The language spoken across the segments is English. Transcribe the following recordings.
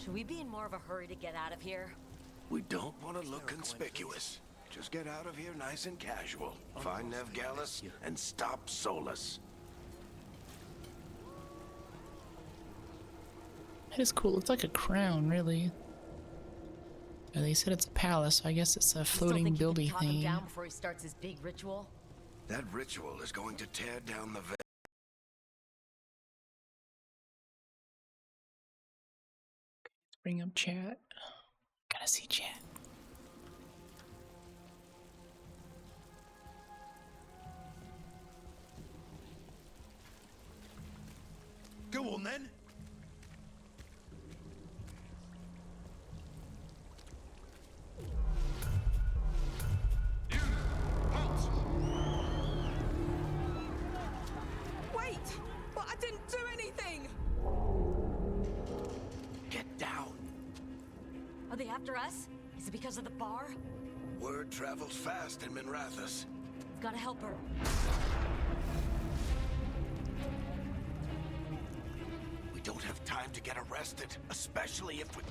Should we be in more of a hurry to get out of here? We don't want to look conspicuous. Just get out of here nice and casual. Find Neve and stop Solas. That is cool. It's like a crown, really. And they said it's a palace, so I guess it's a floating building thing. Him thing. down before he starts his big ritual? That ritual is going to tear down the veil. Bring up chat. Gotta see chat. Go on then. Wait! But I didn't do anything! Get down. Are they after us? Is it because of the bar? Word travels fast in Minrathous. We've gotta help her. We don't have time to get arrested, especially if we...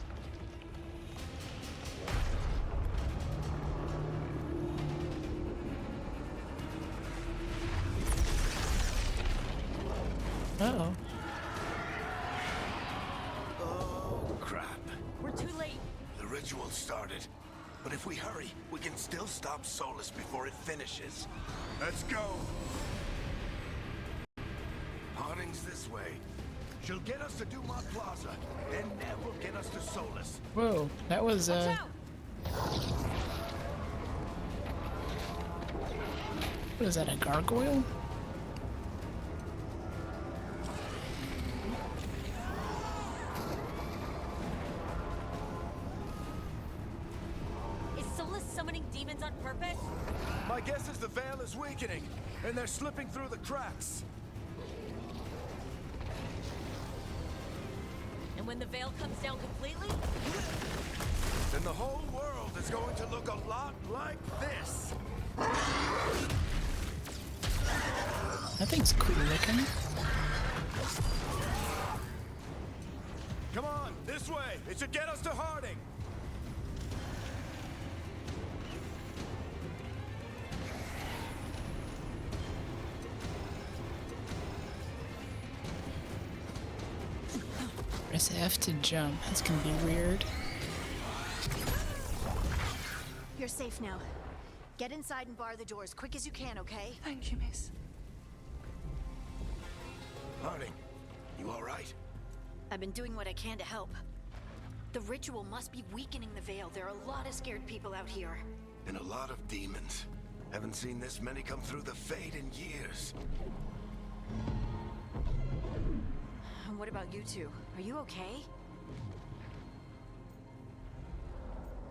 Uh-oh. Oh, crap. We're too late. The ritual started. But if we hurry, we can still stop Solas before it finishes. Let's go! Harding's this way. She'll get us to Dumont Plaza, and Neve will get us to Solas. Whoa, that was, Watch out! What is that, a gargoyle? Is Sola summoning demons on purpose? My guess is the veil is weakening, and they're slipping through the cracks. And when the veil comes down completely? Then the whole world is going to look a lot like this. That thing's cool looking. Come on, this way. It should get us to Harding. Press F to jump. That's gonna be weird. You're safe now. Get inside and bar the door as quick as you can, okay? Thank you, miss. Harding, you all right? I've been doing what I can to help. The ritual must be weakening the veil. There are a lot of scared people out here. And a lot of demons. Haven't seen this many come through the Fade in years. And what about you two? Are you okay?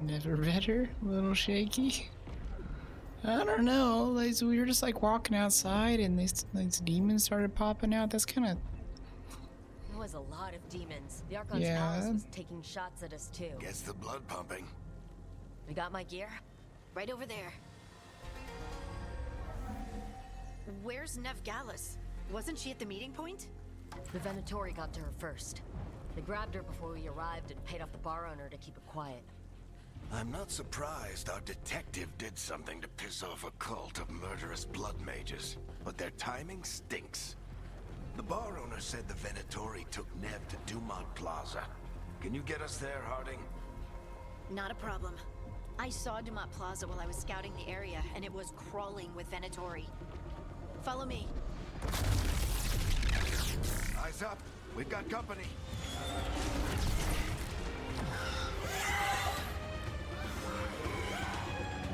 Never better. A little shaky. I don't know. Like, we were just like walking outside and these demons started popping out. That's kind of... There was a lot of demons. The Archon's Yeah. palace was taking shots at us too. Gets the blood pumping. We got my gear? Right over there. Where's Neve? Wasn't she at the meeting point? The Venatori got to her first. They grabbed her before we arrived and paid off the bar owner to keep it quiet. I'm not surprised our detective did something to piss off a cult of murderous blood mages, but their timing stinks. The bar owner said the Venatori took Neve to Dumont Plaza. Can you get us there, Harding? Not a problem. I saw Dumont Plaza while I was scouting the area, and it was crawling with Venatori. Follow me. Eyes up. We've got company.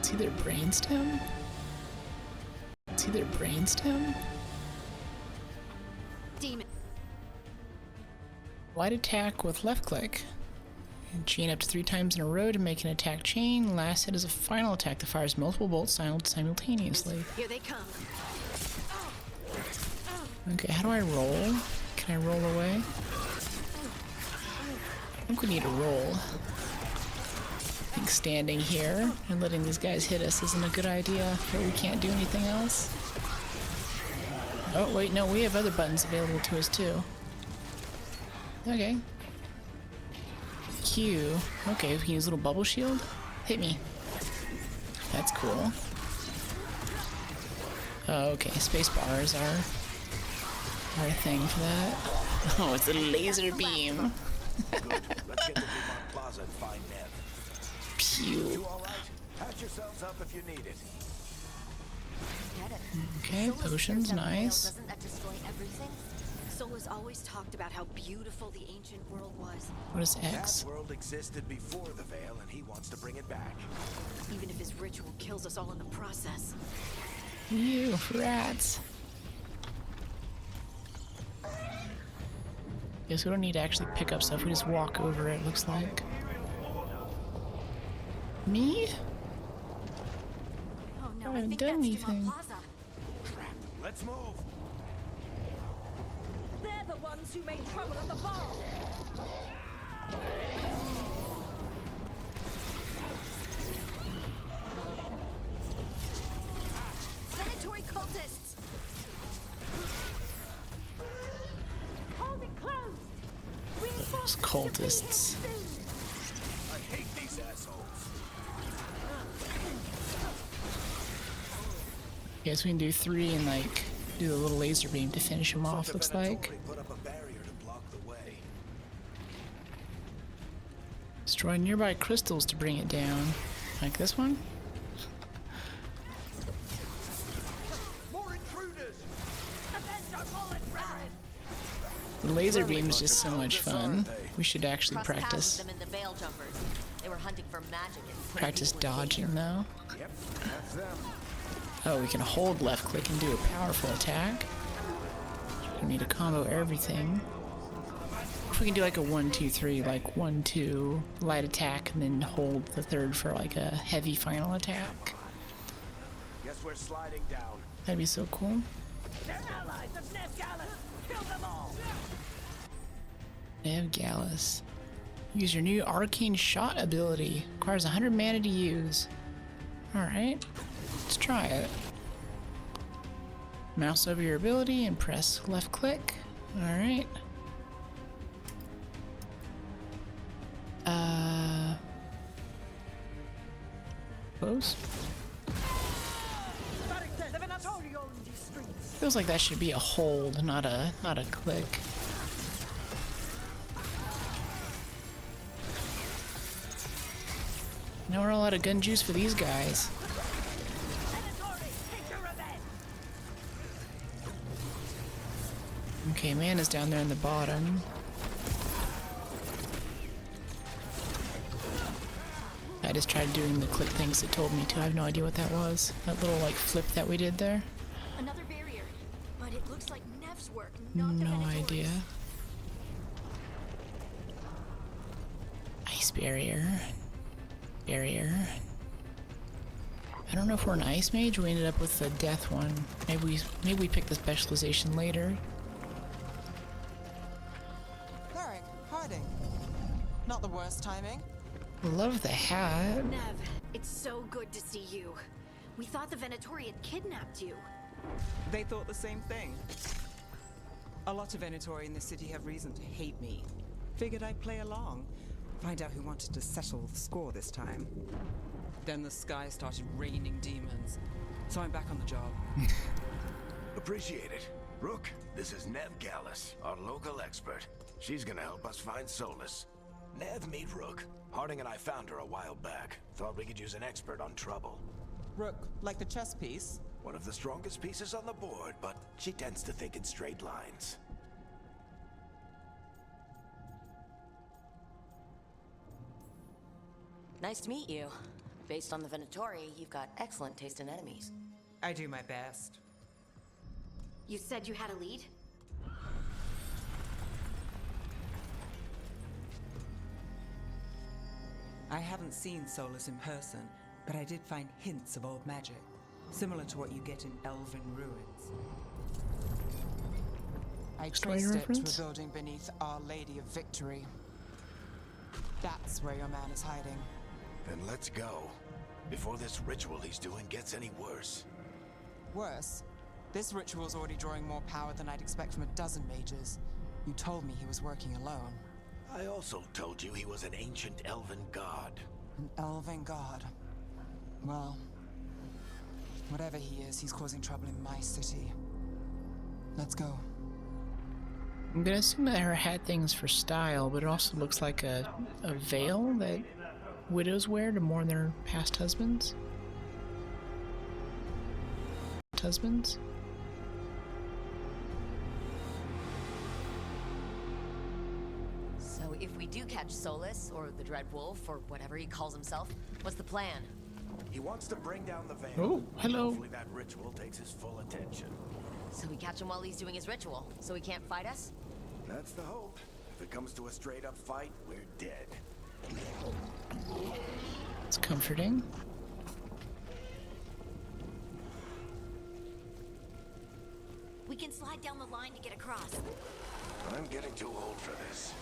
See their brainstem? See their brainstem? Demon. Wide attack with left click. And chain up to 3 times in a row to make an attack chain. Last hit is a final attack that fires multiple bolts simultaneously. Here they come. Okay, how do I roll? Can I roll away? I think we need a roll. I think standing here and letting these guys hit us isn't a good idea, but we can't do anything else. Oh, wait, no, we have other buttons available to us too. Okay. Q. Okay, we can use a little bubble shield. Hit me. That's cool. Oh, okay, space bars are a thing for that. Oh, it's a laser beam. Good. Let's get to Dumont Plaza and find Neve. Pew. You all right? Patch yourselves up if you need it. Get it. Okay, Solas potions, says that veil, nice. Doesn't that destroy everything? Solas always talked about how beautiful the ancient world was. What is X? That world existed before the Veil, and he wants to bring it back. Even if his ritual kills us all in the process. You rats. Guess we don't need to actually pick up stuff. We just walk over it, looks like. Me? Oh no, I I haven't think done that's anything. Dumont Plaza. Let's move. They're the ones who made trouble at the bar. Predatory cultists! Hold it closed. Those cultists. I hate these assholes. Guess we can do 3 and like do the little laser beam to finish him off, The looks Venatori like. put up a barrier to block the way. Destroy nearby crystals to bring it down. Like this one? More intruders! The laser beam is just so much fun. We should actually Crossed paths with practice them in the Veil jumpers. They were hunting for magic and putting practice people in danger. dodging though. Yep, that's them. Oh, we can hold left click and do a powerful attack. We need to combo everything. If we can do like a 1, 2, 3, like 1, 2 light attack and then hold the third for like a heavy final attack. Guess we're sliding down. That'd be so cool. They're allies of Neve Gallus. Kill them all. Neve Gallus. Use your new arcane shot ability. Requires 100 mana to use. Alright. Let's try it. Mouse over your ability and press left click. Alright. Close. The Venatori own these streets. Feels like that should be a hold, not a click. No, we're all out of gun juice for these guys. Venatori, take your revenge. Okay, Mana's down there in the bottom. I just tried doing the click things it told me to. I have no idea what that was. That little like flip that we did there. Another barrier. But it looks like Neve's work, not the No Venatori's. idea. Ice barrier. Barrier. I don't know if we're an ice mage or we ended up with the death one. Maybe we pick the specialization later. Cleric, Harding. Not the worst timing. Love the hat. Neve, it's so good to see you. We thought the Venatori had kidnapped you. They thought the same thing. A lot of Venatori in the city have reason to hate me. Figured I'd play along. Find out who wanted to settle the score this time. Then the sky started raining demons. So I'm back on the job. Appreciate it. Rook, this is Neve Gallus, our local expert. She's gonna help us find Solas. Neve, meet Rook. Harding and I found her a while back. Thought we could use an expert on trouble. Rook, like the chess piece? One of the strongest pieces on the board, but she tends to think in straight lines. Nice to meet you. Based on the Venatori, you've got excellent taste in enemies. I do my best. You said you had a lead? I haven't seen Solas in person, but I did find hints of old magic, similar to what you get in Elven ruins. I Story traced it to reference? a building beneath Our Lady of Victory. That's where your man is hiding. Then let's go. Before this ritual he's doing gets any worse. Worse, this ritual's already drawing more power than I'd expect from a dozen mages. You told me he was working alone. I also told you he was an ancient elven god. An elven god. Well, whatever he is, he's causing trouble in my city. Let's go. I'm gonna assume that her hat thing's for style, but it also looks like a veil that widows wear to mourn their past husbands. So if we do catch Solas, or the Dread Wolf, or whatever he calls himself, what's the plan? He wants to bring down the veil. Oh, hello. Hopefully that ritual takes his full attention. So we catch him while he's doing his ritual, so he can't fight us? That's the hope. If it comes to a straight-up fight, we're dead. It's comforting. We can slide down the line to get across. I'm getting too old for this.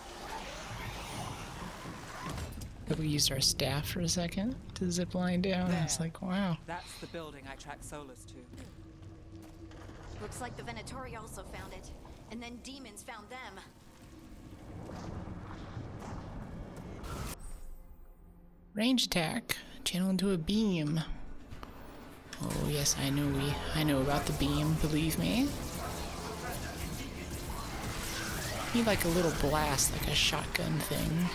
But we used our staff for a second to zip line down. There. It's like, wow. That's the building I tracked Solas to. Looks like the Venatori also found it. And then demons found them. Range attack. Channel into a beam. Oh yes, I know about the beam, believe me. Need like a little blast, like a shotgun thing.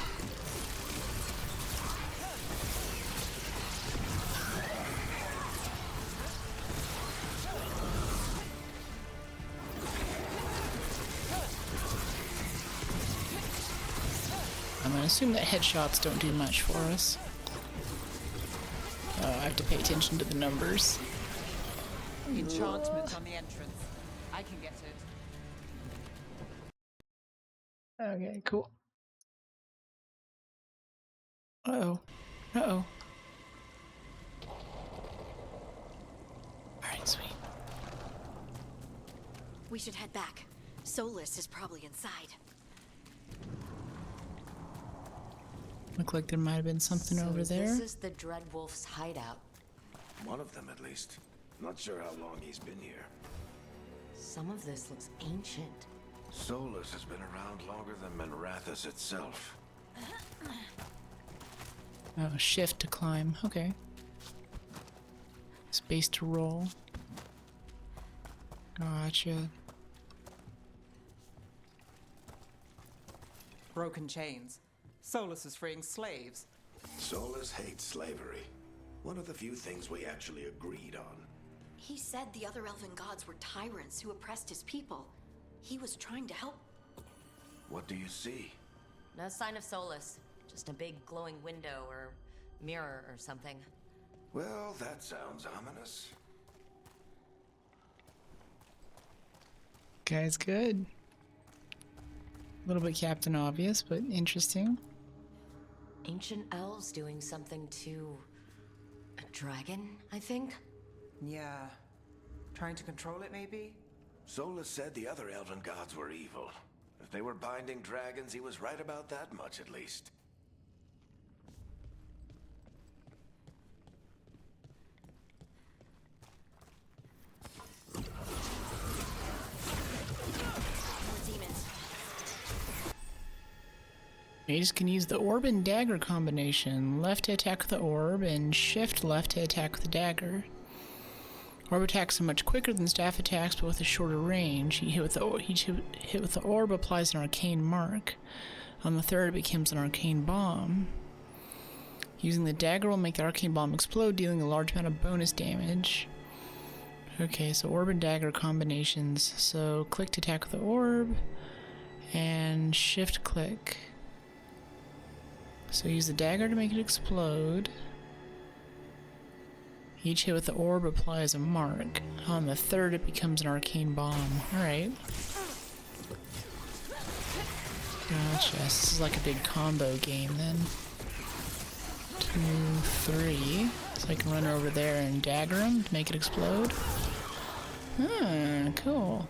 I'm gonna assume that headshots don't do much for us. I have to pay attention to the numbers. Enchantment on the entrance. I can get it. Okay, cool. Uh-oh. Uh-oh. Alright, sweet. We should head back. Solas is probably inside. Look like there might have been something over there. This is the Dread Wolf's hideout. One of them, at least. Not sure how long he's been here. Some of this looks ancient. Solas has been around longer than Manrathus itself. Oh, shift to climb. Okay. Space to roll. Gotcha. Broken chains. Solas is freeing slaves. Solas hates slavery. One of the few things we actually agreed on. He said the other elven gods were tyrants who oppressed his people. He was trying to help. What do you see? No sign of Solas. Just a big glowing window or mirror or something. Well, that sounds ominous. Guy's good. A little bit Captain Obvious, but interesting. Ancient elves doing something to a dragon, I think? Yeah. Trying to control it, maybe? Solas said the other elven gods were evil. If they were binding dragons, he was right about that much, at least. Demons. Mages can use the orb and dagger combination. Left to attack with the orb and shift left to attack with the dagger. Orb attacks are much quicker than staff attacks, but with a shorter range. Each hit with the orb applies an arcane mark. On the third, it becomes an arcane bomb. Using the dagger will make the arcane bomb explode, dealing a large amount of bonus damage. Okay, so orb and dagger combinations. So click to attack with the orb, and shift click. So use the dagger to make it explode. Each hit with the orb applies a mark. On the third, it becomes an arcane bomb. Alright. Gotcha. This is like a big combo game then. 2, 3. So I can run over there and dagger him to make it explode. Ah, cool.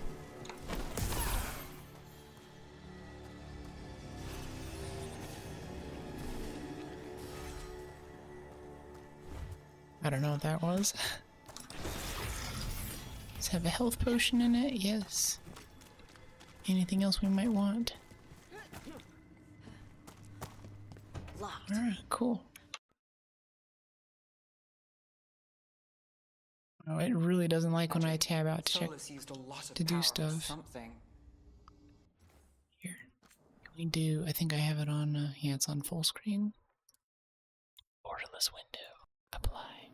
I don't know what that was. Does it have a health potion in it? Yes. Anything else we might want? Locked. Alright, cool. Oh, it really doesn't like when I tab out to check Solas used a lot of to do power or stuff. something. Here. Can we do, I think I have it on, yeah, it's on full screen. Borderless window. Apply.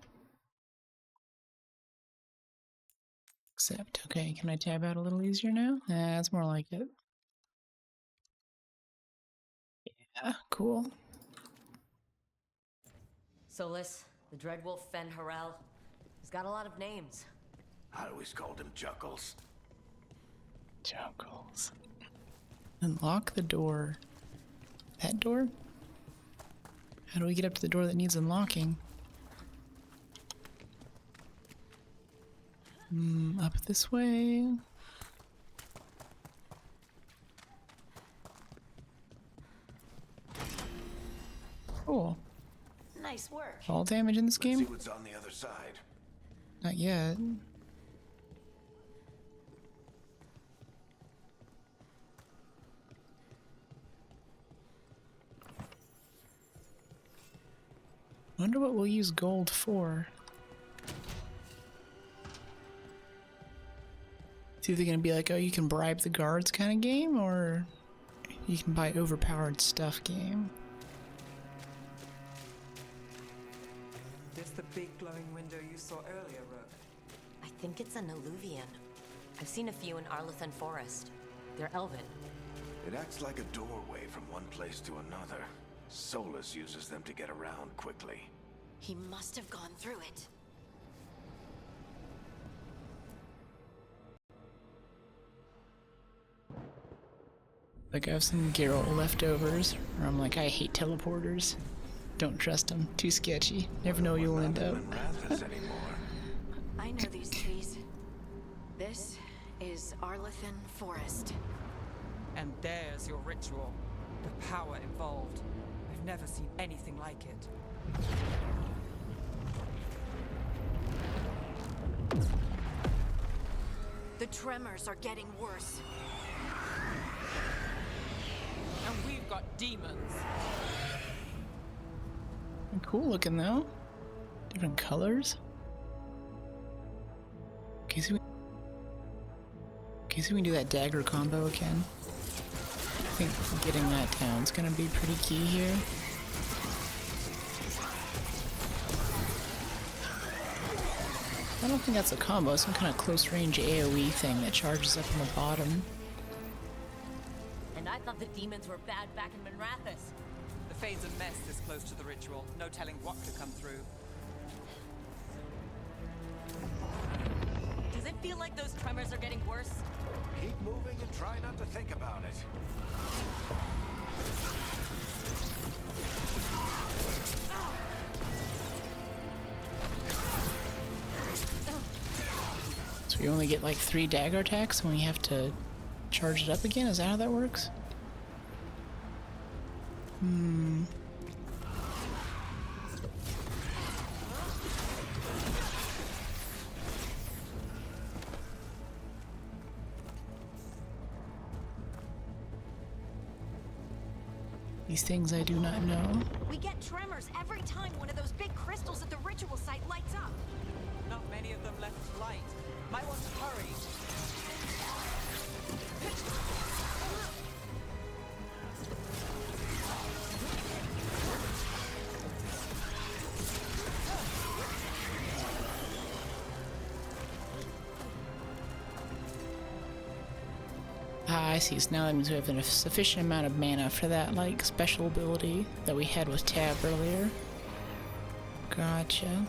Accept. Okay, can I tab out a little easier now? That's more like it. Yeah, cool. Solas, the Dreadwolf Fen Harel. He's got a lot of names. I always called him Juggles. Juggles. Unlock the door. That door? How do we get up to the door that needs unlocking? Up this way. Cool. Nice work. All damage in this Let's see game? what's on the other side. Not yet. Wonder what we'll use gold for. It's either gonna be like, oh, you can bribe the guards kind of game, or you can buy overpowered stuff game. This the big glowing window you saw earlier, Rook? I think it's an alluvian. I've seen a few in Arlathan Forest. They're elven. It acts like a doorway from one place to another. Solas uses them to get around quickly. He must have gone through it. Like, I have some Geralt leftovers, or I'm like, I hate teleporters. Don't trust them. Too sketchy. Never know where you'll end up. I know these trees. This is Arlathan Forest. And there's your ritual. The power involved. I've never seen anything like it. The tremors are getting worse. And we've got demons. Cool looking though. Different colors. Okay, so we can do that dagger combo again. I think getting that down is gonna be pretty key here. I don't think that's a combo, some kind of close range AoE thing that charges up on the bottom. And I thought the demons were bad back in Minrathous. The Fade's a mess this close to the ritual. No telling what could come through. Does it feel like those tremors are getting worse? Keep moving and try not to think about it. So we only get like 3 dagger attacks when we have to charge it up again? Is that how that works? These things I do not know. We get tremors every time one of those big crystals at the ritual site lights up. Not many of them left to light. Might want to hurry. Ah, I see. So now that means we have a sufficient amount of mana for that, like, special ability that we had with Tab earlier. Gotcha.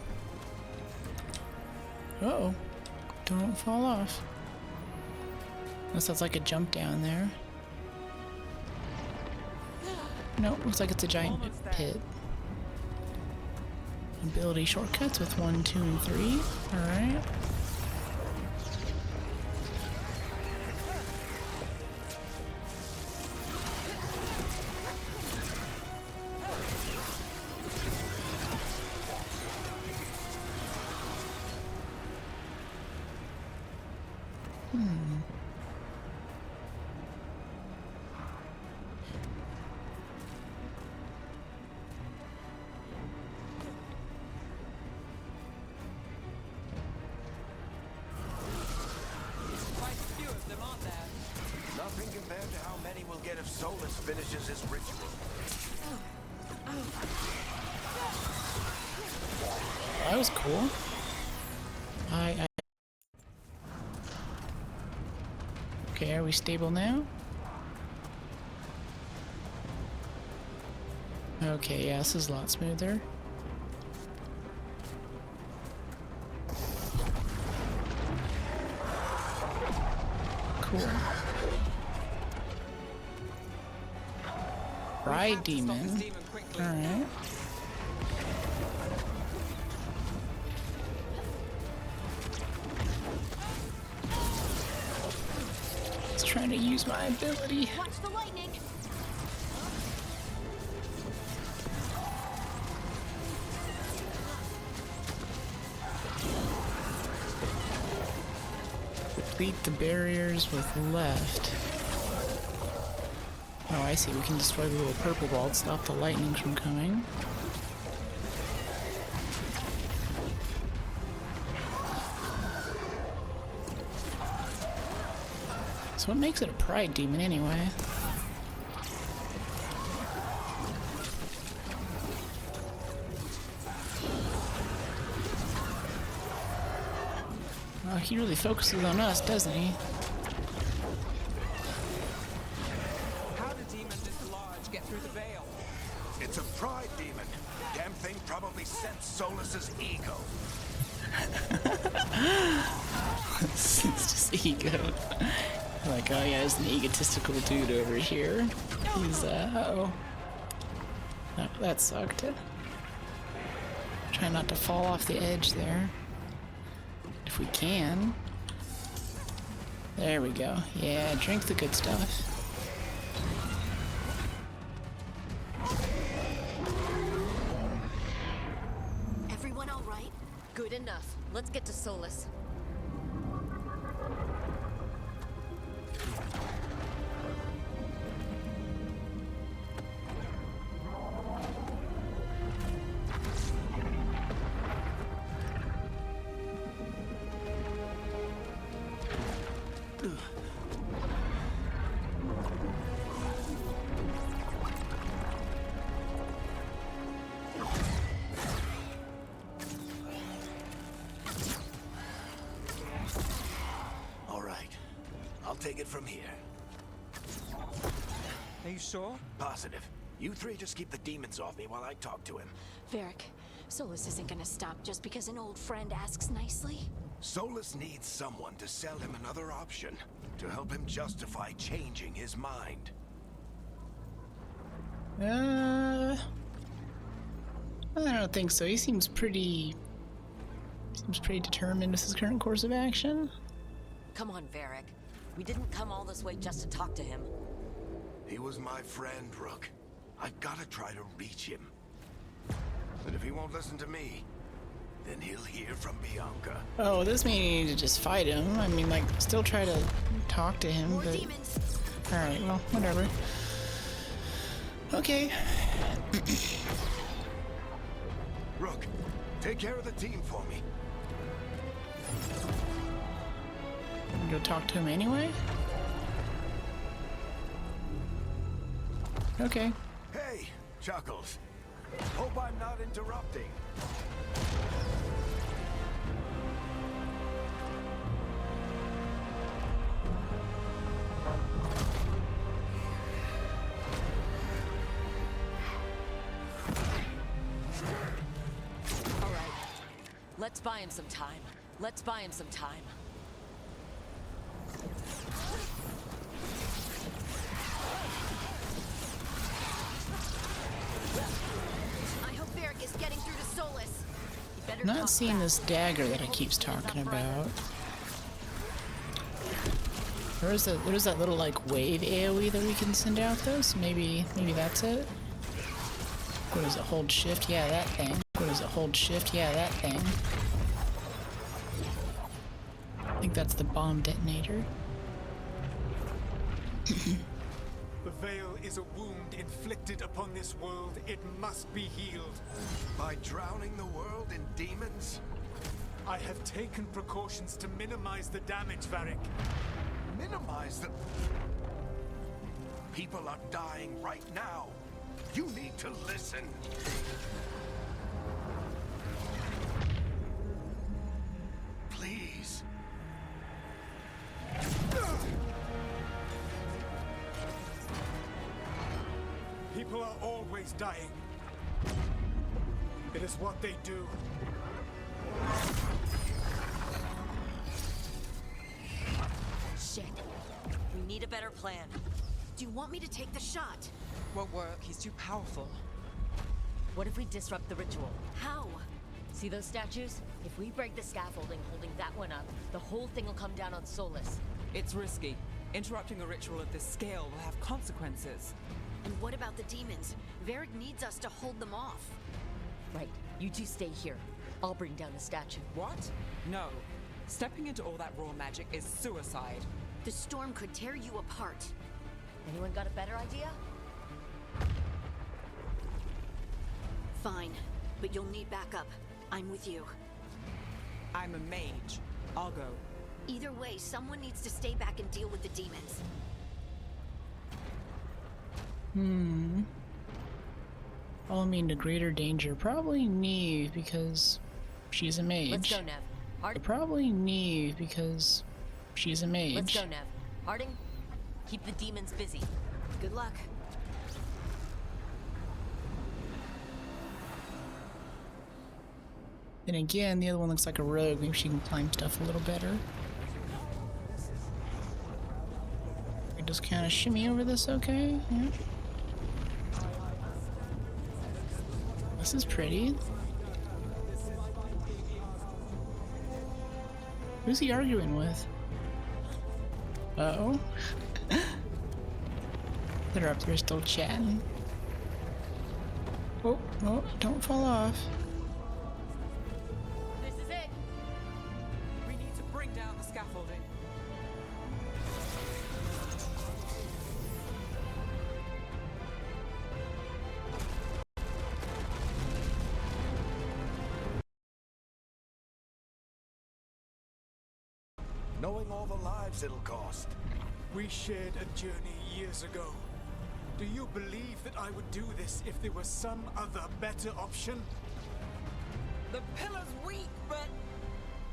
Uh-oh. Don't fall off. Unless that's like a jump down there. Nope, looks like it's a giant pit. Ability shortcuts with 1, 2, and 3. Alright. Solas finishes his ritual. That was cool. Okay, are we stable now? Okay, yeah, this is a lot smoother. Cool. Pride demon. Alright. Just trying to use my ability. Watch the lightning! Complete the barriers with left. Oh, I see. We can destroy the little purple ball to stop the lightning from coming. So what makes it a pride demon anyway? Well, he really focuses on us, doesn't he? How do demons dislodge get through the veil? It's a pride demon. Damn thing probably sensed Solas's ego. It's just ego. Like, oh yeah, there's an egotistical dude over here. He's, uh-oh. Oh, that sucked. Try not to fall off the edge there. If we can. There we go. Yeah, drink the good stuff. Everyone all right? Good enough. Let's get to Solas. Take it from here. Are you sure? Positive. You three just keep the demons off me while I talk to him. Varric, Solas isn't gonna stop just because an old friend asks nicely. Solas needs someone to sell him another option, to help him justify changing his mind. I don't think so. He seems pretty determined with his current course of action. Come on, Varric. We didn't come all this way just to talk to him. He was my friend, Rook. I gotta try to reach him. But if he won't listen to me, then he'll hear from Bianca. Oh, this means you need to just fight him. I mean, like, still try to talk to him, More but... demons! Alright, well, whatever. Okay. Rook, take care of the team for me. Go talk to him anyway? Okay. Hey, Chuckles. Hope I'm not interrupting. All right. Let's buy him some time. Let's buy him some time. I hope Varric is getting through to Solas. You better Not talk seeing fast. this dagger that he keeps talking about. There's that little like wave AoE that we can send out though, so maybe that's it. What does it hold shift? Yeah, that thing. What does it hold shift? Yeah, that thing. I think that's the bomb detonator. The veil is a wound inflicted upon this world. It must be healed. By drowning the world in demons? I have taken precautions to minimize the damage, Varric. Minimize the... People are dying right now. You need to listen. Please. People are always dying. It is what they do. Shit. We need a better plan. Do you want me to take the shot? Won't work. He's too powerful. What if we disrupt the ritual? How? See those statues? If we break the scaffolding holding that one up, the whole thing will come down on Solas. It's risky. Interrupting a ritual of this scale will have consequences. And what about the demons? Varric needs us to hold them off. Right. You two stay here. I'll bring down the statue. What? No. Stepping into all that raw magic is suicide. The storm could tear you apart. Anyone got a better idea? Fine, but you'll need backup. I'm with you. I'm a mage. I'll go. Either way, someone needs to stay back and deal with the demons. All mean to greater danger. Probably Neve, because she's a mage. Let's go, Neve. Probably Neve, because she's a mage. Let's go, Neve. Harding, keep the demons busy. Good luck. And again, the other one looks like a rogue. Maybe she can climb stuff a little better. I just kind of shimmy over this, okay? Yeah. This is pretty. Who's he arguing with? Uh-oh. They're up there still chatting. Oh, don't fall off. This is it. We need to bring down the scaffolding. Knowing all the lives it'll cost. We shared a journey years ago. Do you believe that I would do this if there was some other better option? The pillar's weak, but...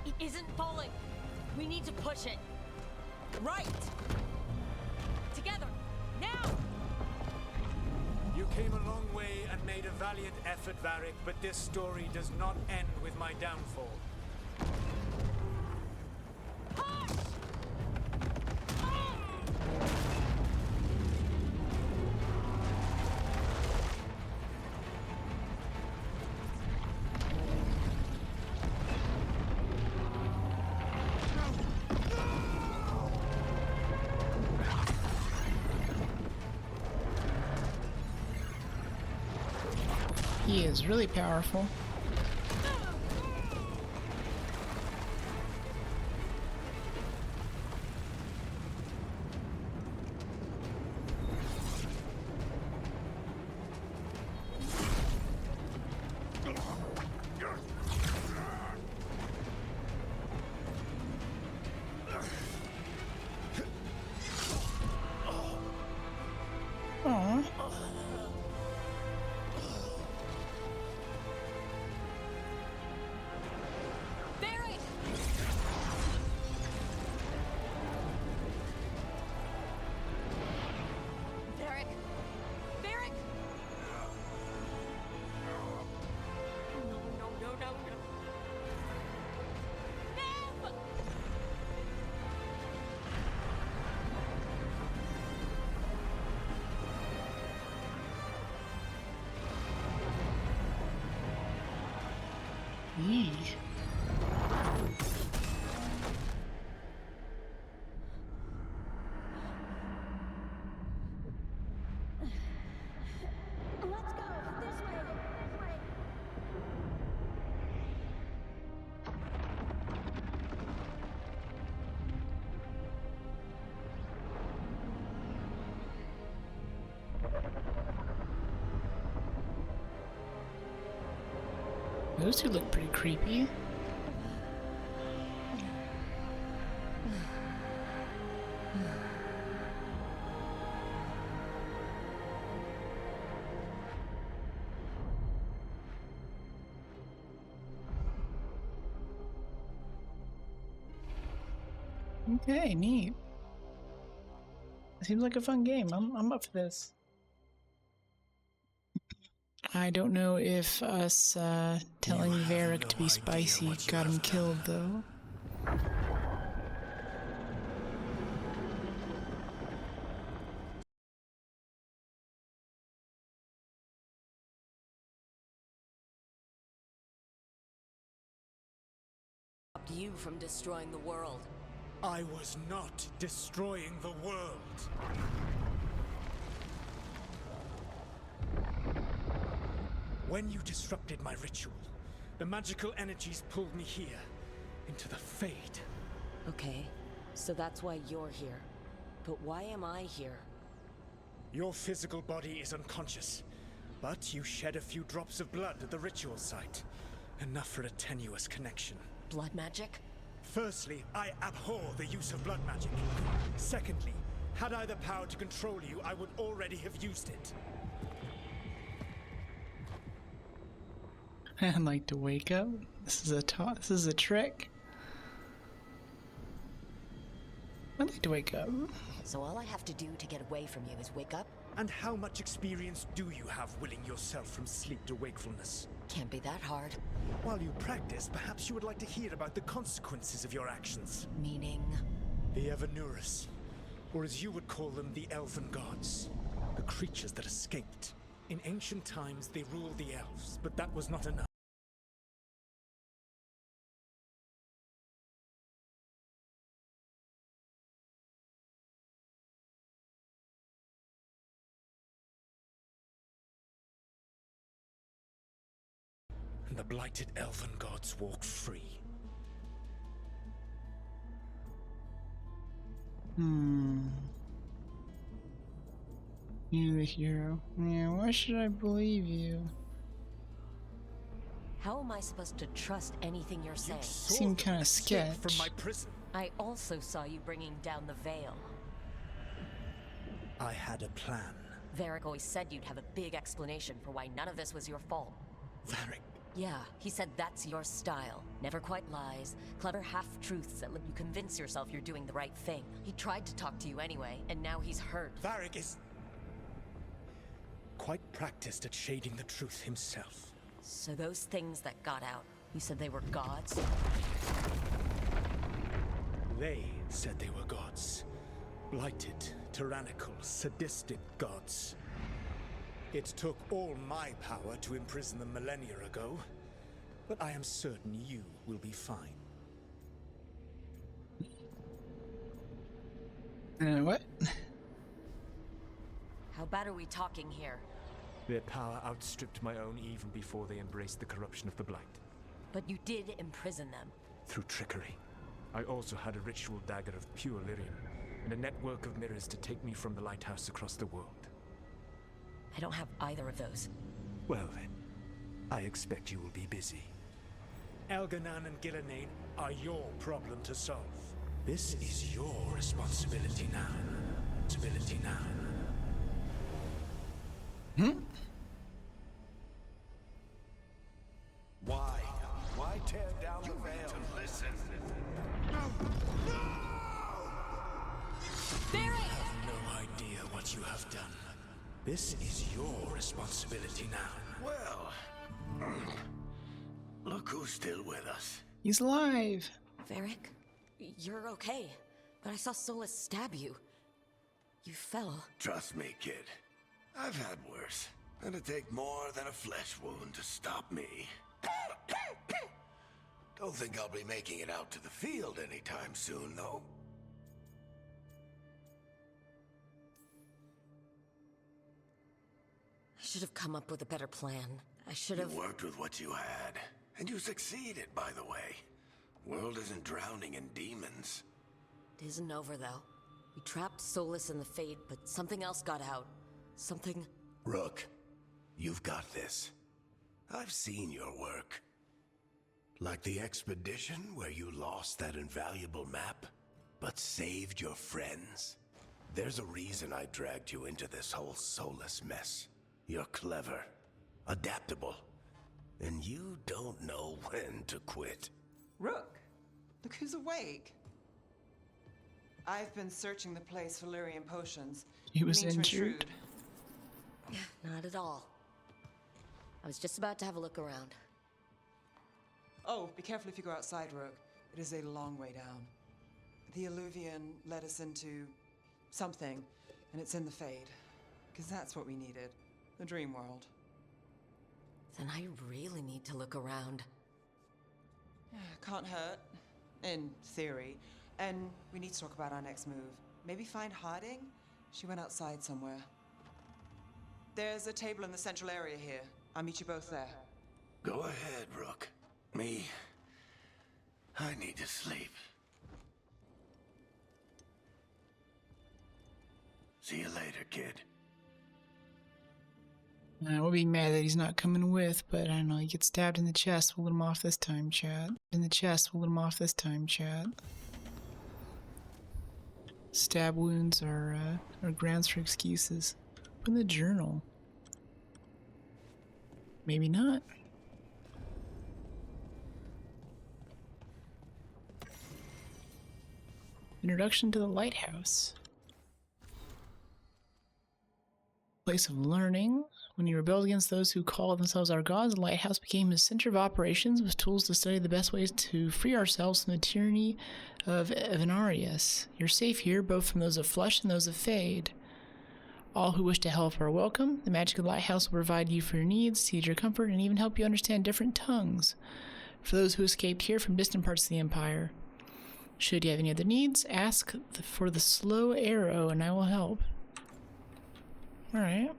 It isn't falling. We need to push it. Right! Together. Now! You came a long way and made a valiant effort, Varric, but this story does not end with my downfall. He is really powerful. Aww. Yee. Those two look pretty creepy. Okay, neat. Seems like a fun game. I'm up for this. I don't know if us telling Varric to be spicy got him killed, though. Stopped you from destroying the world. I was not destroying the world. When you disrupted my ritual, the magical energies pulled me here, into the Fade. Okay, so that's why you're here. But why am I here? Your physical body is unconscious, but you shed a few drops of blood at the ritual site. Enough for a tenuous connection. Blood magic? Firstly, I abhor the use of blood magic. Secondly, had I the power to control you, I would already have used it. I'd like to wake up. This is a trick. I'd like to wake up. So all I have to do to get away from you is wake up? And how much experience do you have willing yourself from sleep to wakefulness? Can't be that hard. While you practice, perhaps you would like to hear about the consequences of your actions. Meaning? The Evanurus, or as you would call them, the Elven Gods. The creatures that escaped. In ancient times, they ruled the elves, but that was not enough. And the blighted Elven Gods walk free. You the hero. Yeah, why should I believe you? How am I supposed to trust anything you're saying? Seemed kind of sketch. From my prison. I also saw you bringing down the veil. I had a plan. Varric always said you'd have a big explanation for why none of this was your fault. Varric. Yeah, he said that's your style. Never quite lies, clever half-truths that let you convince yourself you're doing the right thing. He tried to talk to you anyway, and now he's hurt. Varric is quite practiced at shading the truth himself. So those things that got out, you said they were gods? They said they were gods. Blighted, tyrannical, sadistic gods. It took all my power to imprison them millennia ago, but I am certain you will be fine. What? How bad are we talking here? Their power outstripped my own even before they embraced the corruption of the Blight. But you did imprison them. Through trickery. I also had a ritual dagger of pure lyrium, and a network of mirrors to take me from the lighthouse across the world. I don't have either of those. Well then, I expect you will be busy. Elganan and Gillenane are your problem to solve. This is your responsibility now. Responsibility now. Why? Why tear down the veil? Listen. Barry! You have no idea what you have done. This is your responsibility now. Well, look who's still with us. He's alive. Varric, you're okay. But I saw Solas stab you. You fell. Trust me, kid. I've had worse. It'll take more than a flesh wound to stop me. Don't think I'll be making it out to the field anytime soon, though. I should have come up with a better plan. I should have... You worked with what you had. And you succeeded, by the way. World isn't drowning in demons. It isn't over, though. We trapped Solas in the Fade, but something else got out. Something... Rook, you've got this. I've seen your work. Like the expedition where you lost that invaluable map, but saved your friends. There's a reason I dragged you into this whole Solas mess. You're clever, adaptable, and you don't know when to quit. Rook, look who's awake. I've been searching the place for Lyrian potions. He was Mean to injured. intrude. Not at all. I was just about to have a look around. Oh, be careful if you go outside, Rogue. It is a long way down. The Alluvian led us into something, and it's in the Fade. Because that's what we needed. The dream world. Then I really need to look around. Can't hurt. In theory. And we need to talk about our next move. Maybe find Harding? She went outside somewhere. There's a table in the central area here. I'll meet you both there. Go ahead, Rook. Me, I need to sleep. See you later, kid. We'll be mad that he's not coming with, but I don't know, he gets stabbed in the chest, we'll let him off this time, chat. In the chest, we'll let him off this time, chat. Stab wounds are grounds for excuses. In the journal. Maybe not. Introduction to the Lighthouse. Place of learning. When he rebelled against those who call themselves our gods, the Lighthouse became his center of operations with tools to study the best ways to free ourselves from the tyranny of Venarius. You're safe here, both from those of flesh and those of Fade. All who wish to help are welcome. The magic of the Lighthouse will provide you for your needs, teach your comfort, and even help you understand different tongues. For those who escaped here from distant parts of the Empire. Should you have any other needs, ask for the slow arrow and I will help. Alright.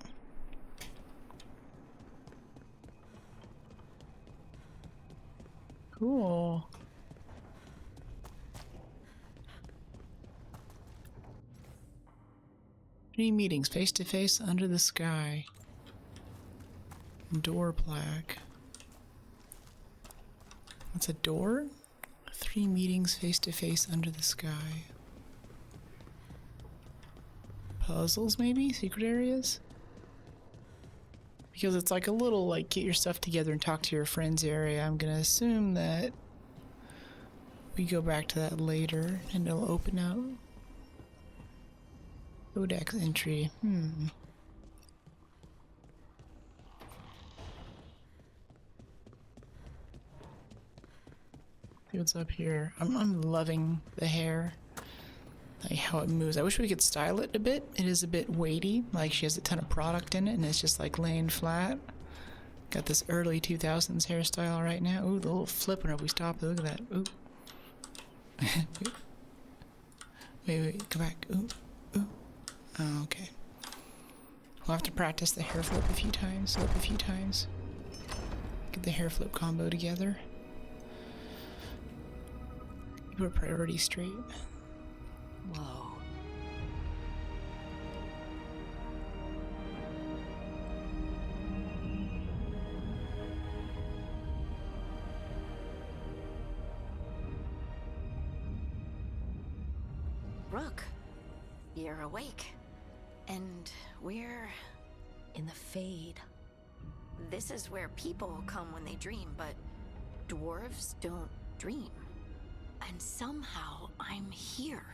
Cool. 3 meetings face to face under the sky. Door plaque. What's a door? 3 meetings face to face under the sky. Puzzles, maybe? Secret areas? Because it's like a little, like, get your stuff together and talk to your friends area. I'm gonna assume that we go back to that later and it'll open up. Codex entry. See what's up here. I'm loving the hair. Like how it moves. I wish we could style it a bit. It is a bit weighty. Like she has a ton of product in it and it's just like laying flat. Got this early 2000s hairstyle right now. Ooh, the little flip whenever we stop. Look at that. Ooh. wait, come back. Ooh. Oh, okay. We'll have to practice the hair flip a few times. Get the hair flip combo together. Keep our priorities straight. Whoa. Rook, you're awake. And we're In the Fade. This is where people come when they dream, but dwarves don't dream. And somehow I'm here.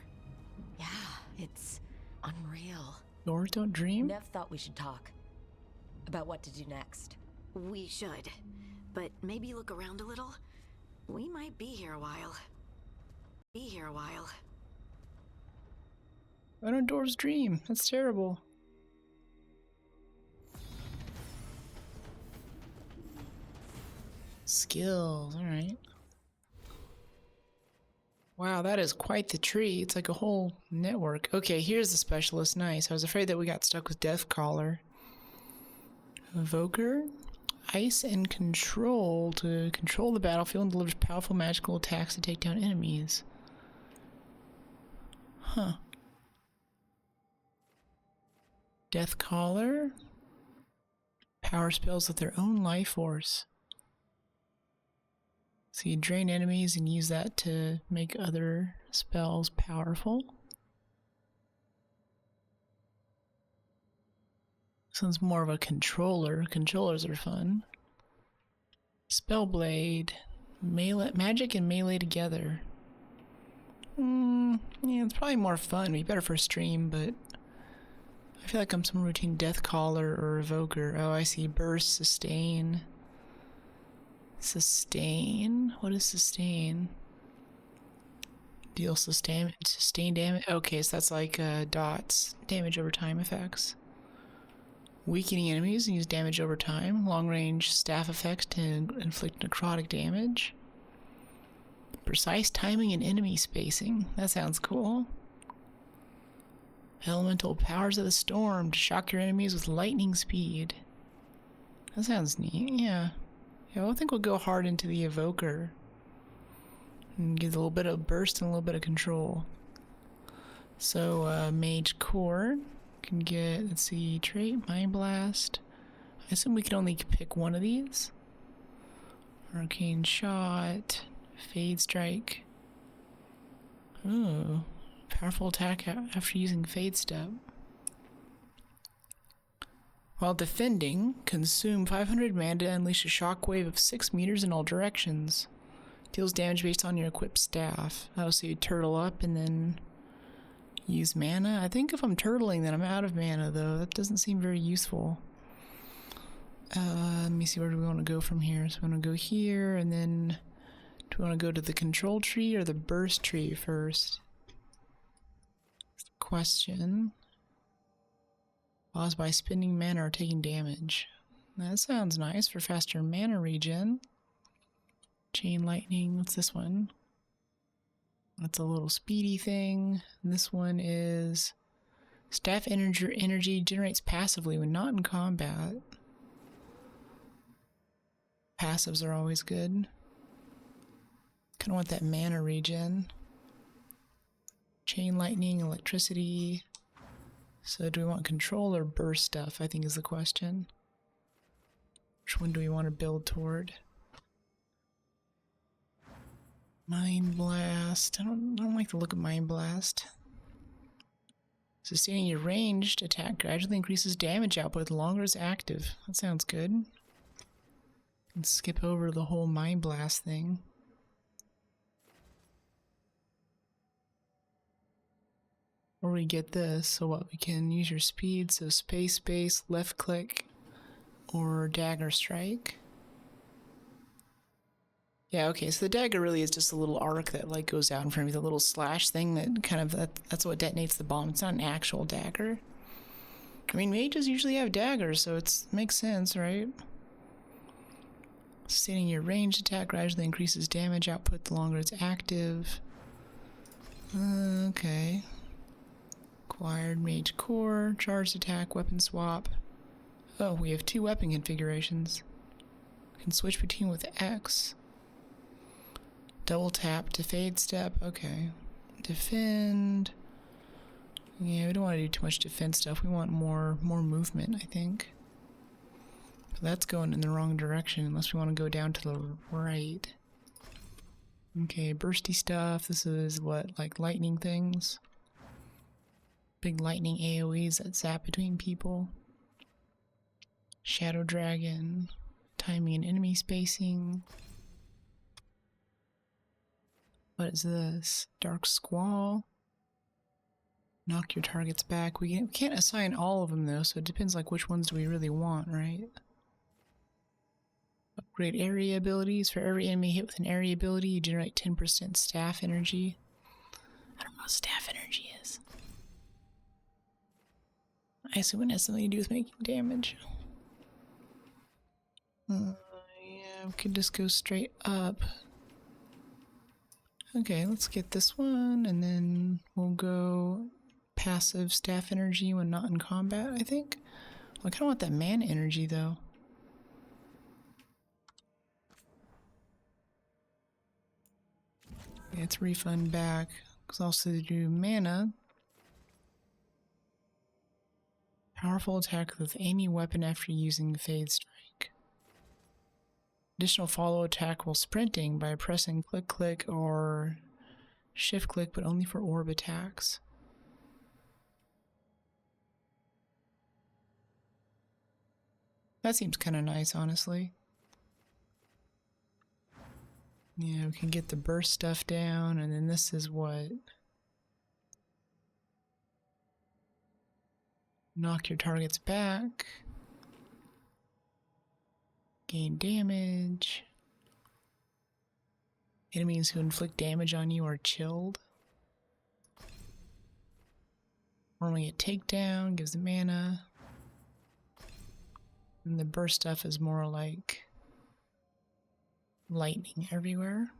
Yeah, it's unreal. Dwarves don't dream? Neve thought we should talk about what to do next. We should. But maybe look around a little. We might be here a while. Why don't dwarves dream? That's terrible. Skills, alright. Wow, that is quite the tree. It's like a whole network. Okay, here's the specialist. Nice. I was afraid that we got stuck with Death Caller. Evoker. Ice and control to control the battlefield and delivers powerful magical attacks to take down enemies. Huh. Death Caller. Power spells with their own life force. So you drain enemies and use that to make other spells powerful. This one's more of a controller. Controllers are fun. Spellblade. Melee, magic and melee together. Yeah, it's probably more fun. It'd be better for a stream, but I feel like I'm some routine death caller or evoker. Oh, I see. Burst, sustain. Sustain? What is sustain? Deal sustain damage. Okay, so that's like dots. Damage over time effects. Weakening enemies and use damage over time. Long range staff effects to inflict necrotic damage. Precise timing and enemy spacing. That sounds cool. Elemental powers of the storm to shock your enemies with lightning speed. That sounds neat, yeah. Yeah, I think we'll go hard into the evoker. And get a little bit of burst and a little bit of control. So, Mage Core can get, let's see, trait, Mind Blast. I assume we can only pick one of these. Arcane Shot, Fade Strike. Ooh, powerful attack after using Fade Step. While defending, consume 500 mana to unleash a shockwave of 6 meters in all directions. Deals damage based on your equipped staff. Oh, so you turtle up and then use mana? I think if I'm turtling, then I'm out of mana, though. That doesn't seem very useful. Let me see, where do we want to go from here? So we want to go here, and then do we want to go to the control tree or the burst tree first? That's the question. Pause by spending mana or taking damage. That sounds nice for faster mana regen. Chain lightning, what's this one? That's a little speedy thing. And this one is staff energy generates passively when not in combat. Passives are always good. Kind of want that mana regen. Chain lightning, electricity. So do we want control or burst stuff, I think is the question. Which one do we want to build toward? Mind Blast. I don't like the look of Mind Blast. Sustaining your ranged attack gradually increases damage output the longer it's active. That sounds good. Let's skip over the whole Mind Blast thing. Or we get this, so what, we can use your speed, so space, left click, or dagger strike. Yeah, okay, so the dagger really is just a little arc that like goes out in front of you, the little slash thing that kind of, that's what detonates the bomb. It's not an actual dagger. I mean, mages usually have daggers, so it makes sense, right? Sustaining your ranged attack gradually increases damage output the longer it's active. Okay. Acquired Mage Core, charged attack, weapon swap. Oh, we have 2 weapon configurations. Can switch between with X. Double tap to fade step, okay. Defend. Yeah, we don't want to do too much defense stuff. We want more movement, I think. But that's going in the wrong direction unless we want to go down to the right. Okay, bursty stuff. This is what, like lightning things? Big lightning AoEs that zap between people. Shadow Dragon. Timing and enemy spacing. What is this? Dark Squall. Knock your targets back. We can't assign all of them though, so it depends like which ones do we really want, right? Upgrade area abilities. For every enemy hit with an area ability, you generate 10% staff energy. I don't know what staff energy is. I assume it has something to do with making damage. Yeah, we could just go straight up. Okay, let's get this one, and then we'll go passive staff energy when not in combat, I think. Well, I kind of want that mana energy, though. Yeah, it's refund back. Because also do mana. Powerful attack with any weapon after using Fade Strike. Additional follow attack while sprinting by pressing click or shift click, but only for orb attacks. That seems kind of nice, honestly. Yeah, we can get the burst stuff down, and then this is what? Knock your targets back. Gain damage. Enemies who inflict damage on you are chilled. Normally a takedown, gives the mana. And the burst stuff is more like lightning everywhere.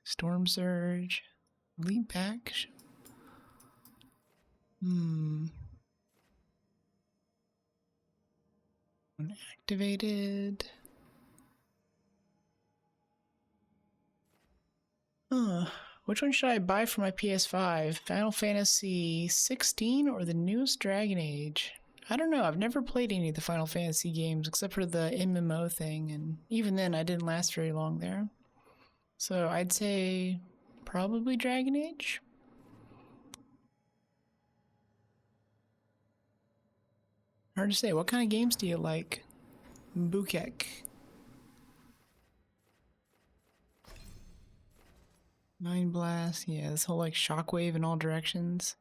Storm Surge. Leap back. Activated. Which one should I buy for my PS5? Final Fantasy 16 or the newest Dragon Age? I don't know. I've never played any of the Final Fantasy games except for the MMO thing, and even then I didn't last very long there. So I'd say probably Dragon Age. Hard to say. What kind of games do you like? Bukek. Mind Blast. Yeah, this whole like shockwave in all directions.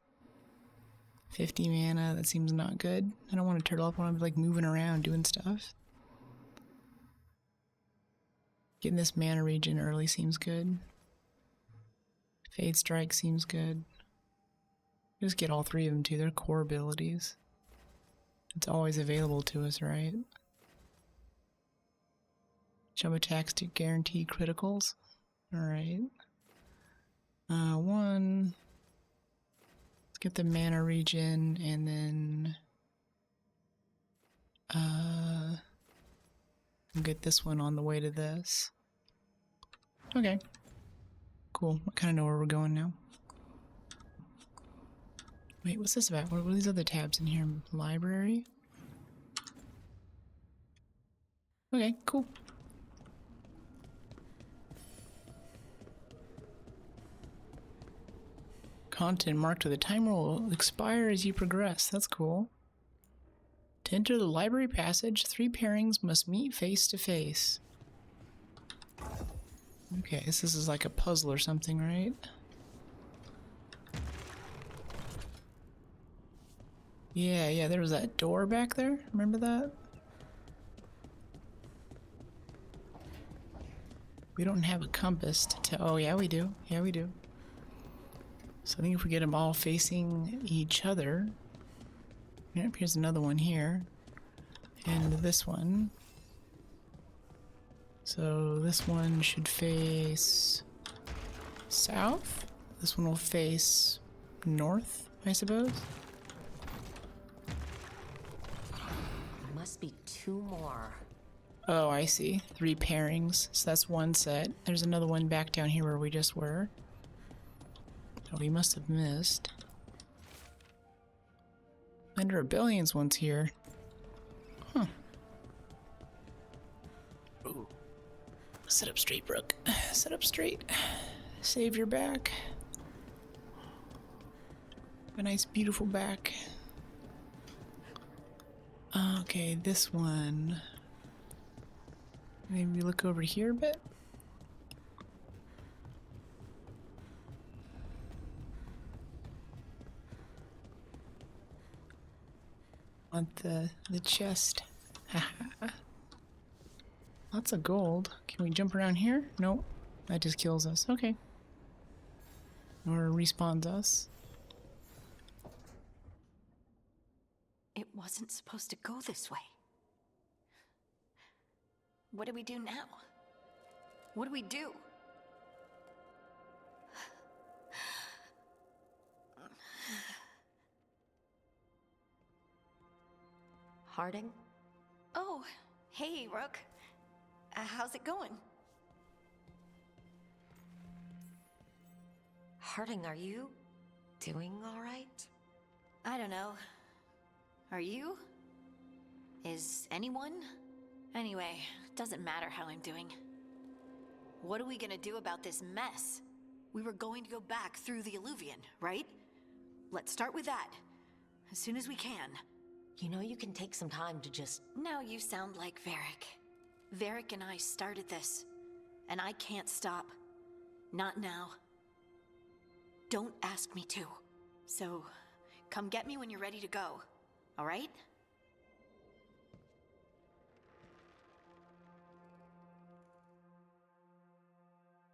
50 mana. That seems not good. I don't want to turtle up. I want to be like moving around doing stuff. Getting this mana regen early seems good. Fade Strike seems good. Just get all three of them too. They're core abilities. It's always available to us, right? Jump attacks to guarantee criticals. Alright. One. Let's get the mana regen and then we'll get this one on the way to this. Okay. Cool. I kinda know where we're going now. Wait, what's this about? What are these other tabs in here? Library? Okay, cool. Content marked with a timer will expire as you progress. That's cool. To enter the library passage, 3 pairings must meet face to face. Okay, this is like a puzzle or something, right? Yeah, there was that door back there. Remember that? We don't have a compass to tell. Oh, yeah, we do. Yeah, we do. So I think if we get them all facing each other. Yep, here's another one here. And this one. So this one should face south. This one will face north, I suppose. Must be 2 more. Oh, I see. 3 pairings. So that's one set. There's another one back down here where we just were. Oh, we must have missed. Under Rebellion's one's here. Huh. Ooh. Sit up straight, Brooke. Sit up straight. Save your back. A nice, beautiful back. Okay, this one. Maybe look over here a bit. Want the chest. Lots of gold. Can we jump around here? Nope. That just kills us. Okay. Or respawns us. It wasn't supposed to go this way. What do we do now? What do we do? Harding? Oh, hey, Rook. How's it going? Harding, are you doing all right? I don't know. Are you? Is anyone? Anyway, doesn't matter how I'm doing. What are we gonna do about this mess? We were going to go back through the Alluvion, right? Let's start with that. As soon as we can. You know you can take some time to just... Now you sound like Varric. Varric and I started this, and I can't stop. Not now. Don't ask me to. So, come get me when you're ready to go, all right?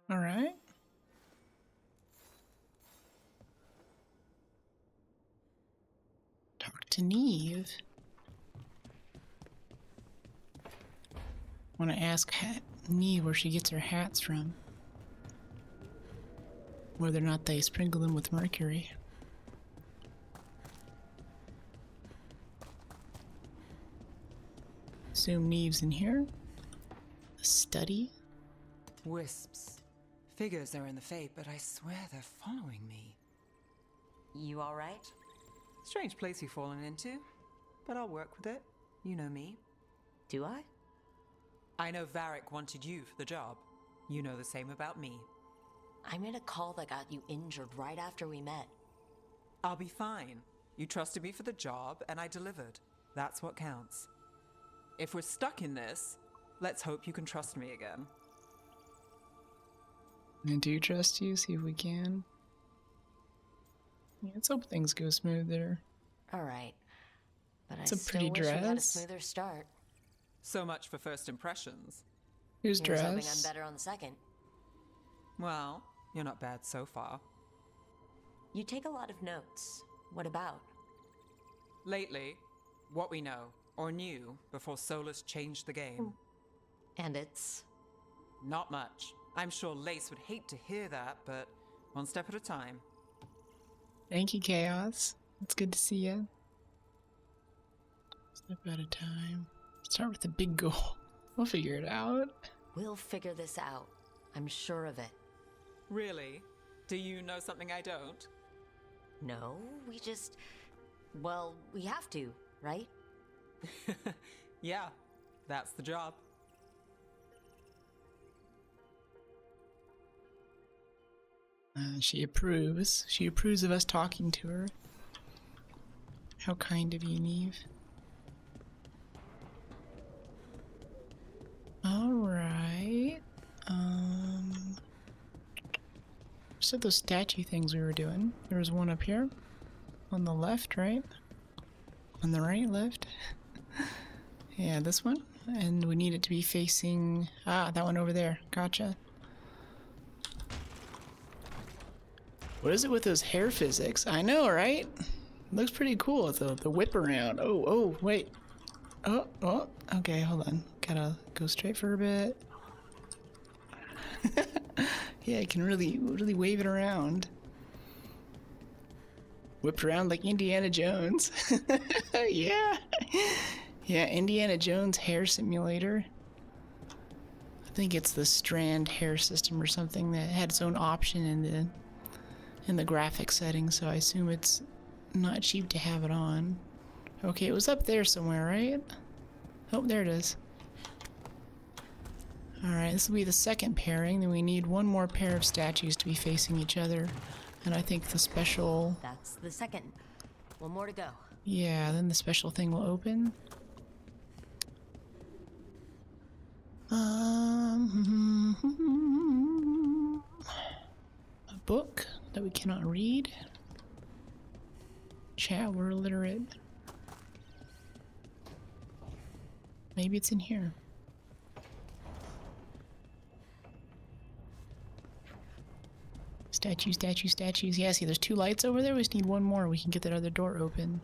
All right. Talk to Neve. Want to ask Neve where she gets her hats from. Whether or not they sprinkle them with mercury. Assume Neve's in here. A study. Wisps. Figures are in the fate, but I swear they're following me. You alright? Strange place you've fallen into, but I'll work with it. You know me. Do I? I know Varric wanted you for the job. You know the same about me. I made a call that got you injured right after we met. I'll be fine. You trusted me for the job, and I delivered. That's what counts. If we're stuck in this, let's hope you can trust me again. I do trust you, see if we can. Yeah, let's hope things go smooth there. Alright. But It's I a still pretty wish we had a dress. smoother start. So much for first impressions. Who's Here's hoping I'm dress? better on the second. Well, you're not bad so far. You take a lot of notes. What about? Lately, what we know, or knew, before Solas changed the game. And it's... Not much. I'm sure Lace would hate to hear that, but one step at a time. Thank you, Chaos. It's good to see you. Step at a time. Start with the big goal. We'll figure it out. We'll figure this out. I'm sure of it. Really? Do you know something I don't? No, we just... Well, we have to, right? Yeah, that's the job. She approves. She approves of us talking to her. How kind of you, Neve. Alright. So those statue things we were doing. There was one up here. On the left, right? On the right, left? Yeah, this one. And we need it to be facing... Ah, that one over there. Gotcha. What is it with those hair physics? I know, right? Looks pretty cool with the whip around. Oh, wait. Oh, okay, hold on. Gotta go straight for a bit. Yeah, I can really wave it around. Whipped around like Indiana Jones. Yeah. Yeah, Indiana Jones hair simulator. I think it's the Strand hair system or something that had its own option in the graphic settings, so I assume it's not cheap to have it on. Okay, it was up there somewhere, right? Oh, there it is. Alright, this will be the second pairing. Then we need one more pair of statues to be facing each other. And I think the special... That's the second. One more to go. Yeah, then the special thing will open. A book that we cannot read. Chat, we're illiterate. Maybe it's in here. Statues. Yeah, see, there's two lights over there. We just need one more. We can get that other door open.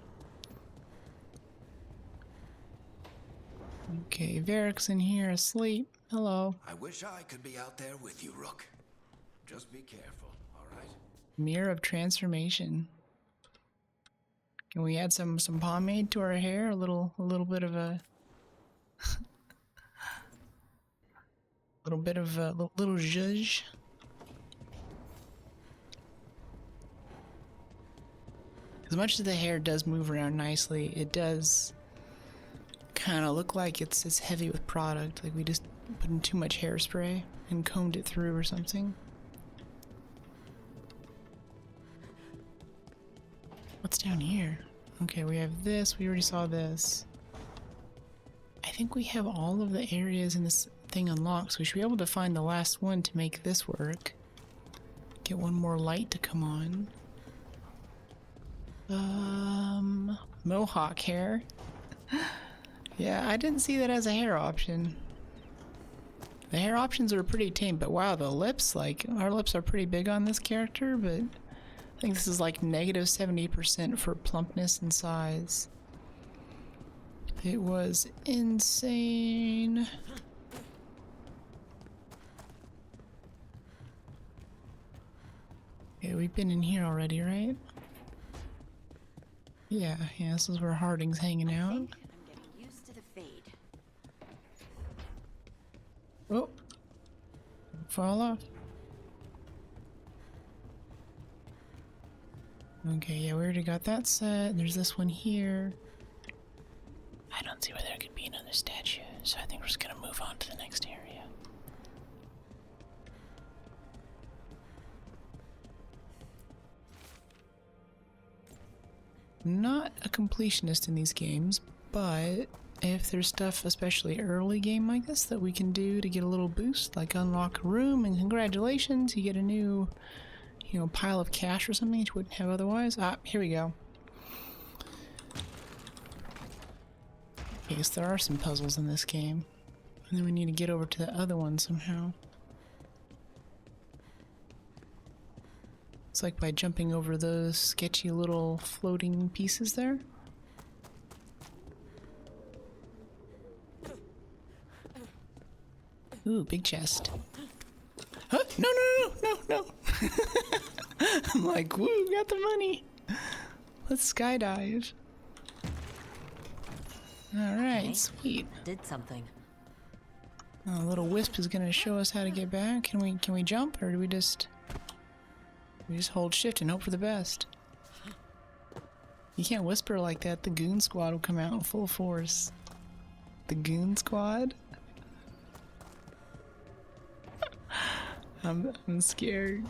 Okay, Varric's in here asleep. Hello. I wish I could be out there with you, Rook. Just be careful, all right? Mirror of transformation. Can we add some pomade to our hair? A little bit of a little bit of a little zhuzh. As much as the hair does move around nicely, it does kind of look like it's heavy with product. Like we just put in too much hairspray and combed it through or something. What's down here? Okay, we have this. We already saw this. I think we have all of the areas in this thing unlocked, so we should be able to find the last one to make this work. Get one more light to come on. Mohawk hair. Yeah, I didn't see that as a hair option. The hair options are pretty tame, but wow, the lips, like, our lips are pretty big on this character, but I think this is like negative 70% for plumpness and size. It was insane. Okay, we've been in here already, right? Yeah, this is where Harding's hanging out. I'm getting used to the fade. Oh. Fall off. Okay, yeah, we already got that set. There's this one here. I don't see where there could be another statue, so I think we're just gonna move on to the next area. Not a completionist in these games, but if there's stuff, especially early game like this, that we can do to get a little boost, like unlock a room, and congratulations, you get a new, pile of cash or something that you wouldn't have otherwise. Ah, here we go. Okay, so there are some puzzles in this game. And then we need to get over to the other one somehow. It's like by jumping over those sketchy little floating pieces there. Ooh, big chest. Huh? No. I'm like, woo, got the money. Let's skydive. Alright, Okay. sweet. Did something. Oh, little Wisp is gonna show us how to get back. Can we jump, or do we just hold shift and hope for the best? You can't whisper like that. The Goon Squad will come out in full force. The Goon Squad? I'm scared.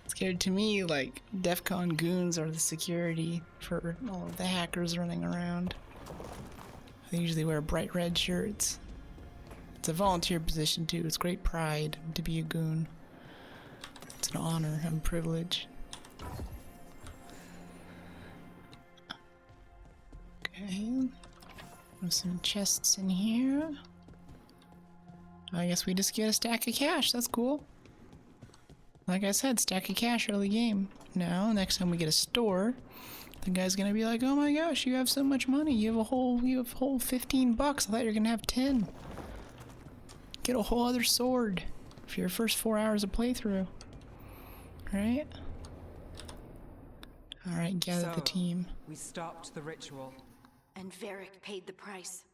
Scared. To me, like, DEF CON goons are the security for all of the hackers running around. They usually wear bright red shirts. It's a volunteer position too. It's great pride to be a goon. It's an honor and privilege. Okay. There's some chests in here. I guess we just get a stack of cash. That's cool. Like I said, stack of cash early game. Now, next time we get a store, the guy's gonna be like, "Oh my gosh, you have so much money. You have a whole $15 bucks. I thought you were gonna have 10. Get a whole other sword for your first 4 hours of playthrough." Right? Alright, gather the team. We stopped the ritual. And Varric paid the price.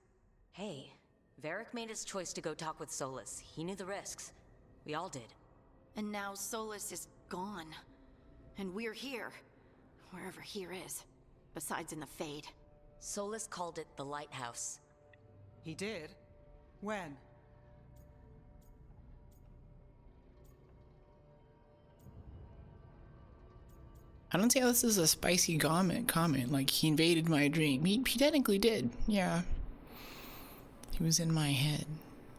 Hey, Varric made his choice to go talk with Solas. He knew the risks. We all did. And now Solas is gone. And we're here. Wherever here is. Besides in the Fade. Solas called it the Lighthouse. He did? When? I don't see how this is a spicy comment. Like, he invaded my dream. He technically did, yeah. He was in my head.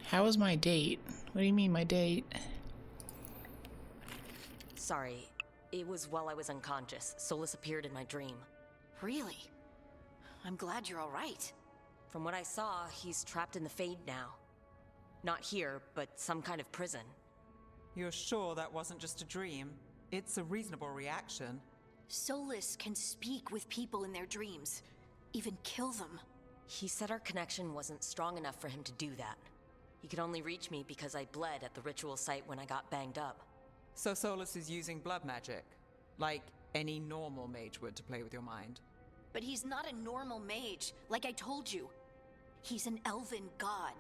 How was my date? What do you mean, my date? Sorry, it was while I was unconscious. Solas appeared in my dream. Really? I'm glad you're alright. From what I saw, he's trapped in the Fade now. Not here, but some kind of prison. You're sure that wasn't just a dream? It's a reasonable reaction. Solas can speak with people in their dreams. Even kill them. He said our connection wasn't strong enough for him to do that. He could only reach me because I bled at the ritual site when I got banged up. So Solas is using blood magic, like any normal mage would to play with your mind. But he's not a normal mage, like I told you. He's an elven god.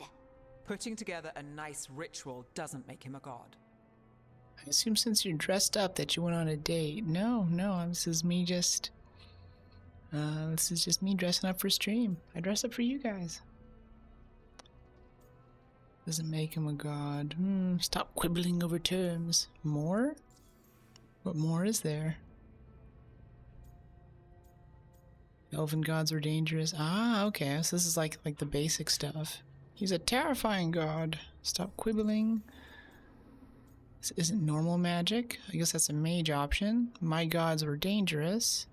Putting together a nice ritual doesn't make him a god. I assume since you're dressed up that you went on a date. No, this is me just... this is just me dressing up for stream. I dress up for you guys. Doesn't make him a god. Stop quibbling over terms. More? What more is there? Elven gods are dangerous. Ah, okay. So this is like the basic stuff. He's a terrifying god. Stop quibbling. This isn't normal magic. I guess that's a mage option. My gods were dangerous.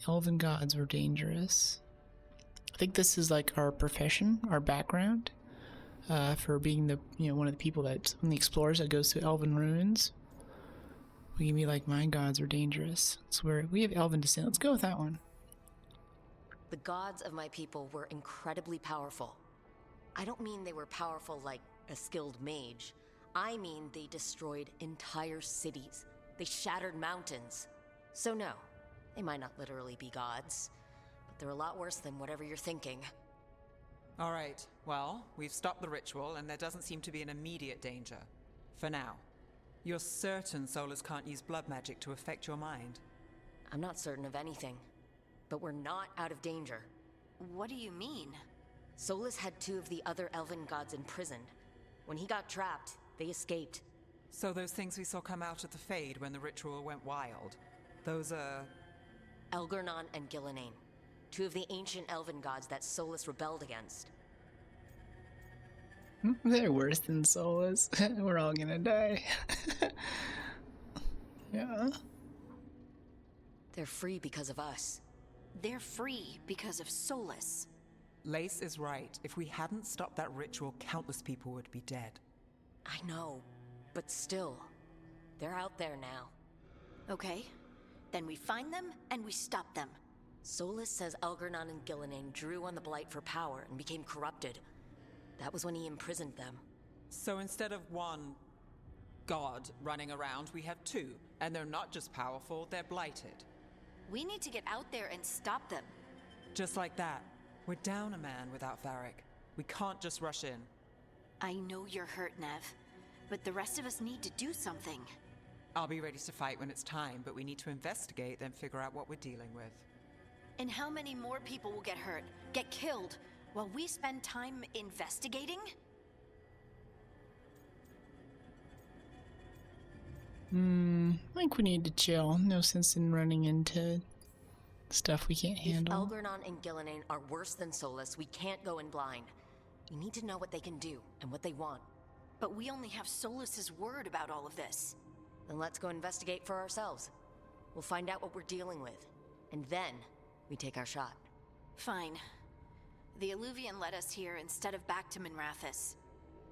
Elven gods were dangerous. I think this is like our profession, our background, for being the one of the people that's one of the explorers that goes to Elven ruins. We can be like, my gods are dangerous. It's where we have Elven descent. Let's go with that one. The gods of my people were incredibly powerful. I don't mean they were powerful like a skilled mage. I mean they destroyed entire cities. They shattered mountains. So no, they might not literally be gods, but they're a lot worse than whatever you're thinking. All right, well, we've stopped the ritual, and there doesn't seem to be an immediate danger. For now. You're certain Solas can't use blood magic to affect your mind? I'm not certain of anything, but we're not out of danger. What do you mean? Solas had 2 of the other elven gods imprisoned. When he got trapped, they escaped. So those things we saw come out of the Fade when the ritual went wild, those are... Elgornon and Gillenane, 2 of the ancient elven gods that Solas rebelled against. They're worse than Solas. We're all gonna die. Yeah. They're free because of us. They're free because of Solas. Lace is right. If we hadn't stopped that ritual, countless people would be dead. I know, but still, they're out there now. Okay, then we find them and we stop them. Solas says Elgornon and Gillenane drew on the Blight for power and became corrupted. That was when he imprisoned them. So instead of one god running around, we have 2. And they're not just powerful, they're blighted. We need to get out there and stop them. Just like that. We're down a man without Varric. We can't just rush in. I know you're hurt, Neve, but the rest of us need to do something. I'll be ready to fight when it's time, but we need to investigate, then figure out what we're dealing with. And how many more people will get hurt, get killed, while we spend time investigating? I think we need to chill. No sense in running into stuff we can't handle. If Elgornon and Gillenane are worse than Solas, we can't go in blind. We need to know what they can do and what they want. But we only have Solas's word about all of this. Then let's go investigate for ourselves. We'll find out what we're dealing with. And then, we take our shot. Fine. The Alluvian led us here instead of back to Minrathous.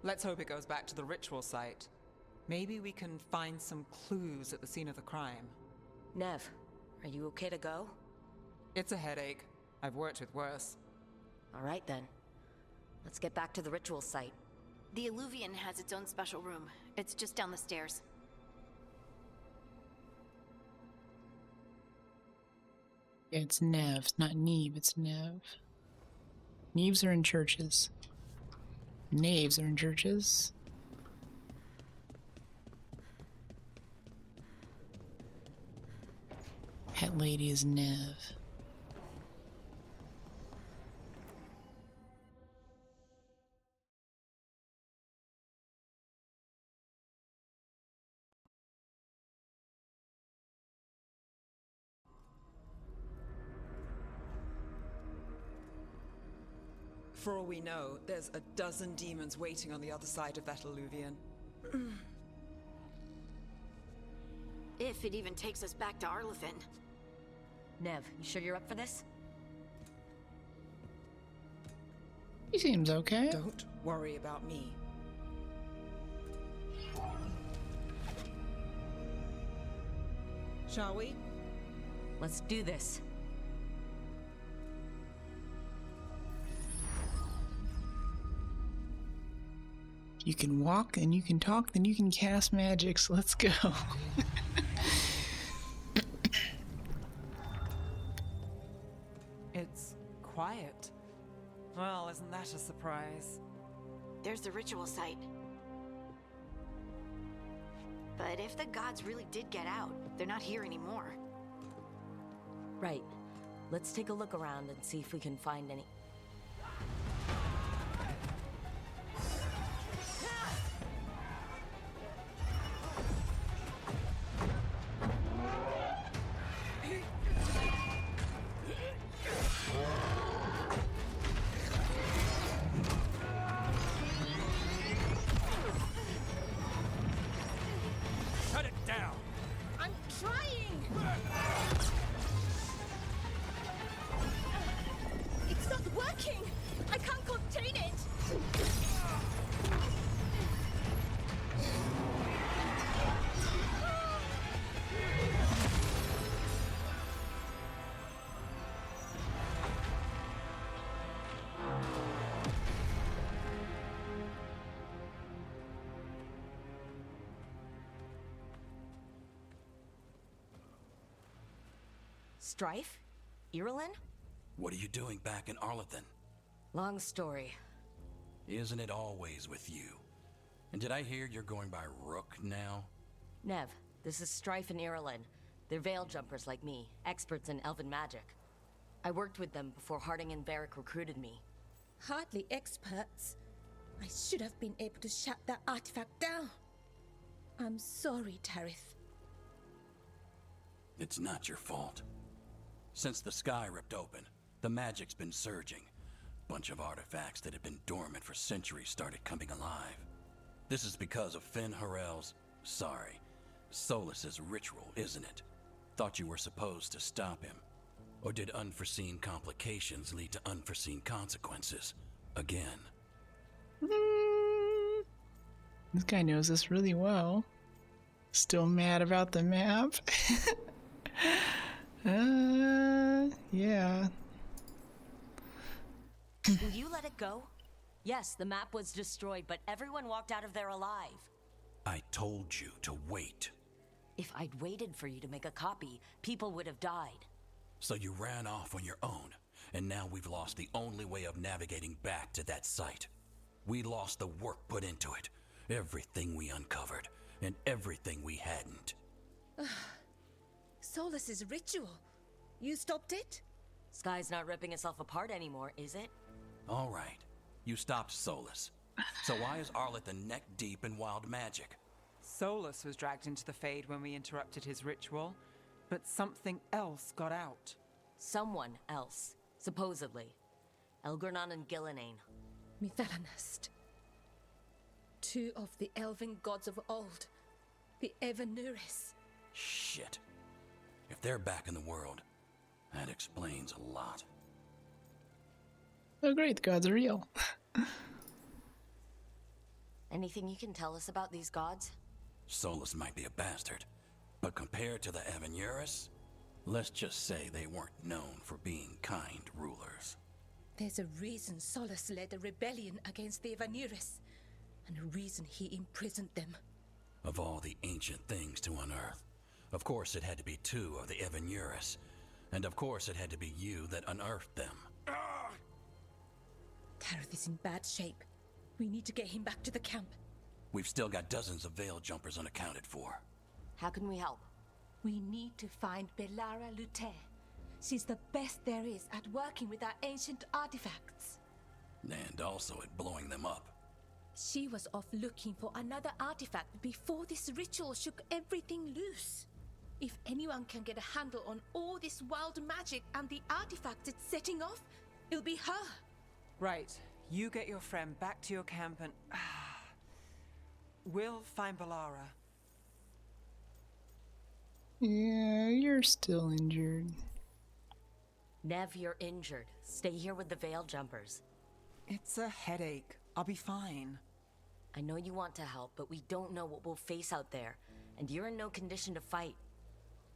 Let's hope it goes back to the ritual site. Maybe we can find some clues at the scene of the crime. Neve, are you okay to go? It's a headache. I've worked with worse. All right then. Let's get back to the ritual site. The Alluvian has its own special room. It's just down the stairs. It's Neve, not Neve, it's Neve. Neves are in churches. Knaves are in churches. That lady is Neve. For all we know, there's a dozen demons waiting on the other side of that Alluvian. If it even takes us back to Arlathan. Neve, you sure you're up for this? He seems okay. Don't worry about me. Shall we? Let's do this. You can walk, and you can talk, then you can cast magics. Let's go. It's quiet. Well, isn't that a surprise? There's the ritual site. But if the gods really did get out, they're not here anymore. Right. Let's take a look around and see if we can find any... working! I can't contain it! Strife? Irulan? What are you doing back in Arlathan? Long story. Isn't it always with you? And did I hear you're going by Rook now? Neve, this is Strife and Irulan. They're veil jumpers like me, experts in elven magic. I worked with them before Harding and Varric recruited me. Hardly experts. I should have been able to shut that artifact down. I'm sorry, Tarith. It's not your fault. Since the sky ripped open, the magic's been surging. Bunch of artifacts that had been dormant for centuries started coming alive. This is because of Finn Harel's, Solas's ritual, isn't it? Thought you were supposed to stop him. Or did unforeseen complications lead to unforeseen consequences? Again. This guy knows this really well. Still mad about the map? Yeah. Will you let it go? Yes, the map was destroyed, but everyone walked out of there alive. I told you to wait. If I'd waited for you to make a copy, people would have died. So you ran off on your own, and now we've lost the only way of navigating back to that site. We lost the work put into it, everything we uncovered, and everything we hadn't. Solas's ritual. You stopped it? Sky's not ripping itself apart anymore, is it? All right, you stopped Solas. So why is Arlathan neck deep in wild magic? Solas was dragged into the Fade when we interrupted his ritual, but something else got out. Someone else, supposedly. Elgornon and Gillenane. Mithalanast. Two of the elven gods of old. The Evanuris. Shit. If they're back in the world, that explains a lot. Oh great, the gods are real. Anything you can tell us about these gods? Solas might be a bastard, but compared to the Evanuris, let's just say they weren't known for being kind rulers. There's a reason Solas led a rebellion against the Evanuris, and a reason he imprisoned them. Of all the ancient things to unearth, of course it had to be two of the Evanuris, and of course it had to be you that unearthed them. Tarith is in bad shape. We need to get him back to the camp. We've still got dozens of veil jumpers unaccounted for. How can we help? We need to find Bellara Lute. She's the best there is at working with our ancient artifacts. And also at blowing them up. She was off looking for another artifact before this ritual shook everything loose. If anyone can get a handle on all this wild magic and the artifacts it's setting off, it'll be her. Right, you get your friend back to your camp and... we'll find Bellara. Yeah, you're still injured. Neve, you're injured. Stay here with the veil jumpers. It's a headache. I'll be fine. I know you want to help, but we don't know what we'll face out there, and you're in no condition to fight.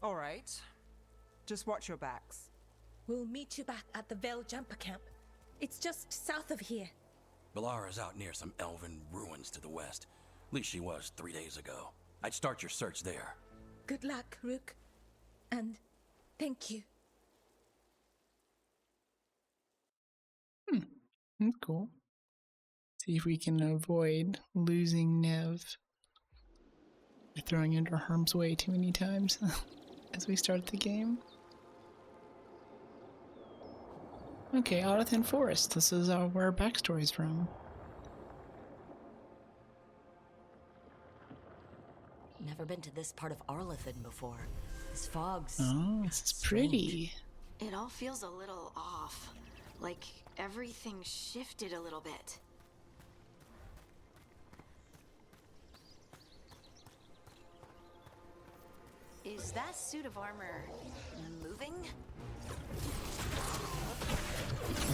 All right. Just watch your backs. We'll meet you back at the Veil Jumper camp. It's just south of here. Bellara's out near some elven ruins to the west. At least she was 3 days ago. I'd start your search there. Good luck, Rook. And thank you. That's cool. See if we can avoid losing Neve by throwing her into harm's way too many times as we start the game. Okay, Arlathan Forest. This is where our backstory's from. Never been to this part of Arlathan before. This fog's... Oh, this is pretty. It all feels a little off. Like everything shifted a little bit. Is that suit of armor moving?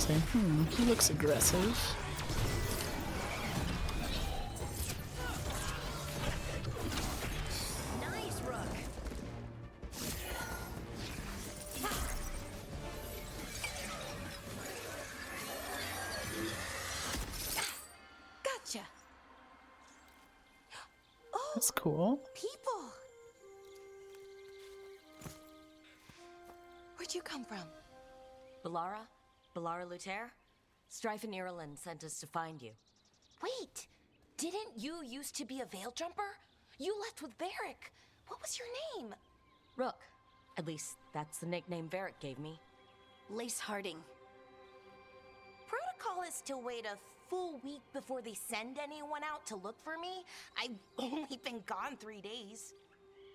say, he looks aggressive. Nice, Rook. Gotcha. That's cool. People. Where'd you come from? Bellara Luther? Strife and Ireland sent us to find you. Wait, didn't you used to be a veil jumper? You left with Varric. What was your name? Rook. At least, that's the nickname Varric gave me. Lace Harding. Protocol is to wait a full week before they send anyone out to look for me. I've only been gone 3 days.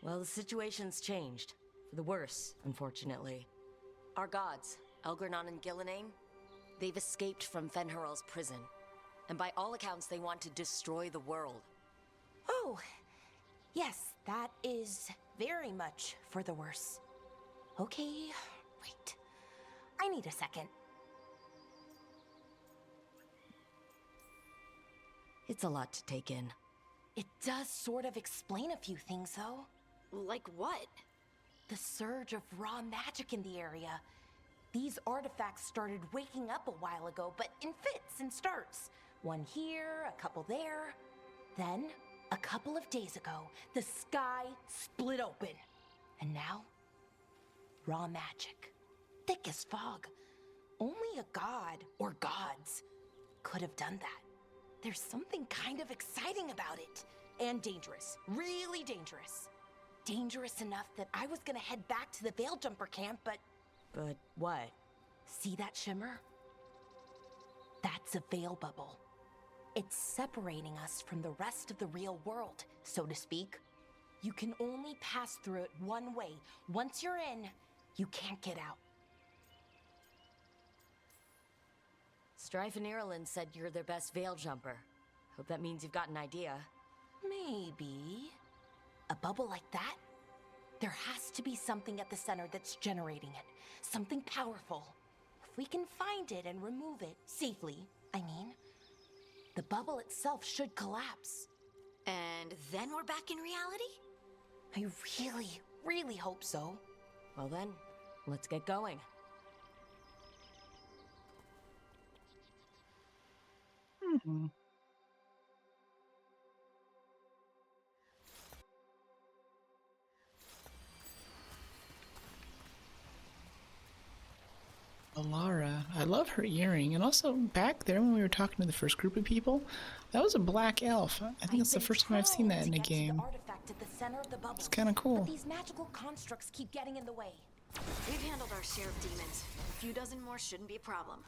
Well, the situation's changed. For the worse, unfortunately. Our gods, Elgernon and Gillenane, they've escaped from Fenharal's prison. And by all accounts, they want to destroy the world. Oh, yes, that is very much for the worse. Okay, wait. I need a second. It's a lot to take in. It does sort of explain a few things, though. Like what? The surge of raw magic in the area. These artifacts started waking up a while ago, but in fits and starts. One here, a couple there. Then, a couple of days ago, the sky split open. And now, raw magic. Thick as fog. Only a god, or gods, could have done that. There's something kind of exciting about it. And dangerous. Really dangerous. Dangerous enough that I was gonna head back to the Veil Jumper camp, but... But what? See that shimmer? That's a veil bubble. It's separating us from the rest of the real world, so to speak. You can only pass through it one way. Once you're in, you can't get out. Strife and Ireland said you're their best veil jumper. Hope that means you've got an idea. Maybe. A bubble like that? There has to be something at the center that's generating it. Something powerful. If we can find it and remove it safely, I mean, the bubble itself should collapse. And then we're back in reality? I really, really hope so. Well then, let's get going. Bellara. I love her earring. And also, back there when we were talking to the first group of people, that was a black elf. I think it's the first time I've seen that in a game. It's kind of cool. But these magical constructs keep getting in the way. We've handled our share of demons. A few dozen more shouldn't be a problem.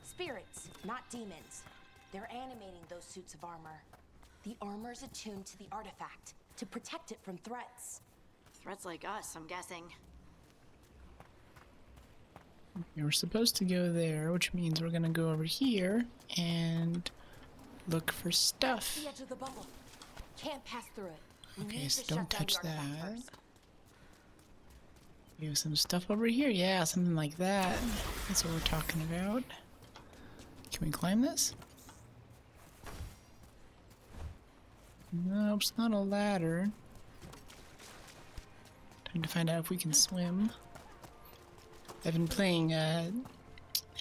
Spirits, not demons. They're animating those suits of armor. The armor's attuned to the artifact to protect it from threats. Threats like us, I'm guessing. Okay, we're supposed to go there, which means we're gonna go over here and look for stuff. The edge of the bubble. Can't pass through it. We Okay, need so to don't shut down touch the artifact that. first. We have some stuff over here. Yeah, something like that. That's what we're talking about. Can we climb this? Nope, it's not a ladder. Time to find out if we can swim. I've been playing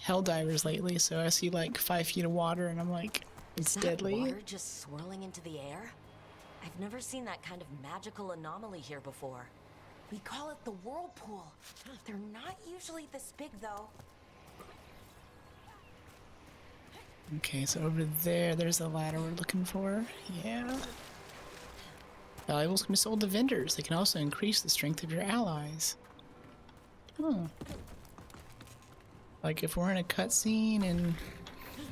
Helldivers lately, so I see like 5 feet of water and I'm like, it's Is that deadly. water just swirling into the air? I've never seen that kind of magical anomaly here before. We call it the whirlpool. They're not usually this big, though. Okay, so over there's the ladder we're looking for. Yeah. Valuables can be sold to vendors. They can also increase the strength of your allies. Oh. Like if we're in a cutscene and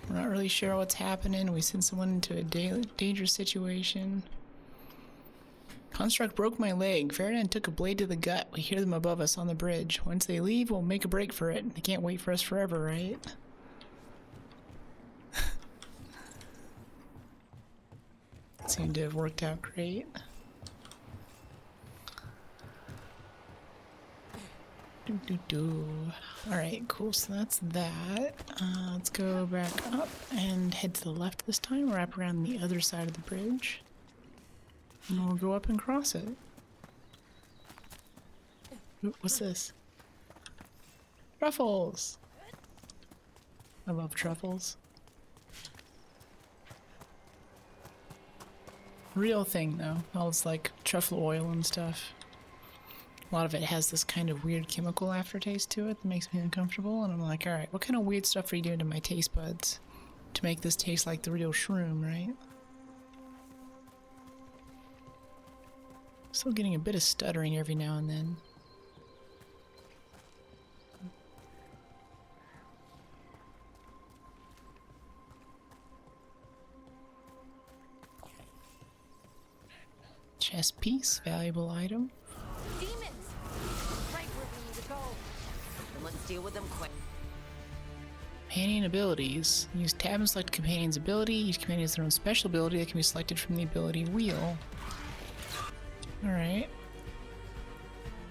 we're not really sure what's happening, we send someone into a dangerous situation. Construct broke my leg. Ferdinand took a blade to the gut. We hear them above us on the bridge. Once they leave, we'll make a break for it. They can't wait for us forever, right? Seemed to have worked out great. Alright, cool. So that's that. Let's go back up and head to the left this time. Wrap around the other side of the bridge. And we'll go up and cross it. Ooh, what's this? Truffles! I love truffles. Real thing though. All this like truffle oil and stuff. A lot of it has this kind of weird chemical aftertaste to it that makes me uncomfortable, and I'm like, alright, what kind of weird stuff are you doing to my taste buds to make this taste like the real shroom, right? Still getting a bit of stuttering every now and then. Chest piece, valuable item. Demons! Right where we need to go. Then let's deal with them quick. Companion abilities. Use tab and select companion's ability. Each companion has their own special ability that can be selected from the ability wheel. Alright.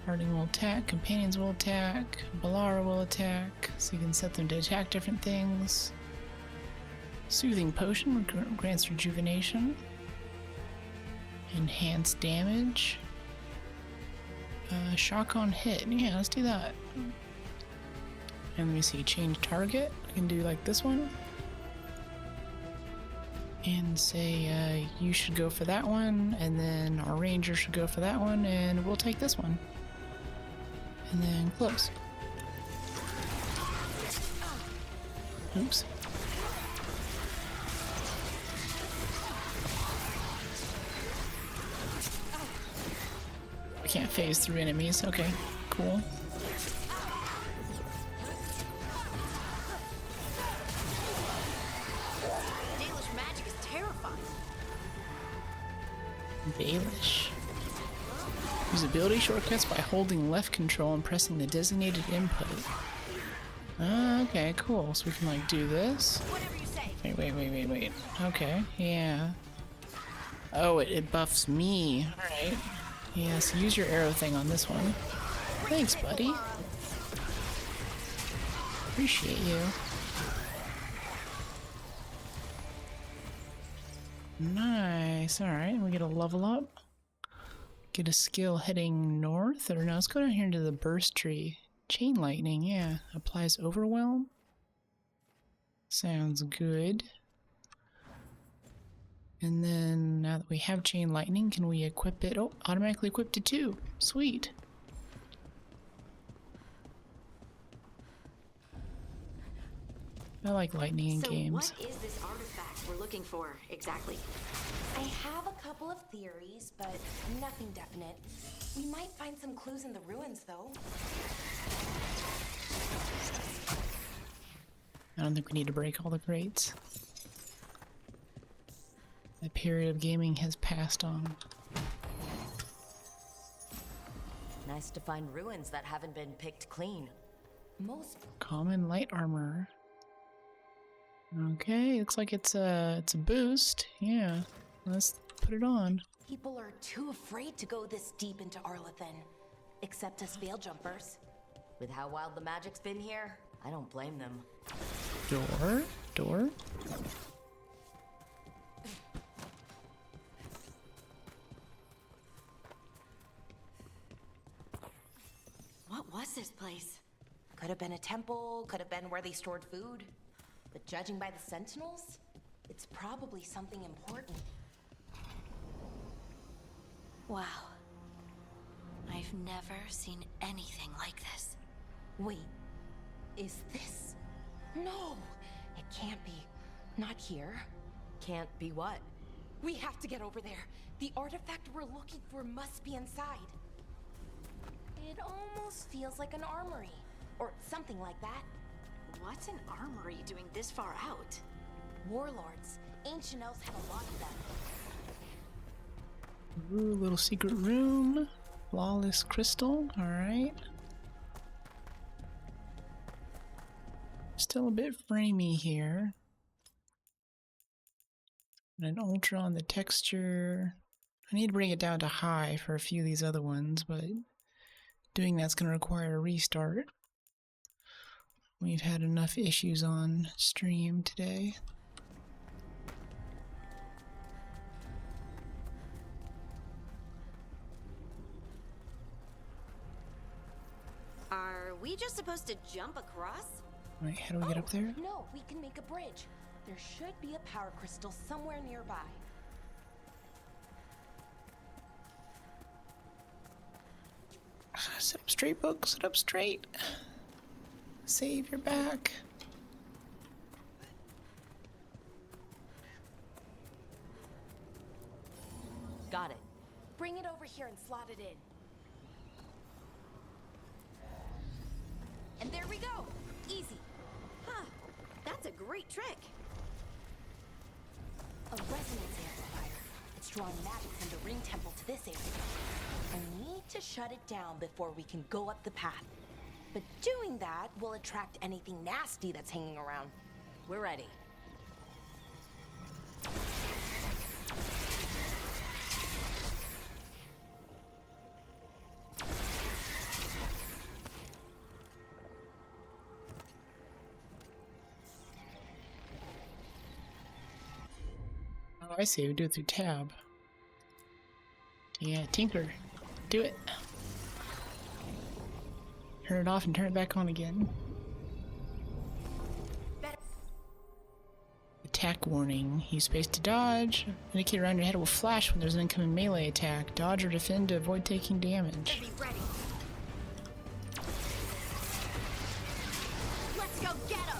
Harding will attack, companions will attack, Bellara will attack, so you can set them to attack different things. Soothing Potion grants rejuvenation. Enhanced damage. Shock on hit. Yeah, let's do that. And let me see, change target. I can do like this one. And say, you should go for that one, and then our ranger should go for that one, and we'll take this one. And then close. Oops. I can't phase through enemies. Okay, cool. Dalish magic is terrifying. Baelish. Use ability shortcuts by holding left control and pressing the designated input. Okay, cool. So we can like do this. Whatever you say. Wait. Okay, yeah. Oh, it buffs me. Alright. Yeah, so use your arrow thing on this one. Thanks, buddy. Appreciate you. Nice. Alright, we get a level up. Get a skill heading north. Or no, let's go down here into the burst tree. Chain lightning, yeah. Applies overwhelm. Sounds good. And then, now that we have chain lightning, can we equip it? Oh, automatically equipped to 2. Sweet. I like lightning in games. What is this artifact we're looking for, exactly? I have a couple of theories, but nothing definite. We might find some clues in the ruins, though. I don't think we need to break all the crates. The period of gaming has passed on. Nice to find ruins that haven't been picked clean. Most Common light armor. Okay, looks like it's a boost. Yeah, let's put it on. people are too afraid to go this deep into Arlathan. Except us veil jumpers. With how wild the magic's been here, I don't blame them. Door? What was this place? Could have been a temple, could have been where they stored food. But judging by the sentinels, it's probably something important. Wow. I've never seen anything like this. Wait, is this? No, it can't be. Not here. Can't be what? We have to get over there. The artifact we're looking for must be inside. It almost feels like an armory, or something like that. What's an armory doing this far out? Warlords. Ancient elves had a lot of them. Ooh, little secret room. Flawless crystal, alright. Still a bit framey here. And an ultra on the texture. I need to bring it down to high for a few of these other ones, but doing that's going to require a restart. We've had enough issues on stream today. Are we just supposed to jump across? Wait, how do we get up there? No, we can make a bridge. There should be a power crystal somewhere nearby. Sit up straight, Book. Sit up straight. Save your back. Got it. Bring it over here and slot it in. And there we go. Easy. Huh. That's a great trick. A resonance amplifier. It's drawing magic from the ring temple to this area. I need to shut it down before we can go up the path. But doing that will attract anything nasty that's hanging around. We're ready. Oh, I see. We do it through tab. Yeah, Tinker. Do it. Turn it off and turn it back on again. Attack warning. Use space to dodge. Indicator around your head will flash when there's an incoming melee attack. Dodge or defend to avoid taking damage. Be ready. Let's go get him.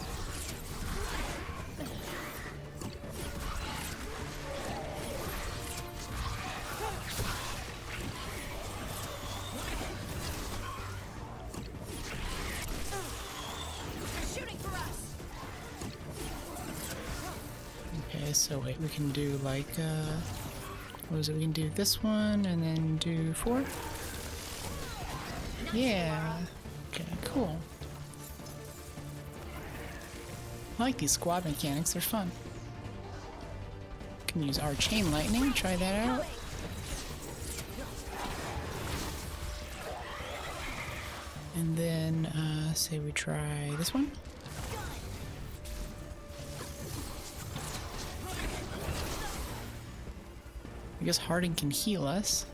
So wait, we can do like, what was it? We can do this one and then do 4? Yeah. Okay, cool. I like these squad mechanics, they're fun. Can use our chain lightning, try that out. And then, say we try this one. I guess Harding can heal us.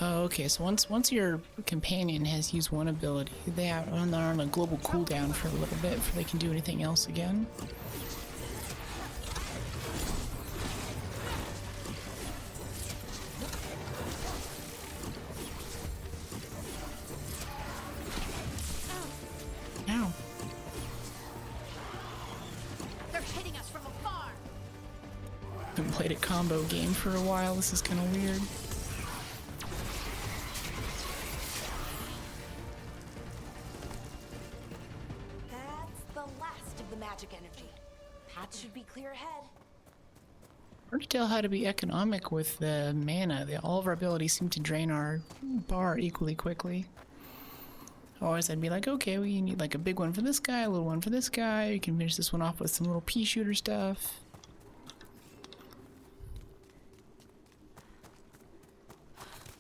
Oh, okay, so once your companion has used one ability, they are on a global cooldown for a little bit before they can do anything else again. Ow. They're hitting us from afar. Haven't played a combo game for a while. This is kind of weird. That's the last of the magic energy. Path should be clear ahead. Hard to tell how to be economic with the mana. All of our abilities seem to drain our bar equally quickly. Otherwise, I'd be like, okay, we need like a big one for this guy, a little one for this guy. You can finish this one off with some little pea shooter stuff.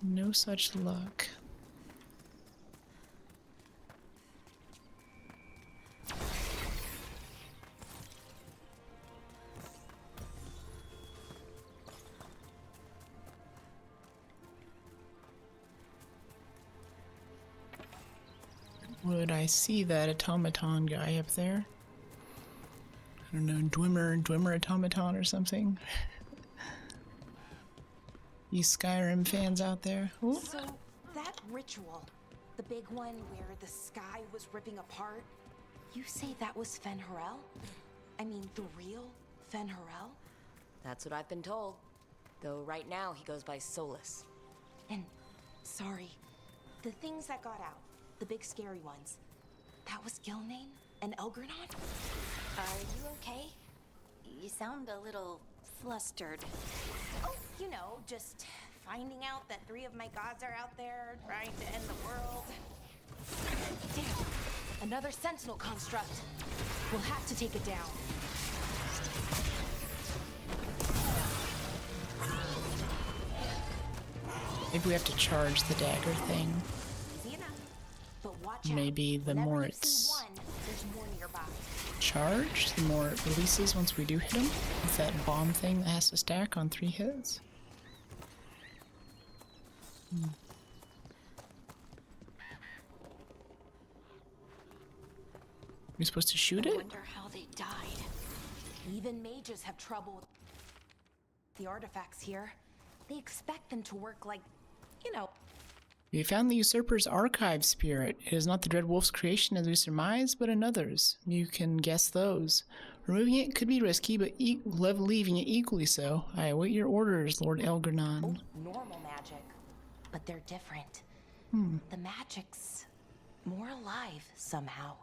No such luck. Would I see that automaton guy up there? I don't know, Dwemer automaton or something? You Skyrim fans out there? Ooh. So, that ritual, the big one where the sky was ripping apart, you say that was Fen Harel? I mean, the real Fen Harel? That's what I've been told. Though right now he goes by Solas. And, sorry, the things that got out, the big scary ones, that was Gilnane and Elgrenon? Are you okay? You sound a little flustered. Oh, you know, just finding out that 3 of my gods are out there trying to end the world. Damn, another sentinel construct. We'll have to take it down. Maybe we have to charge the dagger thing. Easy enough. Maybe the more it's charged, the more it releases once we do hit him. It's that bomb thing that has to stack on 3 hits. You're supposed to shoot it? I wonder how they died. Even mages have trouble with the artifacts here. They expect them to work like, you know. We found the Usurper's archive spirit. It is not the Dread Wolf's creation as we surmise, but another's. You can guess those. Removing it could be risky, but leaving it equally so. I await your orders, Lord Elgarnon. Normal magic, but they're different. The magic's more alive somehow.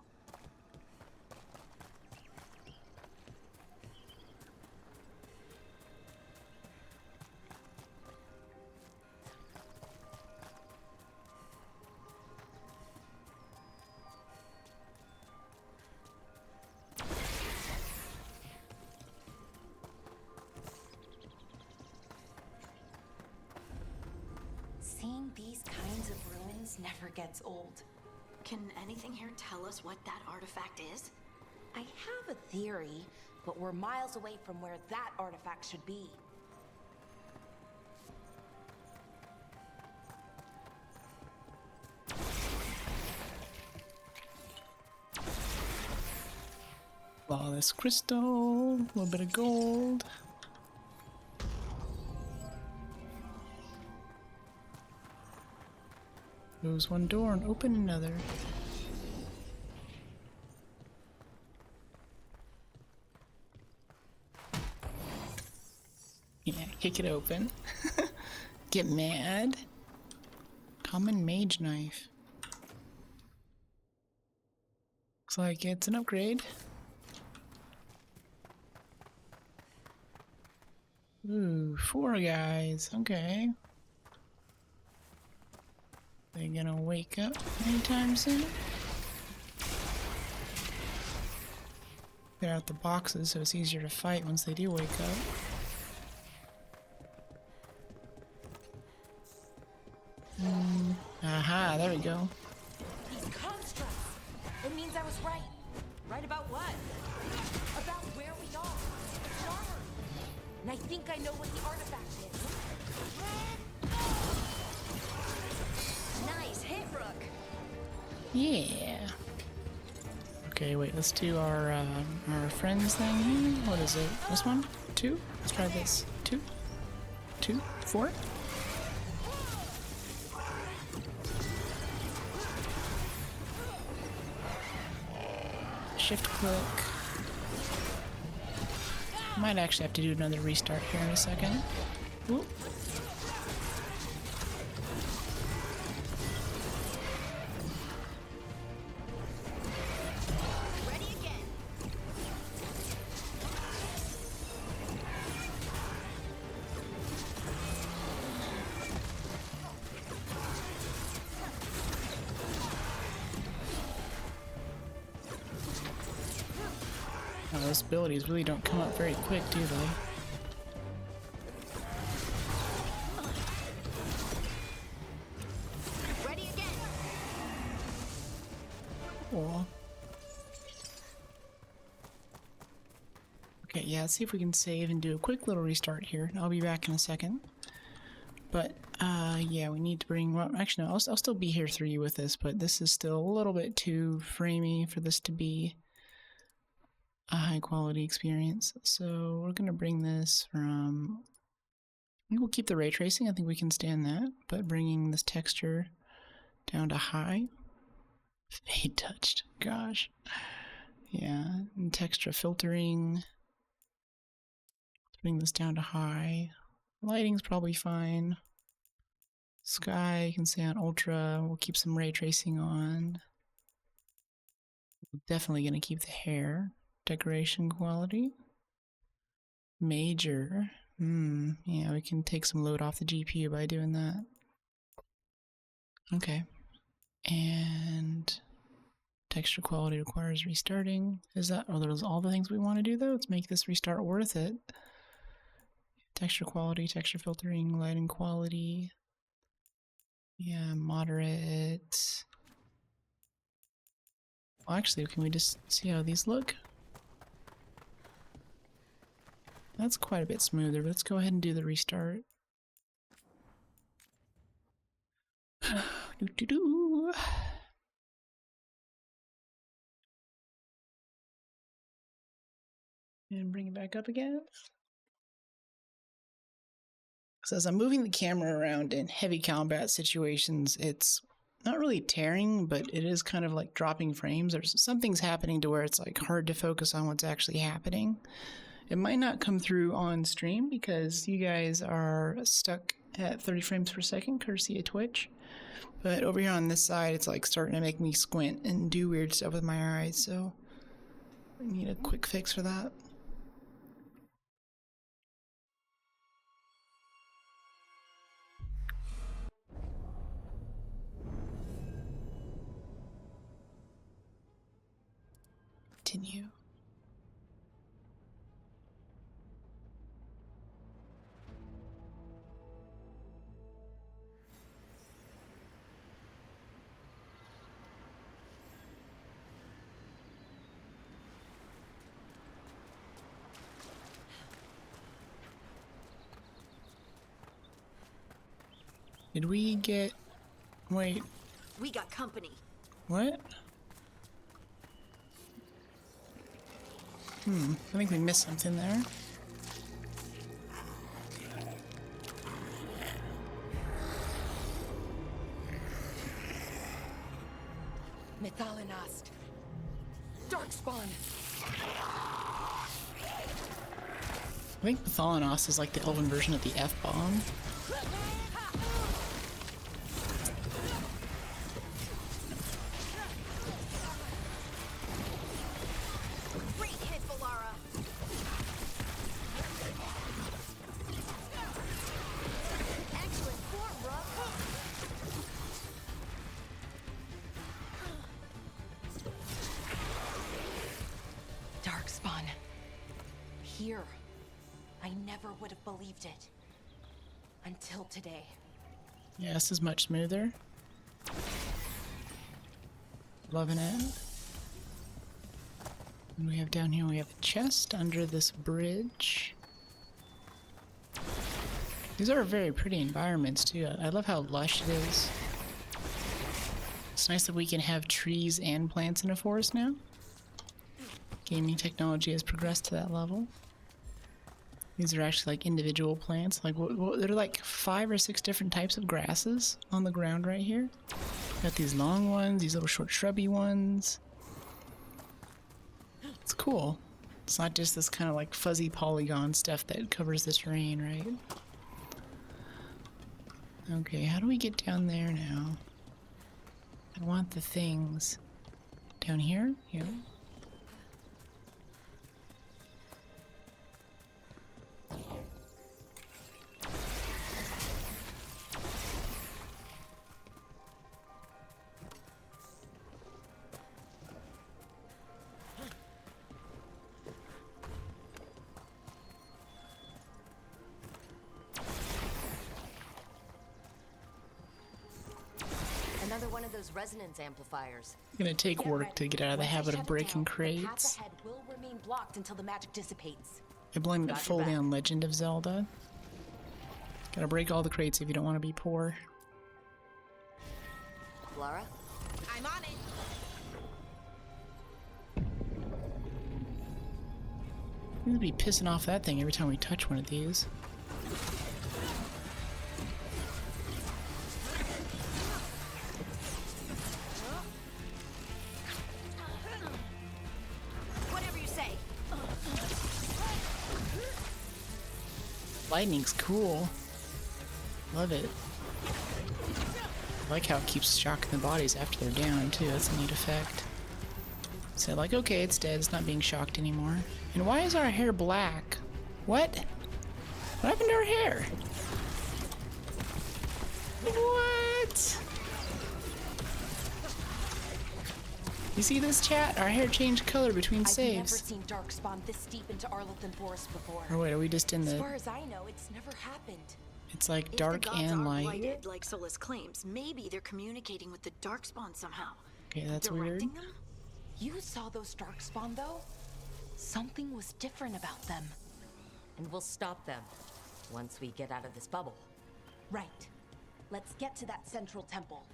Seeing these kinds of ruins never gets old. Can anything here tell us what that artifact is? I have a theory, but we're miles away from where that artifact should be. Flawless crystal, a little bit of gold. Close one door and open another. Yeah, kick it open. Get mad. Common mage knife. Looks like it's an upgrade. Ooh, 4 guys. Okay. They gonna wake up anytime soon? Clear out the boxes so it's easier to fight once they do wake up. Aha, there we go. These constructs! It means I was right. Right about what? About where we are. The armor. And I think I know what the artifact is. Nice hit, Rook. Yeah. Okay, wait, let's do our friends thing here. What is it? This one? 2? Let's try this. 2? 2? 4? Shift click. Might actually have to do another restart here in a second. Ooh. Ready again. Oh, those abilities really don't come up very quick, do they? Ready again. Cool. Okay, yeah, let's see if we can save and do a quick little restart here. I'll be back in a second. But, yeah, we need to bring... Well, actually, no, I'll still be here for you with this, but this is still a little bit too framey for this to be a high quality experience. So we're going to bring this from... I think we'll keep the ray tracing. I think we can stand that. But bringing this texture down to high. Fade touched. Gosh. Yeah. And texture filtering. Bring this down to high. Lighting's probably fine. Sky, you can stay on ultra. We'll keep some ray tracing on. Definitely going to keep the hair. Decoration quality. Major. Yeah, we can take some load off the GPU by doing that. Okay. And texture quality requires restarting. Are those all the things we want to do though? Let's make this restart worth it. Texture quality, texture filtering, lighting quality. Yeah, moderate. Well, actually, can we just see how these look? That's quite a bit smoother. Let's go ahead and do the restart. Doo-doo-doo. And bring it back up again. So as I'm moving the camera around in heavy combat situations, it's not really tearing, but it is kind of like dropping frames. There's something's happening to where it's like hard to focus on what's actually happening. It might not come through on stream because you guys are stuck at 30 frames per second, courtesy of Twitch. But over here on this side, it's like starting to make me squint and do weird stuff with my eyes, so I need a quick fix for that. Continue. Did we get... Wait. We got company. What? I think we missed something there. Methalinast. Darkspawn. I think Thalanos is like the elven version of the F-bomb. Great hit, Bellara. Excellent form, Ruff. Darkspawn. Here. I never would have believed it. Until today. Yeah, this is much smoother. Loving it. And we have down here, we have a chest under this bridge. These are very pretty environments too. I love how lush it is. It's nice that we can have trees and plants in a forest now. Gaming technology has progressed to that level. These are actually like individual plants. Like there are like 5 or 6 different types of grasses on the ground right here. Got these long ones, these little short shrubby ones. It's cool. It's not just this kind of like fuzzy polygon stuff that covers the terrain, right? Okay, how do we get down there now? I want the things down here. Here. Another one of those resonance amplifiers. It's gonna take work to get out of the habit of breaking crates. The path ahead will remain blocked until the magic dissipates. I blame it fully on Legend of Zelda. Gotta break all the crates if you don't want to be poor. Bellara? I'm on it. We'd be pissing off that thing every time we touch one of these. Whatever you say. Lightning's cool. Love it. I like how it keeps shocking the bodies after they're down too. That's a neat effect. So like, okay, it's dead. It's not being shocked anymore. And why is our hair black? What? What happened to our hair? What? You see this, chat? Our hair changed color between saves. I've never seen Darkspawn this deep into Arlathan Forest before. Or wait, are we just in As the... far as I know, it's never happened. It's like If dark the gods and are light. blighted, like Solas claims, maybe they're communicating with the Darkspawn somehow. Okay, that's weird. Directing them? You saw those darkspawn, though? Something was different about them. And we'll stop them once we get out of this bubble. Right. Let's get to that central temple.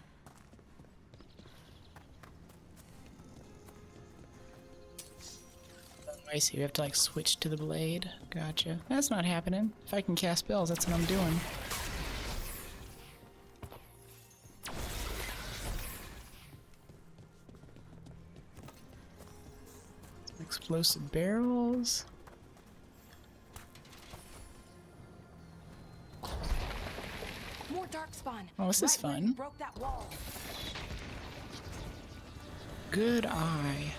I see, we have to like switch to the blade. Gotcha. That's not happening. If I can cast spells, that's what I'm doing. Explosive barrels. More darkspawn. Oh, this is Right where fun. you broke that wall. Good eye.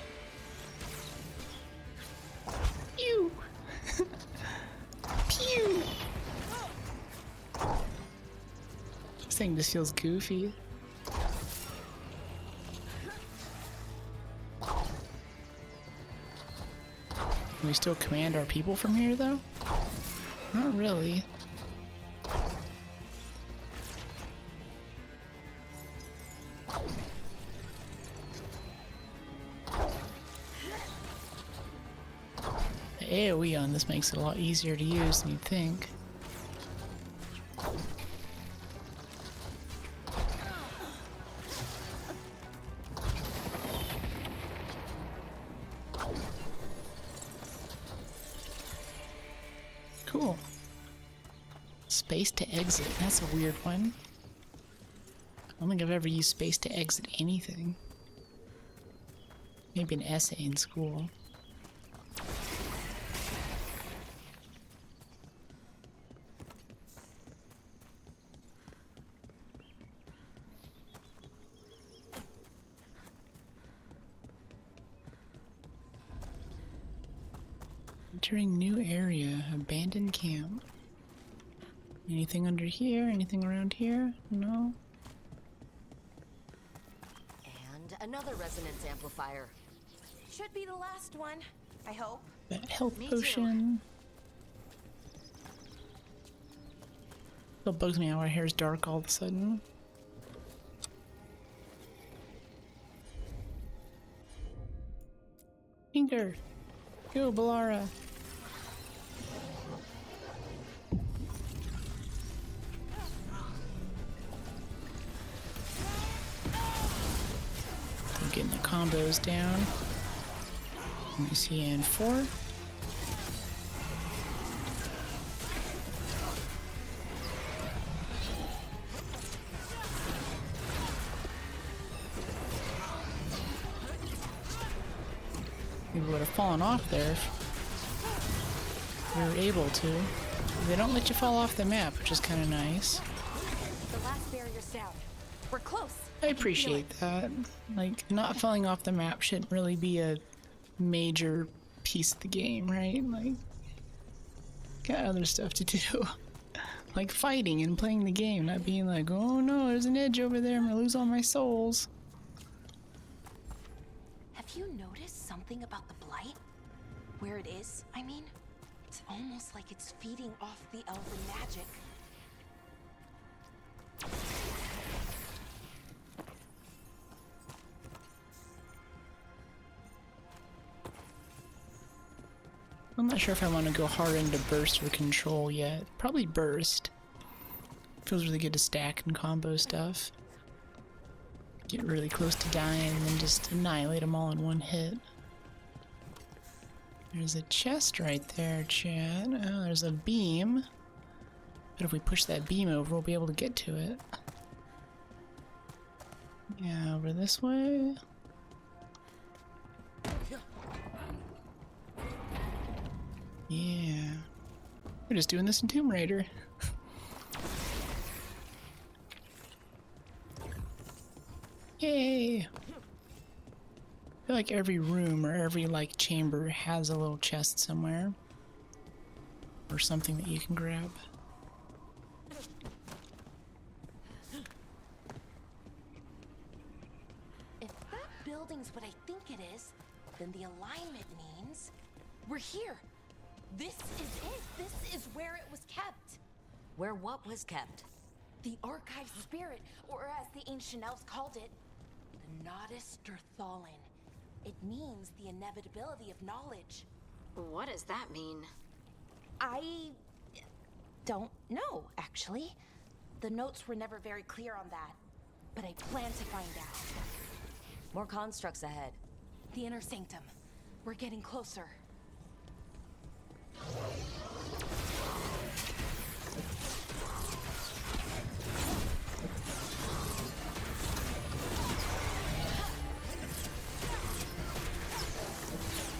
Pew! Pew! This thing just feels goofy. Can we still command our people from here, though? Not really. The AoE on this makes it a lot easier to use than you'd think. Cool. Space to exit. That's a weird one. I don't think I've ever used space to exit anything. Maybe an essay in school. Entering new area, abandoned camp. Anything under here? Anything around here? No? And another resonance amplifier. Should be the last one, I hope. That health Me too. potion. Still bugs me how our hair's dark all of a sudden. Finger! Go, Bellara! I'm getting the combos down. Let me see, and 4. We would have fallen off there if we were able to. They don't let you fall off the map, which is kind of nice. The last barrier's down. We're close. I appreciate that. Like, not falling off the map shouldn't really be a major piece of the game, right? Like, got other stuff to do. Like fighting and playing the game, not being like, oh no, there's an edge over there, I'm gonna lose all my souls. Have you noticed something about the blight? Where it is, I mean? It's almost like it's feeding off the elven magic. I'm not sure if I want to go hard into burst or control yet. Probably burst. Feels really good to stack and combo stuff. Get really close to dying and then just annihilate them all in one hit. There's a chest right there, Chad. Oh, there's a beam. But if we push that beam over, we'll be able to get to it. Yeah, over this way. Yeah. We're just doing this in Tomb Raider. Yay! I feel like every room or every like chamber has a little chest somewhere. Or something that you can grab. If that building's what I think it is, then the alignment means we're here. This is it. This is where it was kept. Where what was kept? The archive spirit, or as the ancient elves called it, the Nodis Derthalin. It means the inevitability of knowledge. What does that mean? I don't know, actually. The notes were never very clear on that, but I plan to find out. More constructs ahead. The inner sanctum. We're getting closer.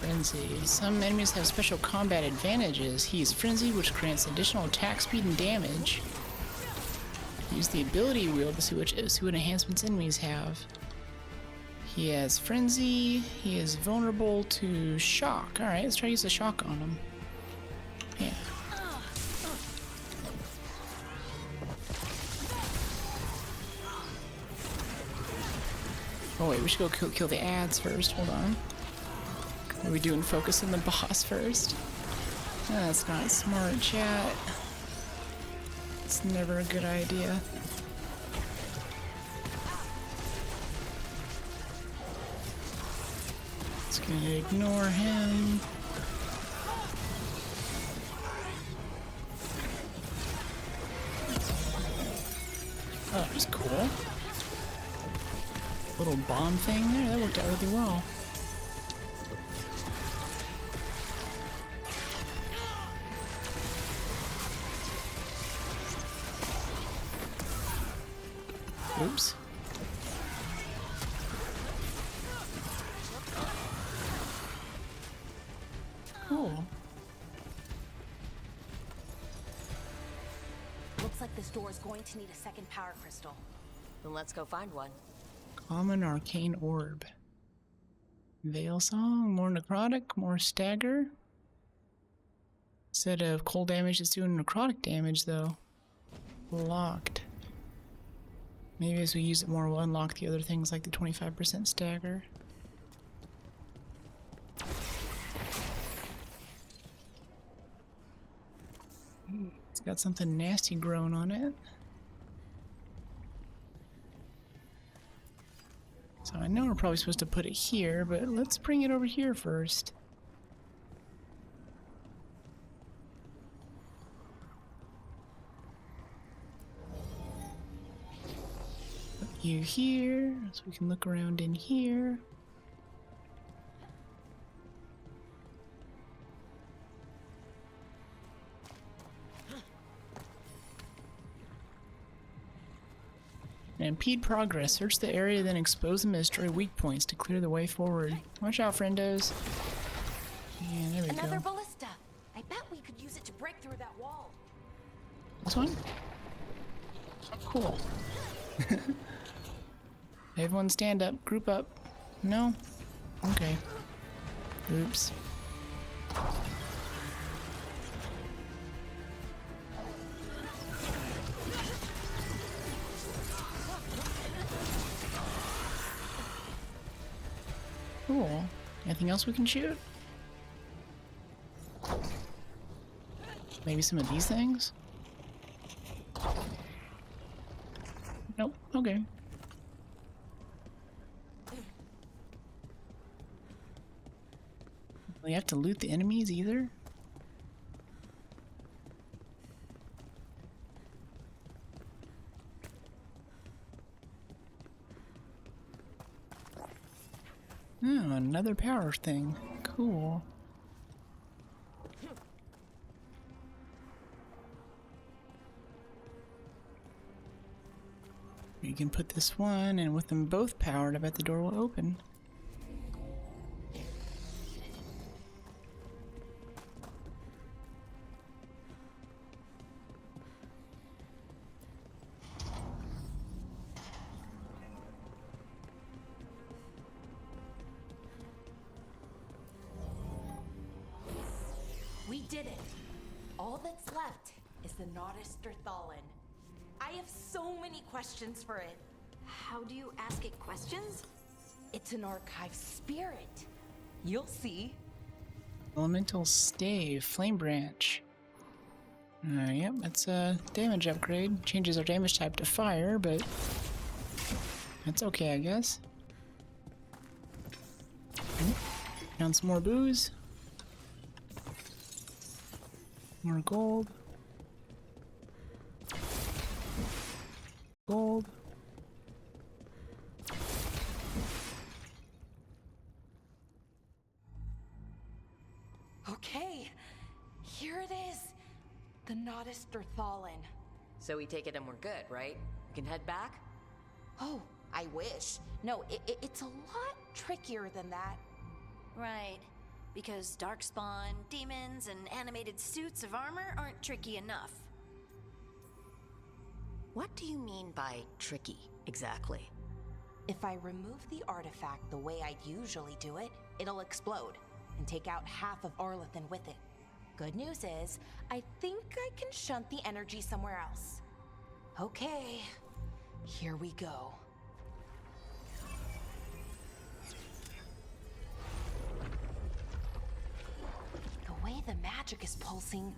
Frenzy. Some enemies have special combat advantages. He is Frenzy, which grants additional attack speed and damage. Use the ability wheel to see what enhancements enemies have. He has Frenzy. He is vulnerable to shock. Alright, let's try to use the shock on him. Yeah. Oh wait, we should go kill the ads first. Hold on. Are we doing focus on the boss first? That's not smart, chat. It's never a good idea. Just gonna ignore him. Oh, that was cool. Little bomb thing there, that worked out really well. Oops. Cool. Looks like this door is going to need a second power crystal. Then let's go find one. Common arcane orb. Veil song, more necrotic, more stagger. Instead of cold damage, it's doing necrotic damage though. Locked. Maybe as we use it more, we'll unlock the other things like the 25% stagger. It's got something nasty growing on it. So I know we're probably supposed to put it here, but let's bring it over here first. You here, so we can look around in here. And impede progress. Search the area, then expose them and destroy weak points to clear the way forward. Watch out, friendos. Yeah, there we Another go. ballista. I bet we could use it to break through that wall. This one? Cool. Everyone stand up, group up. No? Okay. Oops. Cool. Anything else we can shoot? Maybe some of these things? Nope. Okay. We have to loot the enemies either? Oh, another power thing. Cool. You can put this one, and with them both powered, I bet the door will open. We did it. All that's left is the Nodus Derthalin. I have so many questions for it. How do you ask it questions? It's an archive spirit. You'll see. Elemental Stave, Flame Branch. Yep, that's a damage upgrade. Changes our damage type to fire, but that's okay, I guess. Found some more booze. More gold. Gold. Okay, here it is. The Nodus Derthalin. So we take it and we're good, right? We can head back? Oh, I wish. No, it's a lot trickier than that. Right. Because darkspawn, demons, and animated suits of armor aren't tricky enough. What do you mean by tricky, exactly? If I remove the artifact the way I'd usually do it, it'll explode and take out half of Arlathan with it. Good news is, I think I can shunt the energy somewhere else. Okay, here we go. The way the magic is pulsing,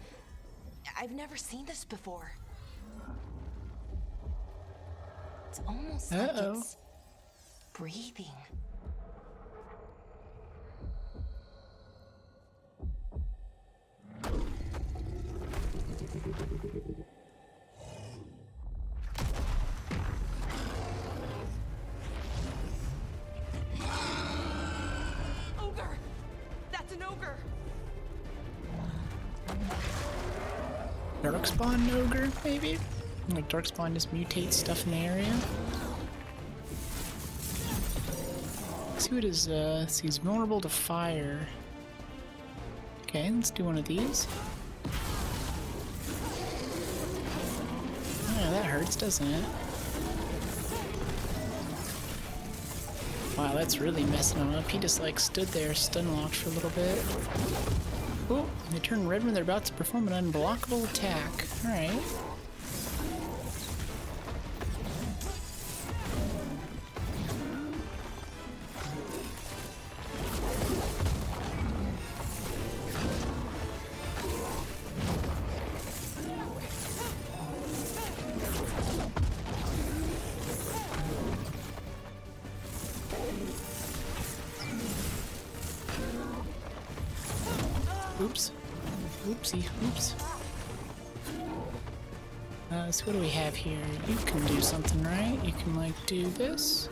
I've never seen this before. It's almost like it's breathing. Ogre! That's an ogre! Darkspawn ogre, maybe? Like Darkspawn just mutates stuff in the area. Let's see what his, see, he's vulnerable to fire. Okay, let's do one of these. Oh, that hurts, doesn't it? Wow, that's really messing him up. He just like stood there stun locked for a little bit. Oh, they turn red when they're about to perform an unblockable attack. Alright. Oops. Oopsie. Oops. So what do we have here? You can do something, right? You can, like, do this.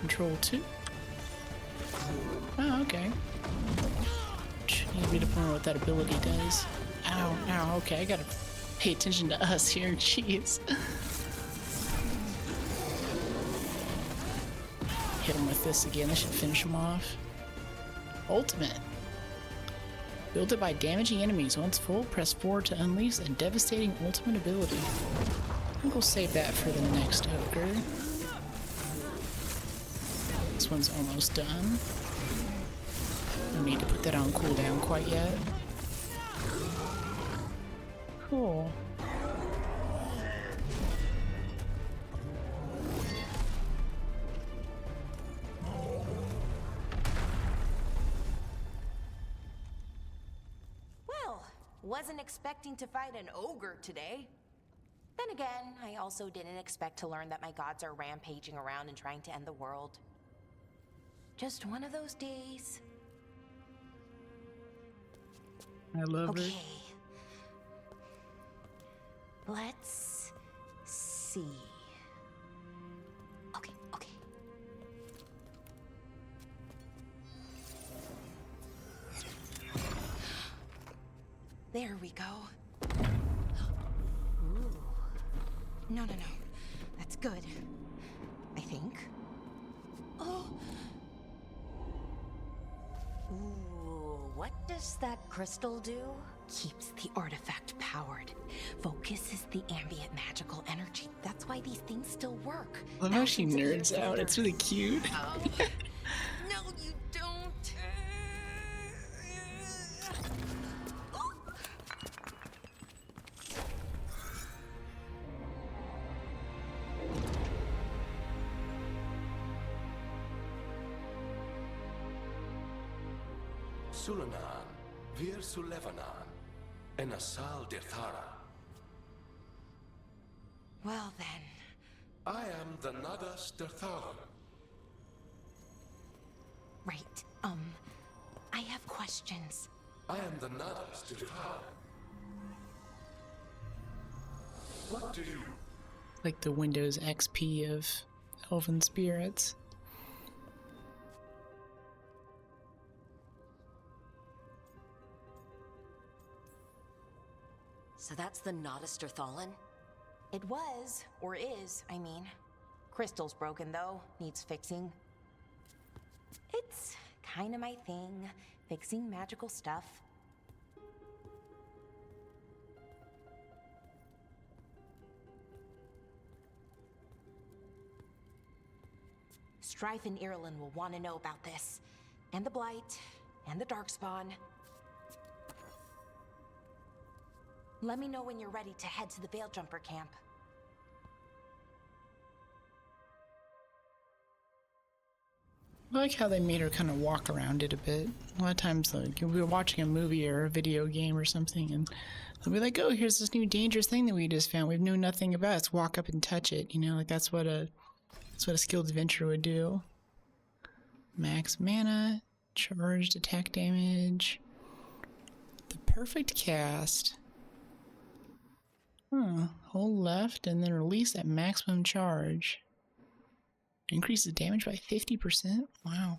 Control 2. Oh, okay. You need me to point out what that ability does. Ow, ow, okay, I gotta pay attention to us here, jeez. Hit him with this again, this should finish him off. Ultimate. Build it by damaging enemies. Once full, press forward to unleash a devastating ultimate ability. I think we'll save that for the next ogre. This one's almost done. Don't need to put that on cooldown quite yet. Cool. Wasn't expecting to fight an ogre today. Then again, I also didn't expect to learn that my gods are rampaging around and trying to end the world. Just one of those days. I love it. Okay. Let's see. Okay. There we go. Ooh. No. That's good. I think. Oh. Ooh, what does that crystal do? Keeps the artifact powered. Focuses the ambient magical energy. That's why these things still work. I love how she nerds out. It's really cute. No, you don't. Sulanan, Vir Sulevanan, and Asal Dirthara. Well then. I am the Nadas Dirtharan. Right. I have questions. I am the Nadas to Defy. What do you... Like the Windows XP of elven spirits. So that's the Nodasterthallen? It was, or is, I mean. Crystal's broken though, needs fixing. It's kinda my thing, fixing magical stuff. Strife and Ireland will want to know about this. And the Blight, and the Darkspawn. Let me know when you're ready to head to the Veil Jumper camp. I like how they made her kind of walk around it a bit. A lot of times, like, we were watching a movie or a video game or something, and they'll be like, oh, here's this new dangerous thing that we just found. We've known nothing about. Let's walk up and touch it. You know, like that's what a skilled adventurer would do. Max mana, charged attack damage. The perfect cast. Hold left and then release at maximum charge. Increases damage by 50%? Wow.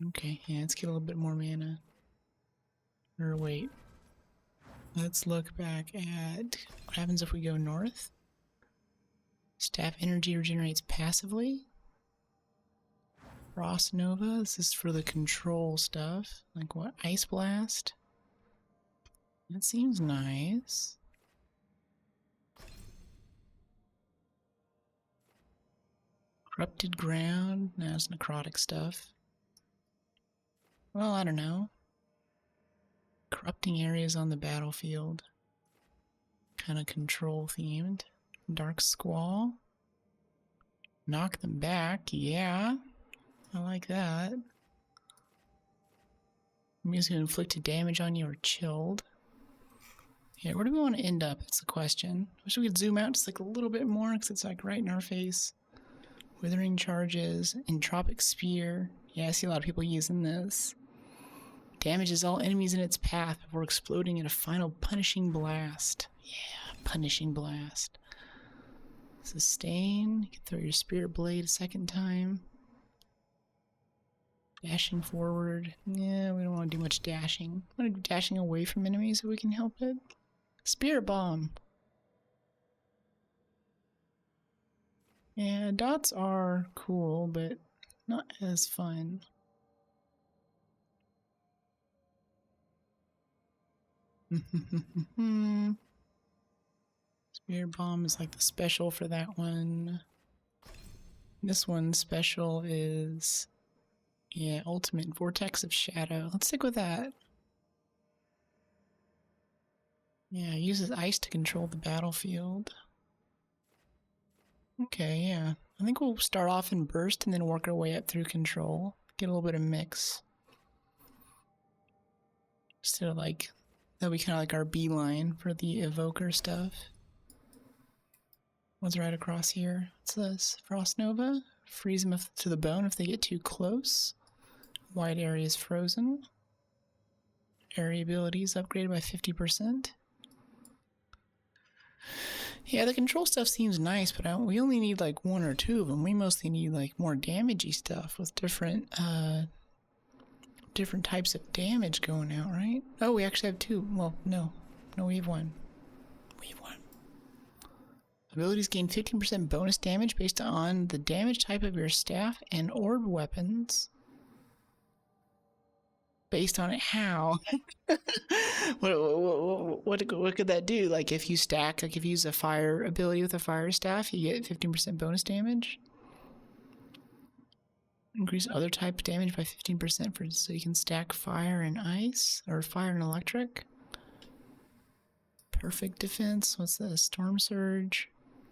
Okay, yeah, let's get a little bit more mana. Or wait. Let's look back at what happens if we go north. Staff energy regenerates passively. Frost Nova, this is for the control stuff. Like what? Ice Blast? That seems nice. Corrupted Ground, that's necrotic stuff. Well, I don't know. Corrupting areas on the battlefield. Kind of control themed. Dark Squall. Knock them back, yeah. I like that. Music inflicted damage on you or chilled. Yeah, where do we want to end up? That's the question. I wish we could zoom out just like a little bit more because it's like right in our face. Withering Charges, Entropic Spear. Yeah, I see a lot of people using this. Damages all enemies in its path before exploding in a final Punishing Blast. Yeah, Punishing Blast. Sustain. You can throw your Spirit Blade a second time. Dashing forward. Yeah, we don't want to do much dashing. I want to do dashing away from enemies if we can help it. Spirit Bomb. Yeah, dots are cool, but not as fun. Spirit Bomb is like the special for that one. This one's special is, yeah, Ultimate Vortex of Shadow. Let's stick with that. Yeah, it uses ice to control the battlefield. Okay, yeah. I think we'll start off in burst and then work our way up through control. Get a little bit of mix. So like, that'll be kind of like our beeline for the evoker stuff. What's right across here? What's this? Frost Nova? Freeze them to the bone if they get too close. Wide area is frozen. Area abilities upgraded by 50%. Yeah, the control stuff seems nice, but we only need like one or two of them. We mostly need like more damagey stuff with different types of damage going out, right? Oh, we actually have two. Well, no, we have one. We have one. Abilities gain 15% bonus damage based on the damage type of your staff and orb weapons. Based on it, how? What could that do? Like if you stack, like if you use a fire ability with a fire staff, you get 15% bonus damage. Increase other type damage by 15% so you can stack fire and ice, or fire and electric. Perfect defense. What's this? Storm Surge.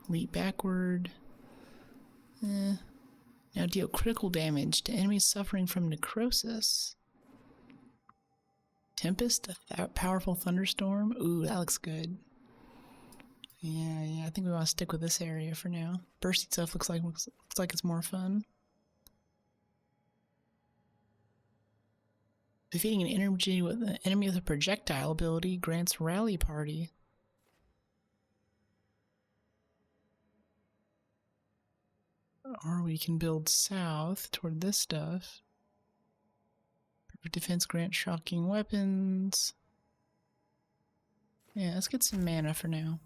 Leap backward. Now deal critical damage to enemies suffering from necrosis. Tempest, a powerful thunderstorm. Ooh, that looks good. Yeah, I think we want to stick with this area for now. Bursty stuff looks like it's more fun. Defeating an enemy with a projectile ability grants rally party. Or we can build south toward this stuff. Defense grant shocking weapons. Yeah, let's get some mana for now.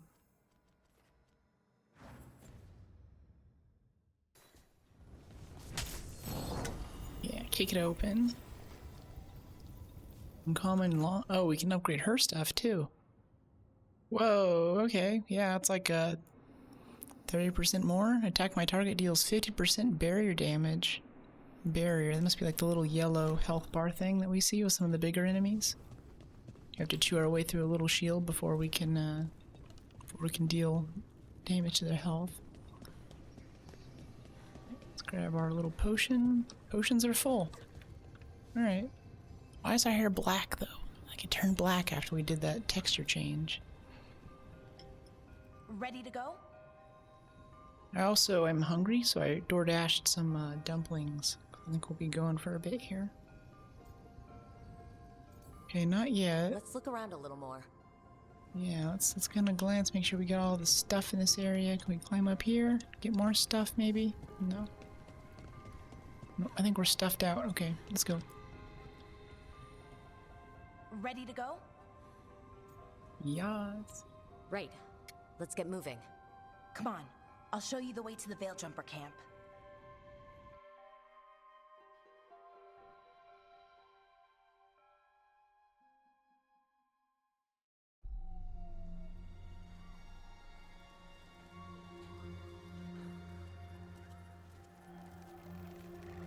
Yeah, kick it open. Uncommon long. Oh, we can upgrade her stuff too. Whoa, okay. Yeah, it's like 30% more. Attack my target deals 50% barrier damage. Barrier, that must be like the little yellow health bar thing that we see with some of the bigger enemies. You have to chew our way through a little shield before we can deal damage to their health. Let's grab our little potion. Potions are full. Alright. Why is our hair black though? Like it turned black after we did that texture change. Ready to go? I also am hungry, so I door-dashed some dumplings. I think we'll be going for a bit here. Okay, not yet. Let's look around a little more. Yeah, let's kind of glance, make sure we got all the stuff in this area. Can we climb up here? Get more stuff, maybe? No? No, I think we're stuffed out. Okay, let's go. Ready to go? Yes. Right. Let's get moving. Come on. I'll show you the way to the Veil Jumper camp.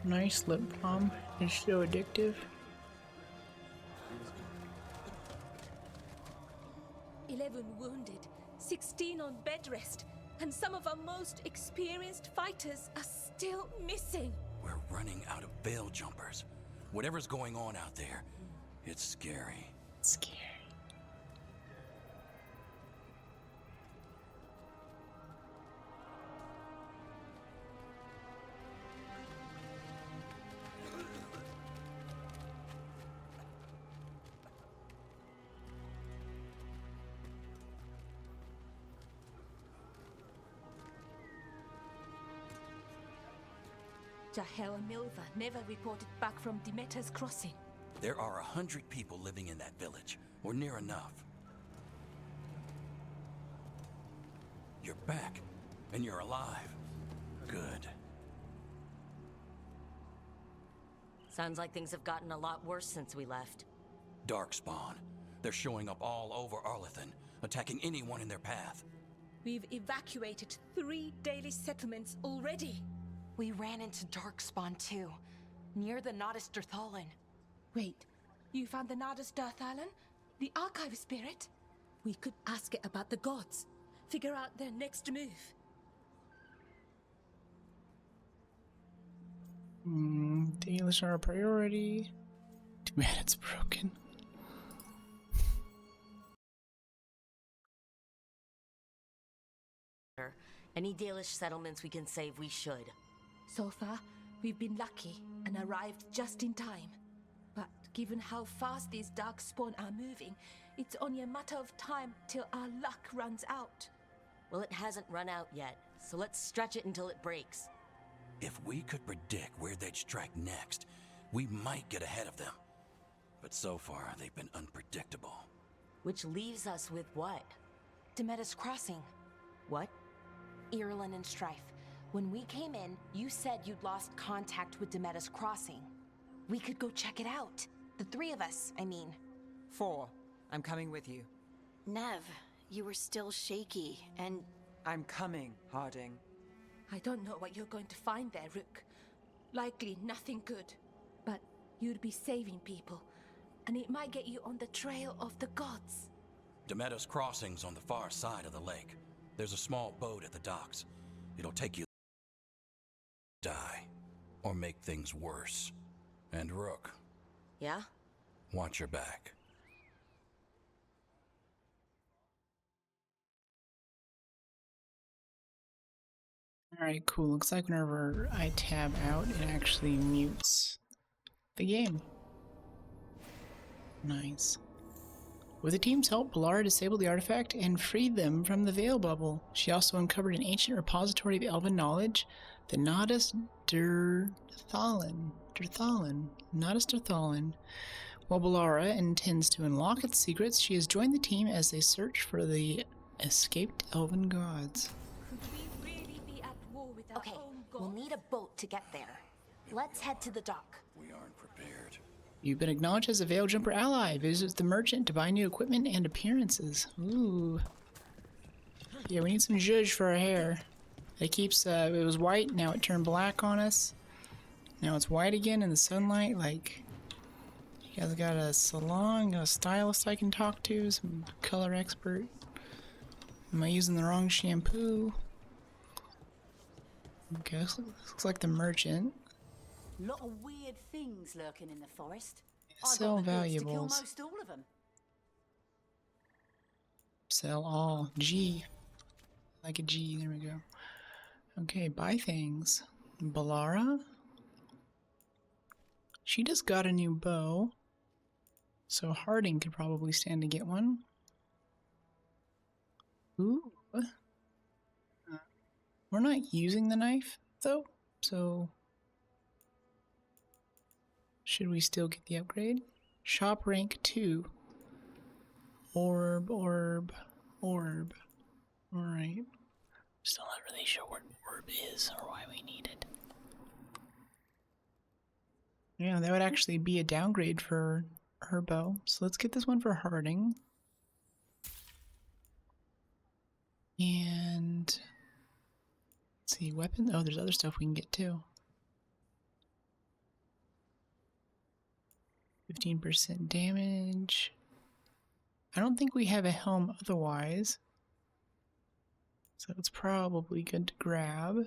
Nice lip balm. It's so addictive. 11 wounded, 16 on bed rest, and some of our most experienced fighters are still missing. We're running out of Veil Jumpers. Whatever's going on out there, it's scary. Scary. Jahel and Milva never reported back from Demeter's crossing. There are 100 people living in that village, or near enough. You're back, and you're alive. Good. Sounds like things have gotten a lot worse since we left. Darkspawn. They're showing up all over Arlathan, attacking anyone in their path. We've evacuated 3 daily settlements already. We ran into Darkspawn too, near the Nodus Dirthalin. Wait, you found the Nodus Dirthalin? The archive spirit? We could ask it about the gods. Figure out their next move. Dealers are a priority. Too bad it's broken. Any Dalish settlements we can save, we should. So far, we've been lucky and arrived just in time. But given how fast these Darkspawn are moving, it's only a matter of time till our luck runs out. Well, it hasn't run out yet, so let's stretch it until it breaks. If we could predict where they'd strike next, we might get ahead of them. But so far, they've been unpredictable. Which leaves us with what? Demeter's crossing. What? Irlin and Strife. When we came in, you said you'd lost contact with Demeter's crossing. We could go check it out. The 3 of us, I mean. 4. I'm coming with you. Neve, you were still shaky, and... I'm coming, Harding. I don't know what you're going to find there, Rook. Likely nothing good. But you'd be saving people, and it might get you on the trail of the gods. Demeter's crossing's on the far side of the lake. There's a small boat at the docks. It'll take you... die. Or make things worse. And Rook. Yeah? Watch your back. Alright, cool. Looks like whenever I tab out, it actually mutes the game. Nice. With the team's help, Bellara disabled the artifact and freed them from the Veil Bubble. She also uncovered an ancient repository of elven knowledge, the Nodus Dirthalin. Nodus Dirthalin. While Bellara intends to unlock its secrets, she has joined the team as they search for the escaped elven gods. Could we really be at war with our Okay, own we'll gods? need a boat to get there. Let's head to the dock. We aren't prepared. You've been acknowledged as a Veil Jumper ally. Visit the merchant to buy new equipment and appearances. Ooh. Yeah, we need some zhuzh for our hair. It keeps, it was white, now it turned black on us. Now it's white again in the sunlight. Like, you guys got a salon, a stylist I can talk to, some color expert. Am I using the wrong shampoo? Okay, looks like the merchant. Lot of weird things lurking in the forest. Sell I got the goods to kill valuables. most all of them. Sell all. G. Like a G. There we go. Okay, buy things. Bellara. She just got a new bow. So Harding could probably stand to get one. Ooh. We're not using the knife, though. So should we still get the upgrade? Shop rank 2. Orb. Alright. Still not really sure what orb is or why we need it. Yeah, that would actually be a downgrade for her bow. So let's get this one for Harding. And let's see, weapon. Oh, there's other stuff we can get too. 15% damage. I don't think we have a helm otherwise. So it's probably good to grab.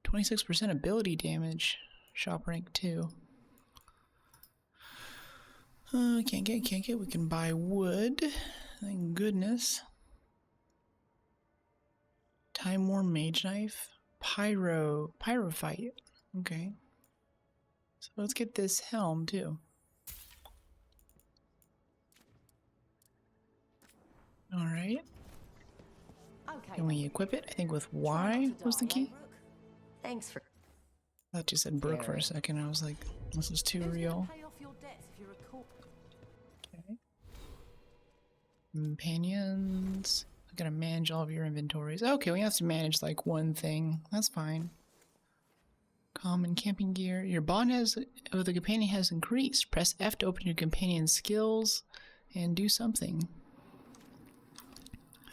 26% ability damage. Shop rank 2. Can't get. We can buy wood. Thank goodness. Time Worn Mage Knife. Pyrophyte. Okay. So let's get this helm too. Alright. Okay. Can we equip it? I think with Y was the key. Thanks for... I thought you said Brooke for a second. I was like, this is too real. Pay off your debts if you're a corp. Okay. Companions. I gotta manage all of your inventories. Okay, we have to manage like one thing. That's fine. Common camping gear. Your bond with the companion has increased. Press F to open your companion's skills and do something.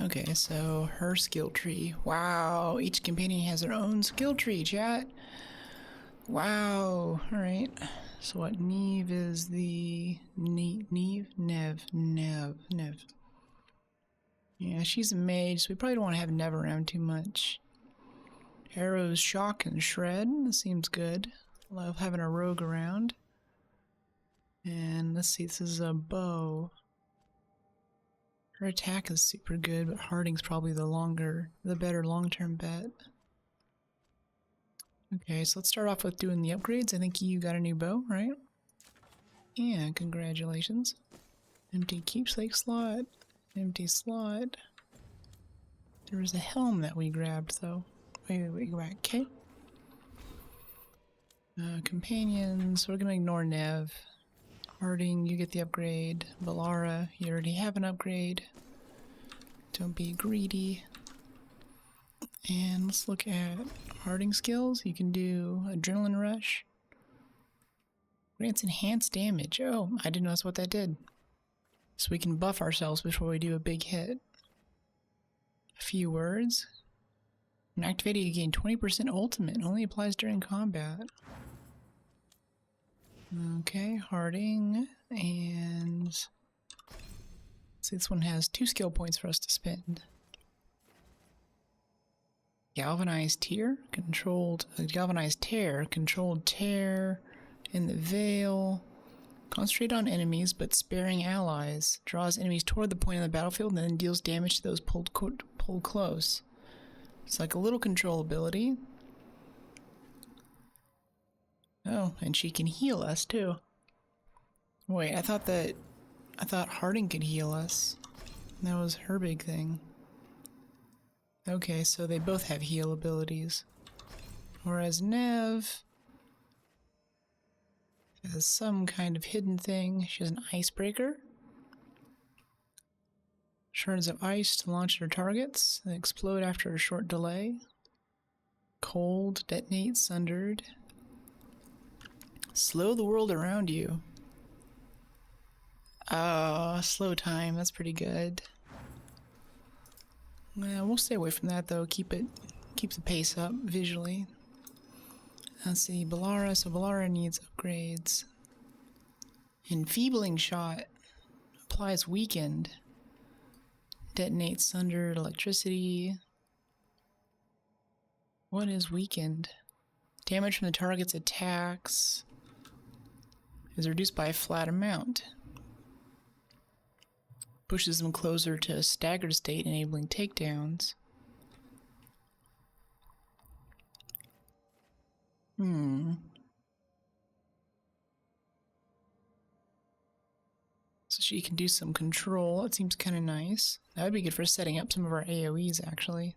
Okay, so her skill tree. Wow, each companion has their own skill tree, chat. Wow, alright. So what, Neve is the... Neve? Neve. Yeah, she's a mage, so we probably don't want to have Neve around too much. Arrows, shock, and shred. That seems good. Love having a rogue around. And let's see, this is a bow. Her attack is super good, but Harding's probably the better long-term bet. Okay, so let's start off with doing the upgrades. I think you got a new bow, right? Yeah, congratulations. Empty keepsake slot. Empty slot. There was a helm that we grabbed, though. Wait, go back. Okay. Companions. We're gonna ignore Neve. Harding, you get the upgrade. Bellara, you already have an upgrade. Don't be greedy. And let's look at Harding skills. You can do Adrenaline Rush. Grants enhanced damage. Oh, I didn't notice what that did. So we can buff ourselves before we do a big hit. A few words. When activated, you gain 20% ultimate. Only applies during combat. Okay, Harding, and see, this one has 2 skill points for us to spend. Galvanized tear, galvanized tear, controlled tear in the veil. Concentrate on enemies, but sparing allies. Draws enemies toward the point on the battlefield, and then deals damage to those pulled close. It's like a little control ability. Oh, and she can heal us too. Wait, I thought Harding could heal us. That was her big thing. Okay, so they both have heal abilities. Whereas Neve has some kind of hidden thing. She has an icebreaker. Shards of ice to launch at her targets. They explode after a short delay. Cold, detonate, sundered. Slow the world around you. Slow time. That's pretty good. We'll stay away from that though. Keep the pace up visually. Let's see, Bellara. So Bellara needs upgrades. Enfeebling shot applies weakened. Detonates sundered electricity. What is weakened? Damage from the target's attacks is reduced by a flat amount. Pushes them closer to a staggered state, enabling takedowns. So she can do some control. It seems kind of nice. That would be good for setting up some of our AoEs, actually.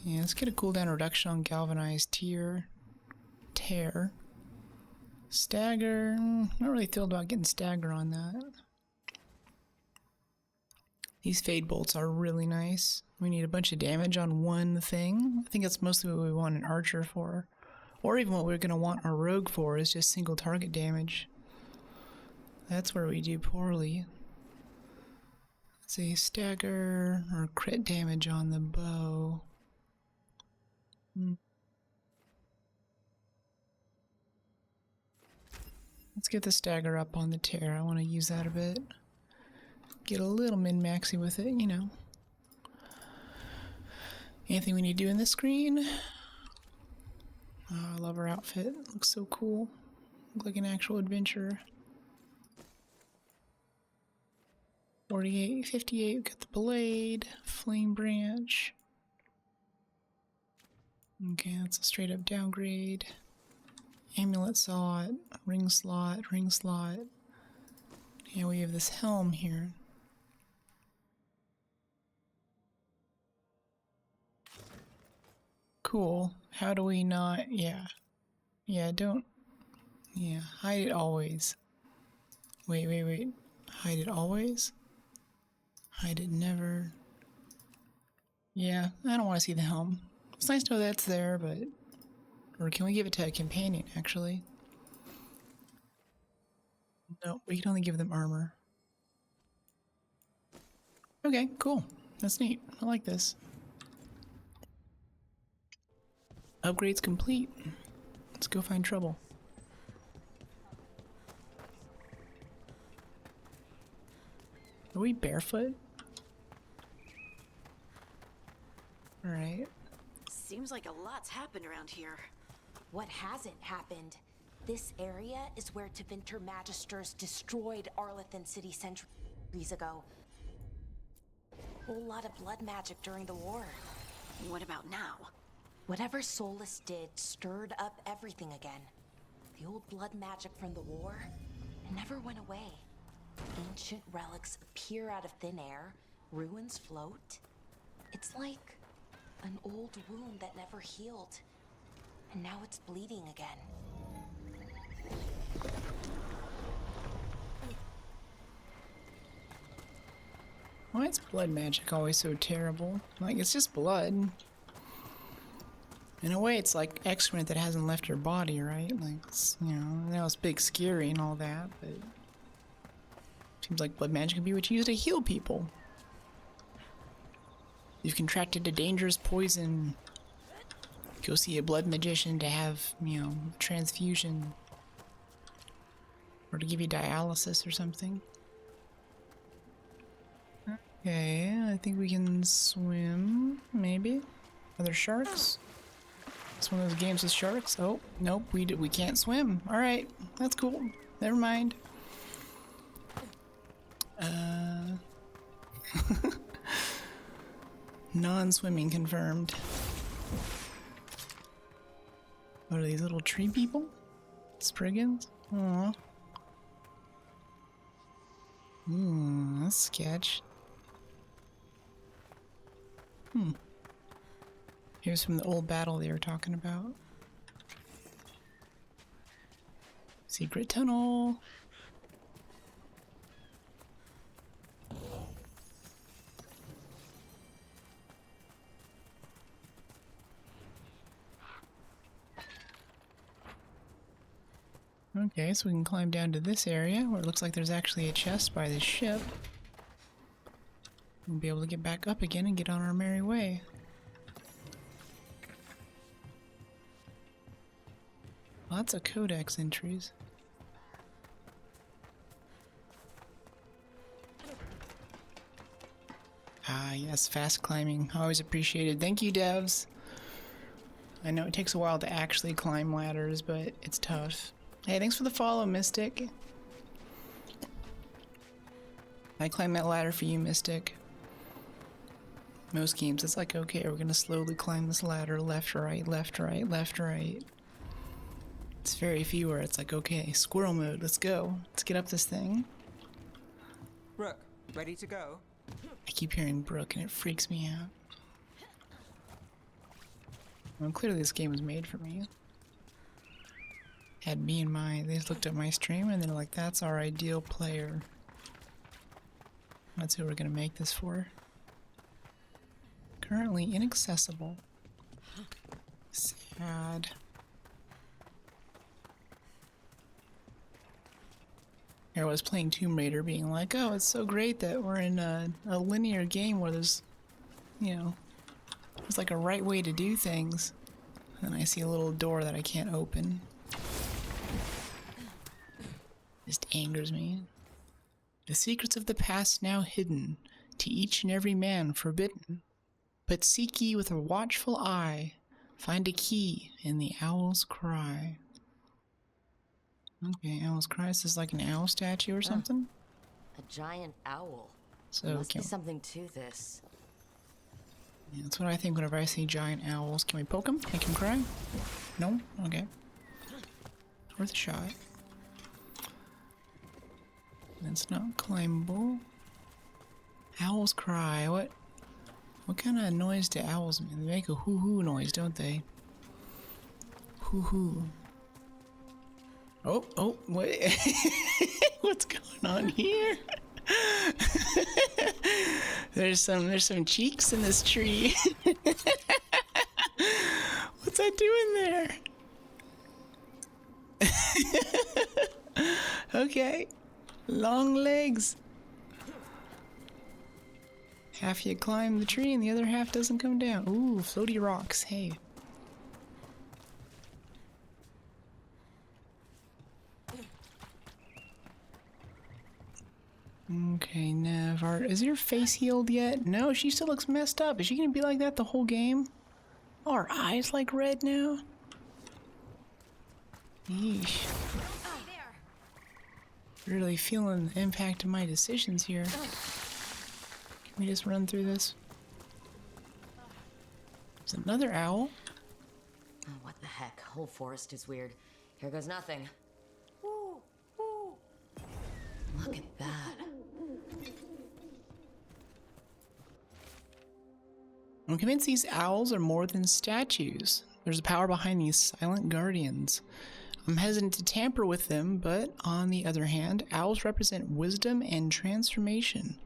Yeah, let's get a cooldown reduction on Galvanized Tear. Stagger. Not really thrilled about getting Stagger on that. These Fade Bolts are really nice. We need a bunch of damage on one thing. I think that's mostly what we want an Archer for. Or even what we're going to want our Rogue for is just single target damage. That's where we do poorly. Let's see, Stagger or crit damage on the bow. Let's get the Stagger up on the Tear. I want to use that a bit. Get a little min-maxy with it, you know. Anything we need to do in this screen? Oh, I love her outfit. It looks so cool. Look like an actual adventurer. 48, 58, we got the blade, flame branch. Okay, that's a straight up downgrade. Amulet slot, ring slot. Yeah, we have this helm here. Cool. How do we not? Yeah, don't. Yeah, hide it always. Wait. Hide it always? Hide it never. Yeah, I don't want to see the helm. It's nice to know that's there, but... Or can we give it to a companion, actually? No, we can only give them armor. Okay, cool. That's neat. I like this. Upgrades complete. Let's go find trouble. Are we barefoot? Alright. Seems like a lot's happened around here. What hasn't happened? This area is where Tevinter Magisters destroyed Arlathan City centuries ago. Whole lot of blood magic during the war. What about now? Whatever Solas did stirred up everything again. The old blood magic from the war, it never went away. Ancient relics appear out of thin air, ruins float. It's like an old wound that never healed, and now it's bleeding again. Why is blood magic always so terrible? Like, it's just blood. In a way, it's like excrement that hasn't left your body, right? Like, it's, you know, I know it's big, scary and all that, but... Seems like blood magic can be what you use to heal people. You've contracted a dangerous poison. Go see a blood magician to have, you know, transfusion. Or to give you dialysis or something. Okay, I think we can swim, maybe. Are there sharks? It's one of those games with sharks. Oh, nope, we can't swim. Alright, that's cool. Never mind. Non-swimming confirmed. What are these little tree people? Spriggans? Aww. That's sketch. Here's from the old battle they were talking about. Secret tunnel. Okay, so we can climb down to this area where it looks like there's actually a chest by the ship. We'll be able to get back up again and get on our merry way. Lots of codex entries. Ah, yes, fast climbing. Always appreciated. Thank you, devs. I know it takes a while to actually climb ladders, but it's tough. Hey, thanks for the follow, Mystic. I climbed that ladder for you, Mystic. Most games, it's like, okay, we're gonna slowly climb this ladder, left, right, left, right, left, right. It's very few where it's like, okay, squirrel mode, let's go. Let's get up this thing. Brooke, ready to go? I keep hearing Brooke and it freaks me out. Well, clearly this game was made for me. Had me in mind. They just looked at my stream and they're like, that's our ideal player. That's who we're gonna make this for. Currently inaccessible. Sad. I was playing Tomb Raider being like, oh, it's so great that we're in a linear game where there's, you know, there's like a right way to do things. And then I see a little door that I can't open. Just angers me. The secrets of the past now hidden, to each and every man forbidden. But seek ye with a watchful eye, find a key in the owl's cry. Okay, owl's cry. Is this like an owl statue or something? A giant owl. So there must be something to this. Yeah, that's what I think whenever I see giant owls. Can we poke them? Make him cry? No? Okay. Worth a shot. That's not climbable. Owls cry. What kind of noise do owls make? They make a hoo-hoo noise, don't they? Hoo-hoo. Oh, wait. What's going on here? There's some cheeks in this tree. What's that doing there? Okay. Long legs. Half you climb the tree and the other half doesn't come down. Ooh, floaty rocks. Hey. Okay, Neve. Is your face healed yet? No, she still looks messed up. Is she gonna be like that the whole game? Oh, her eyes like red now? Yeesh. Really feeling the impact of my decisions here. Can we just run through this? There's another owl. Oh, what the heck? Whole forest is weird. Here goes nothing. Look at that. I'm convinced these owls are more than statues. There's a power behind these silent guardians. I'm hesitant to tamper with them, but on the other hand, owls represent wisdom and transformation.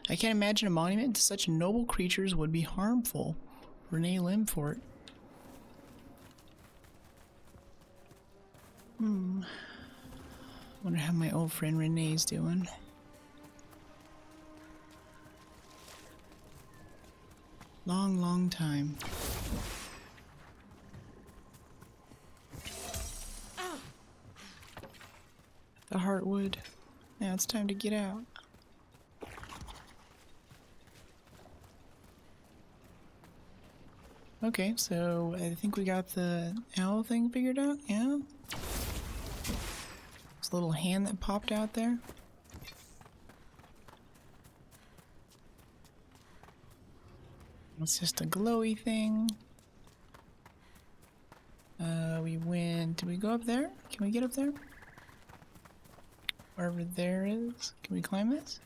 I can't imagine a monument to such noble creatures would be harmful. Renee Limfort. Wonder how my old friend Renee's doing. Long time. The heartwood. Now it's time to get out. Okay, so I think we got the owl thing figured out, yeah? This little hand that popped out there. It's just a glowy thing. Did we go up there? Can we get up there? Wherever there is. Can we climb this?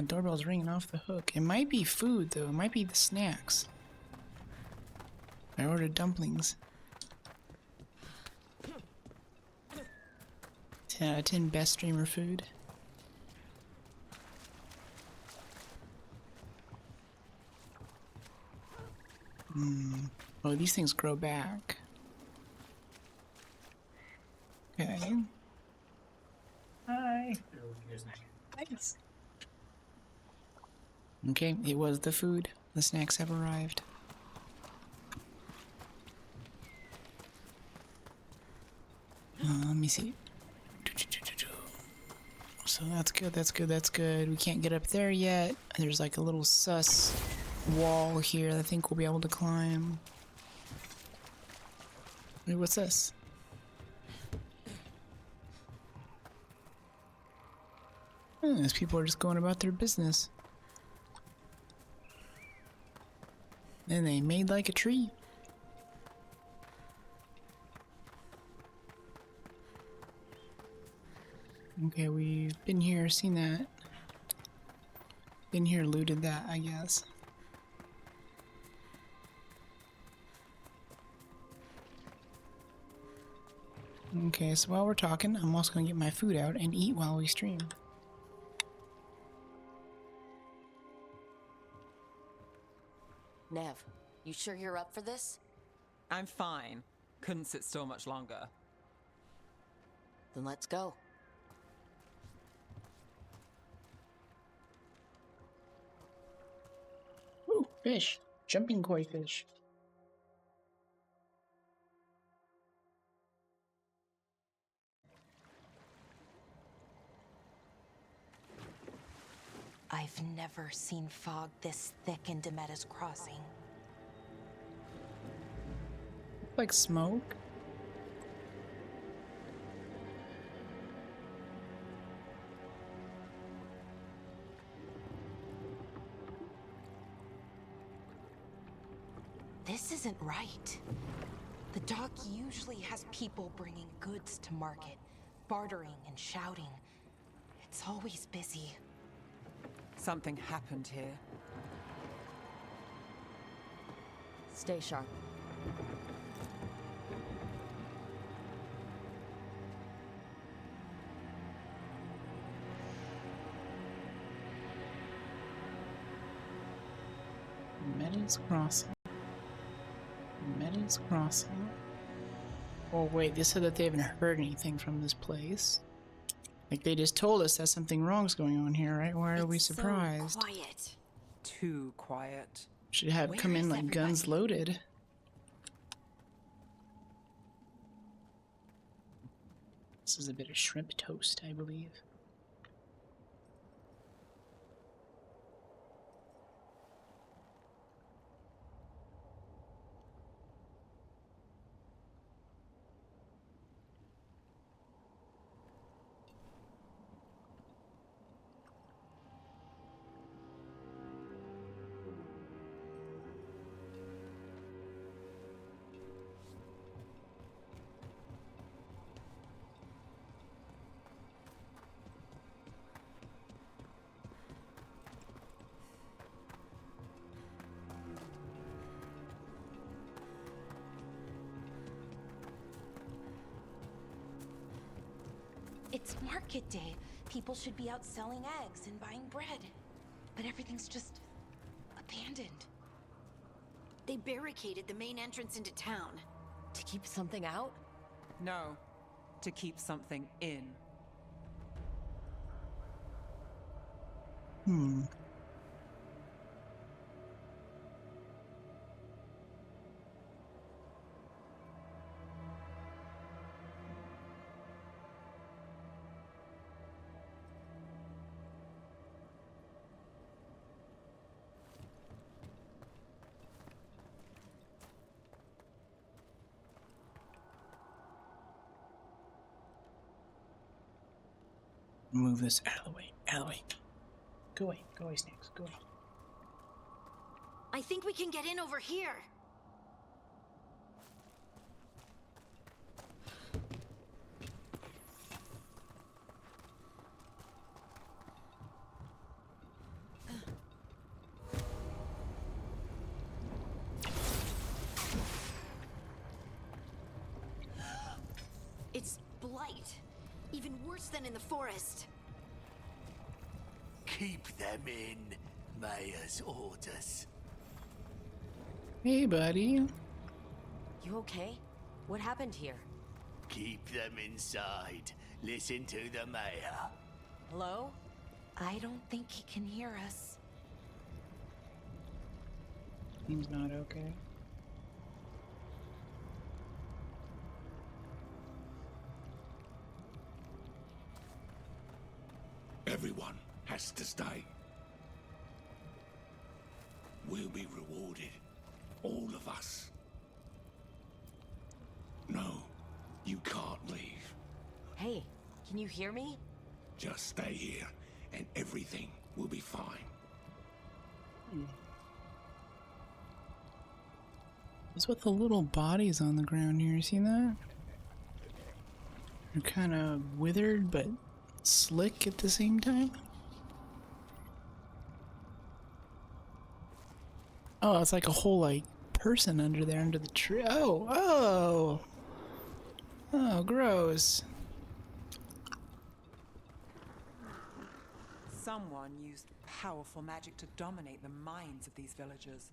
Doorbell's ringing off the hook. It might be food, though. It might be the snacks. I ordered dumplings. 10 out of 10 best streamer food. Oh, these things grow back. Okay. Hi. Thanks. Okay, it was the food. The snacks have arrived. Let me see. So that's good, that's good, that's good. We can't get up there yet. There's like a little sus wall here that I think we'll be able to climb. Wait, what's this? These people are just going about their business. And they made like a tree. Okay, we've been here, seen that. Been here, looted that, I guess. Okay, so while we're talking, I'm also gonna get my food out and eat while we stream. Neve, you sure you're up for this? I'm fine. Couldn't sit still much longer. Then let's go. Ooh, fish. Jumping koi fish. I've never seen fog this thick in Demetta's Crossing. Like smoke. This isn't right. The dock usually has people bringing goods to market, bartering and shouting. It's always busy. Something happened here. Stay sharp. Meadows Crossing. Meadows Crossing. Oh wait, they said that they haven't heard anything from this place. Like they just told us that something wrong's going on here, right? Why are we surprised? So quiet. Too quiet. Should have come in like guns loaded. This is a bit of shrimp toast, I believe. It's market day. People should be out selling eggs and buying bread. But everything's just abandoned. They barricaded the main entrance into town. To keep something out? No, to keep something in. Move this out of the way. Out of the way. Go away. Go away, snakes. Go away. I think we can get in over here. worse than in the forest. Keep them in, Mayor's orders. Hey, buddy. You okay? What happened here? Keep them inside. Listen to the Mayor. Hello? I don't think he can hear us. He's not okay. Everyone has to stay. We'll be rewarded. All of us. No, you can't leave. Hey, can you hear me? Just stay here, and everything will be fine. What's with the little bodies on the ground here? You see that? They're kind of withered, but slick at the same time. Oh, it's like a whole, like, person under there, under the tree. Oh, gross. Someone used powerful magic to dominate the minds of these villagers.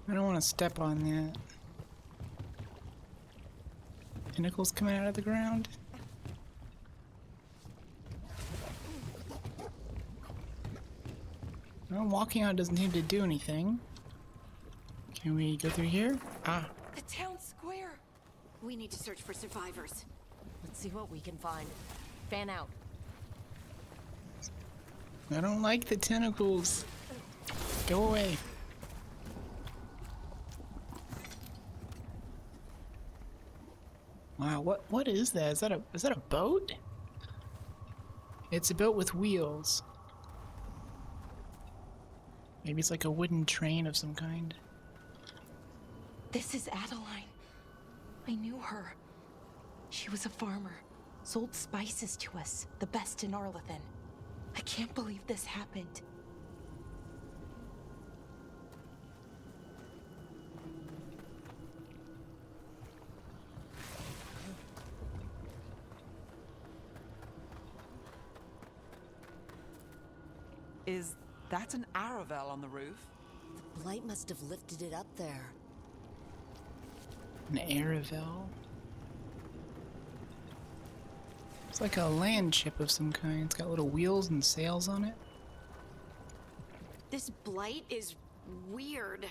I don't want to step on that. Pinnacles coming out of the ground. Well, walking out doesn't seem to do anything. Can we go through here? Ah. The town square! We need to search for survivors. Let's see what we can find. Fan out. I don't like the tentacles. Go away. Wow, what is that? Is that a boat? It's a boat with wheels. Maybe it's like a wooden train of some kind. This is Adeline. I knew her. She was a farmer, sold spices to us, the best in Arlathan. I can't believe this happened. Is that an Aravel on the roof? The blight must have lifted it up there. An Aravel? It's like a land ship of some kind. It's got little wheels and sails on it. This blight is weird.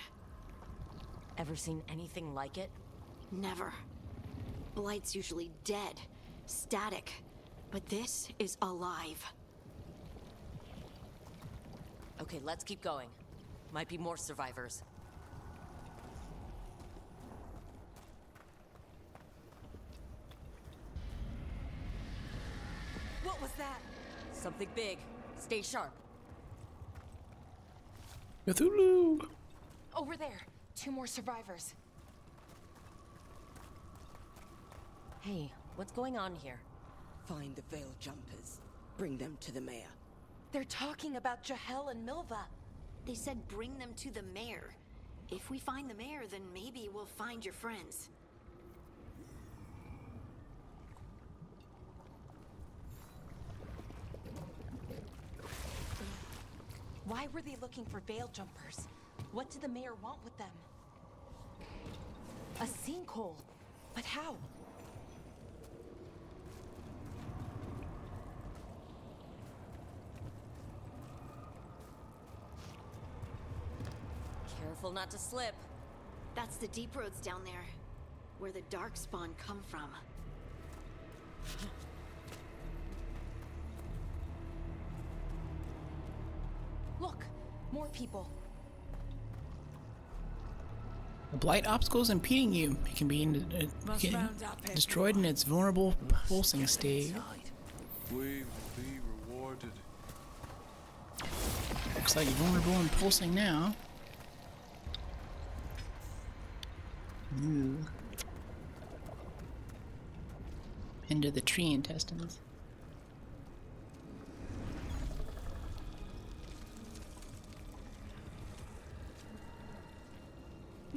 Ever seen anything like it? Never. Blight's usually dead, static, but this is alive. Okay, let's keep going. Might be more survivors. What was that? Something big. Stay sharp. Cthulhu! Over there. 2 more survivors. Hey, what's going on here? Find the Veil Jumpers. Bring them to the mayor. They're talking about Jahel and Milva. They said bring them to the mayor. If we find the mayor, then maybe we'll find your friends. Why were they looking for Veil Jumpers? What did the mayor want with them? A sinkhole. But how? Careful not to slip. That's the deep roads down there, where the Darkspawn come from. Look, more people. The blight obstacles impeding you. It can be destroyed in its vulnerable pulsing state. We will be rewarded. Looks like vulnerable and pulsing now. Ooh. Into the tree intestines.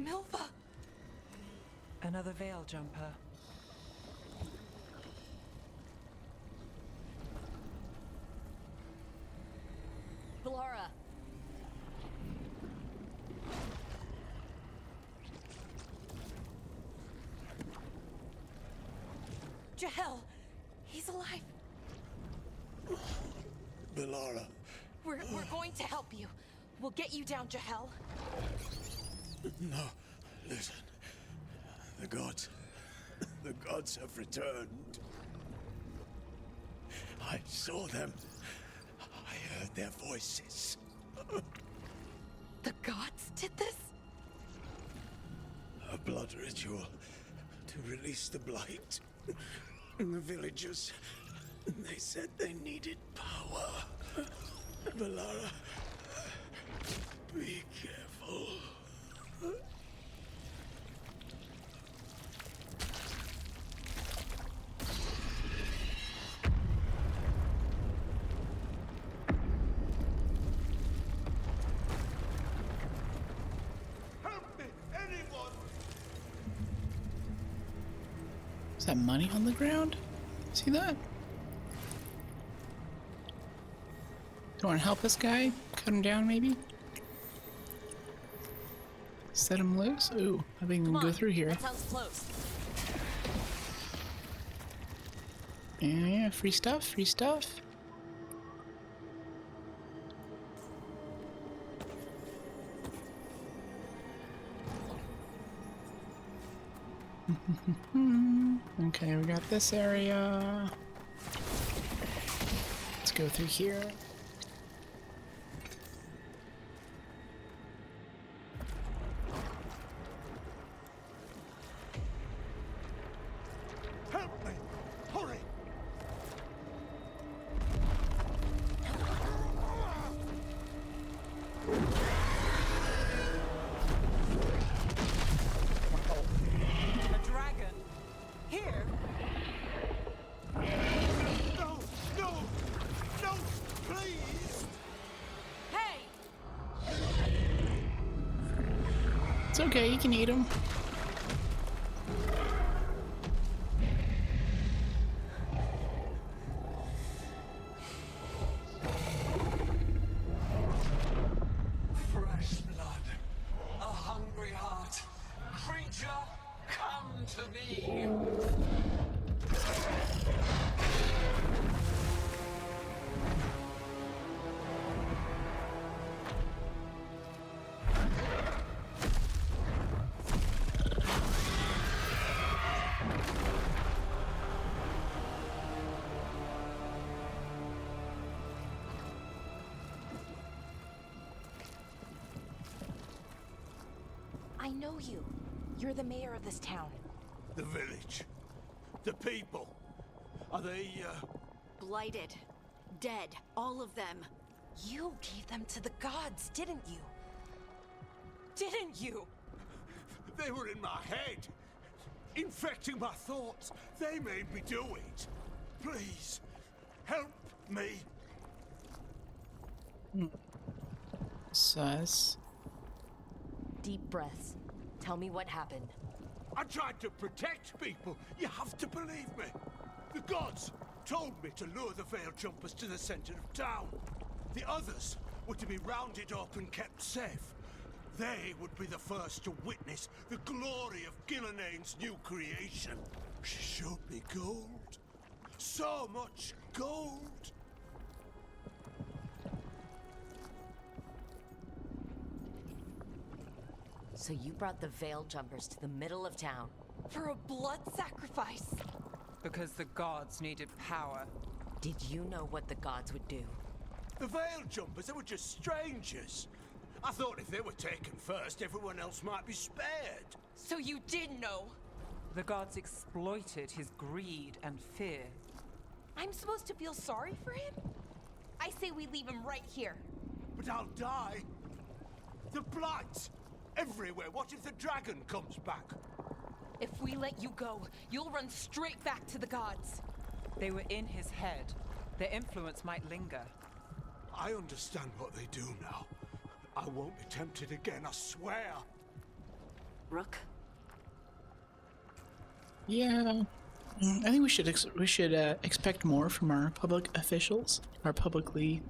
Milva! Another veil jumper. Bellara! Jahel! He's alive! Bellara. We're going to help you. We'll get you down, Jahel. No, listen. The gods have returned. I saw them. I heard their voices. The gods did this? A blood ritual to release the blight. The villagers, they said they needed power. Bellara, be careful. Help me, anyone! Is that money on the ground? See that? You want to help this guy? Cut him down, maybe? Set him loose? Ooh, I think we can go through here. That sounds close. Yeah, free stuff, free stuff. Okay, we got this area. Let's go through here. Help me! Hurry! A dragon? Here? No! No! No! Please! Hey! It's okay, you can eat him. Fresh blood, a hungry heart. Creature, come to me. I know you. You're the mayor of this town. The village. The people. Are they, Blighted. Dead. All of them. You gave them to the gods, didn't you? Didn't you? They were in my head. Infecting my thoughts. They made me do it. Please, help me. Sus. Deep breaths. Tell me what happened. I tried to protect people. You have to believe me. The gods told me to lure the Veil Jumpers to the center of town. The others were to be rounded up and kept safe. They would be the first to witness the glory of Gilnenane's new creation. She showed me gold. So much gold. So you brought the Veil Jumpers to the middle of town. For a blood sacrifice. Because the gods needed power. Did you know what the gods would do? The Veil Jumpers, they were just strangers. I thought if they were taken first, everyone else might be spared. So you did know? The gods exploited his greed and fear. I'm supposed to feel sorry for him? I say we leave him right here. But I'll die. The blight! Everywhere. What if the dragon comes back? If we let you go, you'll run straight back to the gods. They were in his head. Their influence might linger. I understand what they do now. I won't be tempted again, I swear. Rook? Yeah. I think we should expect more from our public officials, our publicly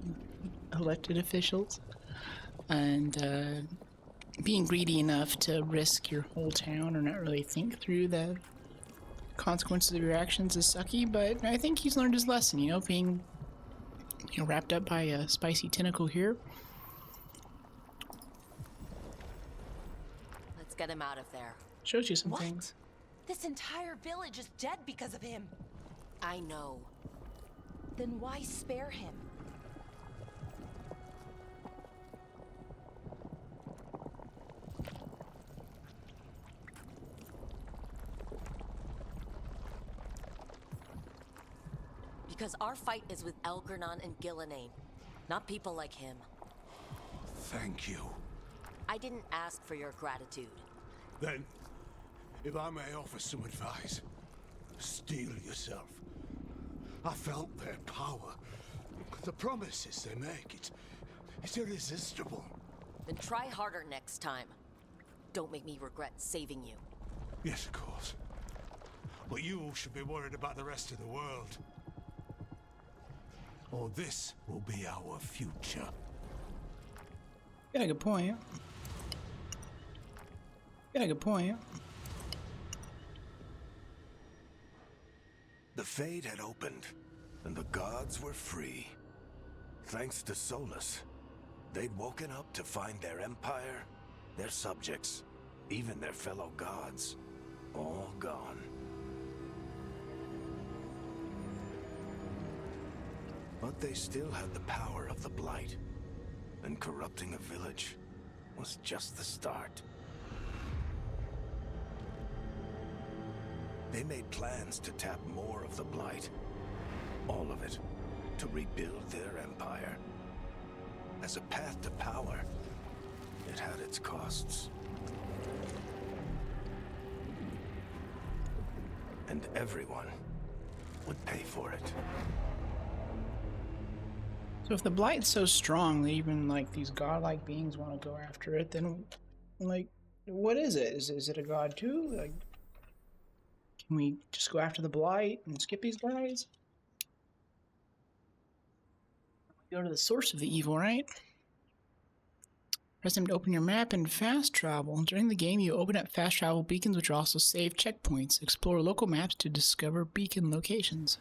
elected officials, and being greedy enough to risk your whole town or not really think through the consequences of your actions is sucky. But I think he's learned his lesson. Being wrapped up by a spicy tentacle here. Let's get him out of there. Shows you some things. This entire village is dead because of him. I know. Then why spare him? Because our fight is with Algernon and Gillenane, not people like him. Thank you. I didn't ask for your gratitude. Then, if I may offer some advice, steel yourself. I felt their power. The promises they make, it's irresistible. Then try harder next time. Don't make me regret saving you. Yes, of course. But you should be worried about the rest of the world. Or this will be our future. Got a good point. The Fade had opened, and the gods were free. Thanks to Solas, they'd woken up to find their empire, their subjects, even their fellow gods, all gone. But they still had the power of the Blight, and corrupting a village was just the start. They made plans to tap more of the Blight, all of it, to rebuild their empire. As a path to power, it had its costs. And everyone would pay for it. So if the Blight's so strong that even these godlike beings want to go after it, then what is it? Is it a god too? Can we just go after the Blight and skip these guys? Go to the source of the evil, right? Press them to open your map and fast travel. During the game, you open up fast travel beacons, which are also save checkpoints. Explore local maps to discover beacon locations.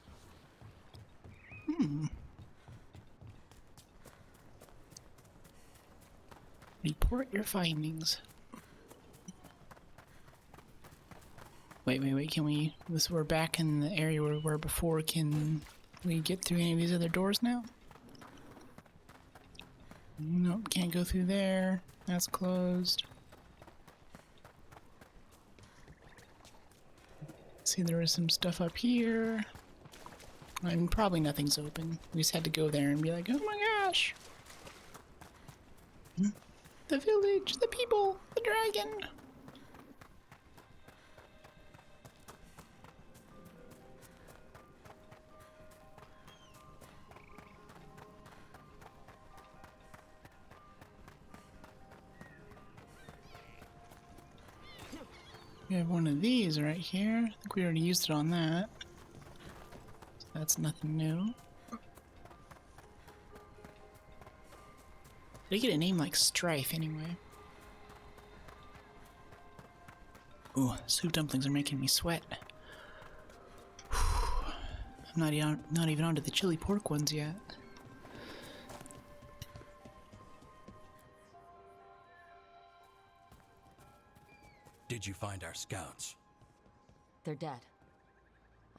Report your findings. Wait, can we... We're back in the area where we were before. Can we get through any of these other doors now? Nope, can't go through there. That's closed. See, there was some stuff up here. And probably nothing's open. We just had to go there and be like, oh my gosh! The village, the people, the dragon! We have one of these right here. I think we already used it on that. So that's nothing new. Did I get a name like Strife anyway? Ooh, soup dumplings are making me sweat. I'm not even onto the chili pork ones yet. Did you find our scouts? They're dead.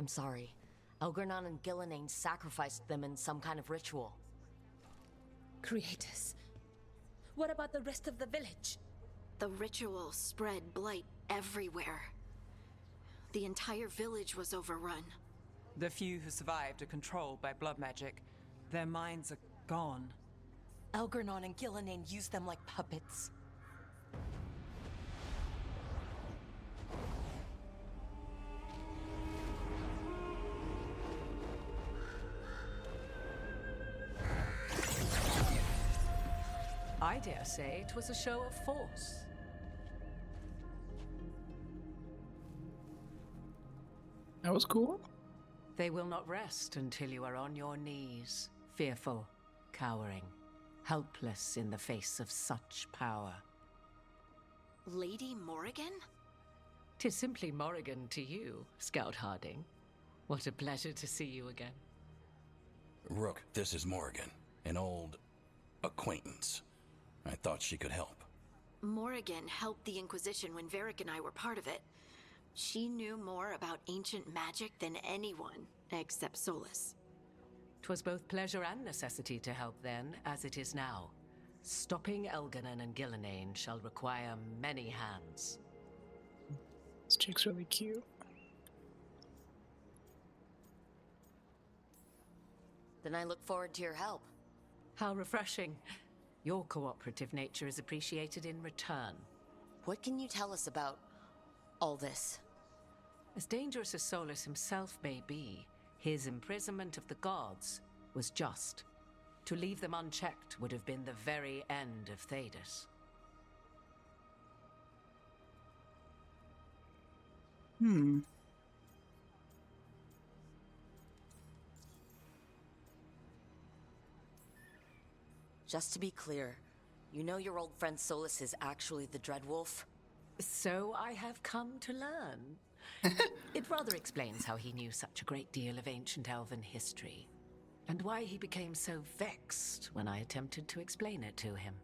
I'm sorry. Algernon and Gillenane sacrificed them in some kind of ritual. Creators. What about the rest of the village? The ritual spread blight everywhere. The entire village was overrun. The few who survived are controlled by blood magic. Their minds are gone. Algernon and Gillenane used them like puppets. I dare say it was a show of force. That was cool. They will not rest until you are on your knees, fearful, cowering, helpless in the face of such power. Lady Morrigan? 'Tis simply Morrigan to you, Scout Harding. What a pleasure to see you again. Rook, this is Morrigan, an old acquaintance. I thought she could help. Morrigan helped the Inquisition when Varric and I were part of it. She knew more about ancient magic than anyone, except Solas. 'Twas both pleasure and necessity to help then, as it is now. Stopping Elganon and Gillenane shall require many hands. This chick's really cute. Then I look forward to your help. How refreshing. Your cooperative nature is appreciated in return. What can you tell us about all this? As dangerous as Solas himself may be, his imprisonment of the gods was just. To leave them unchecked would have been the very end of Thedas. Just to be clear, you know your old friend Solas is actually the Dreadwolf? So I have come to learn. It rather explains how he knew such a great deal of ancient elven history, and why he became so vexed when I attempted to explain it to him.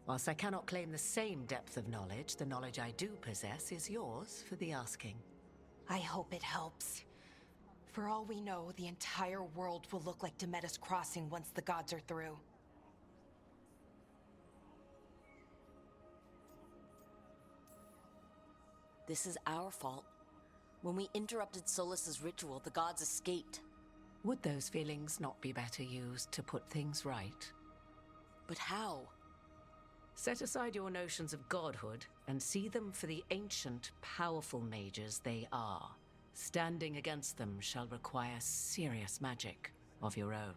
Whilst I cannot claim the same depth of knowledge, the knowledge I do possess is yours for the asking. I hope it helps. For all we know, the entire world will look like Demetis Crossing once the gods are through. This is our fault. When we interrupted Solas's ritual, the gods escaped. Would those feelings not be better used to put things right? But how? Set aside your notions of godhood and see them for the ancient, powerful mages they are. Standing against them shall require serious magic of your own.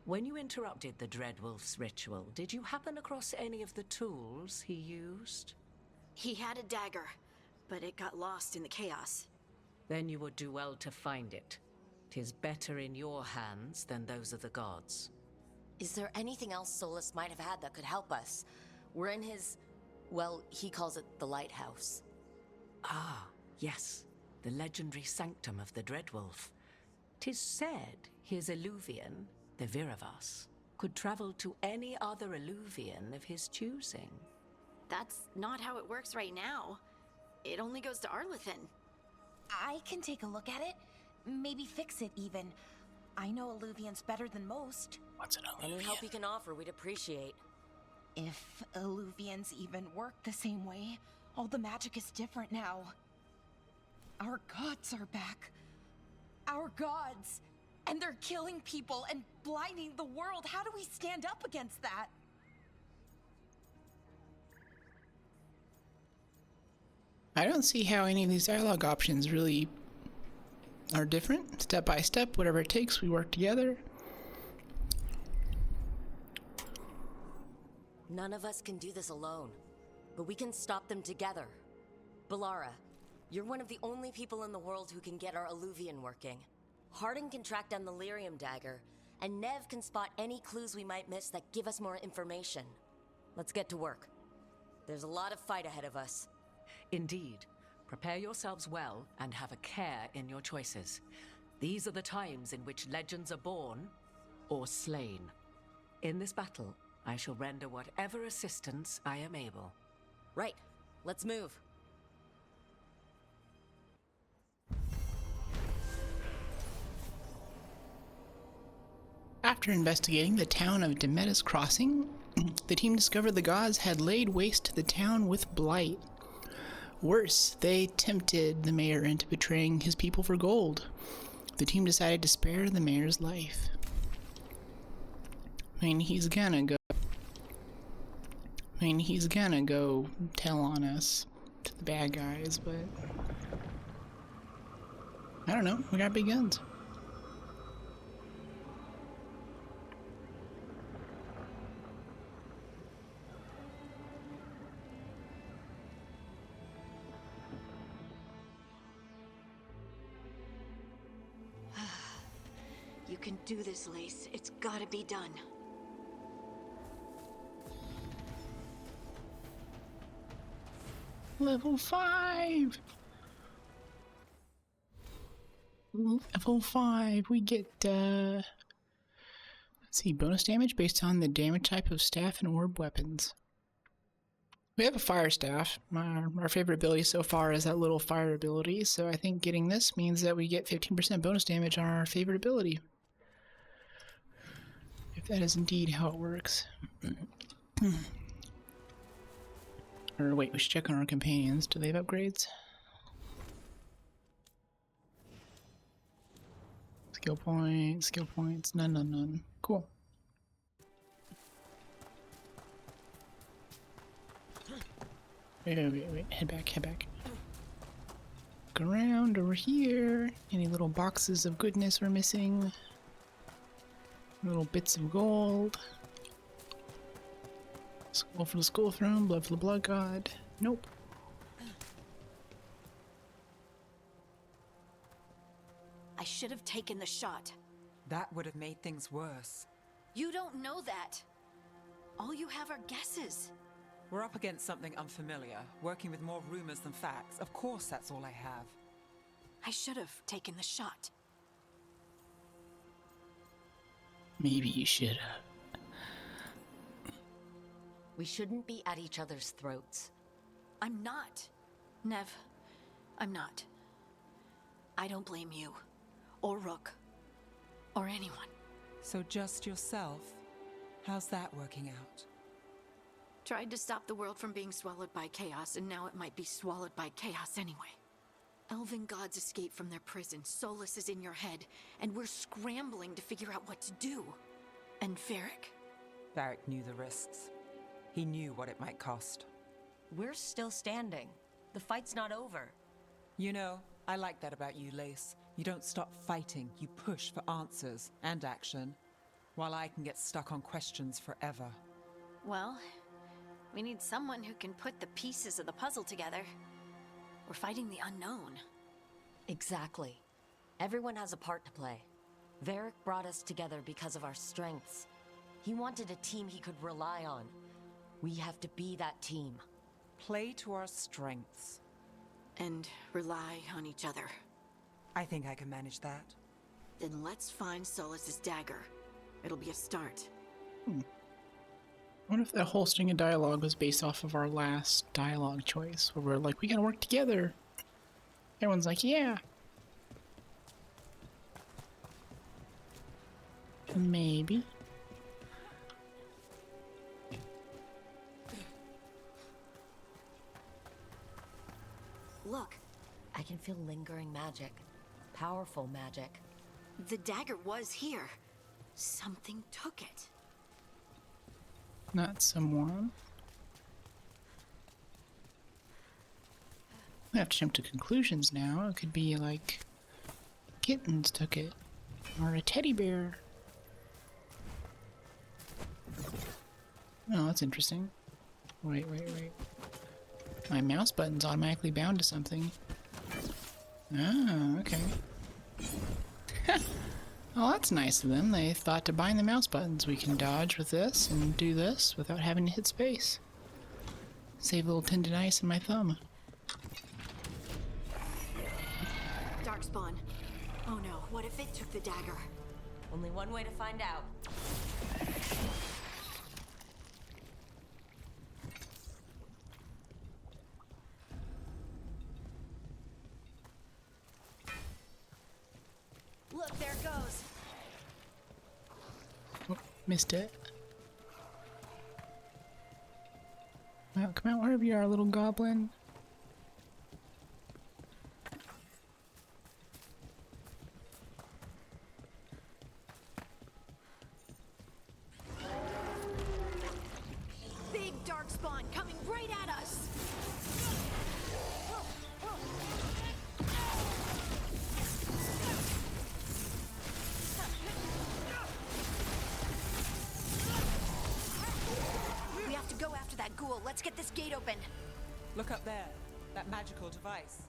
When you interrupted the Dreadwolf's ritual, did you happen across any of the tools he used? He had a dagger, but it got lost in the chaos. Then you would do well to find it. 'Tis better in your hands than those of the gods. Is there anything else Solas might have had that could help us? We're in his... well, he calls it the Lighthouse. Ah, yes. The legendary sanctum of the Dreadwolf. 'Tis said his Illuvian, the Viravas, could travel to any other Illuvian of his choosing. That's not how it works right now. It only goes to Arlathan. I can take a look at it. Maybe fix it, even. I know Illuvians better than most. What's an Illuvian? Any help you can offer, we'd appreciate. If Illuvians even work the same way, all the magic is different now. Our gods are back. Our gods! And they're killing people and blinding the world. How do we stand up against that? I don't see how any of these dialogue options really are different. Step by step, whatever it takes, we work together. None of us can do this alone, but we can stop them together. Bellara, you're one of the only people in the world who can get our Illuvian working. Harding can track down the Lyrium dagger, and Neve can spot any clues we might miss that give us more information. Let's get to work. There's a lot of fight ahead of us. Indeed. Prepare yourselves well and have a care in your choices. These are the times in which legends are born or slain. In this battle, I shall render whatever assistance I am able. Right. Let's move. After investigating the town of Demetis Crossing, the team discovered the gods had laid waste the town with blight. Worse, they tempted the mayor into betraying his people for gold. The team decided to spare the mayor's life. He's gonna go tell on us to the bad guys, but I don't know, we got big guns. can do this, Lace. It's gotta be done. Level 5! Level 5, we get, let's see, bonus damage based on the damage type of staff and orb weapons. We have a fire staff. Our favorite ability so far is that little fire ability, so I think getting this means that we get 15% bonus damage on our favorite ability. If that is indeed how it works. Or wait, we should check on our companions. Do they have upgrades? Skill points, none. Cool. Wait, head back. Look around over here. Any little boxes of goodness we're missing? Little bits of gold. Skull for the skull throne, blood for the blood god. Nope. I should have taken the shot. That would have made things worse. You don't know that. All you have are guesses. We're up against something unfamiliar, working with more rumors than facts. Of course, that's all I have. I should have taken the shot. Maybe you should have. We shouldn't be at each other's throats. I'm not. Neve, I'm not. I don't blame you, or Rook, or anyone. So just yourself? How's that working out? Tried to stop the world from being swallowed by chaos, and now it might be swallowed by chaos anyway. Elven gods escaped from their prison, Solas is in your head, and we're scrambling to figure out what to do. And Varric knew the risks. He knew what it might cost. We're still standing. The fight's not over. You know, I like that about you, Lace. You don't stop fighting, you push for answers and action, while I can get stuck on questions forever. Well, we need someone who can put the pieces of the puzzle together. We're fighting the unknown. Exactly. Everyone has a part to play. Varric brought us together because of our strengths. He wanted a team he could rely on. We have to be that team. Play to our strengths. And rely on each other. I think I can manage that. Then let's find Solas' dagger. It'll be a start. I wonder if that whole string of dialogue was based off of our last dialogue choice, where we're like, we gotta work together. Everyone's like, yeah. Maybe. Look. I can feel lingering magic. Powerful magic. The dagger was here. Something took it. Not someone. We have to jump to conclusions now. It could be like kittens took it, or a teddy bear. Oh, that's interesting. Wait. My mouse button's automatically bound to something. Ah, okay. Well, that's nice of them. They thought to bind the mouse buttons. We can dodge with this and do this without having to hit space. Save a little tendonitis in my thumb. Darkspawn. Oh no, what if it took the dagger? Only one way to find out. Look, there it goes. Oh, missed it. Well, come out wherever you are, little goblin. Big Darkspawn coming right at us. We have to go after that ghoul. Let's get this gate open. Look up there. That magical device.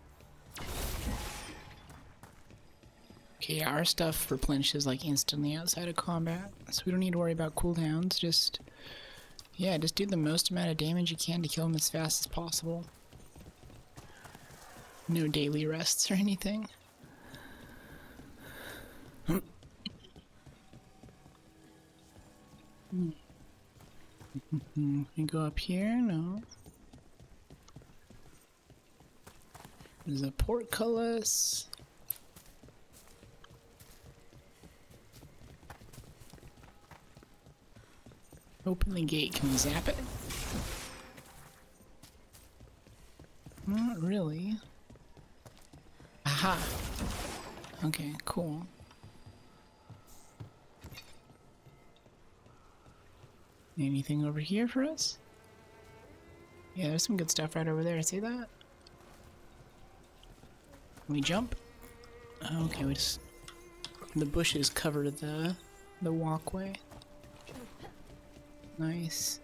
Okay, our stuff replenishes like instantly outside of combat, so we don't need to worry about cooldowns. Just do the most amount of damage you can to kill them as fast as possible. No daily rests or anything. Can you go up here? No. There's a portcullis. Open the gate. Can we zap it? Not really. Aha! Okay, cool. Anything over here for us? Yeah, there's some good stuff right over there. See that? Can we jump? Okay, we just... The bushes cover the walkway. Nice.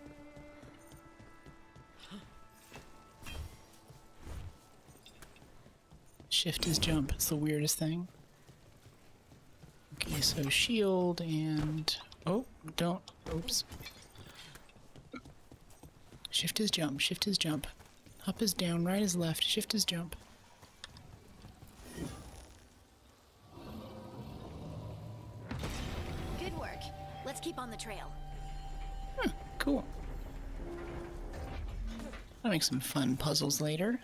Shift is jump. It's the weirdest thing. Okay, so shield and... Oh, don't... Oops. Shift is jump. Shift is jump. Up is down. Right is left. Shift is jump. Good work. Let's keep on the trail. Cool. I'll make some fun puzzles later.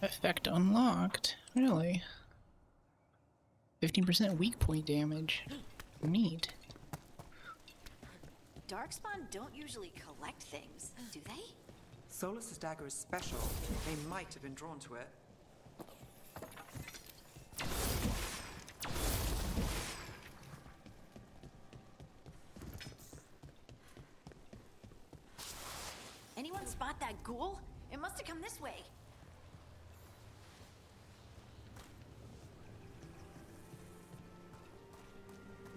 Effect unlocked? Really? 15% weak point damage. Neat. Darkspawn don't usually collect things, do they? Solas' dagger is special. They might have been drawn to it. Anyone spot that ghoul? It must have come this way.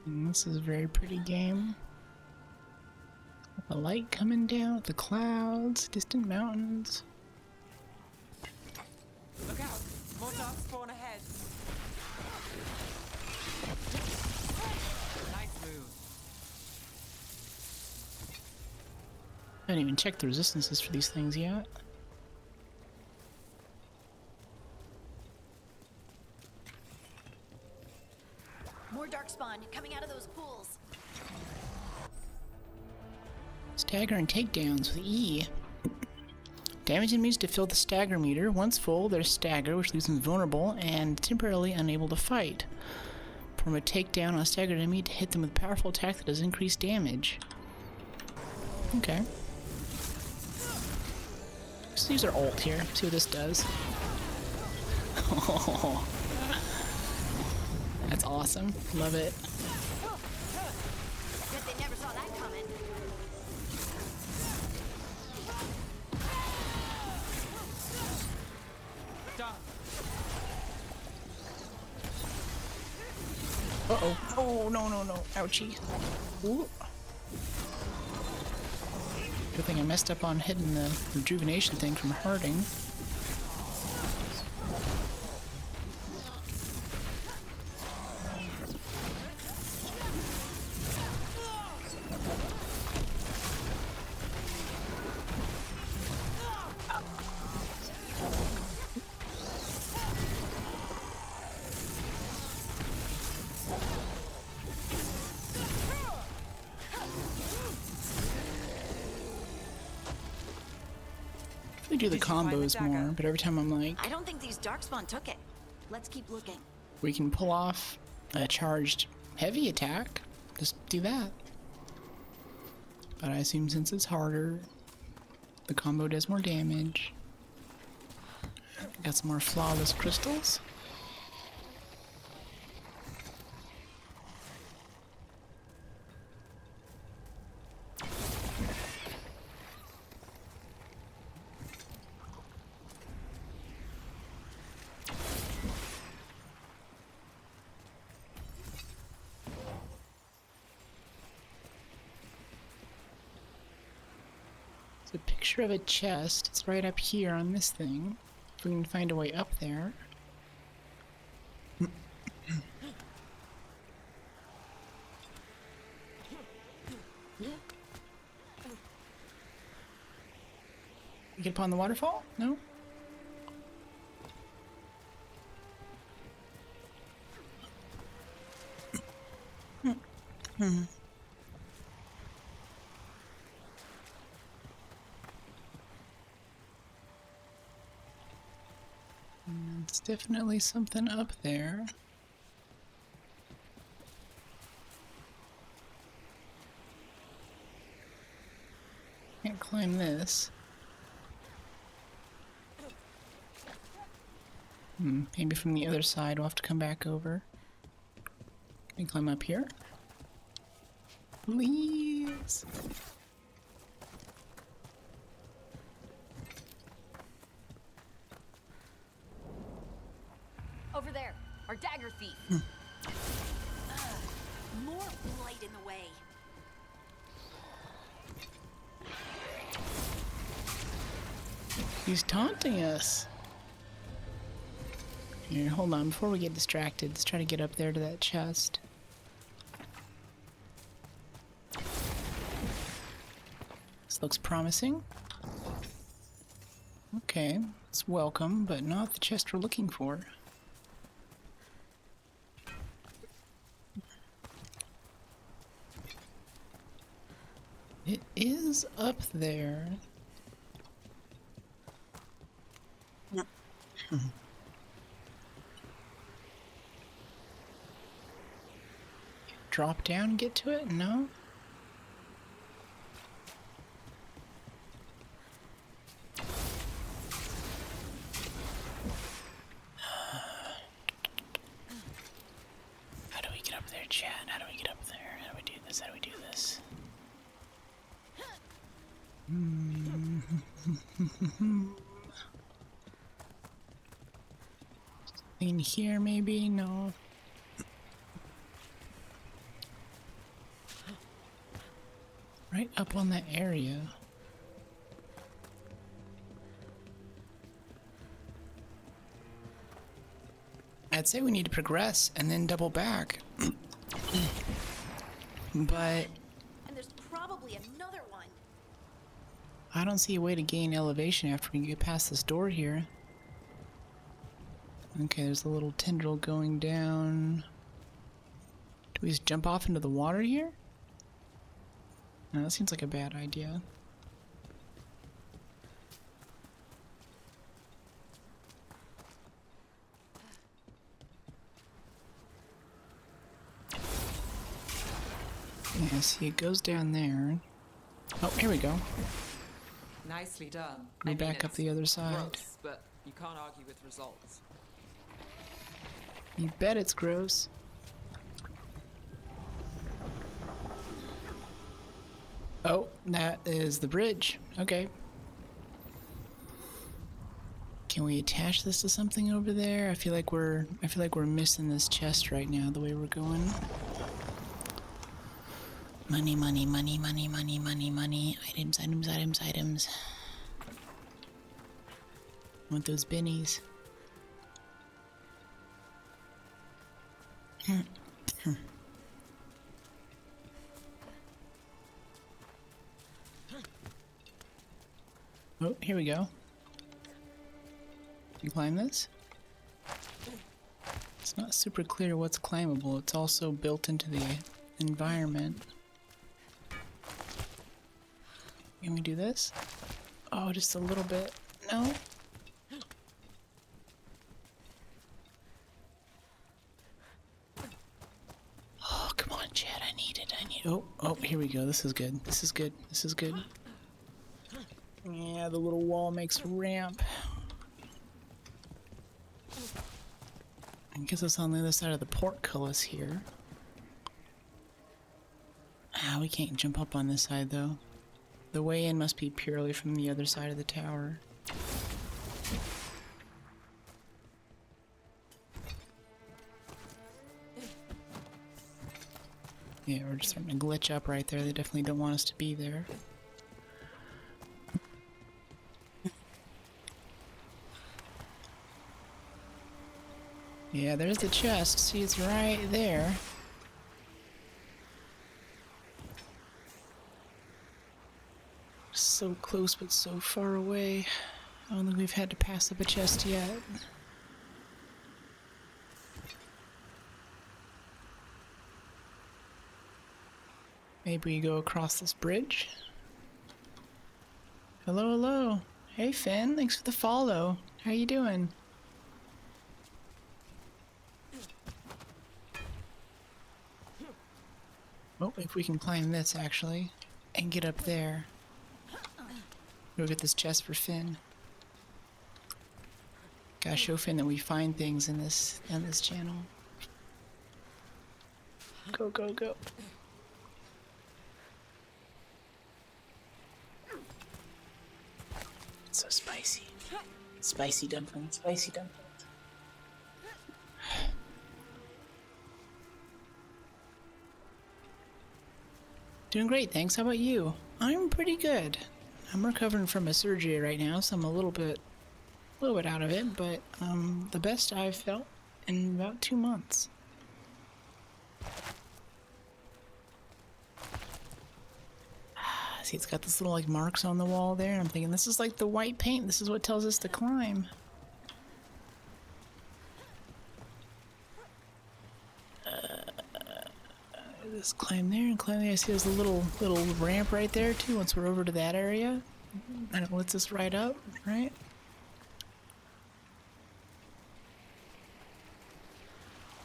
And this is a very pretty game. The light coming down, the clouds, distant mountains. Look out! More dark spawn ahead. Nice move. I haven't even checked the resistances for these things yet. More darkspawn coming out of those pools. Stagger and takedowns with E. Damage enemies to fill the stagger meter. Once full, their stagger, which leaves them vulnerable and temporarily unable to fight. Perform a takedown on a staggered enemy to hit them with a powerful attack that does increased damage. Okay. Let's use our ult here. See what this does. Oh, that's awesome. Love it. Bet they never saw that coming. Uh-oh. Oh, no, no, no. Ouchie. Ooh. Good thing I messed up on hitting the rejuvenation thing from hurting. We do the combos more, but every time I'm like... I don't think these darkspawn took it. Let's keep looking. We can pull off a charged heavy attack. Just do that. But I assume since it's harder, the combo does more damage. Got some more flawless crystals. It's a picture of a chest. It's right up here on this thing. If we can find a way up there. You get up on the waterfall? No? It's definitely something up there. Can't climb this. Maybe from the other side we'll have to come back over. Can you climb up here? Please. Over there, our dagger thief. More blight in the way. He's taunting us. Here, hold on. Before we get distracted, let's try to get up there to that chest. This looks promising. Okay, it's welcome, but not the chest we're looking for. It is up there. Drop down and get to it? No? How do we get up there, chat? How do we get up there? How do we do this? How do we do this? In here, maybe? No. Right up on that area. I'd say we need to progress and then double back. But And there's probably another one. I don't see a way to gain elevation after we get past this door here. Okay, there's a little tendril going down. Do we just jump off into the water here? No, that seems like a bad idea. Yeah, see, it goes down there. Oh, here we go. Nicely done. Go back up the other side. Gross, but you can't argue with results. You bet it's gross. Oh, that is the bridge. Okay. Can we attach this to something over there? I feel like we're missing this chest right now, the way we're going. Money, money, money, money, money, money, money. Items, items, items, items. I want those bennies. Oh, here we go. Can you climb this? It's not super clear what's climbable. It's also built into the environment. Can we do this? Oh, just a little bit. No? Oh, come on, Chad. I need it. Oh, here we go. This is good. This is good. This is good. Yeah, the little wall makes a ramp. I guess it's on the other side of the portcullis here. Ah, we can't jump up on this side, though. The way in must be purely from the other side of the tower. Yeah, we're just starting to glitch up right there. They definitely don't want us to be there. Yeah, there's the chest. See, it's right there. So close, but so far away. I don't think we've had to pass up a chest yet. Maybe we go across this bridge. Hello, hello. Hey, Finn. Thanks for the follow. How you doing? Oh, if we can climb this, actually, and get up there. Go get this chest for Finn. Gotta show Finn that we find things in this channel. Go, go, go. It's so spicy. Spicy dumplings, spicy dumplings. Doing great, thanks. How about you? I'm pretty good. I'm recovering from a surgery right now, so I'm a little bit out of it, but the best I've felt in about 2 months. See, it's got this little like marks on the wall there. I'm thinking this is like the white paint. This is what tells us to climb. Just climb there and climb there. I see there's a little ramp right there too. Once we're over to that area, and it lets us right up, right?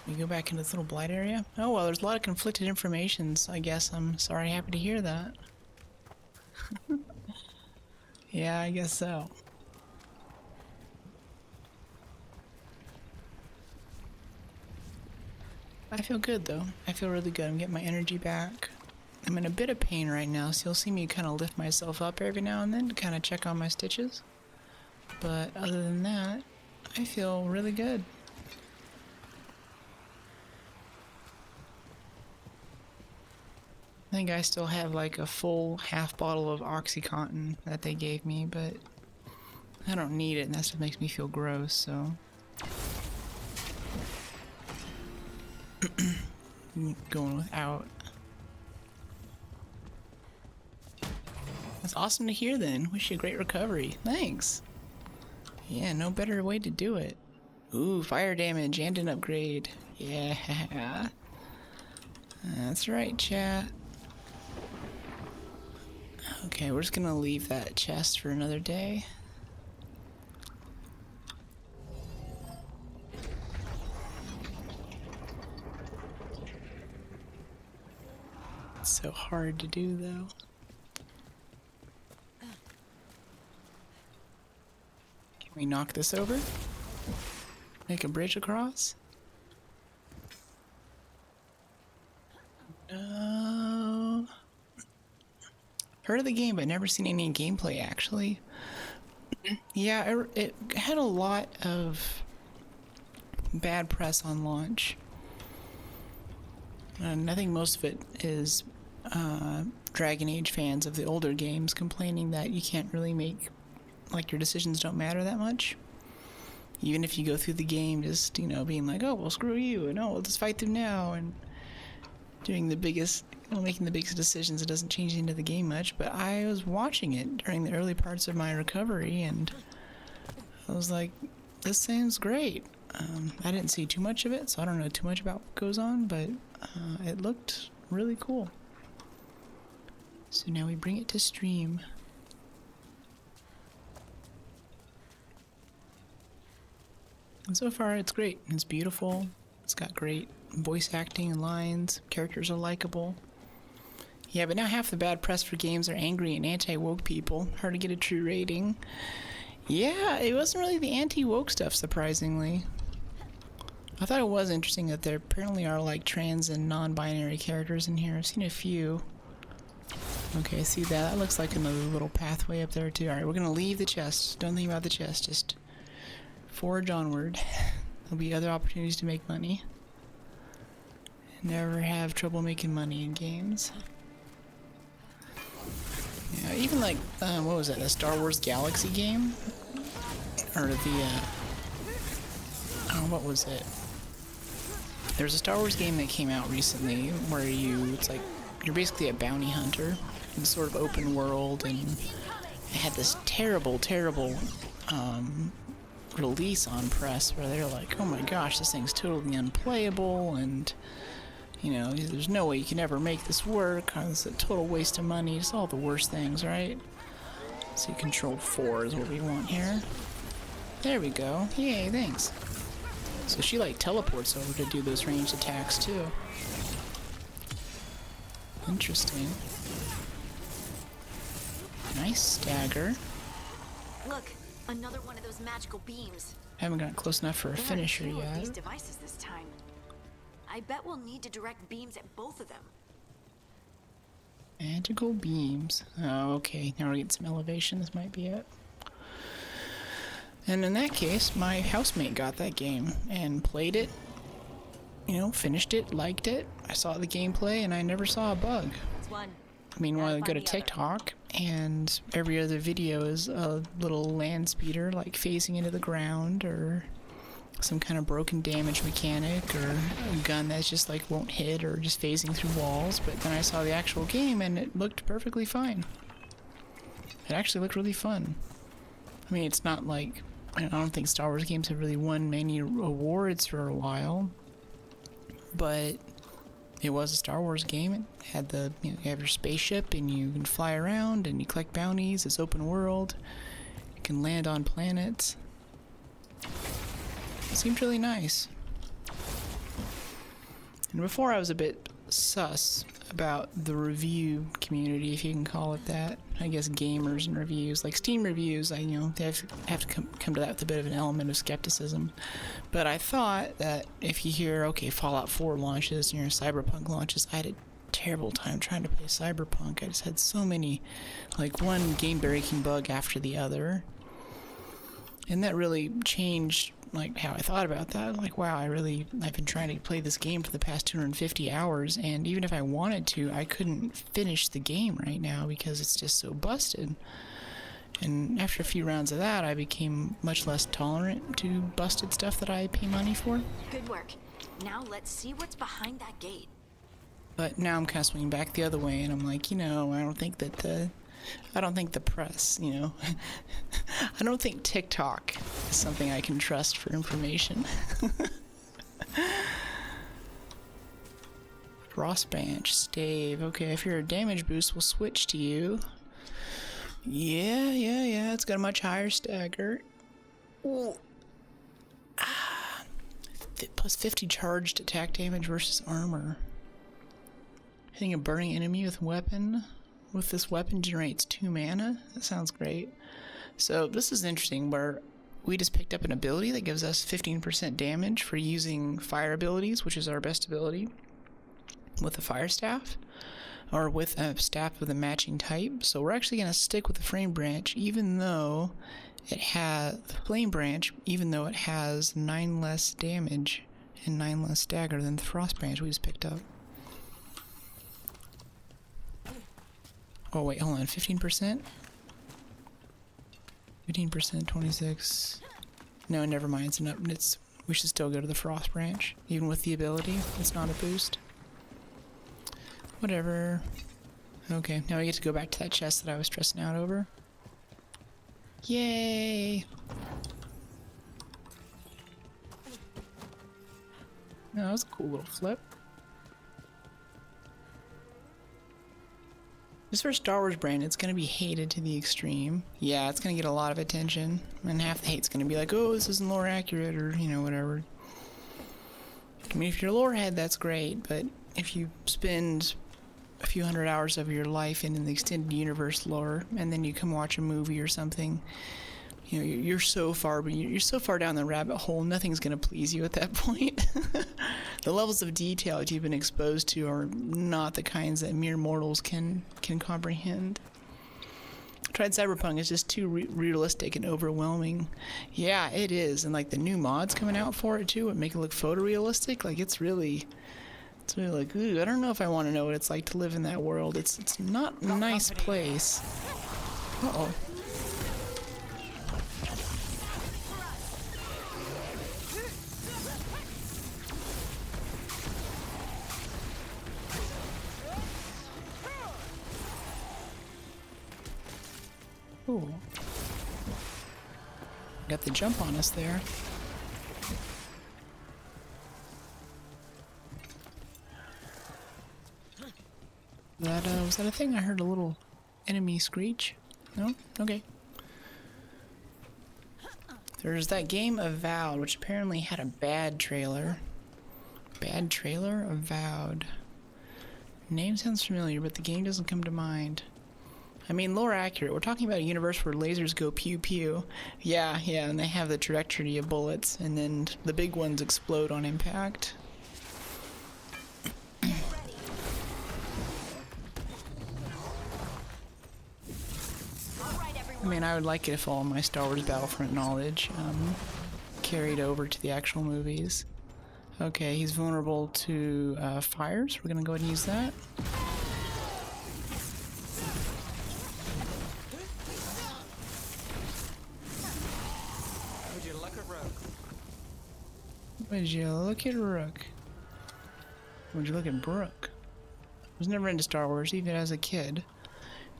We go back into this little blight area. Oh well, there's a lot of conflicted informations. I guess I'm sorry. Happy to hear that. Yeah, I guess so. I feel good though. I feel really good. I'm getting my energy back. I'm in a bit of pain right now, so you'll see me kind of lift myself up every now and then to kind of check on my stitches. But other than that, I feel really good. I think I still have like a full half bottle of OxyContin that they gave me, but I don't need it, and that stuff makes me feel gross, so. Going without. That's awesome to hear then. Wish you a great recovery. Thanks. Yeah, no better way to do it. Ooh, fire damage and an upgrade. Yeah. That's right, chat. Okay, we're just gonna leave that chest for another day. It's so hard to do, though. Can we knock this over? Make a bridge across? No. Heard of the game, but never seen any gameplay, actually. Yeah, it had a lot of bad press on launch. And I think most of it is Dragon Age fans of the older games complaining that you can't really make, like, your decisions don't matter that much. Even if you go through the game just, you know, being like, oh, well, screw you, and oh, we'll just fight them now, and doing the biggest, you know, making the biggest decisions, it doesn't change into the game much. But I was watching it during the early parts of my recovery, and I was like, this sounds great. I didn't see too much of it, so I don't know too much about what goes on, but it looked really cool. So now we bring it to stream. And so far it's great. It's beautiful. It's got great voice acting and lines. Characters are likable. Yeah, but now half the bad press for games are angry and anti-woke people. Hard to get a true rating. Yeah, it wasn't really the anti-woke stuff, surprisingly. I thought it was interesting that there apparently are like trans and non-binary characters in here. I've seen a few. Okay, see that? That looks like another little pathway up there too. Alright, we're gonna leave the chest. Don't think about the chest, just forge onward. There'll be other opportunities to make money. Never have trouble making money in games. Yeah, even like, what was that, the Star Wars Galaxy game? Or the, oh, what was it? There's a Star Wars game that came out recently where it's like, you're basically a bounty hunter in sort of open world, and it had this terrible release on press where they're like, oh my gosh, this thing's totally unplayable, and you know, there's no way you can ever make this work, it's a total waste of money, it's all the worst things, right? So control 4 is what we want here. There we go. Yay, thanks. So she like teleports over to do those ranged attacks too. Interesting. Nice stagger. Look, another one of those magical beams. Haven't gotten close enough for a finisher yet. These devices this time. I bet we'll need to direct beams at both of them. Magical beams. Oh, okay. Now we're getting some elevation. This might be it. And in that case, my housemate got that game and played it, you know, finished it, liked it. I saw the gameplay and I never saw a bug. Meanwhile, I go to TikTok and every other video is a little land speeder like phasing into the ground, or some kind of broken damage mechanic, or a gun that's just like won't hit, or just phasing through walls. But then I saw the actual game and it looked perfectly fine. It actually looked really fun. I mean, it's not like, I don't think Star Wars games have really won many awards for a while, but it was a Star Wars game. It had the, you know, you have your spaceship and you can fly around and you collect bounties. It's open world. You can land on planets. It seemed really nice. And before I was a bit sus about the review community, if you can call it that. I guess gamers and reviews, like Steam reviews, they have to come to that with a bit of an element of skepticism. But I thought that if you hear, okay, Fallout 4 launches, you know, Cyberpunk launches, I had a terrible time trying to play Cyberpunk. I just had so many, like one game-breaking bug after the other. And that really changed like how I thought about that. Like, wow, I've been trying to play this game for the past 250 hours, and even if I wanted to, I couldn't finish the game right now because it's just so busted. And after a few rounds of that, I became much less tolerant to busted stuff that I pay money for. Good work. Now let's see what's behind that gate. But now I'm kind of swinging back the other way, and I'm like, you know, I don't think the press, you know, I don't think TikTok is something I can trust for information. Frostbranch, stave. Okay, if you're a damage boost, we'll switch to you. Yeah, it's got a much higher stagger. Ooh. Plus 50 charged attack damage versus armor. Hitting a burning enemy with weapon. With this weapon generates 2 mana. That sounds great. So this is interesting, where we just picked up an ability that gives us 15% damage for using fire abilities, which is our best ability, with a fire staff, or with a staff with a matching type. So we're actually going to stick with the flame branch, even though it has 9 less damage and 9 less stagger than the frost branch we just picked up. Oh wait, hold on, 15%? 15%, 26. No, never mind. We should still go to the frost branch, even with the ability. It's not a boost. Whatever. Okay, now we get to go back to that chest that I was stressing out over. Yay! No, that was a cool little flip. Just for Star Wars brand, it's going to be hated to the extreme. Yeah, it's going to get a lot of attention, and half the hate's going to be like, oh, this isn't lore accurate, or, you know, whatever. I mean, if you're a lore head, that's great, but if you spend a few hundred hours of your life in the extended universe lore, and then you come watch a movie or something, you know, you're so far down the rabbit hole, nothing's going to please you at that point. The levels of detail that you've been exposed to are not the kinds that mere mortals can comprehend. Tried Cyberpunk is just too realistic and overwhelming. Yeah, it is, and like the new mods coming out for it too, would make it look photorealistic. Like it's really like, ooh, I don't know if I want to know what it's like to live in that world. It's not a nice place. Uh-oh. Ooh. Got the jump on us there. Was that a thing? I heard a little enemy screech. No? Okay. There's that game Avowed, which apparently had a bad trailer. Bad trailer? Avowed. Name sounds familiar, but the game doesn't come to mind. I mean, lore accurate. We're talking about a universe where lasers go pew pew. Yeah, and they have the trajectory of bullets, and then the big ones explode on impact. I mean, I would like it if all my Star Wars Battlefront knowledge carried over to the actual movies. Okay, he's vulnerable to fires. We're gonna go ahead and use that. Would you look at Rook? Would you look at Rook? Would you look at Brooke? I was never into Star Wars, even as a kid.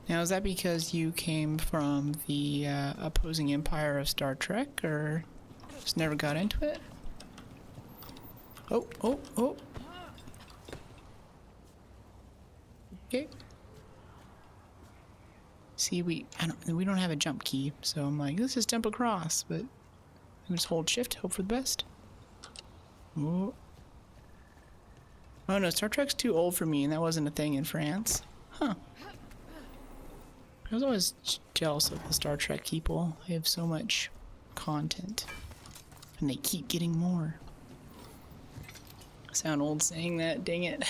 Now, is that because you came from the opposing empire of Star Trek, or just never got into it? Oh. Okay. See, we don't have a jump key, so I'm like, let's just jump across, but we just hold shift, hope for the best. Oh no, Star Trek's too old for me, and that wasn't a thing in France. Huh. I was always jealous of the Star Trek people. They have so much content, and they keep getting more. I sound old saying that, dang it.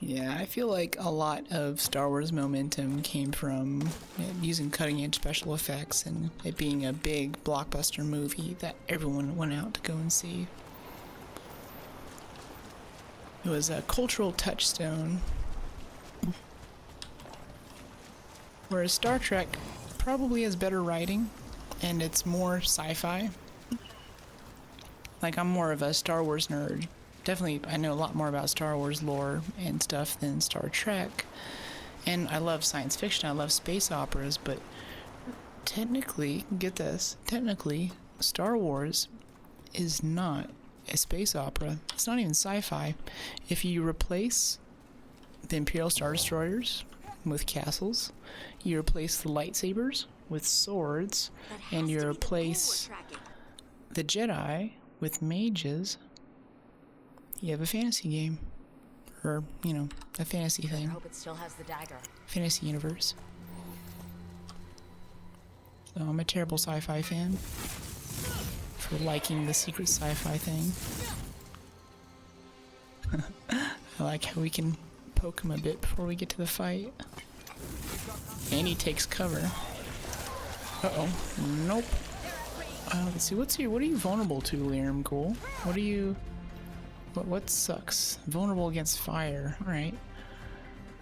Yeah, I feel like a lot of Star Wars momentum came from using cutting-edge special effects and it being a big blockbuster movie that everyone went out to go and see. It was a cultural touchstone. Whereas Star Trek probably has better writing and it's more sci-fi. Like, I'm more of a Star Wars nerd. Definitely, I know a lot more about Star Wars lore and stuff than Star Trek. And I love science fiction, I love space operas, but technically, get this, technically, Star Wars is not a space opera. It's not even sci-fi. If you replace the Imperial Star Destroyers with castles, you replace the lightsabers with swords, and you replace the Jedi with mages, you have a fantasy game. Or, you know, a fantasy thing. I hope it still has the dagger. Fantasy universe. So I'm a terrible sci-fi fan for liking the secret sci-fi thing. I like how we can poke him a bit before we get to the fight. And he takes cover. Uh-oh. Nope. Let's see, what are you vulnerable to, Liam Ghoul? What are you... What sucks? Vulnerable against fire. Alright.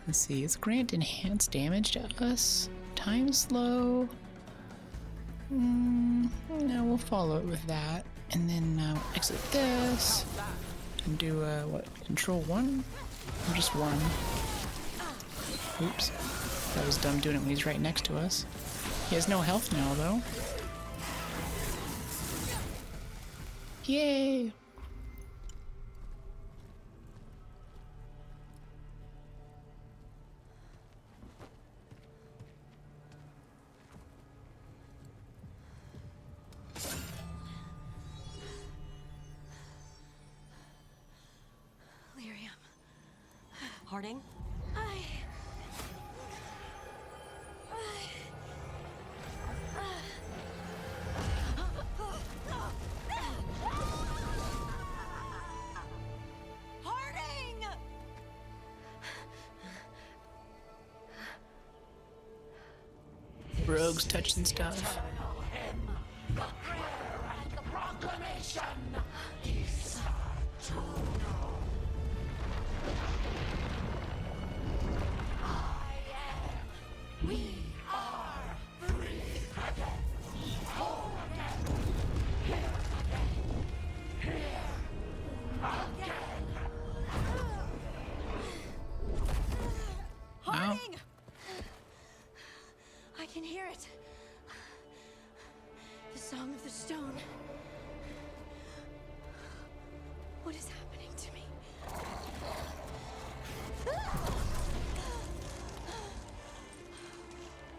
Let's see. Let's grant enhanced damage to us. Time slow. No, we'll follow it with that. And then exit this. And do, what? Control 1? Or just 1? Oops. That was dumb doing it when he's right next to us. He has no health now, though. Yay! Harding? Harding! Rogues touching stuff. of the stone. What is happening to me?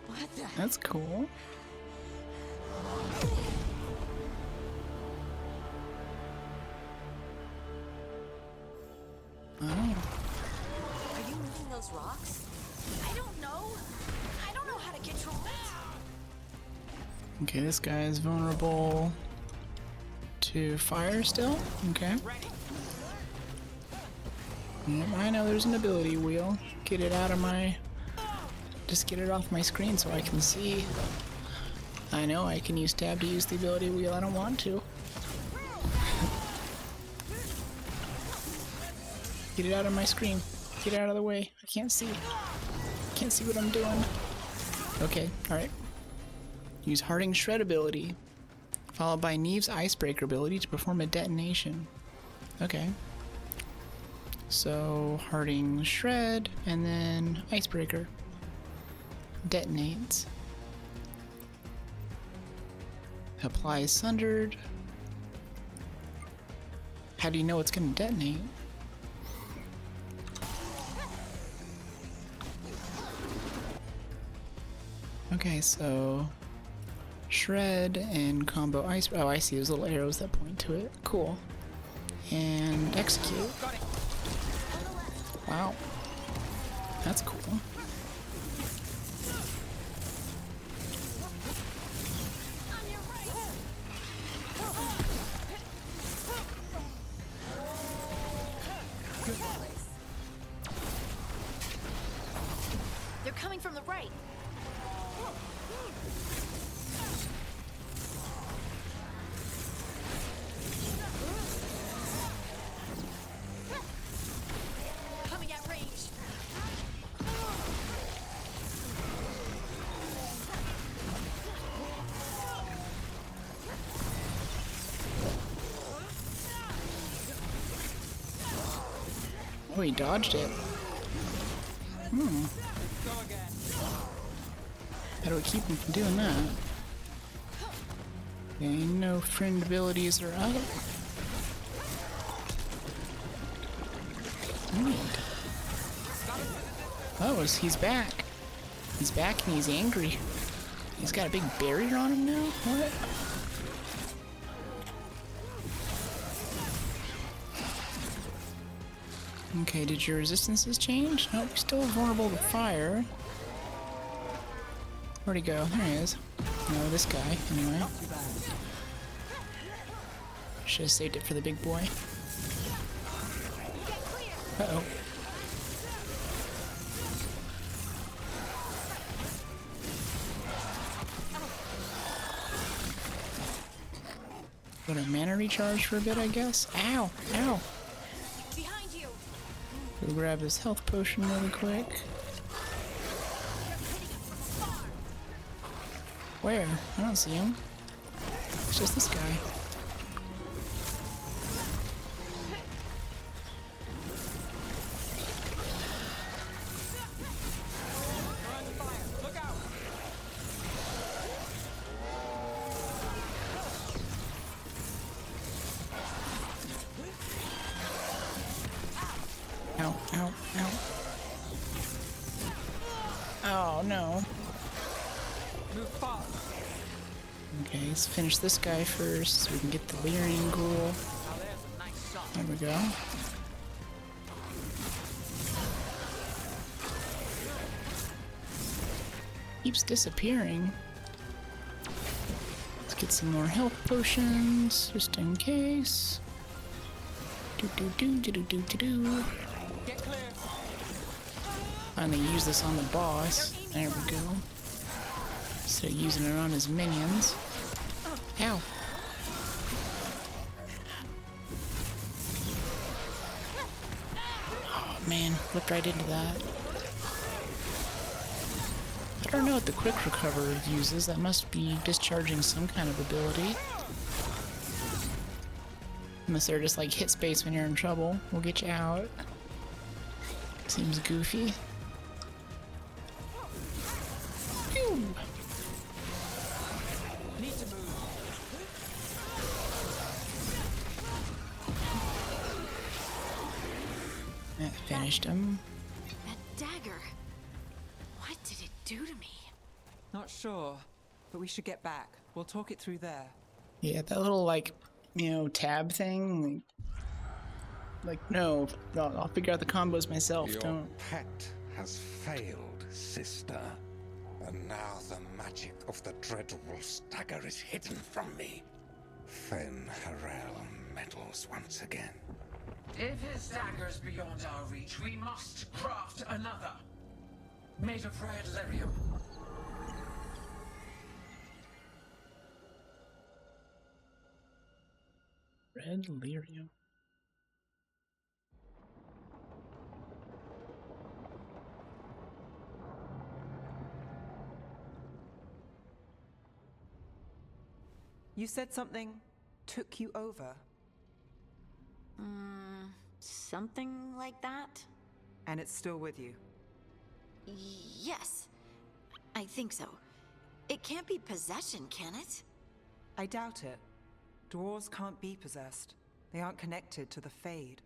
What the? That's cool. Oh. Are you moving those rocks? I don't know. I don't know how to control it. Okay, this guy is vulnerable to fire still. Okay. Yep, I know there's an ability wheel. Get it out of my... Just get it off my screen so I can see. I know I can use tab to use the ability wheel. I don't want to. Get it out of my screen. Get out of the way. I can't see. Can't see what I'm doing. Okay, alright. Use Harding Shred ability, followed by Neve's Icebreaker ability to perform a detonation. Okay. So, Harding Shred, and then Icebreaker. Detonates. Apply Sundered. How do you know it's going to detonate? Okay, so Shred and combo ice. Oh, I see those little arrows that point to it. Cool. And execute. Wow. That's cool. They're coming from the right. Coming at range. Oh, he dodged it. Hmm. How do we keep him from doing that? Okay, no friend abilities are up. Neat. Oh, he's back. He's back and he's angry. He's got a big barrier on him now? What? Okay, did your resistances change? Nope, you're still vulnerable to fire. Where'd he go? There he is. No, this guy, anyway. Should have saved it for the big boy. Uh-oh. Got a mana recharge for a bit, I guess? Ow! Ow! Behind you. We'll grab this health potion really quick. Where? I don't see him. It's just this guy. Ow, ow, ow. Oh no. Okay, let's finish this guy first so we can get the Lyrian Ghoul. There we go. Keeps disappearing. Let's get some more health potions, just in case. Do. Finally use this on the boss. There we go. Instead of using it on his minions. Ow. Oh man, flipped right into that. I don't know what the quick recover uses. That must be discharging some kind of ability. Unless they're just like hit space when you're in trouble. We'll get you out. Seems goofy. Pew! banished him. That dagger. What did it do to me? Not sure, but we should get back. We'll talk it through there. Yeah, that little, like, tab thing. Like, no, I'll figure out the combos myself. Your Don't. pet has failed, sister. And now the magic of the Dreadwolf's dagger is hidden from me. Fen Harel meddles once again. If his dagger's beyond our reach, we must craft another. Made of red lyrium. Red lyrium. You said something took you over. Something like that? And it's still with you? Yes. I think so. It can't be possession, can it? I doubt it. Dwarves can't be possessed. They aren't connected to the Fade.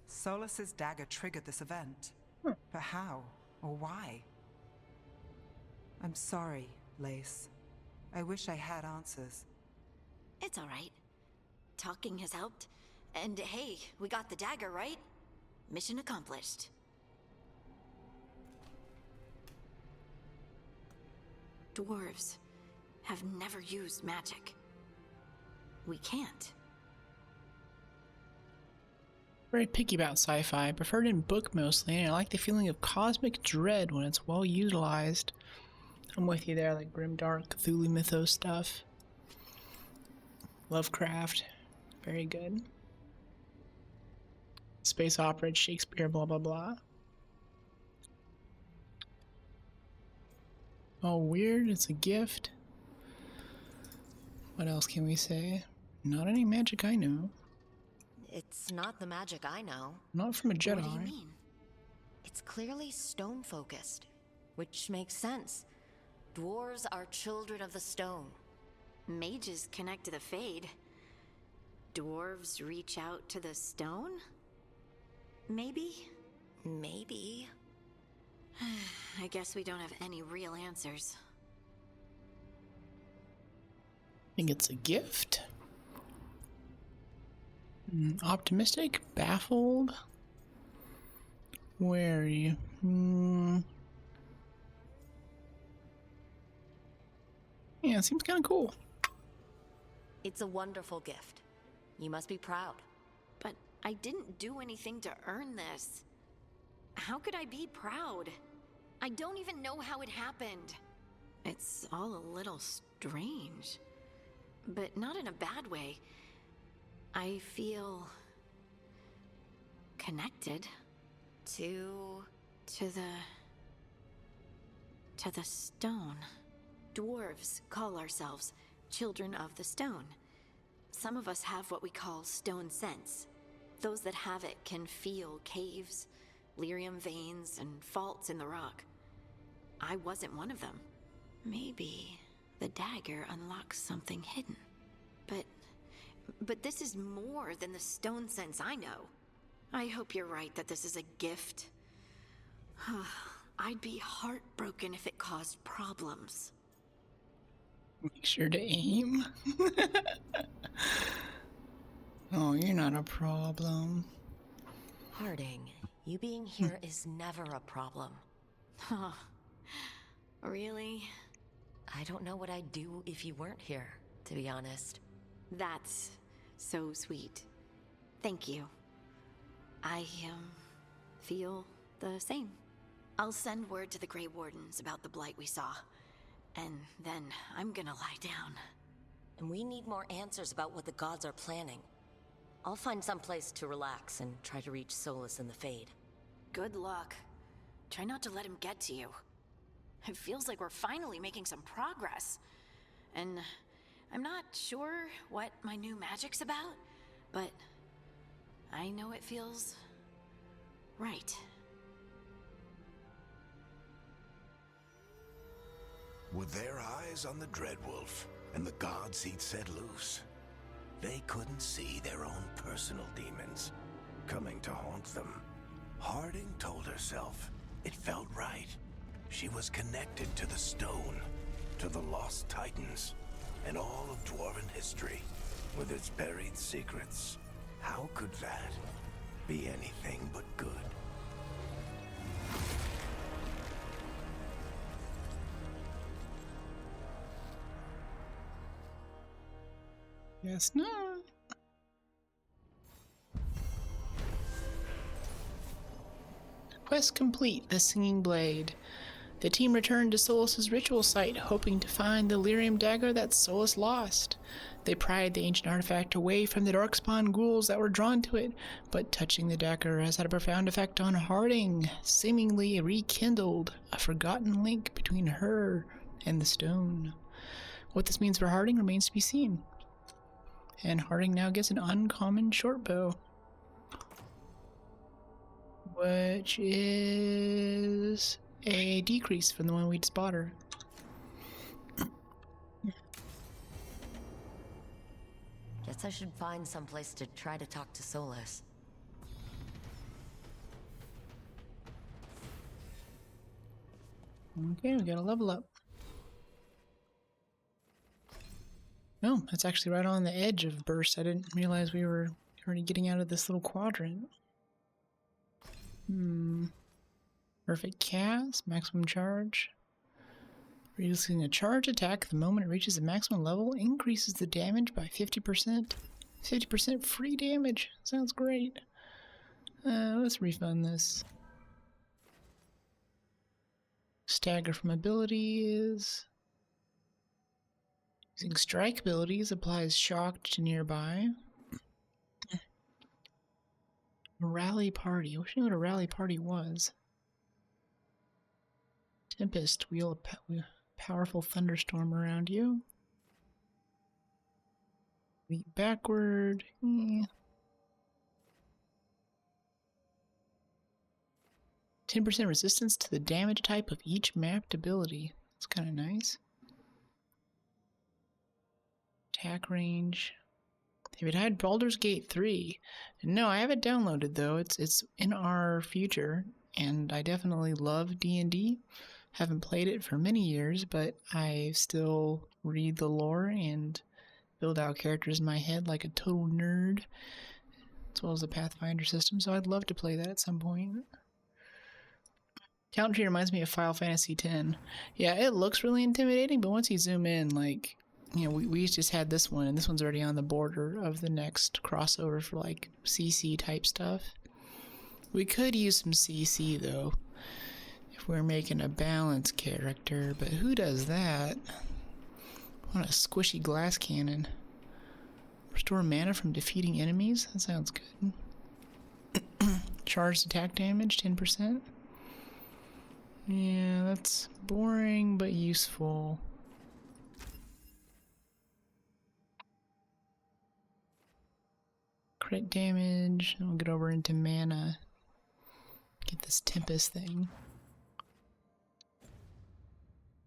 Solas's dagger triggered this event. But how? Or why? I'm sorry, Lace. I wish I had answers. It's all right. Talking has helped. And hey, we got the dagger, right? Mission accomplished. Dwarves have never used magic. We can't. Very picky about sci-fi. I prefer it in book mostly, and I like the feeling of cosmic dread when it's well utilized. I'm with you there, like grimdark, Cthulhu mythos stuff. Lovecraft, very good. Space opera, Shakespeare, blah blah blah. Oh, weird, it's a gift. What else can we say? Not any magic I know. It's not the magic I know. Not from a Jedi. What do you mean? It's clearly stone-focused, which makes sense. Dwarves are children of the stone. Mages connect to the Fade. Dwarves reach out to the stone? Maybe? Maybe. I guess we don't have any real answers. I think it's a gift. Optimistic? Baffled? Wary? Yeah, it seems kind of cool. It's a wonderful gift. You must be proud. But I didn't do anything to earn this. How could I be proud? I don't even know how it happened. It's all a little strange. But not in a bad way. I feel connected to the stone. Dwarves call ourselves children of the stone. Some of us have what we call stone sense. Those that have it can feel caves, lyrium veins, and faults in the rock. I wasn't one of them. Maybe the dagger unlocks something hidden. But this is more than the stone sense I know. I hope you're right that this is a gift. I'd be heartbroken if it caused problems. Make sure to aim. Oh, you're not a problem. Harding, you being here is never a problem. Huh. Really? I don't know what I'd do if you weren't here, to be honest. That's so sweet. Thank you. I, feel the same. I'll send word to the Grey Wardens about the blight we saw. And then I'm gonna lie down. And we need more answers about what the gods are planning. I'll find some place to relax and try to reach Solas in the Fade. Good luck. Try not to let him get to you. It feels like we're finally making some progress. And I'm not sure what my new magic's about, but I know it feels right. Were their eyes on the Dreadwolf and the gods he'd set loose? They couldn't see their own personal demons coming to haunt them. Harding told herself it felt right. She was connected to the stone, to the lost titans, and all of dwarven history, with its buried secrets. How could that be anything but good? Yes, no. Quest complete, the Singing Blade. The team returned to Solas' ritual site, hoping to find the lyrium dagger that Solas lost. They pried the ancient artifact away from the darkspawn ghouls that were drawn to it, but touching the dagger has had a profound effect on Harding, seemingly rekindled a forgotten link between her and the stone. What this means for Harding remains to be seen. And Harding now gets an uncommon short bow, which is a decrease from the one we'd spot her. Guess I should find someplace to try to talk to Solas. Okay, we gotta level up. No, that's actually right on the edge of burst. I didn't realize we were already getting out of this little quadrant. Perfect cast, maximum charge. Reducing a charge attack the moment it reaches the maximum level increases the damage by 50%. 50% free damage. Sounds great. Let's refund this. Stagger from abilities. Using strike abilities applies shock to nearby. Rally party. I wish I knew what a rally party was. Tempest. Wheel a powerful thunderstorm around you. Leap backward. 10% resistance to the damage type of each mapped ability. That's kind of nice. Attack range. If it had Baldur's Gate 3. No, I have it downloaded though. It's in our future, and I definitely love D&D. Haven't played it for many years, but I still read the lore and build out characters in my head like a total nerd, as well as the Pathfinder system, so I'd love to play that at some point. Count tree reminds me of Final Fantasy X. Yeah, it looks really intimidating, but once you zoom in, like, you know, we just had this one, and this one's already on the border of the next crossover for, like, CC type stuff. We could use some CC, though, if we're making a balanced character, but who does that? I want a squishy glass cannon. Restore mana from defeating enemies? That sounds good. Charged attack damage, 10%. Yeah, that's boring, but useful. Crit damage. I'll get over into mana. Get this Tempest thing.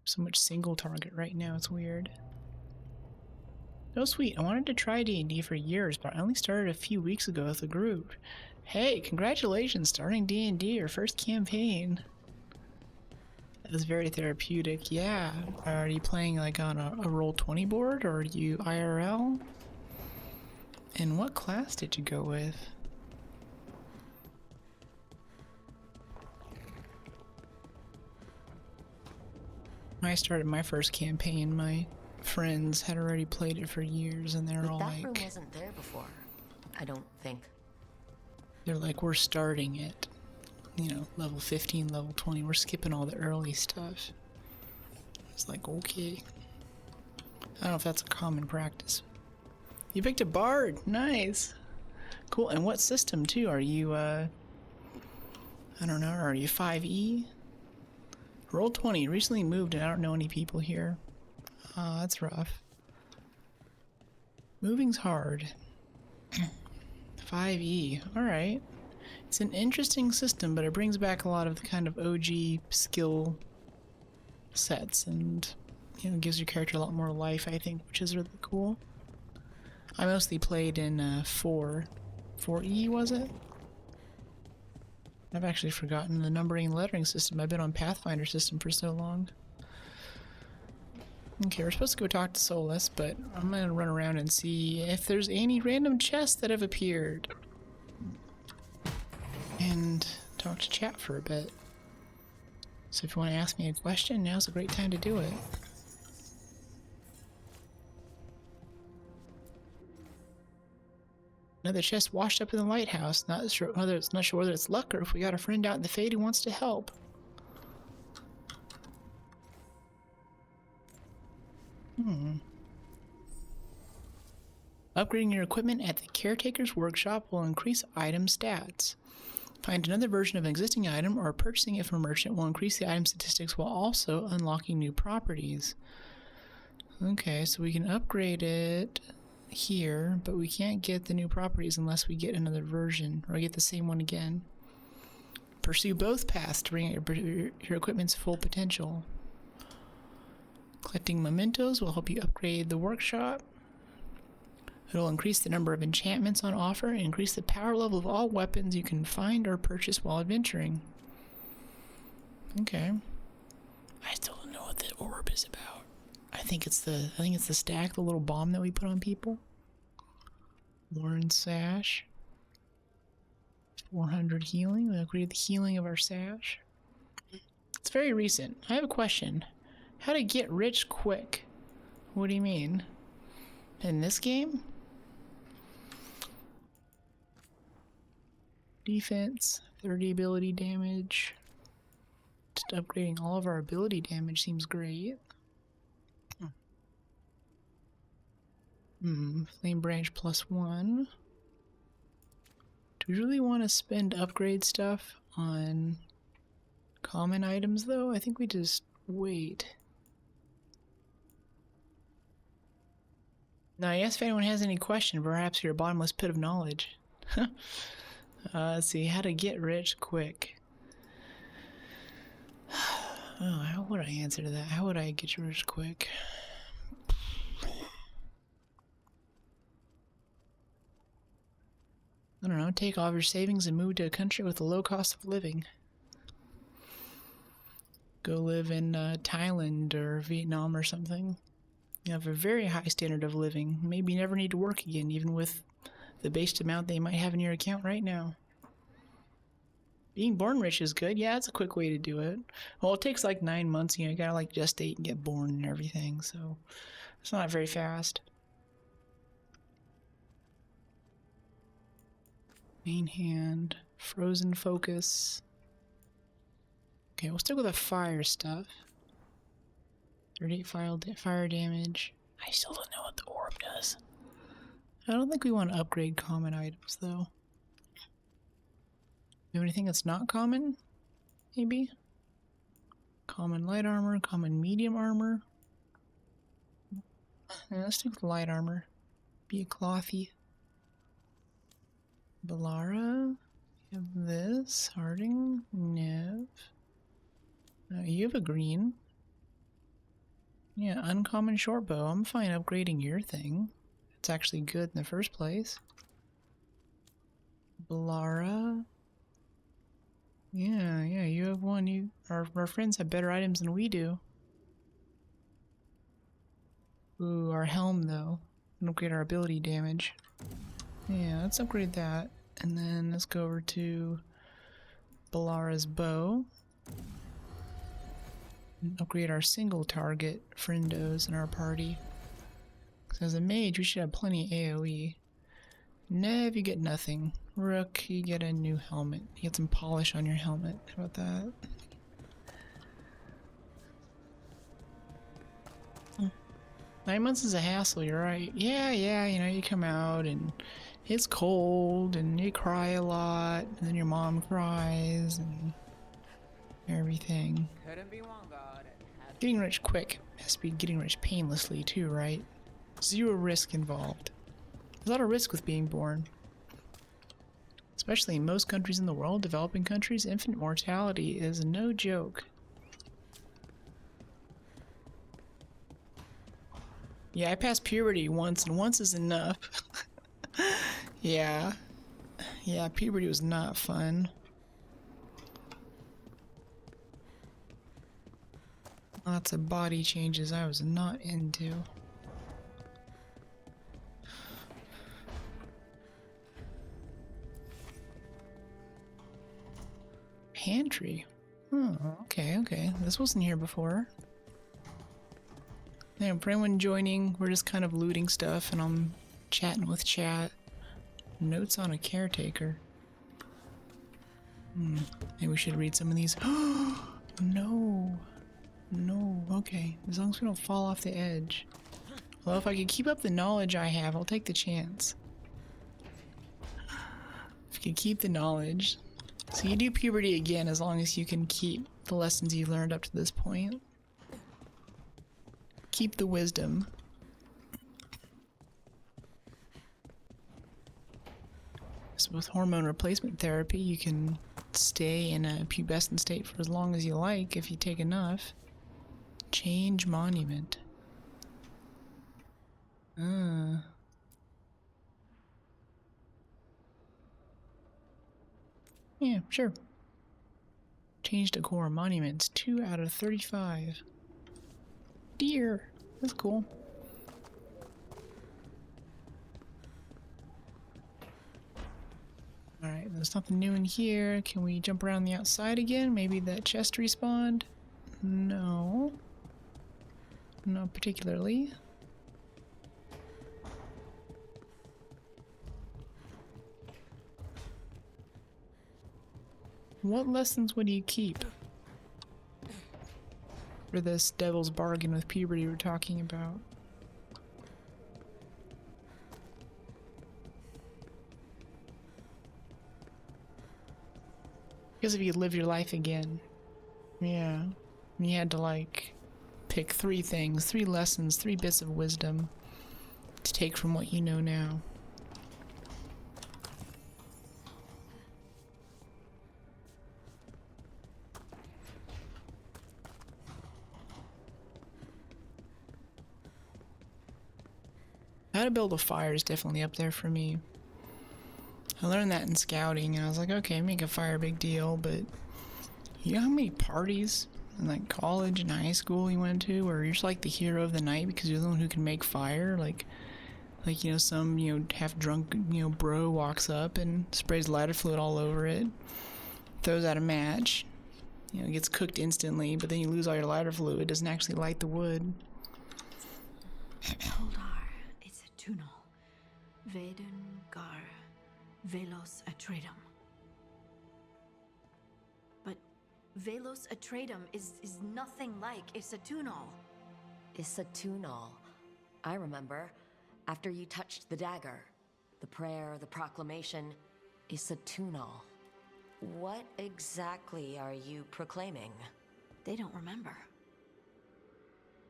So much single target right now, it's weird. Oh sweet, I wanted to try D&D for years, but I only started a few weeks ago with the group. Hey, congratulations, starting D&D, your first campaign. That was very therapeutic, yeah. Are you playing like on a Roll20 board, or are you IRL? And what class did you go with? When I started my first campaign, my friends had already played it for years, and they're all that like... room wasn't there before, I don't think. They're like, we're starting it. You know, level 15, level 20. We're skipping all the early stuff. It's like, okay. I don't know if that's a common practice. You picked a bard. Nice. Cool. And what system, too? Are you, I don't know. Are you 5e? Roll20. Recently moved, and I don't know any people here. That's rough. Moving's hard. 5e. Alright. It's an interesting system, but it brings back a lot of the kind of OG skill sets, and, you know, gives your character a lot more life, I think, which is really cool. I mostly played in 4E, was it? I've actually forgotten the numbering and lettering system. I've been on Pathfinder system for so long. Okay, we're supposed to go talk to Solas, but I'm gonna run around and see if there's any random chests that have appeared. And talk to chat for a bit. So if you want to ask me a question, now's a great time to do it. Another chest washed up in the lighthouse. Not sure whether it's luck or if we got a friend out in the Fade who wants to help. Upgrading your equipment at the caretaker's workshop will increase item stats. Find another version of an existing item or purchasing it from a merchant will increase the item statistics while also unlocking new properties. Okay, so we can upgrade it here, but we can't get the new properties unless we get another version or get the same one again. Pursue both paths to bring out your equipment's full potential. Collecting mementos will help you upgrade the workshop. It'll increase the number of enchantments on offer and increase the power level of all weapons you can find or purchase while adventuring. Okay. I still don't know what the orb is about. I think it's the stack, the little bomb that we put on people. Lauren sash. 400 healing. We upgraded the healing of our sash. It's very recent. I have a question. How to get rich quick? What do you mean? In this game? Defense, 30 ability damage. Just upgrading all of our ability damage seems great. Flame branch +1. Do we really want to spend upgrade stuff on common items though? I think we just wait. Now, yes, if anyone has any question, perhaps your bottomless pit of knowledge. Let's see, how to get rich quick. Oh, how would I answer to that? How would I get rich quick? I don't know, take all of your savings and move to a country with a low cost of living. Go live in Thailand or Vietnam or something. You have a very high standard of living. Maybe you never need to work again, even with the base amount they might have in your account right now. Being born rich is good. Yeah, it's a quick way to do it. Well, it takes like 9 months. You gotta like gestate and get born and everything, so it's not very fast. Main hand, frozen focus. Okay, we'll stick with the fire stuff. 38 fire damage. I still don't know what the orb does. I don't think we want to upgrade common items though. Do anything that's not common? Maybe? Common light armor, common medium armor. Yeah, let's stick with light armor. Be a clothy. Bellara. You have this. Harding. Neve. You have a green. Yeah, uncommon short bow. I'm fine upgrading your thing. It's actually good in the first place. Bellara. Yeah, you have one. Our friends have better items than we do. Ooh, our helm though. Upgrade our ability damage. Yeah, let's upgrade that. And then let's go over to Bellara's bow. And upgrade our single target friendos in our party. Because as a mage, we should have plenty of AoE. Neve, you get nothing. Rook, you get a new helmet. You get some polish on your helmet. How about that? 9 months is a hassle, you're right. Yeah, you come out and it's cold and you cry a lot and then your mom cries and everything. Getting rich quick has to be getting rich painlessly too, right? Zero risk involved. There's a lot of risk with being born. Especially in most countries in the world, developing countries, infant mortality is no joke. Yeah, I passed puberty once, and once is enough. Yeah, puberty was not fun. Lots of body changes I was not into. Pantry. Oh, okay. This wasn't here before. Yeah, for anyone joining, we're just kind of looting stuff and I'm chatting with chat. Notes on a caretaker. Maybe we should read some of these. No. Okay. As long as we don't fall off the edge. Well, if I could keep up the knowledge I have, I'll take the chance. If you can keep the knowledge. So you do puberty again as long as you can keep the lessons you've learned up to this point. Keep the wisdom. So with hormone replacement therapy, you can stay in a pubescent state for as long as you like if you take enough. Change monument. Yeah, sure. Change decor monuments. 2 out of 35. Deer. That's cool. Alright, there's nothing new in here. Can we jump around the outside again? Maybe that chest respawned? No. Not particularly. What lessons would you keep for this devil's bargain with puberty we're talking about? Because if you live your life again, yeah, you had to like pick 3 things, 3 lessons, 3 bits of wisdom to take from what you know now. How to build a fire is definitely up there for me. I learned that in scouting, and I was like, okay, make a fire a big deal, but you know how many parties in like college and high school you went to where you're just like the hero of the night because you're the one who can make fire? Like you know, some, you know, half drunk, you know, bro walks up and sprays lighter fluid all over it, throws out a match, you know, it gets cooked instantly, but then you lose all your lighter fluid, it doesn't actually light the wood. It's a tunnel. Veilguard. Velos Atreitum. But Velos Atreitum is nothing like Isatunal. Isatunal. I remember. After you touched the dagger. The prayer, the proclamation. Isatunal. What exactly are you proclaiming? They don't remember.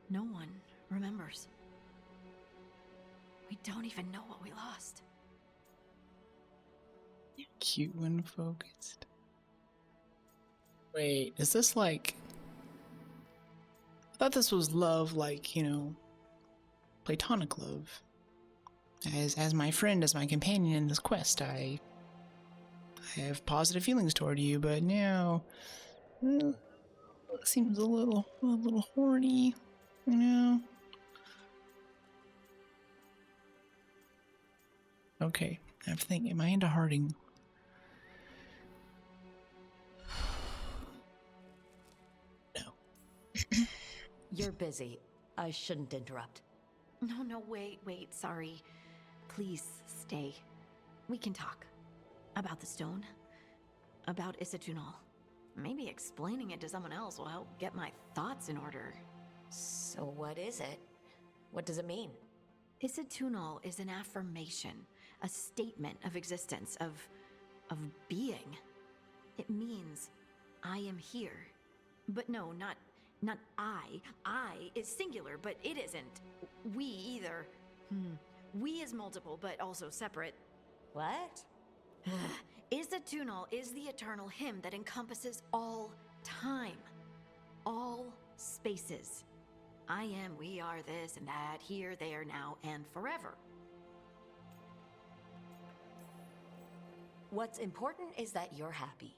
No one remembers. We don't even know what we lost. Cute when focused. Wait, is this like... I thought this was love, like, you know, platonic love. As my friend, as my companion in this quest, I have positive feelings toward you, but now... it seems a little horny, you know? Okay, I have to think, am I into Harding? You're busy. I shouldn't interrupt. No, wait, sorry. Please stay. We can talk. About the stone. About Isatunal. Maybe explaining it to someone else will help get my thoughts in order. So what is it? What does it mean? Isatunal is an affirmation, a statement of existence, of being. It means I am here. But no, not I. I is singular, but it isn't. We either. We is multiple, but also separate. What? Isatunal is the eternal hymn that encompasses all time. All spaces. I am, we are, this and that, here, there, now, and forever. What's important is that you're happy.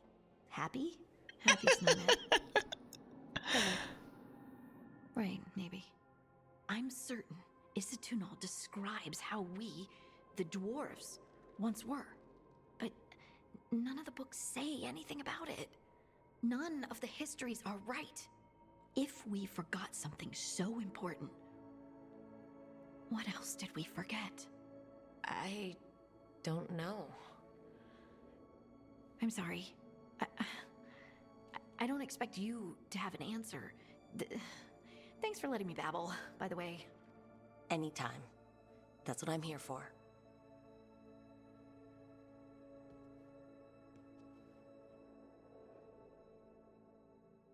Happy? Happy's not it. Right, maybe. I'm certain Isitunal describes how we, the dwarves, once were. But none of the books say anything about it. None of the histories are right. If we forgot something so important, what else did we forget? I don't know. I'm sorry. I don't expect you to have an answer. Thanks for letting me babble, by the way. Anytime. That's what I'm here for.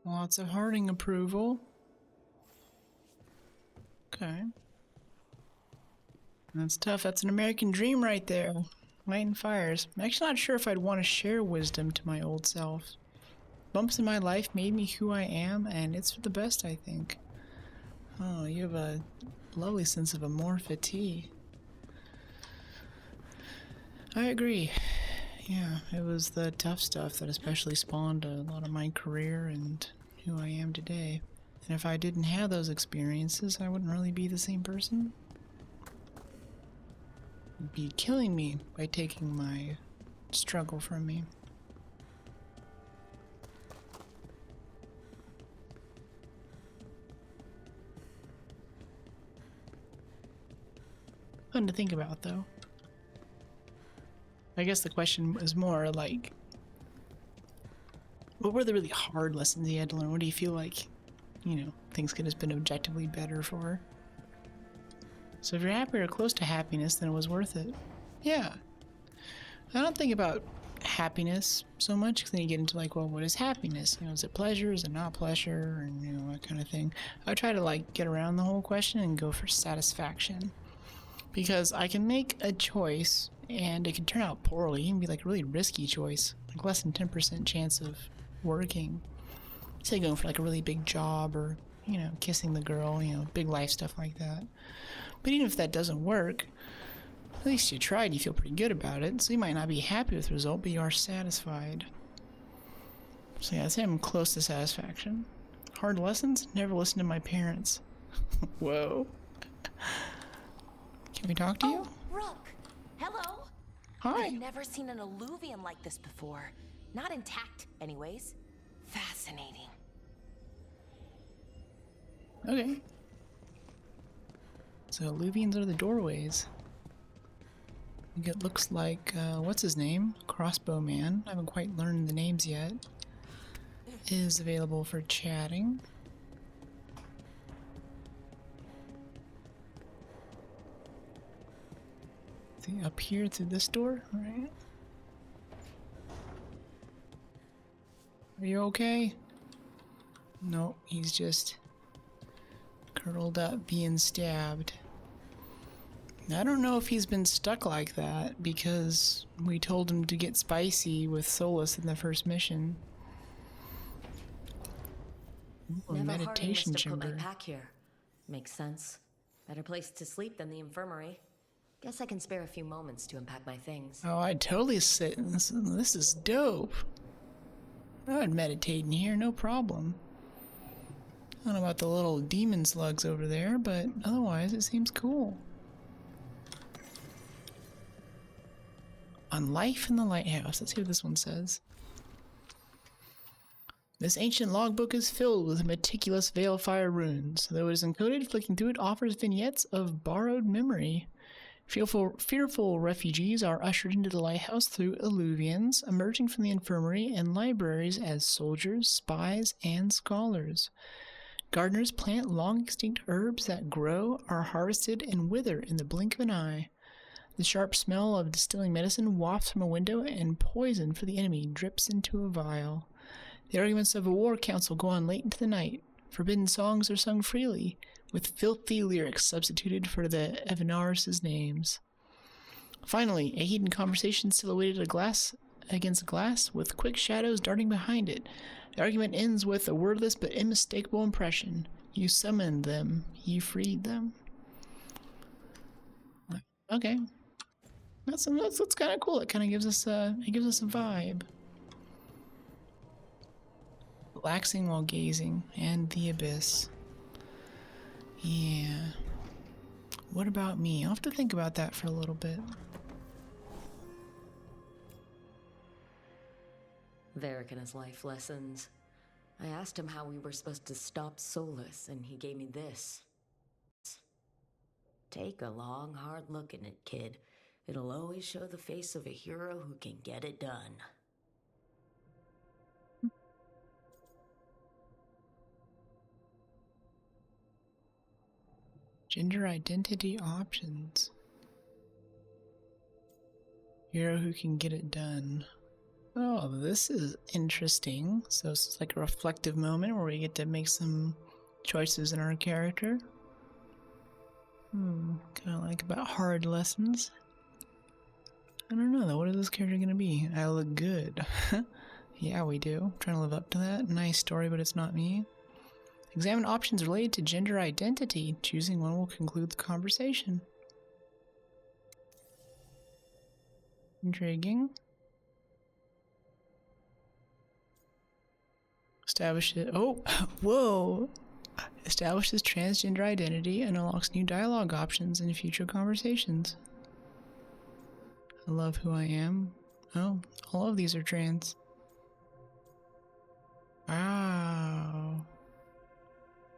Lots of Harding approval. Okay. That's tough. That's an American dream right there. Lighting fires. I'm actually not sure if I'd want to share wisdom to my old self. Bumps in my life made me who I am, and it's for the best, I think. Oh, you have a lovely sense of amorphity. I agree. Yeah, it was the tough stuff that especially spawned a lot of my career and who I am today. And if I didn't have those experiences, I wouldn't really be the same person. You'd be killing me by taking my struggle from me. Fun to think about, though. I guess the question is more like, what were the really hard lessons you had to learn? What do you feel like, things could have been objectively better for? So if you're happy or close to happiness, then it was worth it. Yeah. I don't think about happiness so much, because then you get into like, well, what is happiness? Is it pleasure? Is it not pleasure? And, that kind of thing. I try to like get around the whole question and go for satisfaction. Because I can make a choice and it can turn out poorly. It can be like a really risky choice, like less than 10% chance of working. Say going for like a really big job or, kissing the girl, big life stuff like that. But even if that doesn't work, at least you tried, you feel pretty good about it. So you might not be happy with the result, but you are satisfied. So yeah, I'd say I'm close to satisfaction. Hard lessons? Never listen to my parents. Whoa. Can we talk to you? Rook! Hello! Hi! I've never seen an alluvian like this before. Not intact, anyways. Fascinating. Okay. So alluvians are the doorways. It looks like, what's his name? Crossbowman. I haven't quite learned the names yet. Is available for chatting. Up here through this door, right? Are you okay? No, he's just curled up being stabbed. I don't know if he's been stuck like that because we told him to get spicy with Solas in the first mission. Ooh, a meditation chamber. Put my pack here. Makes sense. Better place to sleep than the infirmary. Guess I can spare a few moments to unpack my things. Oh, I'd totally sit in this. This is dope. I'd meditate in here, no problem. I don't know about the little demon slugs over there, but otherwise it seems cool. On life in the lighthouse. Let's see what this one says. This ancient logbook is filled with meticulous Veilfire runes. Though it is encoded, flicking through it offers vignettes of borrowed memory. Fearful refugees are ushered into the lighthouse through alluvians, emerging from the infirmary and libraries as soldiers, spies, and scholars. Gardeners plant long-extinct herbs that grow, are harvested, and wither in the blink of an eye. The sharp smell of distilling medicine wafts from a window, and poison for the enemy drips into a vial. The arguments of a war council go on late into the night. Forbidden songs are sung freely, with filthy lyrics substituted for the Evanaris' names. Finally, a hidden conversation silhouetted against glass, with quick shadows darting behind it. The argument ends with a wordless but unmistakable impression. You summoned them. You freed them. Okay. That's kind of cool. It kind of gives us a vibe. Relaxing while gazing, and the abyss. Yeah. What about me? I'll have to think about that for a little bit. Varric and his life lessons. I asked him how we were supposed to stop Solas, and he gave me this. Take a long, hard look at it, kid. It'll always show the face of a hero who can get it done. Gender identity options. Hero who can get it done. Oh, this is interesting. So it's like a reflective moment where we get to make some choices in our character. Kind of like about hard lessons. I don't know though, what is this character gonna be? I look good. Yeah, we do. I'm trying to live up to that. Nice story, but it's not me. Examine options related to gender identity. Choosing one will conclude the conversation. Intriguing. Establish it. Oh, whoa! Establishes transgender identity and unlocks new dialogue options in future conversations. I love who I am. Oh, all of these are trans. Wow.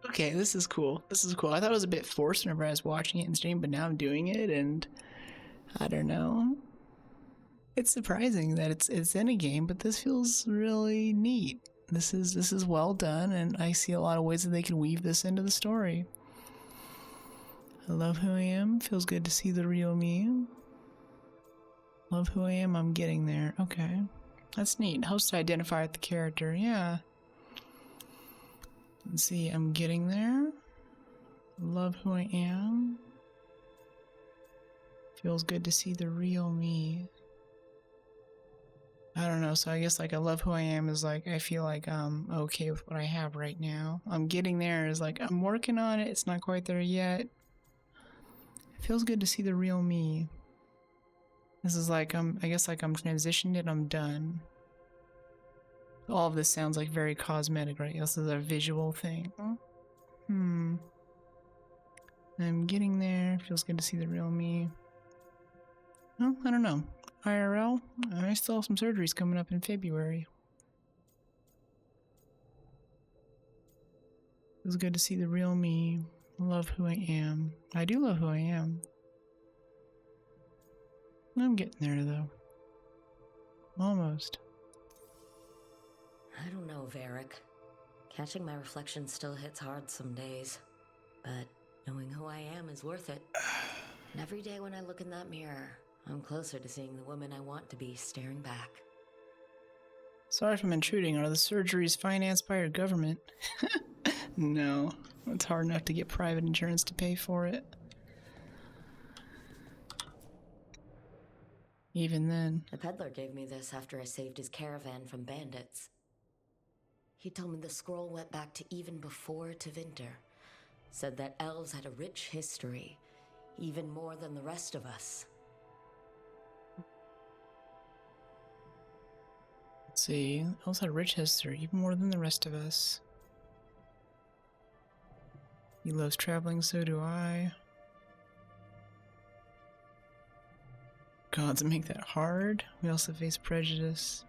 Okay, this is cool. This is cool. I thought it was a bit forced whenever I was watching it in stream, but now I'm doing it, and I don't know. It's surprising that it's in a game, but this feels really neat. This is well done, and I see a lot of ways that they can weave this into the story. I love who I am. Feels good to see the real me. Love who I am. I'm getting there. Okay, that's neat. Helps to identify with the character. Yeah. Let's see. I'm getting there. Love who I am. Feels good to see the real me. I don't know, so I guess like I love who I am is like I feel like I'm okay with what I have right now. I'm getting there is like I'm working on it, it's not quite there yet. It feels good to see the real me. This is like I guess like I'm transitioned and I'm done. All of this sounds like very cosmetic, right? This is a visual thing. I'm getting there, feels good to see the real me. Well, I don't know. IRL, I still have some surgeries coming up in February. It was good to see the real me. Love who I am. I do love who I am. I'm getting there though. Almost. I don't know, Varric. Catching my reflection still hits hard some days. But knowing who I am is worth it. And every day when I look in that mirror, I'm closer to seeing the woman I want to be staring back. Sorry if I'm intruding. Are the surgeries financed by your government? No. It's hard enough to get private insurance to pay for it. Even then. The peddler gave me this after I saved his caravan from bandits. He told me the scroll went back to even before Tevinter. Said that elves had a rich history, even more than the rest of us. Let's see. Elves had a rich history, even more than the rest of us. He loves traveling, so do I. Gods make that hard. We also face prejudice.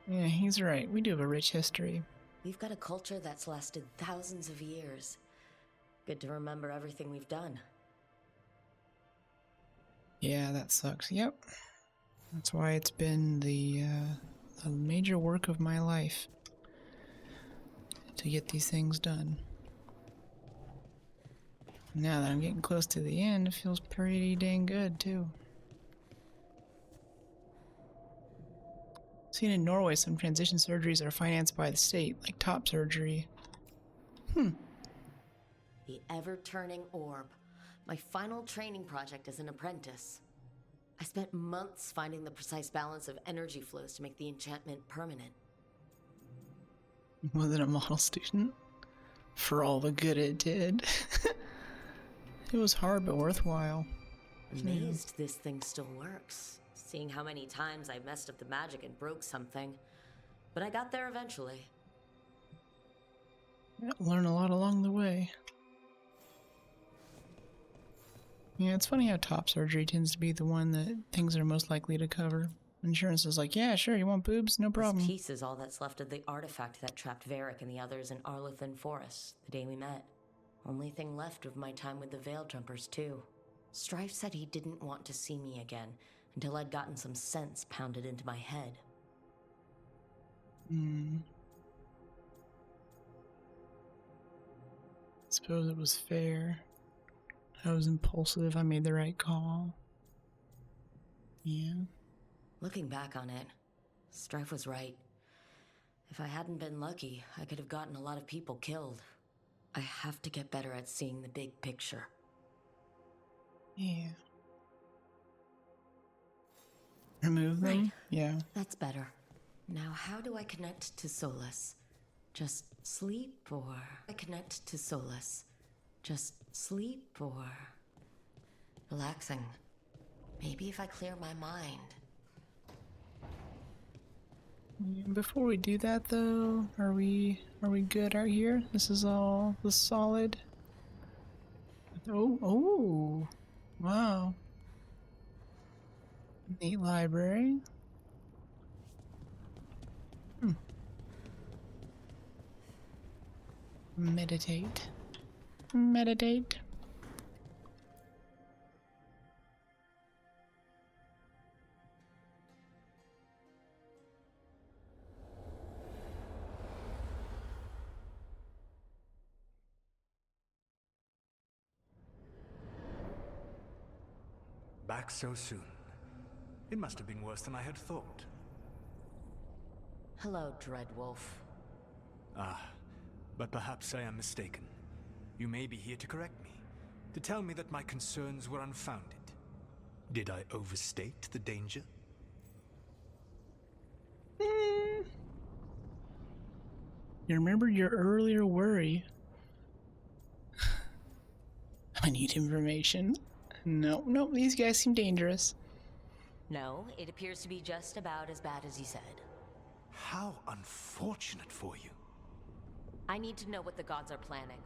Yeah, he's right. We do have a rich history. We've got a culture that's lasted thousands of years. Good to remember everything we've done. Yeah, that sucks. Yep. That's why it's been a major work of my life to get these things done. Now that I'm getting close to the end, it feels pretty dang good, too. Seen in Norway, some transition surgeries are financed by the state, like top surgery. The ever-turning orb. My final training project as an apprentice. I spent months finding the precise balance of energy flows to make the enchantment permanent. Was it a model student? For all the good it did. It was hard but worthwhile. Amazed this thing still works, seeing how many times I messed up the magic and broke something. But I got there eventually. Yeah, learn a lot along the way. Yeah, it's funny how top surgery tends to be the one that things are most likely to cover. Insurance is like, yeah, sure, you want boobs? No problem. This piece is all that's left of the artifact that trapped Varric and the others in Arlathan Forest the day we met. Only thing left of my time with the Veil Jumpers, too. Strife said he didn't want to see me again until I'd gotten some sense pounded into my head. Suppose it was fair. I was impulsive. I made the right call. Yeah. Looking back on it, Strife was right. If I hadn't been lucky, I could have gotten a lot of people killed. I have to get better at seeing the big picture. Yeah. Remove them? Right. Yeah. That's better. Now, how do I connect to Solas? Just sleep, or I connect to Solas? Just sleep, or relaxing? Maybe if I clear my mind. Before we do that, though, are we good out here? This is all the solid. Oh, wow. Neat library. Meditate. Meditate. Back so soon. It must have been worse than I had thought. Hello, Dreadwolf. Ah, but perhaps I am mistaken. You may be here to correct me, to tell me that my concerns were unfounded. Did I overstate the danger? You remember your earlier worry? I need information. No, these guys seem dangerous. No, it appears to be just about as bad as you said. How unfortunate for you. I need to know what the gods are planning.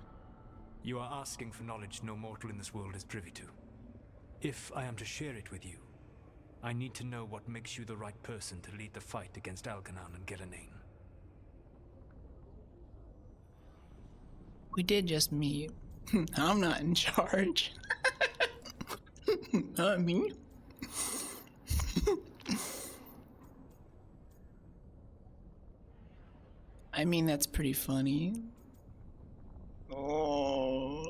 You are asking for knowledge no mortal in this world is privy to. If I am to share it with you, I need to know what makes you the right person to lead the fight against Algernon and Gillenane. We did just meet. I'm not in charge. Not me. I mean, that's pretty funny. Oh,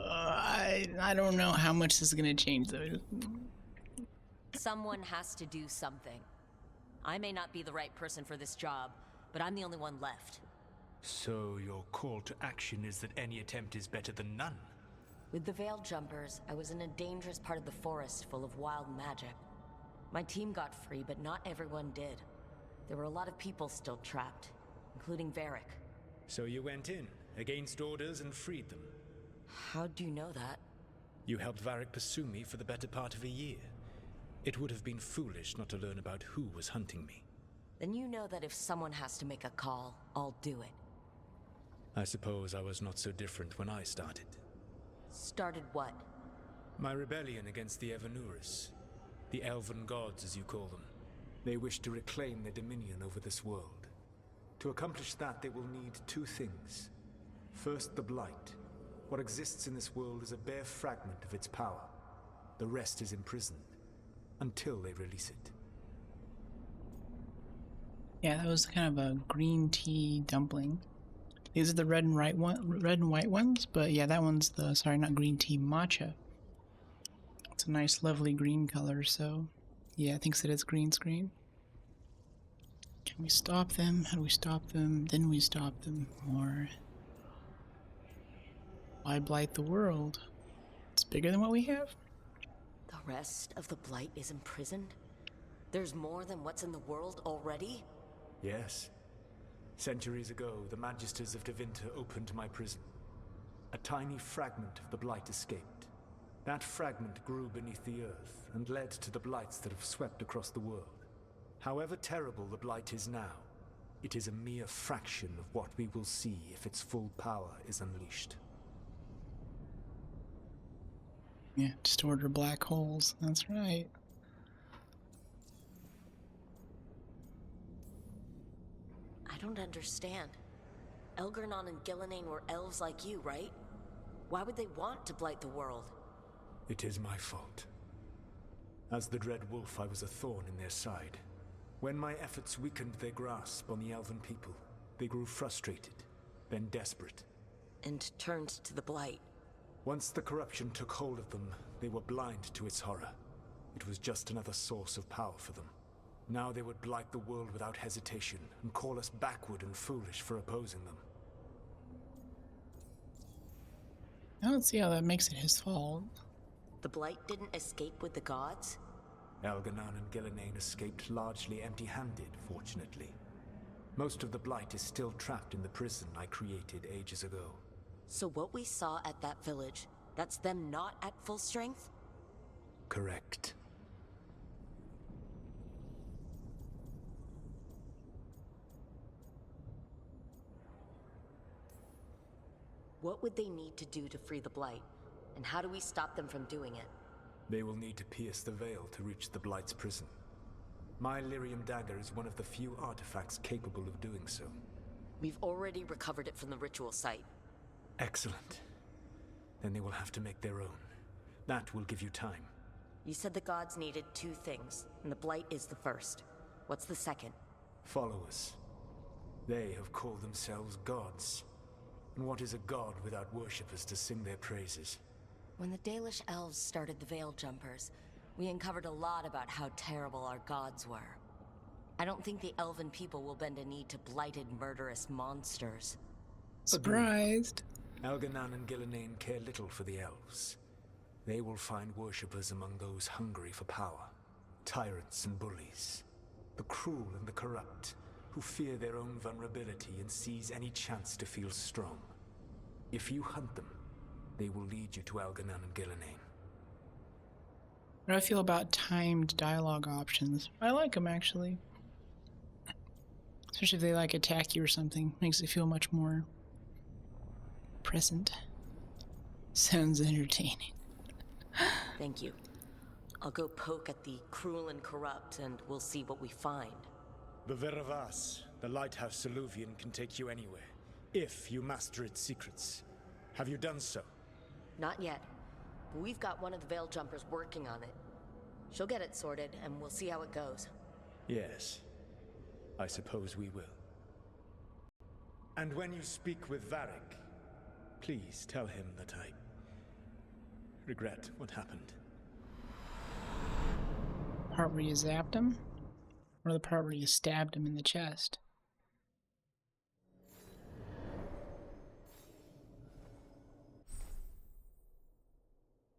I don't know how much this is gonna change though. Someone has to do something. I may not be the right person for this job, but I'm the only one left. So your call to action is that any attempt is better than none? With the Veil Jumpers, I was in a dangerous part of the forest full of wild magic. My team got free, but not everyone did. There were a lot of people still trapped, including Varric. So you went in, against orders, and freed them? How'd you know that? You helped Varric pursue me for the better part of a year. It would have been foolish not to learn about who was hunting me. Then you know that if someone has to make a call, I'll do it. I suppose I was not so different when I started. Started what? My rebellion against the Evanuris. The elven gods, as you call them. They wish to reclaim their dominion over this world. To accomplish that, they will need two things. First, the Blight. What exists in this world is a bare fragment of its power. The rest is imprisoned, until they release it. Yeah, that was kind of a green tea dumpling. These are the red and white ones, but yeah, that one's the, sorry, not green tea, matcha. It's a nice, lovely green color, so yeah, I think that it's green screen. Can we stop them? How do we stop them? Then we stop them. Or why blight the world? It's bigger than what we have. The rest of the Blight is imprisoned? There's more than what's in the world already? Yes. Centuries ago, the Magisters of Tevinter opened my prison. A tiny fragment of the Blight escaped. That fragment grew beneath the earth and led to the Blights that have swept across the world. However terrible the Blight is now, it is a mere fraction of what we will see if its full power is unleashed. Yeah, just order black holes. That's right. I don't understand. Elgernon and Gillenane were elves like you, right? Why would they want to blight the world? It is my fault. As the Dread Wolf, I was a thorn in their side. When my efforts weakened their grasp on the Elven people, they grew frustrated, then desperate. And turned to the blight. Once the corruption took hold of them, they were blind to its horror. It was just another source of power for them. Now they would blight the world without hesitation, and call us backward and foolish for opposing them. I don't see how that makes it his fault. The blight didn't escape with the gods? Elgernon and Gillenane escaped largely empty-handed, fortunately. Most of the blight is still trapped in the prison I created ages ago. So what we saw at that village, that's them not at full strength? Correct. What would they need to do to free the blight? And how do we stop them from doing it? They will need to pierce the veil to reach the blight's prison. My lyrium dagger is one of the few artifacts capable of doing so. We've already recovered it from the ritual site. Excellent. Then they will have to make their own. That will give you time. You said the gods needed 2 things, and the blight is the first. What's the second? Followers. They have called themselves gods. And what is a god without worshippers to sing their praises? When the Dalish elves started the Veil Jumpers, we uncovered a lot about how terrible our gods were. I don't think the elven people will bend a knee to blighted, murderous monsters. Surprised. Elgernon and Gillenane care little for the elves. They will find worshippers among those hungry for power. Tyrants and bullies. The cruel and the corrupt, who fear their own vulnerability and seize any chance to feel strong. If you hunt them, they will lead you to Elgernon and Gillenane. What do I feel about timed dialogue options? I like them, actually. Especially if they, like, attack you or something. Makes it feel much more present. Sounds entertaining. Thank you. I'll go poke at the cruel and corrupt, and we'll see what we find. The Veravas, the Lighthouse Soluvian, can take you anywhere, if you master its secrets. Have you done so? Not yet. But we've got one of the Veil Jumpers working on it. She'll get it sorted, and we'll see how it goes. Yes. I suppose we will. And when you speak with Varric, please tell him that I regret what happened. Part where you zapped him? Or the part where you stabbed him in the chest?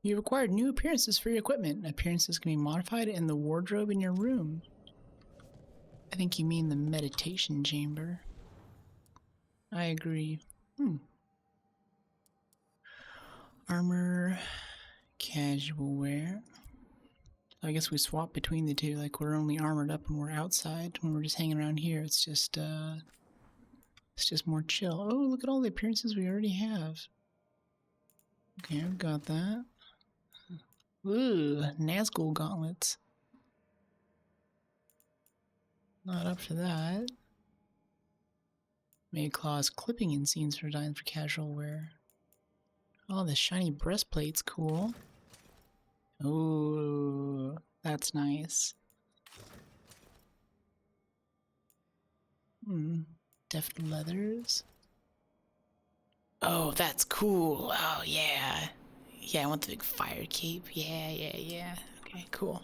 You've acquired new appearances for your equipment. Appearances can be modified in the wardrobe in your room. I think you mean the meditation chamber. I agree. Armor, casual wear. I guess we swap between the two, like we're only armored up when we're outside. When we're just hanging around here, it's just more chill. Oh, look at all the appearances we already have. Okay, I've got that. Ooh, Nazgul gauntlets. Not up for that. Maidclaw's clipping inseams are designed for casual wear. Oh, the shiny breastplate's cool. Ooh, that's nice. Deft leathers. Oh, that's cool. Oh, yeah. Yeah, I want the big fire cape. Yeah. Okay, cool.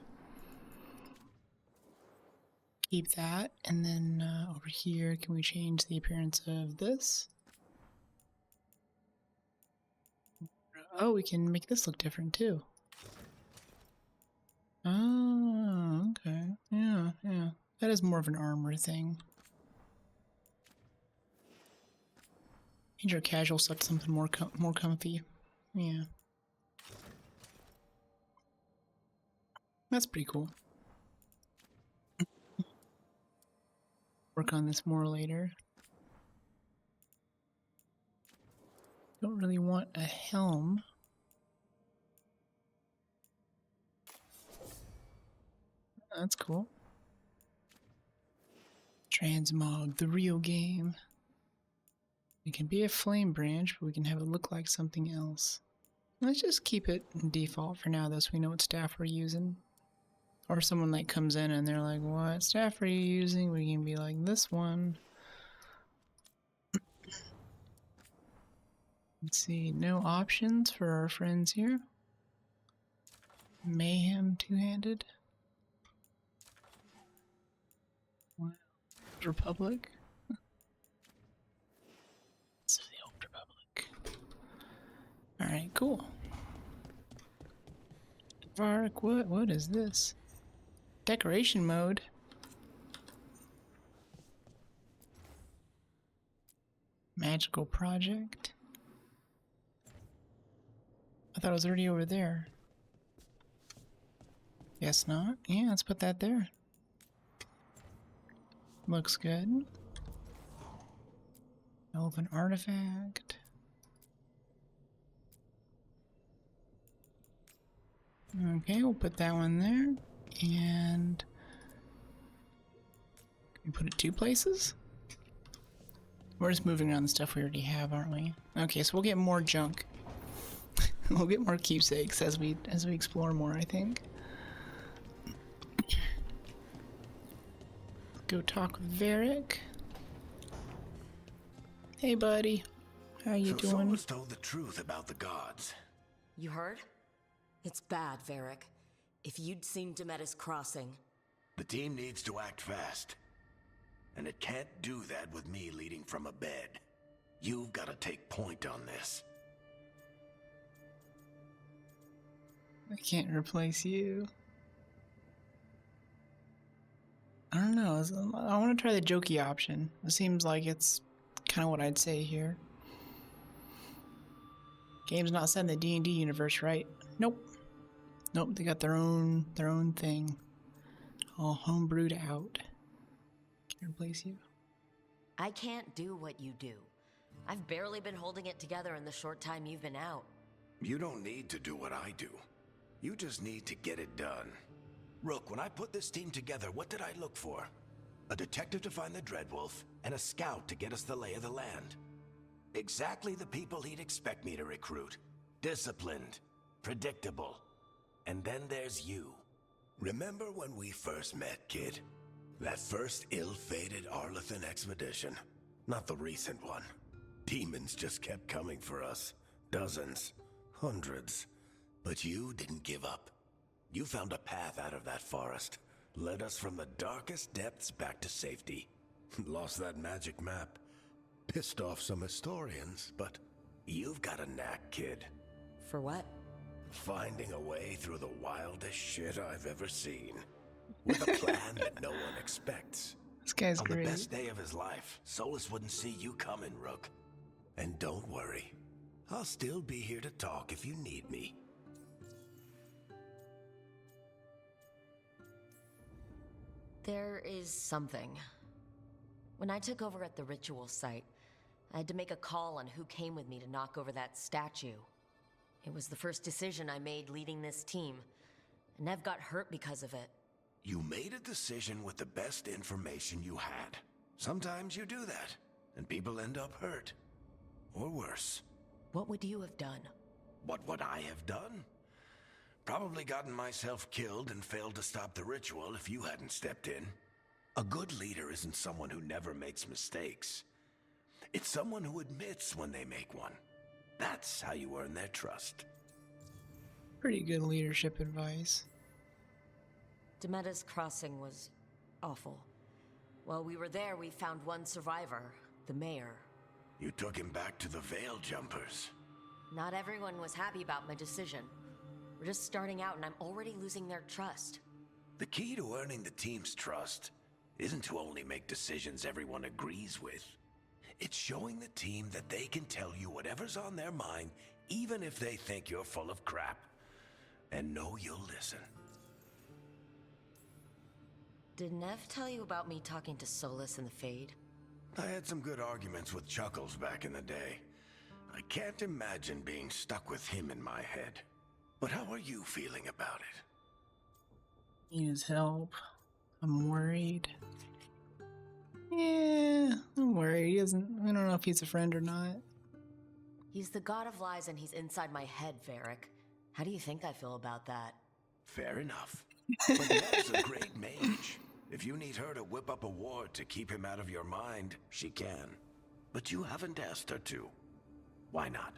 Keep that. And then over here, can we change the appearance of this? Oh, we can make this look different too. Oh, okay. Yeah. That is more of an armor thing. Change our casual stuff to something more comfy. Yeah. That's pretty cool. work on this more later. Don't really want a helm. That's cool. Transmog, the real game. It can be a flame branch, but we can have it look like something else. Let's just keep it in default for now, though, so we know what staff we're using. Or someone like comes in and they're like, what staff are you using? We can be like, this one. Let's see, no options for our friends here. Mayhem two-handed. Wow. Republic. This is the Old Republic. Alright, cool. Vark, what is this? Decoration mode. Magical project. I thought it was already over there. Guess not. Yeah, let's put that there. Looks good. Elven artifact. Okay, we'll put that one there. And can we put it 2 places? We're just moving around the stuff we already have, aren't we? Okay, so we'll get more junk. We'll get more keepsakes as we explore more, I think. Go talk with Varric. Hey, buddy. How you doing? Solas told the truth about the gods. You heard? It's bad, Varric. If you'd seen Demetis crossing... The team needs to act fast. And it can't do that with me leading from a bed. You've got to take point on this. I can't replace you. I don't know. I want to try the jokey option. It seems like it's kind of what I'd say here. Game's not set in the D&D universe, right? Nope. Nope, they got their own thing. All homebrewed out. Can't replace you. I can't do what you do. I've barely been holding it together in the short time you've been out. You don't need to do what I do. You just need to get it done. Rook, when I put this team together, what did I look for? A detective to find the Dreadwolf, and a scout to get us the lay of the land. Exactly the people he'd expect me to recruit. Disciplined, predictable. And then there's you. Remember when we first met, kid? That first ill-fated Arlathan expedition. Not the recent one. Demons just kept coming for us. Dozens. Hundreds. But you didn't give up. You found a path out of that forest. Led us from the darkest depths back to safety. Lost that magic map. Pissed off some historians, but you've got a knack, kid. For what? Finding a way through the wildest shit I've ever seen. With a plan that no one expects. This guy's great. On the best day of his life, Solas wouldn't see you coming, Rook. And don't worry. I'll still be here to talk if you need me. There is something. When I took over at the ritual site, I had to make a call on who came with me to knock over that statue. It was the first decision I made leading this team. Neve got hurt because of it. You made a decision with the best information you had. Sometimes you do that, and people end up hurt. Or worse. What would you have done? What would I have done? Probably gotten myself killed and failed to stop the ritual if you hadn't stepped in. A good leader isn't someone who never makes mistakes. It's someone who admits when they make one. That's how you earn their trust. Pretty good leadership advice. Demetis crossing was awful. While we were there, we found one survivor, the mayor. You took him back to the Veil Jumpers. Not everyone was happy about my decision. We're just starting out and I'm already losing their trust. The key to earning the team's trust isn't to only make decisions everyone agrees with. It's showing the team that they can tell you whatever's on their mind, even if they think you're full of crap. And know you'll listen. Did Neve tell you about me talking to Solas in the Fade? I had some good arguments with Chuckles back in the day. I can't imagine being stuck with him in my head. But how are you feeling about it? He needs help. I'm worried. Yeah, I'm worried. He doesn't. I don't know if he's a friend or not. He's the god of lies and he's inside my head, Varric. How do you think I feel about that? Fair enough. But Neve's a great mage. If you need her to whip up a ward to keep him out of your mind, she can. But you haven't asked her to. Why not?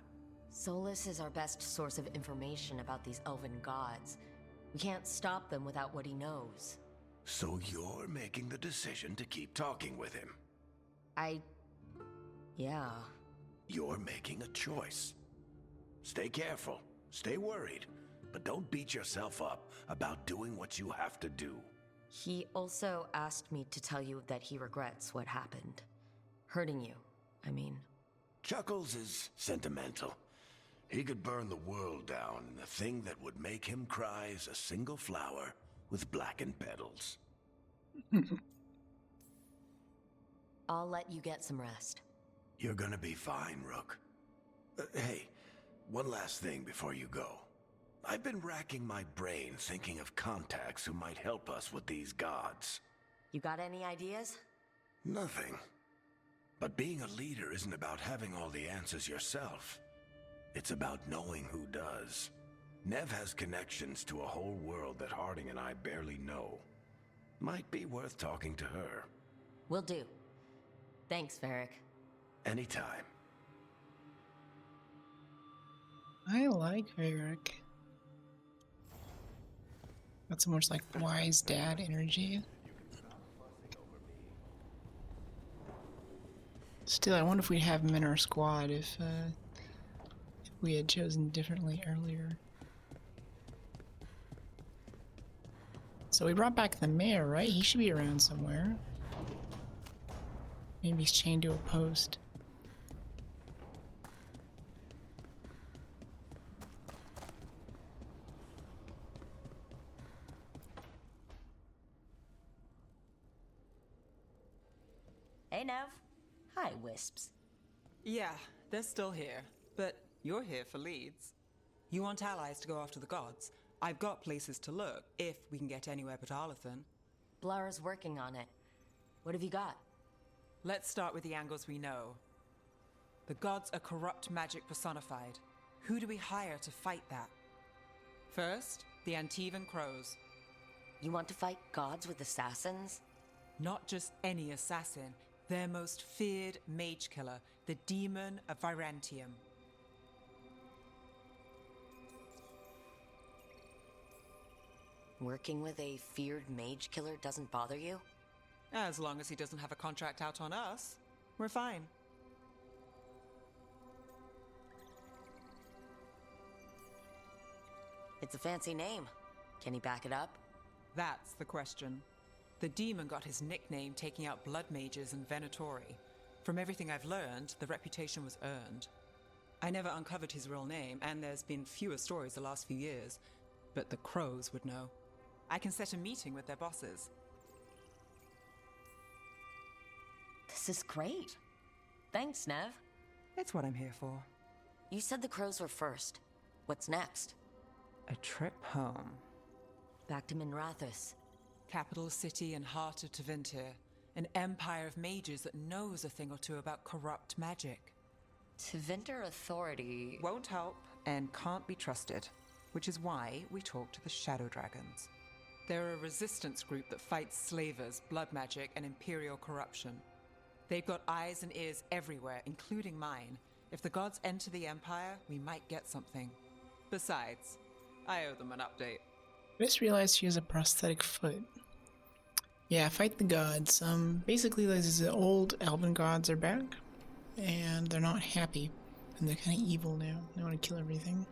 Solas is our best source of information about these elven gods. We can't stop them without what he knows. So you're making the decision to keep talking with him? Yeah. You're making a choice. Stay careful, stay worried, but don't beat yourself up about doing what you have to do. He also asked me to tell you that he regrets what happened. Hurting you, I mean. Chuckles is sentimental. He could burn the world down, and the thing that would make him cry is a single flower with blackened petals. I'll let you get some rest. You're gonna be fine, Rook. Hey, one last thing before you go. I've been racking my brain thinking of contacts who might help us with these gods. You got any ideas? Nothing. But being a leader isn't about having all the answers yourself. It's about knowing who does. Neve has connections to a whole world that Harding and I barely know. Might be worth talking to her. Will do. Thanks, Varric. Anytime. I like Varric. Got so much like wise dad energy. Still, I wonder if we'd have him in our squad if we had chosen differently earlier. So we brought back the mayor, right? He should be around somewhere. Maybe he's chained to a post. Hey, Neve. Hi, Wisps. Yeah, they're still here, but you're here for leads. You want allies to go after the gods? I've got places to look, if we can get anywhere but Arlathan. Bellara's working on it. What have you got? Let's start with the angles we know. The gods are corrupt magic personified. Who do we hire to fight that? First, the Antivan Crows. You want to fight gods with assassins? Not just any assassin, their most feared mage killer, the Demon of Virantium. Working with a feared mage killer doesn't bother you? As long as he doesn't have a contract out on us, we're fine. It's a fancy name. Can he back it up? That's the question. The demon got his nickname taking out blood mages and Venatori. From everything I've learned, the reputation was earned. I never uncovered his real name, and there's been fewer stories the last few years, but the Crows would know. I can set a meeting with their bosses. This is great. Thanks, Neve. It's what I'm here for. You said the Crows were first. What's next? A trip home. Back to Minrathous. Capital city and heart of Tevinter. An empire of mages that knows a thing or two about corrupt magic. Tevinter authority won't help and can't be trusted, which is why we talk to the Shadow Dragons. They're a resistance group that fights slavers, blood magic, and imperial corruption. They've got eyes and ears everywhere, including mine. If the gods enter the Empire, we might get something. Besides, I owe them an update. I just realized she has a prosthetic foot. Yeah, fight the gods. Basically, these old elven gods are back, and they're not happy, and they're kind of evil now. They want to kill everything.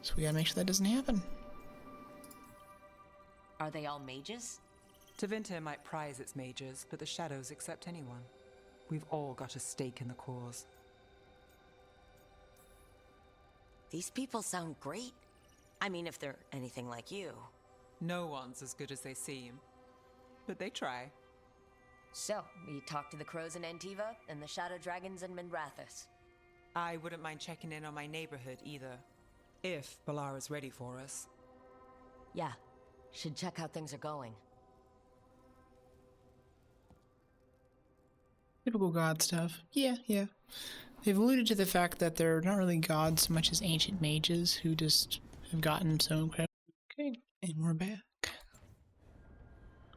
So we gotta make sure that doesn't happen. Are they all mages? Tevinter might prize its mages, but the Shadows accept anyone. We've all got a stake in the cause. These people sound great. I mean, if they're anything like you. No one's as good as they seem. but they try. So, we talked to the crows in Antiva and the shadow dragons in Minrathous. I wouldn't mind checking in on my neighborhood either, if Bellara's ready for us. Yeah, should check how things are going. Typical god stuff. Yeah. They've alluded to the fact that they're not really gods so much as ancient mages who just have gotten so incredibly good. And we're back.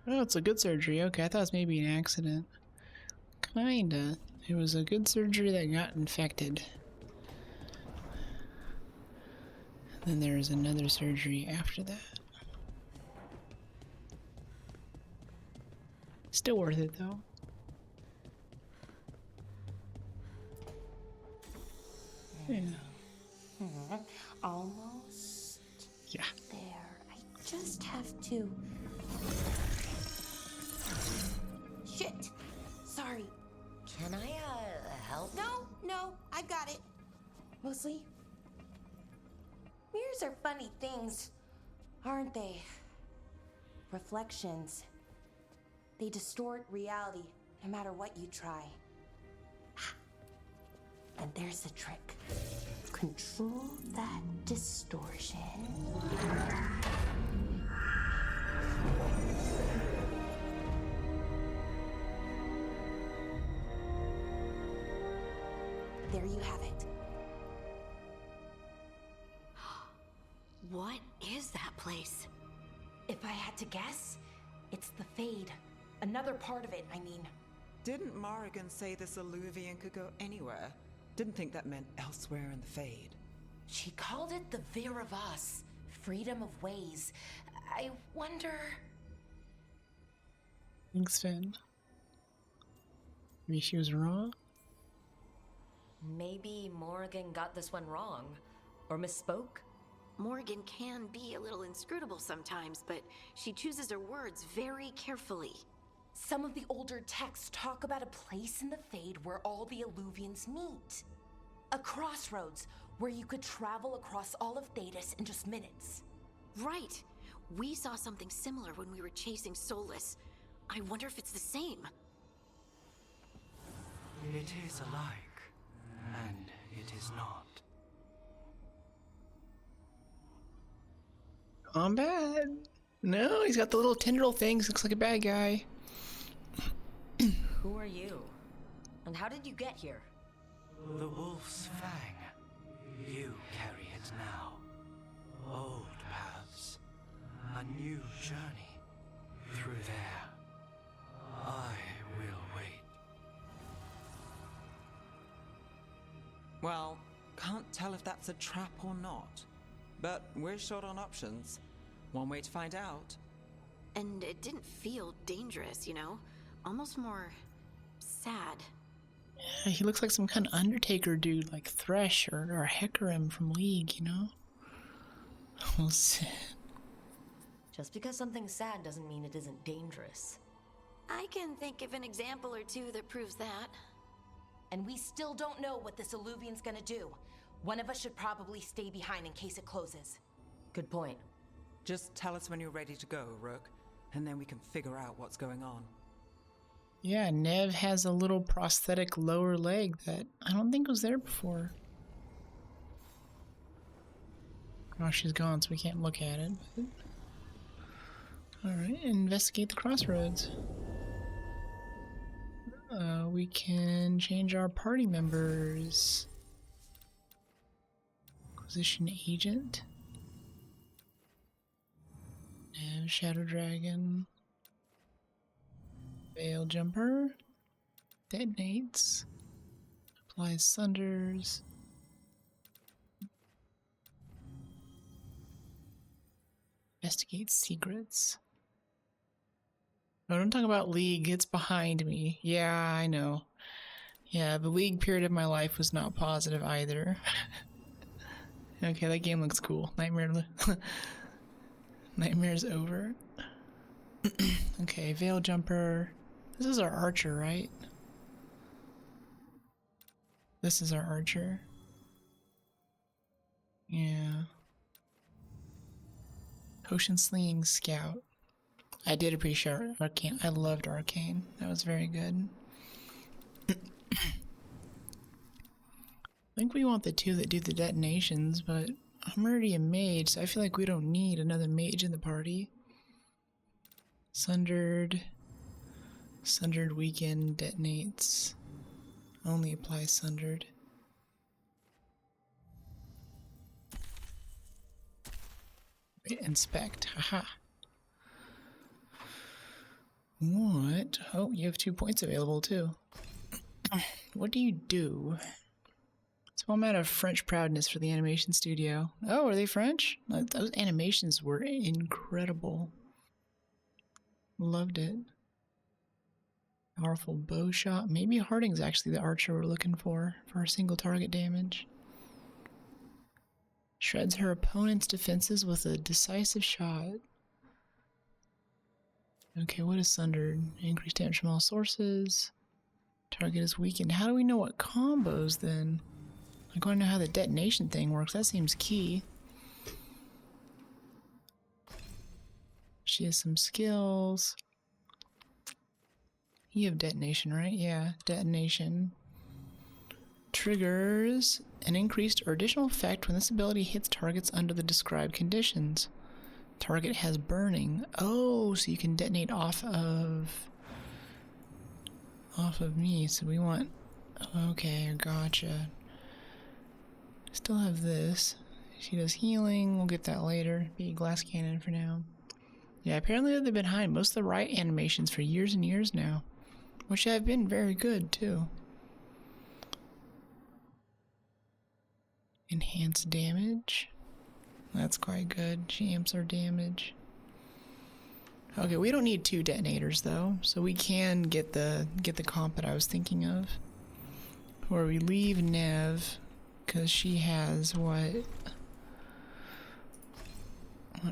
Oh, it's a good surgery. Okay, I thought it was maybe an accident. Kinda. It was a good surgery that got infected. Then there's another surgery after that. Still worth it though. Yeah. Almost. Yeah. There. I just have to. Shit. Sorry. Can I, help? No, I got it. Mostly. Mirrors are funny things, aren't they? Reflections. They distort reality, no matter what you try. And there's the trick. Control that distortion. There you have it. What is that place? If I had to guess, it's the Fade. Another part of it, I mean. Didn't Morrigan say this Illuvian could go anywhere? Didn't think that meant elsewhere in the Fade. She called it the Vir of Us, freedom of ways. I wonder... Thanks, Finn. Maybe she was wrong? Maybe Morrigan got this one wrong. Or misspoke? Morrigan can be a little inscrutable sometimes, but she chooses her words very carefully. Some of the older texts talk about a place in the Fade where all the Illuvians meet. A crossroads where you could travel across all of Thedas in just minutes. Right. We saw something similar when we were chasing Solas. I wonder if it's the same. It is alike, and it is not. Combat? No, he's got the little tendril things. Looks like a bad guy. Who are you? And how did you get here? The Wolf's Fang. You carry it now. Old paths. A new journey. Through there. I will wait. Well, can't tell if that's a trap or not. But we're short on options. One way to find out. And it didn't feel dangerous, you know? Almost more... sad. Yeah, he looks like some kind of Undertaker dude, like Thresh or Hecarim from League, you know? Oh, sad. Just because something's sad doesn't mean it isn't dangerous. I can think of an example or two that proves that. And we still don't know what this Illuvian's gonna do. One of us should probably stay behind in case it closes. Good point. Just tell us when you're ready to go, Rook, and then we can figure out what's going on. Yeah, Neve has a little prosthetic lower leg that I don't think was there before. Oh, she's gone, so we can't look at it. Alright, investigate the crossroads. We can change our party members. Acquisition agent. Neve, Shadow Dragon. Veil Jumper. Detonates. Applies Sunders. Investigate secrets. No, don't talk about League. It's behind me. Yeah, I know. Yeah, the League period of my life was not positive either. Okay, that game looks cool. Nightmare's over. Okay, Veil Jumper. This is our archer, right? This is our archer. Yeah. Potion Slinging Scout. I did appreciate Arcane. I loved Arcane. That was very good. I think we want the two that do the detonations, but I'm already a mage, so I feel like we don't need another mage in the party. Sundered. Sundered weaken detonates. Only apply sundered. Inspect. Haha. What? Oh, you have 2 points available too. What do you do? Small amount of French proudness for the animation studio. Oh, are they French? Those animations were incredible. Loved it. Powerful bow shot. Maybe Harding's actually the archer we're looking for single target damage. Shreds her opponent's defenses with a decisive shot. Okay, what is sundered? Increased damage from all sources. Target is weakened. How do we know what combos then? I want to know how the detonation thing works. That seems key. She has some skills. You have detonation, right? Yeah, detonation. Triggers an increased or additional effect when this ability hits targets under the described conditions. Target has burning. Oh, so you can detonate off of me. So we want... Okay, gotcha. Still have this. She does healing. We'll get that later. Be a glass cannon for now. Yeah, apparently they've been behind most of the riot animations for years and years now. Which have been very good, too. Enhanced damage. That's quite good. She amps our damage. Okay, we don't need 2 detonators though, so we can get the comp that I was thinking of. Where we leave Neve, because she has what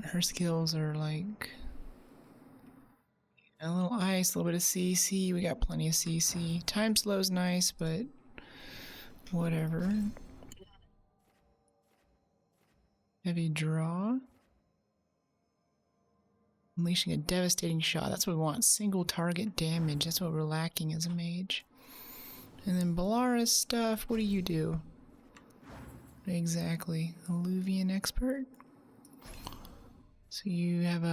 her skills are like. A little ice, a little bit of CC. We got plenty of CC. Time slow's nice, but whatever. Heavy draw. Unleashing a devastating shot. That's what we want. Single target damage. That's what we're lacking as a mage. And then Bellara's stuff. What do you do? Exactly. Alluvian expert. So you have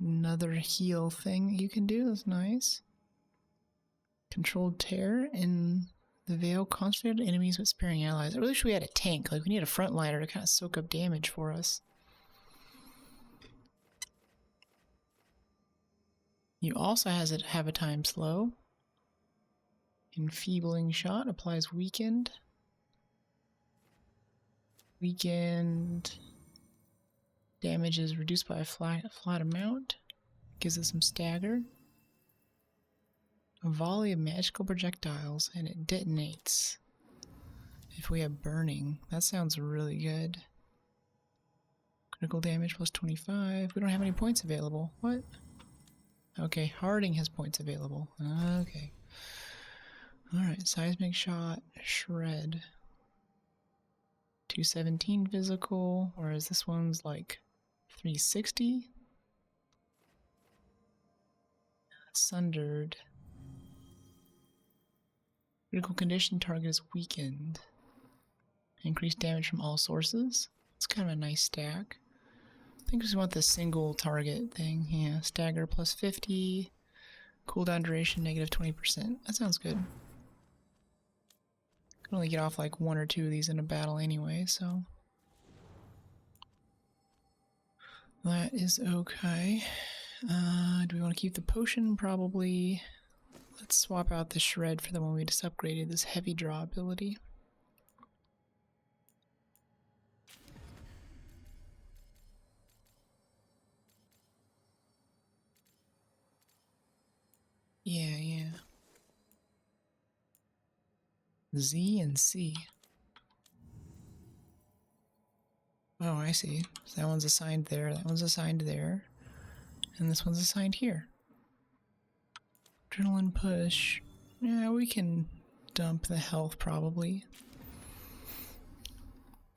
another heal thing that you can do. That's nice. Controlled tear in the veil. Concentrated enemies with sparing allies. I really wish we had a tank. Like, we need a frontliner to kind of soak up damage for us. You also have a time slow. Enfeebling shot applies weakened. Weakened damage is reduced by a flat amount. Gives us some stagger. A volley of magical projectiles, and it detonates. If we have burning, that sounds really good. Critical damage plus 25. We don't have any points available. What? Okay, Harding has points available. Okay. Alright, seismic shot, shred. 217 physical, whereas this one's like 360. Sundered. Critical condition target is weakened. Increased damage from all sources. It's kind of a nice stack. I think we just want the single target thing. Yeah, stagger plus 50. Cooldown duration negative 20%. That sounds good. Can only get off like 1 or 2 of these in a battle anyway, so that is okay. Do we want to keep the potion? Probably. Let's swap out the shred for the one we just upgraded, this heavy draw ability. Yeah. Z and C. Oh, I see. So that one's assigned there, that one's assigned there, and this one's assigned here. Adrenaline push. Yeah, we can dump the health probably.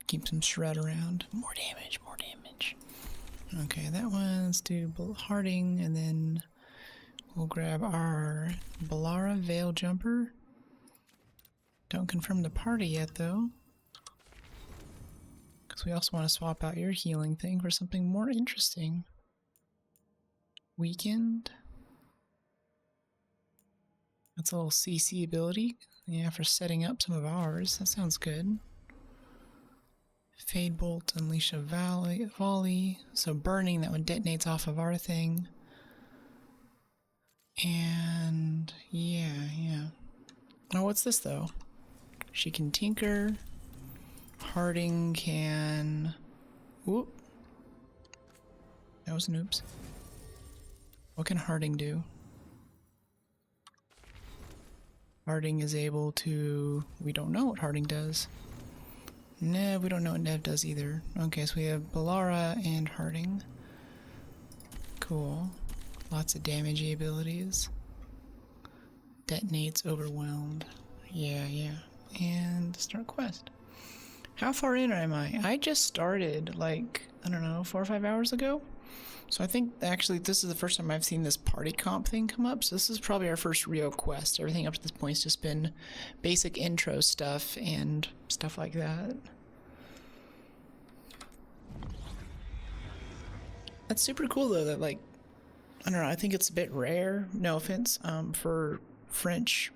Keep some shred around. More damage, more damage. Okay, that one, let's do Harding, and then We'll grab our Bellara Veil Jumper. Don't confirm the party yet, though. Because we also want to swap out your healing thing for something more interesting. Weakened. That's a little CC ability. Yeah, for setting up some of ours. That sounds good. Fade Bolt, Unleash a Volley. So burning, that one detonates off of our thing. And yeah. Oh, what's this though? She can tinker. Harding can... Whoop. That was an oops. What can Harding do? Harding is able to... We don't know what Harding does. Neve, we don't know what Neve does either. Okay, so we have Bellara and Harding. Cool. Lots of damagey abilities. Detonates, overwhelmed. Yeah. And start quest. How far in am I? I just started, like, I don't know, 4 or 5 hours ago? So I think, actually, this is the first time I've seen this party comp thing come up, so this is probably our first real quest. Everything up to this point has just been basic intro stuff and stuff like that. That's super cool, though, that, like, I don't know, I think it's a bit rare, no offense, for French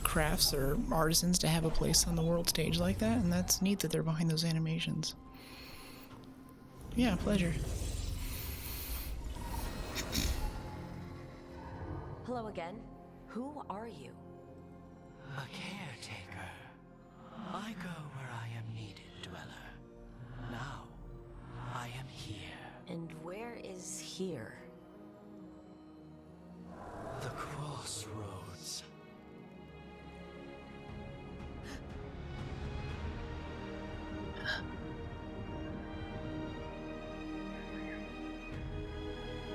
crafts or artisans to have a place on the world stage like that, and that's neat that they're behind those animations. Yeah, pleasure. Hello again. Who are you? A caretaker. I go where I am needed, Dweller. Now, I am here. And where is here? The Crossroads.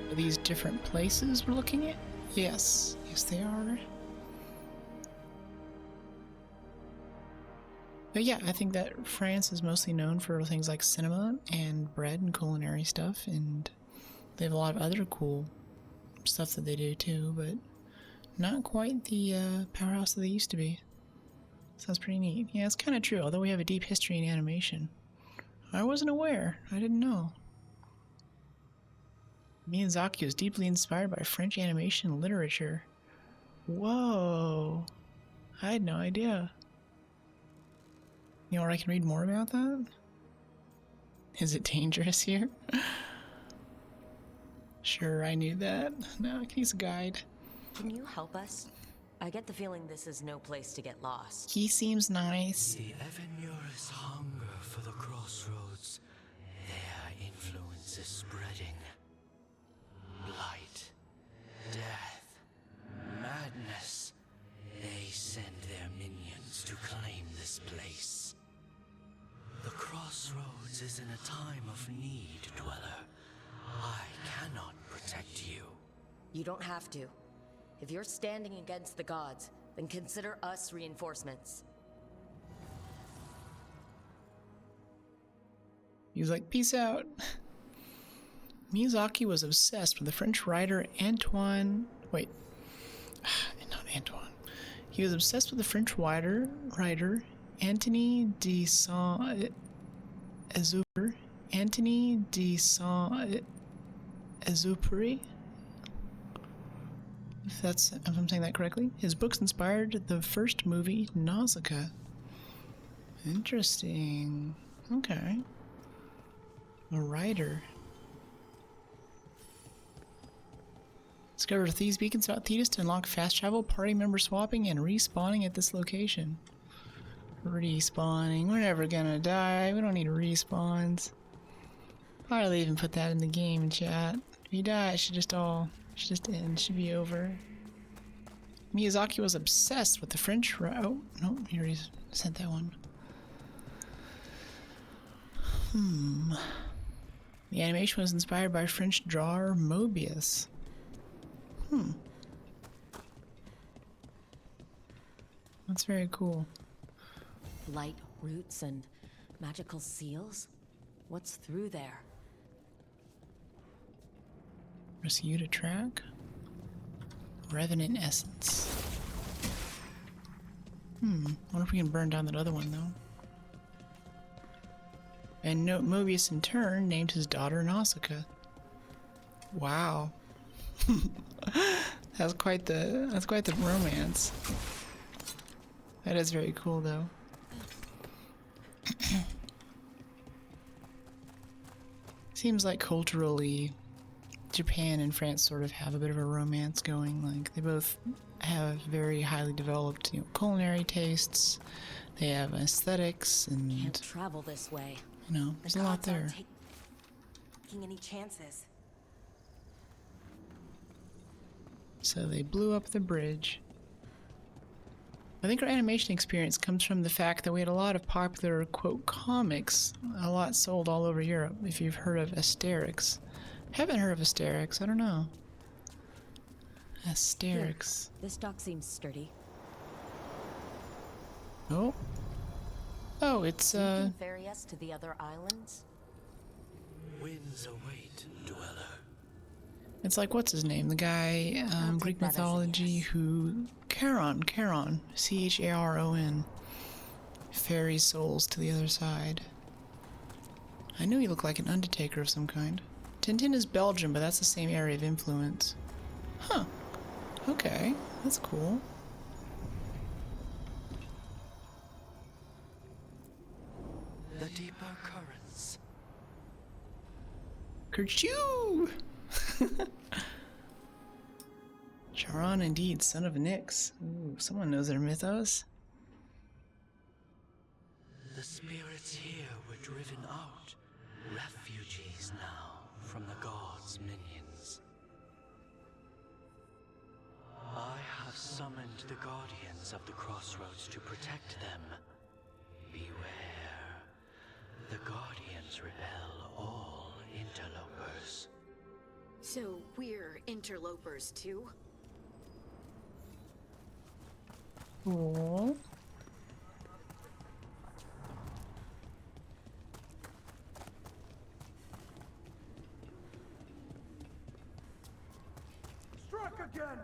Are these different places we're looking at? Yes they are. But yeah, I think that France is mostly known for things like cinema and bread and culinary stuff, and they have a lot of other cool stuff that they do too, but not quite the powerhouse that they used to be. Sounds pretty neat. Yeah, it's kind of true, although we have a deep history in animation. I wasn't aware. I didn't know. Miyazaki was deeply inspired by French animation and literature. Whoa. I had no idea. You know where I can read more about that? Is it dangerous here? Sure, I knew that. No, I can use a guide. Can you help us? I get the feeling this is no place to get lost. He seems nice. The Evanurus hunger for the Crossroads. Their influence is spreading. Blight, death, madness. They send their minions to claim this place. The Crossroads is in a time of need, Dweller. I cannot protect you. You don't have to. If you're standing against the gods, then consider us reinforcements. He was like, peace out. Miyazaki was obsessed with the French writer Antoine... Wait. Not Antoine. He was obsessed with the French writer Antony de Saint-Exupéry. Antony de Saint-Exupéry? If I'm saying that correctly. His books inspired the first movie, Nausicaa. Interesting. Okay. A writer. Discover Thieves' Beacons about Thetis to unlock fast travel, party member swapping, and respawning at this location. Respawning. We're never gonna die. We don't need respawns. Probably even put that in the game chat. If you die, it should just end. It should be over. Miyazaki was obsessed with the French. Oh, no, he already sent that one. The animation was inspired by French drawer Mobius. That's very cool. Light roots and magical seals? What's through there? Rescue to track? Revenant essence. Wonder if we can burn down that other one, though. And Mobius, in turn, named his daughter Nausicaa. Wow. That's quite the romance. That is very cool, though. Seems like culturally, Japan and France sort of have a bit of a romance going. Like, they both have very highly developed, culinary tastes. They have aesthetics and... Can't travel this way. There's a lot there. Taking any chances. So they blew up the bridge. I think our animation experience comes from the fact that we had a lot of popular, quote, comics, a lot sold all over Europe, if you've heard of Asterix. Haven't heard of Asterix, I don't know. Asterix. Here, this dock seems sturdy. Oh. Oh, it's, You can ferry us to the other islands? Winds await, dweller. It's like, what's his name? The guy, Greek mythology who... Charon. C-H-A-R-O-N. Ferries souls to the other side. I knew he looked like an undertaker of some kind. Tintin is Belgium, but that's the same area of influence. Huh. Okay, that's cool. The deeper currents. Kerchoo! Charon, indeed, son of Nyx. Ooh, someone knows their mythos. The spirits here were driven out, refugees now from the gods' minions. I have summoned the guardians of the Crossroads to protect them. Beware. The guardians repel all interlopers. So we're interlopers too? Cool. Strike again!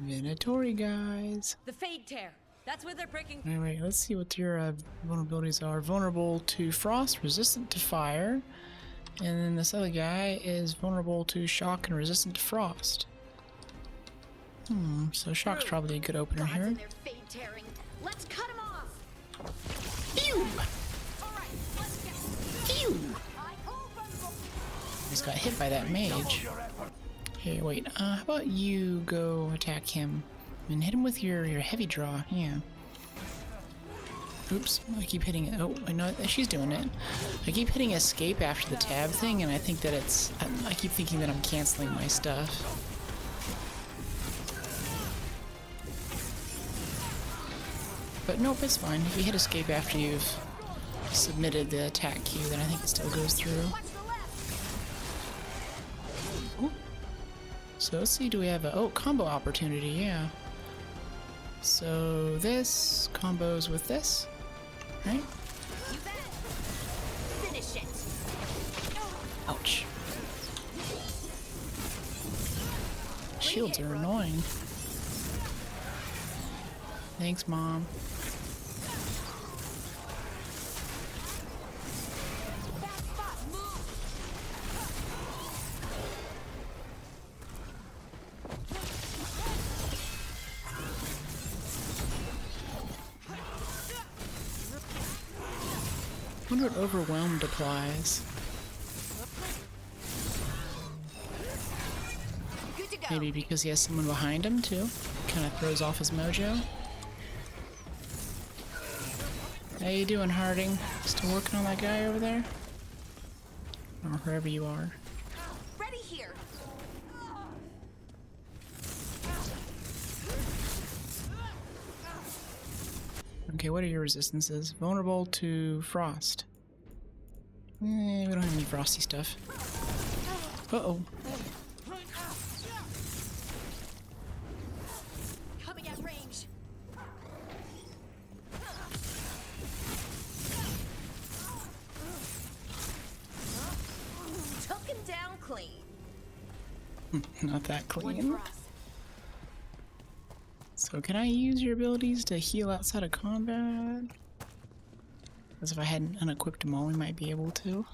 Venatori, guys. The Fade Tear. That's where they're breaking. Anyway, let's see what your vulnerabilities are. Vulnerable to frost, resistant to fire. And then this other guy is vulnerable to shock and resistant to frost. So shock's probably a good opener here. Let's cut him off. Phew! Phew! Just got hit by that mage. Here, wait. How about you go attack him and hit him with your heavy draw? Yeah. Oops, I keep hitting it. Oh, I know she's doing it. I keep hitting escape after the tab thing, and I think that it's... I keep thinking that I'm canceling my stuff. But nope, it's fine. If you hit escape after you've submitted the attack queue, then I think it still goes through. Ooh. So let's see, do we have a... Oh, combo opportunity, yeah. So this combos with this, right? You bet. Finish it. Ouch. Shields are annoying. Thanks, Mom. I wonder what Overwhelmed applies. Maybe because he has someone behind him, too. Kind of throws off his mojo. How you doing, Harding? Still working on that guy over there? Or wherever you are. Ready here. Okay, what are your resistances? Vulnerable to frost. We don't have any frosty stuff. Uh-oh. Coming at range. Took him down clean. Not that clean. So can I use your abilities to heal outside of combat? As if I hadn't unequipped them all, we might be able to.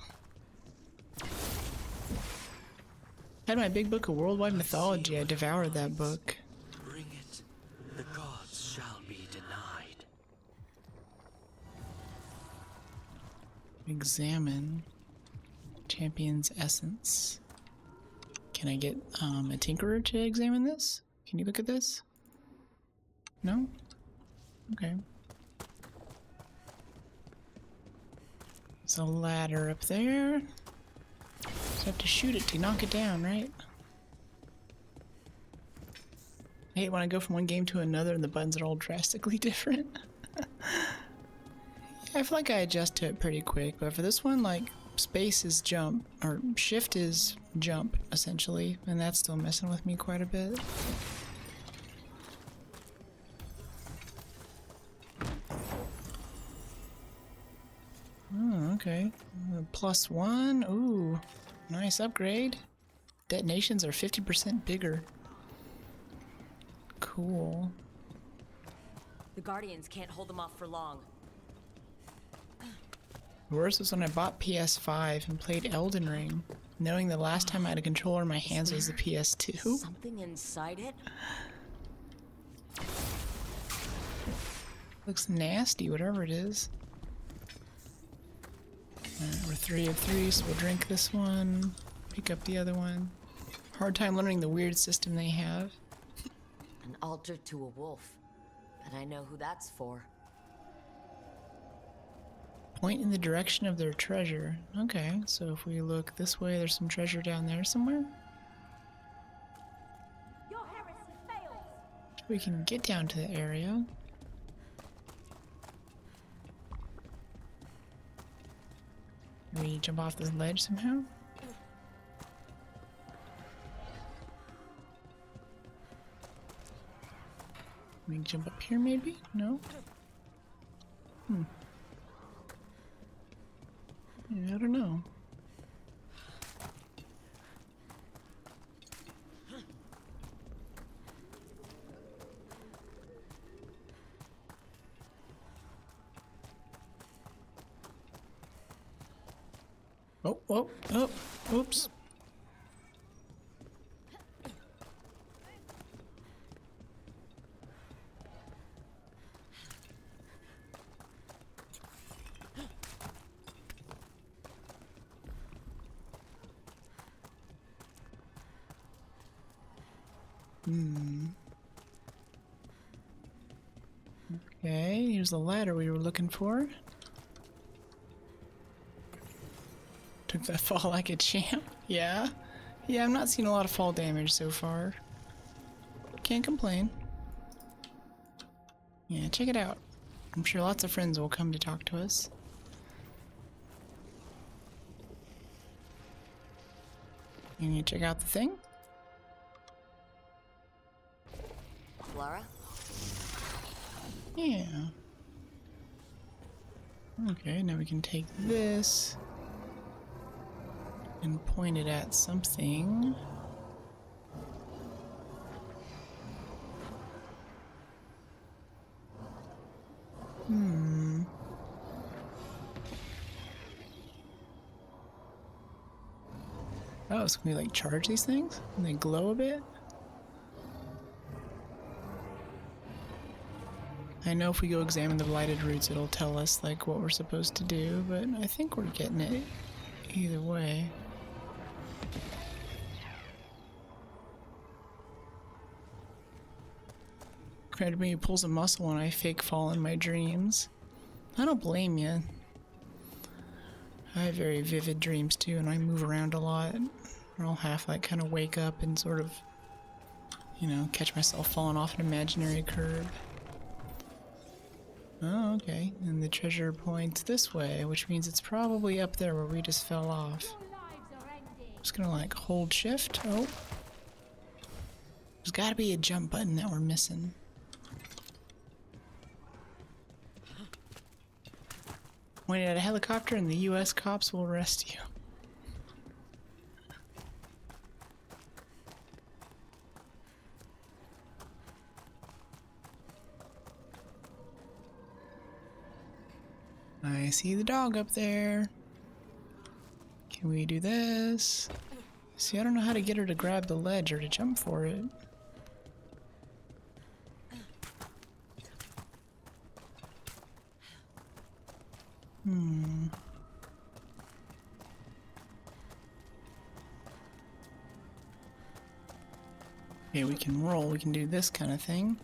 Had my big book of worldwide mythology, I devoured that book. Bring it. The gods shall be denied. Examine. Champion's essence. Can I get a tinkerer to examine this? Can you look at this? No? Okay. There's a ladder up there. Just have to shoot it to knock it down, right? I hate when I go from one game to another and the buttons are all drastically different. Yeah, I feel like I adjust to it pretty quick, but for this one, like, space is jump, or shift is jump, essentially, and that's still messing with me quite a bit. Oh, okay. +1. Ooh, nice upgrade. Detonations are 50% bigger. Cool. The Guardians can't hold them off for long. The worst was when I bought PS5 and played Elden Ring, knowing the last time I had a controller in my hands was the PS2. Something inside it? Looks nasty, whatever it is. Alright, we're 3 of 3, so we'll drink this one, pick up the other one. Hard time learning the weird system they have. An altar to a wolf. But I know who that's for. Point in the direction of their treasure. Okay, so if we look this way, there's some treasure down there somewhere. Your heresy fails. We can get down to the area. Can we jump off this ledge somehow? We can jump up here maybe? No? Yeah, I don't know. Oh, oops. Okay, here's the ladder we were looking for. Took that fall like a champ. Yeah. Yeah, I'm not seeing a lot of fall damage so far. Can't complain. Yeah, check it out. I'm sure lots of friends will come to talk to us. You need to check out the thing? Bellara? Yeah. Okay, now we can take this and point it at something. Oh, so can we like charge these things? And they glow a bit? I know if we go examine the blighted roots, it'll tell us like what we're supposed to do, but I think we're getting it either way. Credit me, pulls a muscle when I fake fall in my dreams. I don't blame you. I have very vivid dreams too, and I move around a lot. Or I'll half like kind of wake up and sort of, you know, catch myself falling off an imaginary curb. Oh, okay. And the treasure points this way, which means it's probably up there where we just fell off. Just gonna like hold shift. Oh. There's gotta be a jump button that we're missing. Point at a helicopter and the US cops will arrest you. I see the dog up there. Can we do this? See, I don't know how to get her to grab the ledge or to jump for it. Okay, we can roll. We can do this kind of thing.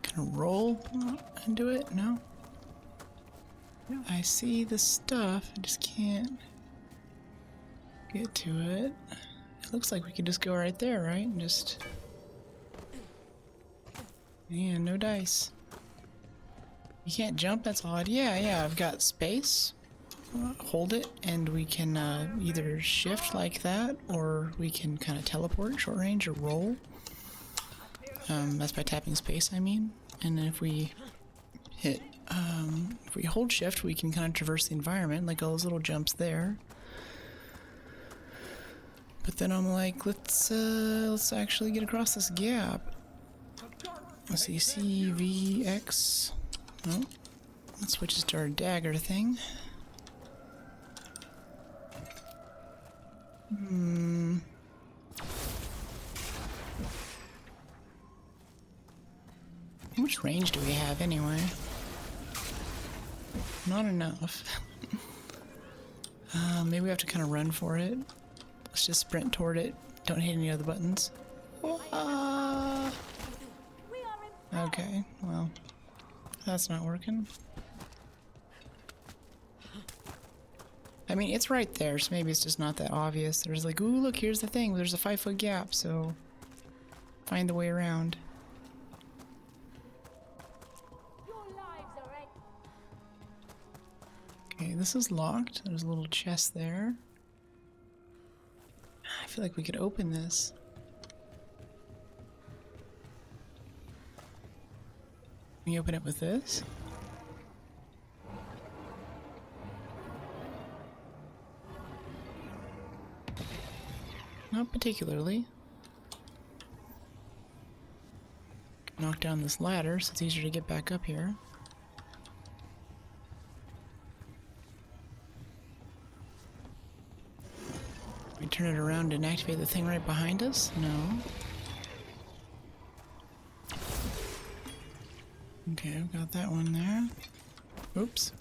Kind of roll and do it? No? I see the stuff. I just can't get to it. It looks like we could just go right there, right? And just... Yeah, no dice. You can't jump? That's odd. Yeah, I've got space. Hold it, and we can either shift like that, or we can kind of teleport short range or roll. That's by tapping space, I mean. And then if we hit, if we hold shift, we can kind of traverse the environment, like all those little jumps there. But then I'm like, let's actually get across this gap. Let's see, C, V, X. Oh, that switches to our dagger thing. How much range do we have anyway? Not enough. Maybe we have to kind of run for it. Let's just sprint toward it. Don't hit any other buttons. Okay, well, that's not working. I mean, it's right there, so maybe it's just not that obvious. There's like, ooh, look, here's the thing. There's a 5-foot gap, so find the way around. Okay, this is locked. There's a little chest there. I feel like we could open this. Can we open it with this? Not particularly. Knock down this ladder so it's easier to get back up here. We turn it around and activate the thing right behind us? No. Okay, I've got that one there. Oops.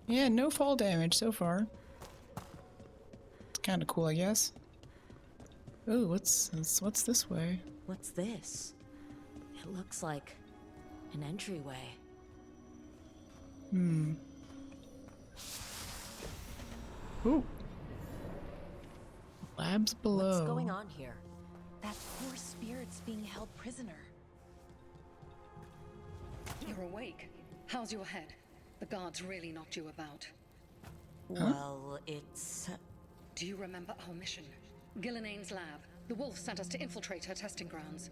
Yeah, no fall damage so far. It's kind of cool, I guess. Ooh, what's this way? What's this? It looks like an entryway. Ooh. Labs below. What's going on here? That poor spirit's being held prisoner. You're awake. How's your head? The guards really knocked you about. Well, it's... Do you remember our mission? Gillinane's lab. The wolf sent us to infiltrate her testing grounds.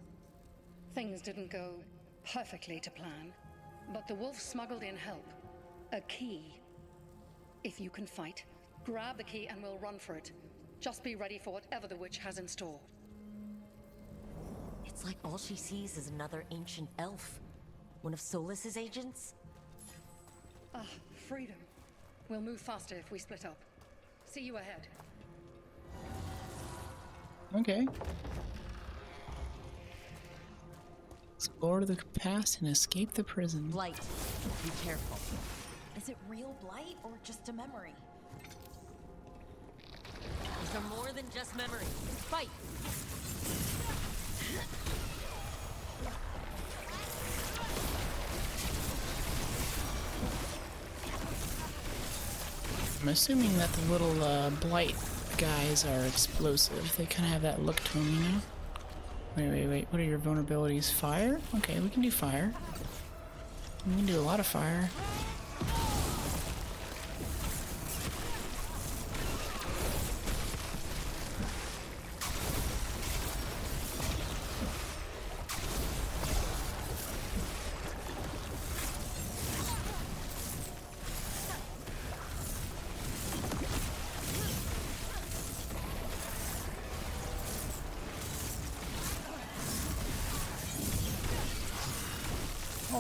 Things didn't go perfectly to plan, but the wolf smuggled in help. A key. If you can fight, grab the key and we'll run for it. Just be ready for whatever the witch has in store. It's like all she sees is another ancient elf. One of Solas's agents? Ah, freedom. We'll move faster if we split up. See you ahead. Okay. Explore the past and escape the prison. Blight. Be careful. Is it real blight or just a memory? These are more than just memories. Fight! I'm assuming that the little blight guys are explosive. They kind of have that look to them, you know? Wait. What are your vulnerabilities? Fire? Okay, we can do fire. We can do a lot of fire.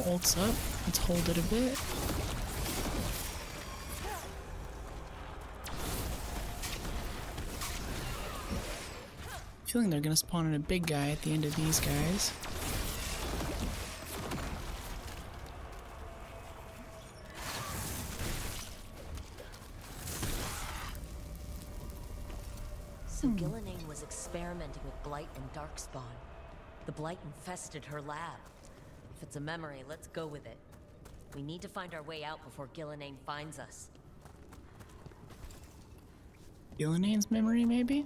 Ult's up. Let's hold it a bit. feeling they're gonna spawn in a big guy at the end of these guys. So Gillenane was experimenting with Blight and Darkspawn. The Blight infested her lab. If it's a memory, let's go with it. We need to find our way out before Gillenane finds us. Gillenane's memory, maybe?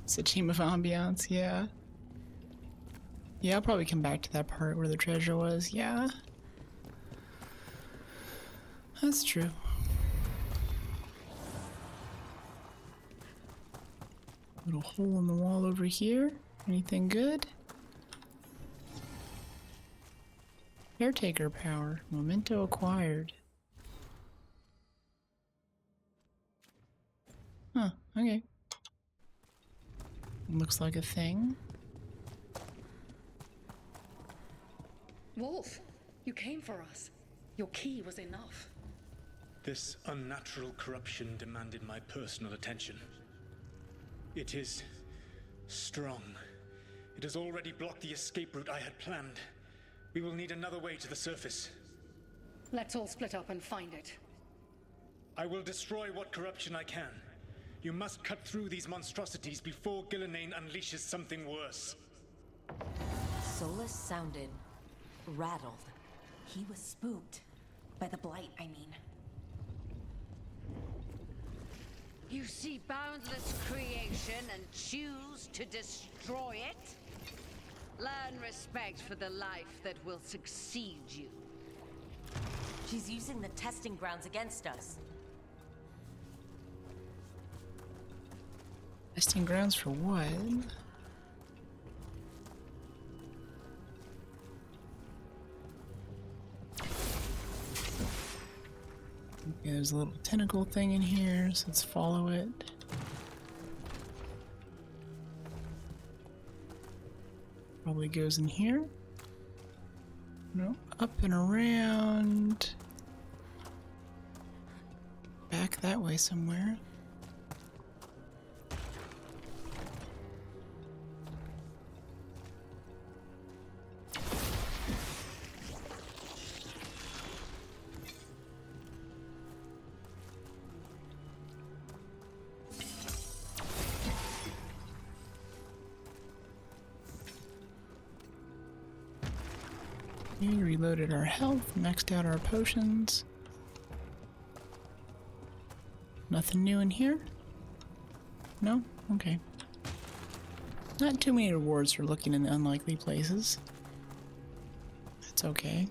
It's a team of ambiance, yeah. Yeah, I'll probably come back to that part where the treasure was, yeah. That's true. Little hole in the wall over here. Anything good? Caretaker power. Memento acquired. Huh, okay. Looks like a thing. Wolf, you came for us. Your key was enough. This unnatural corruption demanded my personal attention. It is strong. It has already blocked the escape route I had planned. We will need another way to the surface. Let's all split up and find it. I will destroy what corruption I can. You must cut through these monstrosities before Gillenane unleashes something worse. Solas sounded rattled. He was spooked. By the Blight, I mean. You see boundless creation and choose to destroy it? Learn respect for the life that will succeed you. She's using the testing grounds against us. Testing grounds for what? Okay, there's a little tentacle thing in here, so let's follow it. Probably goes in here. No, up and around. Back that way somewhere. We reloaded our health, maxed out our potions. Nothing new in here? No? Okay. Not too many rewards for looking in the unlikely places. That's okay.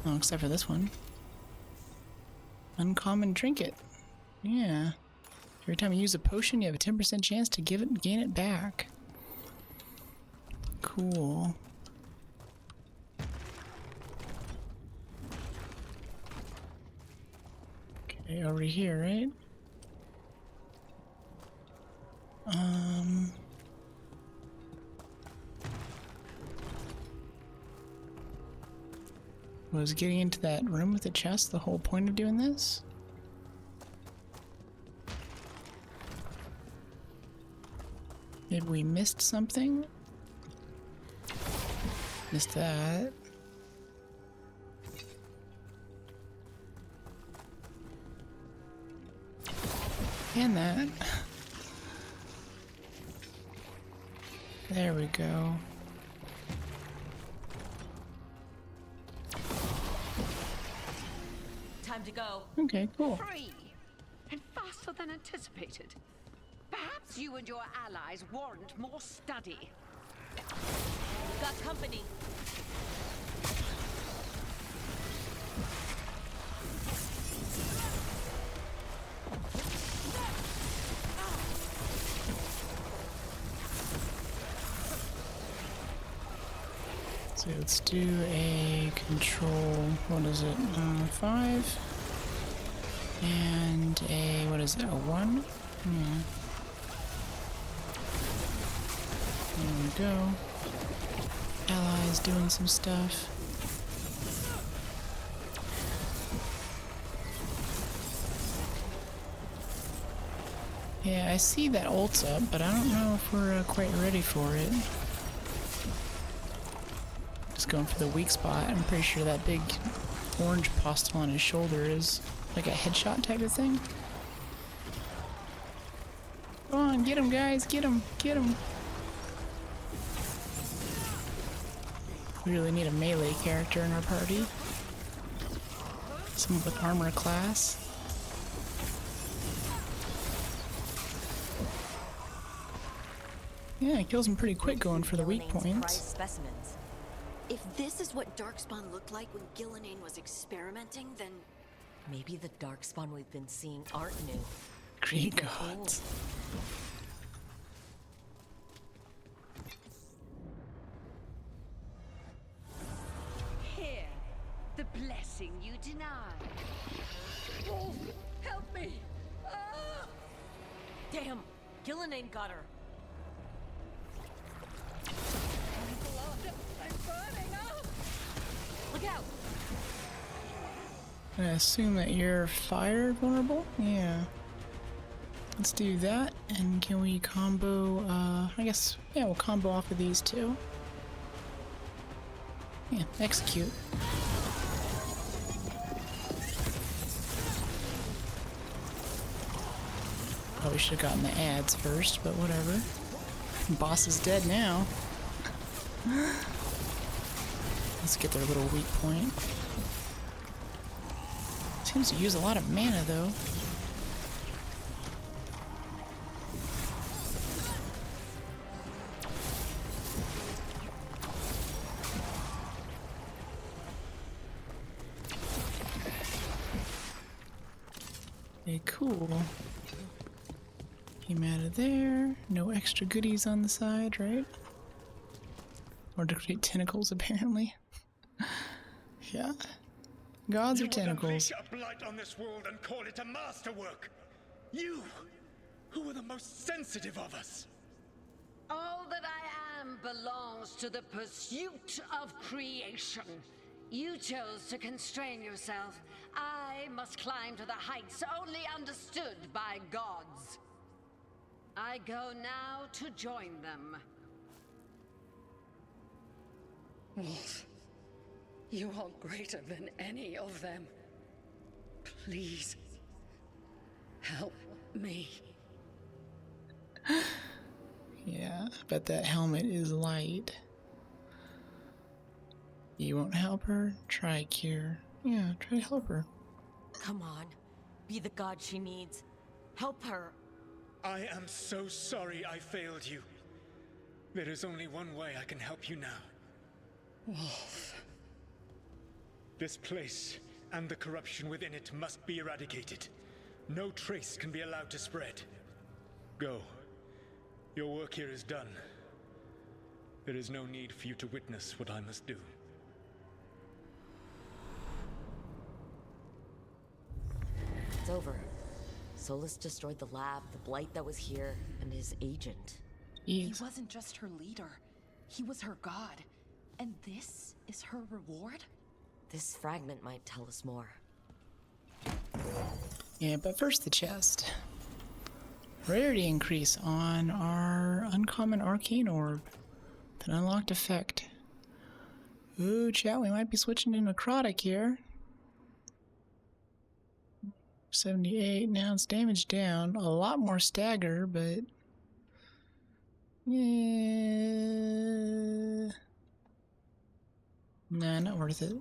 Oh, except for this one. Uncommon trinket. Yeah. Every time you use a potion, you have a 10% chance to gain it back. Cool. Okay, over here, right? Was getting into that room with the chest the whole point of doing this? Maybe we missed something? Missed that. And that. There we go. Time to go. Okay, cool. Free! And faster than anticipated. Perhaps you and your allies warrant more study. Got company. So let's do a control, what is it, 5? And a, what is it, a 1? Yeah. There we go. Allies doing some stuff. Yeah, I see that ult's up, but I don't know if we're quite ready for it. Just going for the weak spot. I'm pretty sure that big orange postal on his shoulder is like a headshot type of thing. Come on, get him, guys, get him, get him. We really need a melee character in our party. Someone with armor class. Yeah, it kills him pretty quick going for the weak points. Specimens. If this is what Darkspawn looked like when Gillenane was experimenting, then maybe the Darkspawn we've been seeing aren't new. Great gods. Here, the blessing you denied. Wolf, help me! Ah! Damn, Gillenane got her. I'm burning! Ah! Look out! I assume that you're fire vulnerable? Yeah. Let's do that. And can we combo, I guess, yeah, we'll combo off of these two. Yeah, execute. Probably should have gotten the ads first, but whatever. Boss is dead now. Let's get their little weak point. Seems to use a lot of mana though. Okay, cool. Came out of there. No extra goodies on the side, right? Or to create tentacles, apparently. Yeah. Gods are tentacles. You would unleash a blight on this world and call it a masterwork. You, who are the most sensitive of us. All that I am belongs to the pursuit of creation. You chose to constrain yourself. I must climb to the heights only understood by gods. I go now to join them. Wolf, you are greater than any of them. Please, help me. Yeah, I bet that helmet is light. You won't help her? Try cure. Yeah, try to help her. Come on. Be the god she needs. Help her. I am so sorry I failed you. There is only one way I can help you now. Wolf. This place and the corruption within it must be eradicated. No trace can be allowed to spread. Go. Your work here is done. There is no need for you to witness what I must do. It's over. Solas destroyed the lab, the blight that was here, and his agent. He wasn't just her leader. He was her god. And this is her reward? This fragment might tell us more. Yeah, but first the chest. Rarity increase on our uncommon arcane orb. An unlocked effect. Ooh, chat, we might be switching to necrotic here. 78, now it's damage down. A lot more stagger, but... yeah... Nah, not worth it.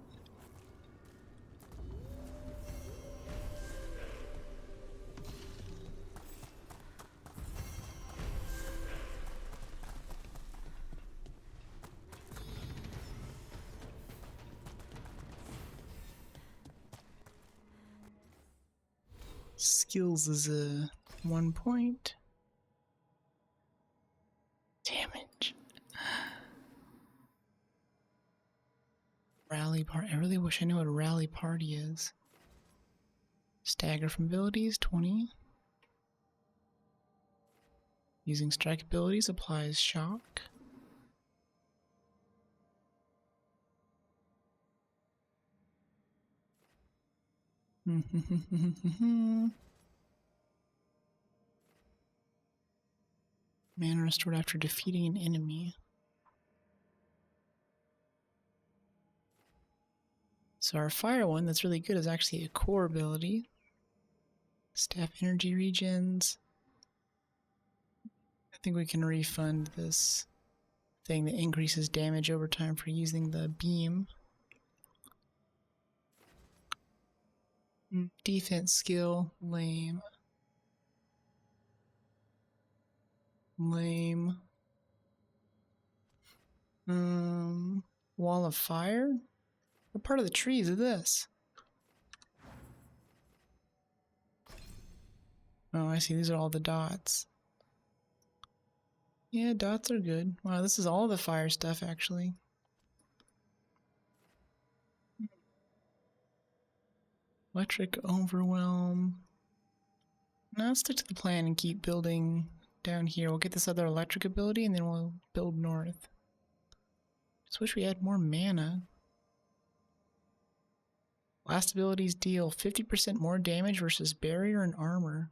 Skills is a 1 point. Damage. Rally party. I really wish I knew what a rally party is. Stagger from abilities, 20. Using strike abilities applies shock. Mana restored after defeating an enemy. So our fire one that's really good is actually a core ability. Staff energy regens. I think we can refund this thing that increases damage over time for using the beam. Defense skill, lame. Lame. Wall of fire? What part of the trees is this? Oh, I see. These are all the dots. Yeah, dots are good. Wow, this is all the fire stuff, actually. Electric overwhelm. Now let's stick to the plan and keep building down here. We'll get this other electric ability and then we'll build north. Just wish we had more mana. Last abilities deal 50% more damage versus barrier and armor.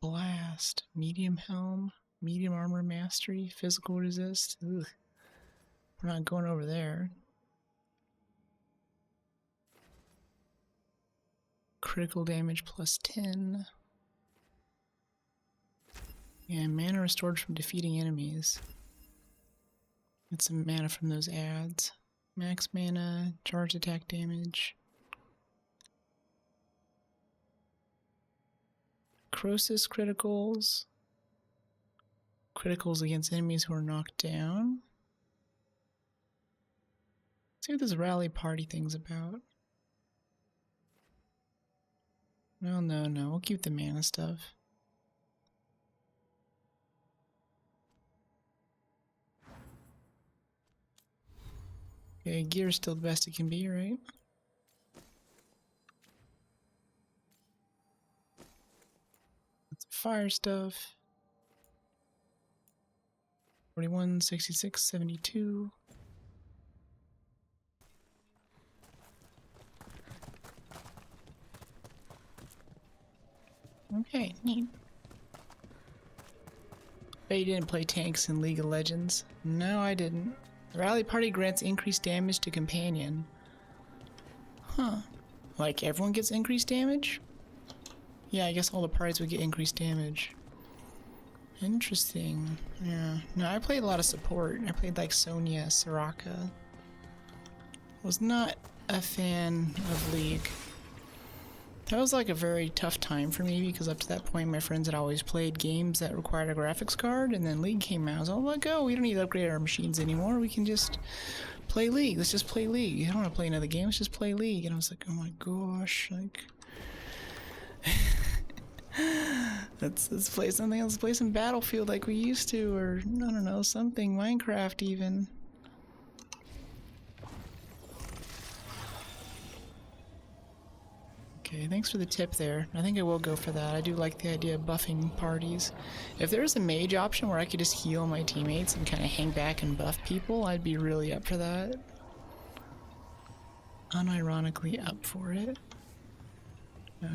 Blast, medium helm, medium armor mastery, physical resist. Ugh. We're not going over there. Critical damage plus 10. And mana restored from defeating enemies. Get some mana from those ads. Max mana, charge attack damage. Crosis criticals. Criticals against enemies who are knocked down. Let's see what this rally party thing's about. Well, no, we'll keep the mana stuff. Okay, gear's still the best it can be, right? That's fire stuff. 41, 66, 72. Okay, neat. Bet you didn't play tanks in League of Legends. No, I didn't. The rally party grants increased damage to companion. Huh. Like everyone gets increased damage? Yeah, I guess all the parties would get increased damage. Interesting. Yeah. No, I played a lot of support. I played like Sonya, Soraka. Was not a fan of League. That was like a very tough time for me because up to that point my friends had always played games that required a graphics card, and then League came out. I was all like, oh, we don't need to upgrade our machines anymore. We can just play League. Let's just play League. I don't want to play another game. Let's just play League. And I was like, oh my gosh, like... let's play something else. Let's play some Battlefield like we used to, or I don't know, something. Minecraft even. Okay, thanks for the tip there. I think I will go for that. I do like the idea of buffing parties. If there's a mage option where I could just heal my teammates and kind of hang back and buff people, I'd be really up for that. Unironically up for it.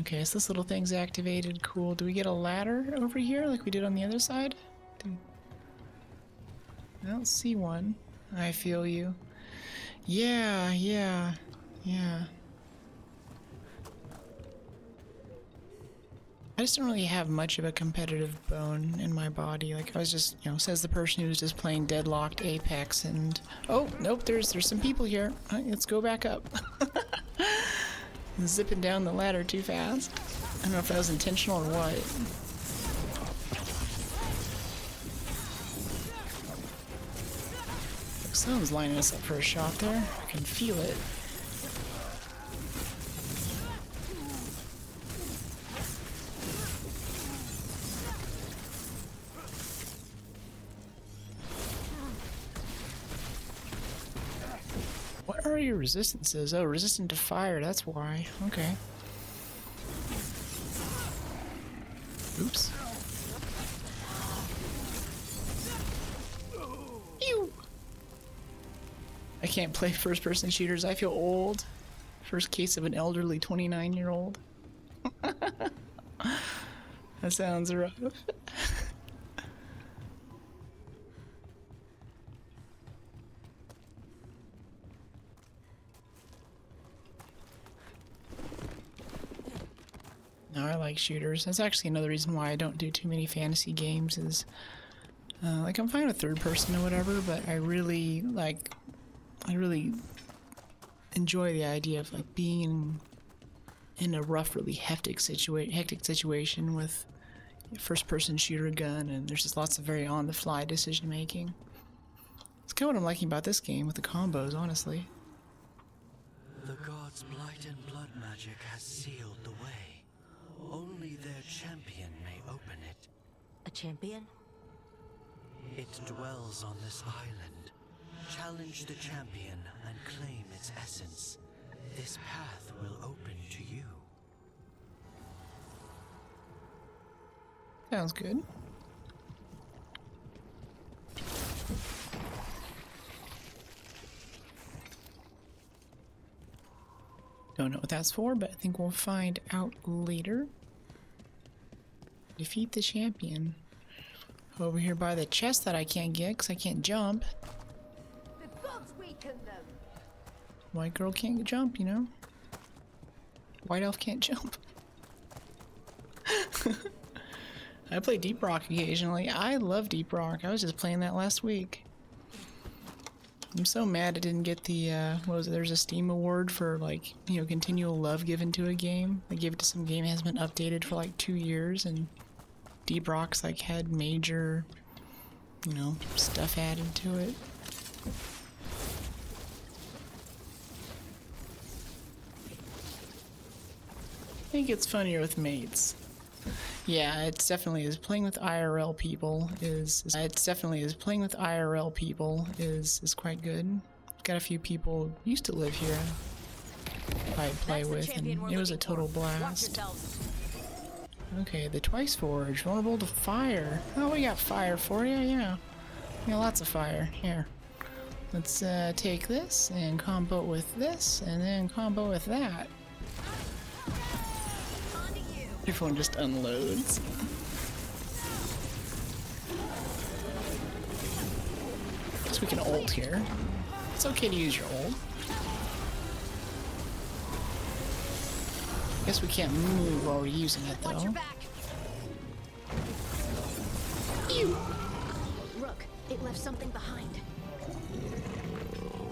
Okay, so this little thing's activated. Cool. Do we get a ladder over here like we did on the other side? I don't see one. I feel you. Yeah. I just don't really have much of a competitive bone in my body. Like, I was just, says the person who's just playing Deadlocked Apex and... Oh, nope, there's some people here. Let's go back up. Zipping down the ladder too fast. I don't know if that was intentional or what. Someone's lining us up for a shot there. I can feel it. What are your resistances? Oh, resistant to fire, that's why. Okay. Oops. Ew! I can't play first-person shooters. I feel old. First case of an elderly 29-year-old. That sounds rough. No, I like shooters. That's actually another reason why I don't do too many fantasy games is, like, I'm fine with third person or whatever, but I really enjoy the idea of, like, being in a rough, really hectic situation with a first person shooter gun, and there's just lots of very on the fly decision making. It's kind of what I'm liking about this game with the combos, honestly. The gods' blight and blood magic has sealed the way. Only their champion may open it. A champion? It dwells on this island. Challenge the champion and claim its essence. This path will open to you. Sounds good. Don't know what that's for, but I think we'll find out later. Defeat the champion. Over here by the chest that I can't get because I can't jump. The gods weaken them. White girl can't jump, you know? White elf can't jump. I play Deep Rock occasionally. I love Deep Rock. I was just playing that last week. I'm so mad I didn't get the, what was it? There's a Steam award for, like, you know, continual love given to a game. They gave it to some game that hasn't been updated for like 2 years, and Deep Rock's, like, had major, you know, stuff added to it. I think it's funnier with mates. Yeah, it's definitely is. Playing with IRL people is quite good. Got a few people used to live here I play with, and it was a total blast. Okay, the Twice Forge, vulnerable to fire. Oh, we got fire for you, yeah. Yeah, lots of fire. Here. Let's take this and combo it with this, and then combo with that. Everyone just unloads. Guess we can ult here. It's okay to use your ult. Guess we can't move while we're using it, though. Ew. Look, it left something behind.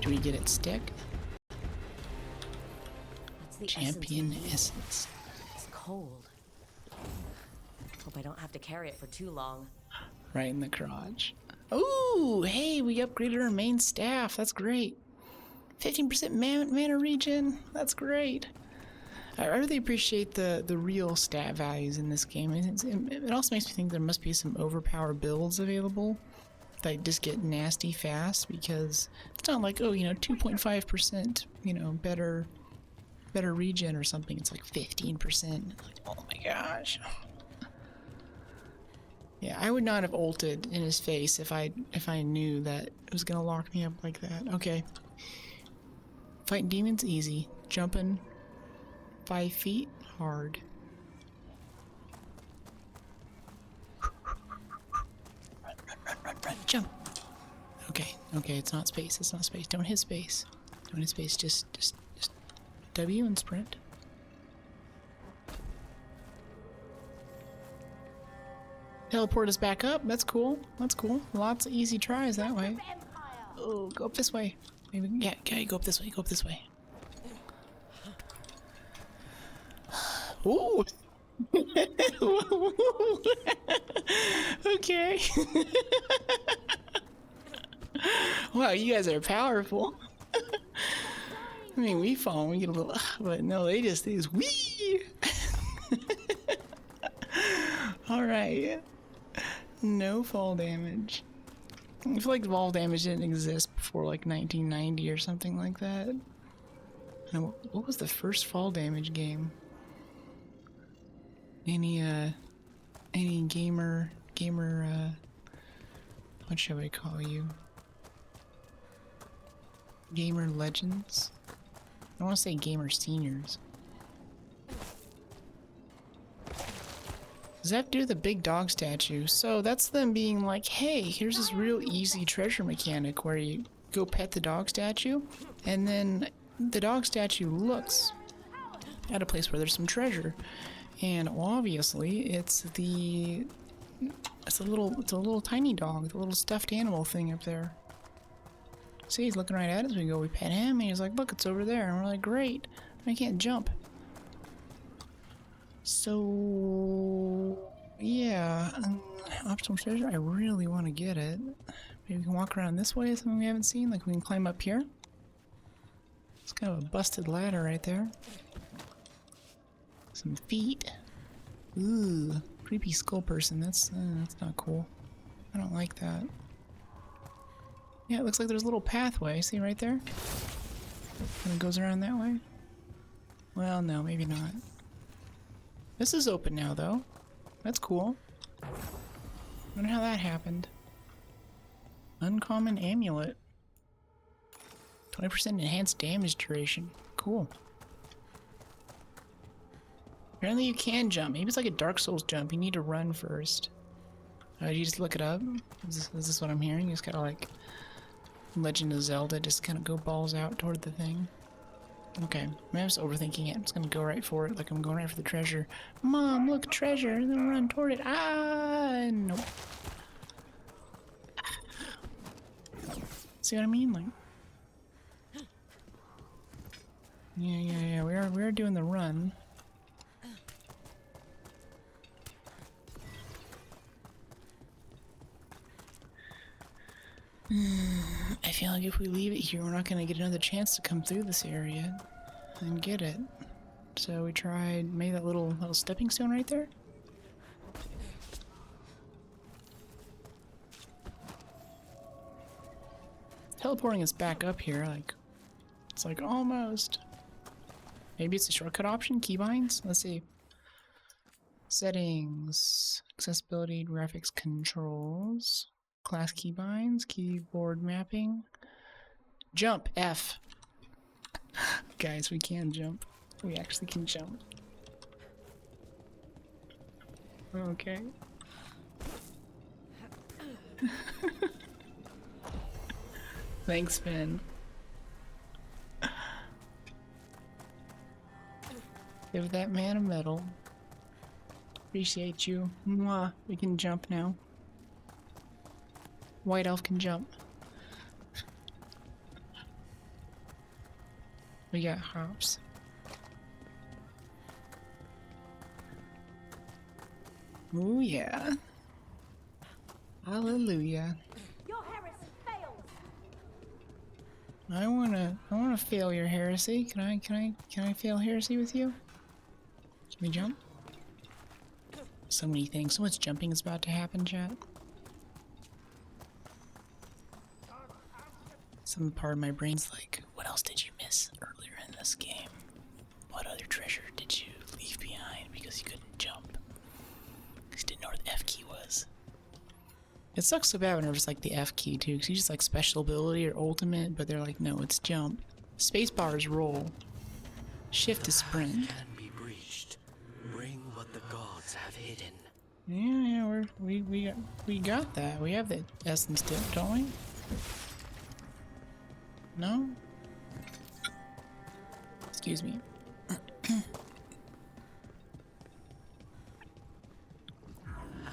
Do we get it stick? That's the Champion essence. It's cold. Hope I don't have to carry it for too long. Right in the crotch. Ooh, hey, we upgraded our main staff. That's great. 15% mana regen. That's great. I really appreciate the real stat values in this game. It also makes me think there must be some overpowered builds available that just get nasty fast, because it's not like, oh, you know, 2.5%, you know, better regen or something. It's like 15%. Like, oh my gosh. Yeah, I would not have ulted in his face if I knew that it was gonna lock me up like that. Okay. Fighting demons, easy. Jumping 5 feet, hard. Run, jump. Okay, it's not space, Don't hit space. Just W and sprint. Teleport us back up. That's cool. Lots of easy tries that way. Oh, go up this way. Maybe, yeah, go up this way. Ooh. Okay. Wow, you guys are powerful. I mean, we fall and we get a little, but no, they just wee. All right. No fall damage. I feel like fall damage didn't exist before like 1990 or something like that. And what was the first fall damage game? Any gamer, what should I call you? Gamer legends? I want to say gamer seniors. Does that have to do with the big dog statue? So that's them being like, hey, here's this real easy treasure mechanic where you go pet the dog statue, and then the dog statue looks at a place where there's some treasure. And obviously it's a little tiny dog, the little stuffed animal thing up there. See, he's looking right at us. We pet him, and he's like, look, it's over there. And we're like, great, I can't jump. So, yeah, optional treasure, I really want to get it. Maybe we can walk around this way, something we haven't seen, like we can climb up here. It's kind of a busted ladder right there. Some feet. Ooh, creepy skull person, that's not cool. I don't like that. Yeah, it looks like there's a little pathway, see right there? And it goes around that way? Well, no, maybe not. This is open now, though. That's cool. Wonder how that happened. Uncommon amulet. 20% enhanced damage duration. Cool. Apparently you can jump. Maybe it's like a Dark Souls jump. You need to run first. Did you just look it up? Is this what I'm hearing? You just gotta like Legend of Zelda, just kind of go balls out toward the thing. Okay, maybe I'm just overthinking it. I'm just gonna go right for it, like I'm going right for the treasure. Mom, look, treasure! And then run toward it. Ah, nope. See what I mean? Like, yeah. We are doing the run. I feel like if we leave it here, we're not gonna get another chance to come through this area and get it. So we tried maybe that little stepping stone right there. Teleporting us back up here, like it's like almost. Maybe it's a shortcut option. Keybinds. Let's see. Settings, accessibility, graphics, controls. Class keybinds, keyboard mapping. Jump, F. Guys, we can jump. We actually can jump. Okay. Thanks, Finn. Give that man a medal. Appreciate you. Mwah. We can jump now. White elf can jump. We got hops. Oh yeah. Hallelujah. Your heresy fails. I wanna fail your heresy. Can I fail heresy with you? Can we jump? So many things. So much jumping is about to happen, chat. Some part of my brain's like, what else did you miss earlier in this game? What other treasure did you leave behind because you couldn't jump? Because you didn't know where the F key was. It sucks so bad whenever it's like the F key too, because you just like special ability or ultimate, but they're like, no, it's jump. Spacebar is roll. Shift is sprint. Can be breached. Bring what the gods have hidden. Yeah, we got that. We have the essence dip, don't we? No? Excuse me.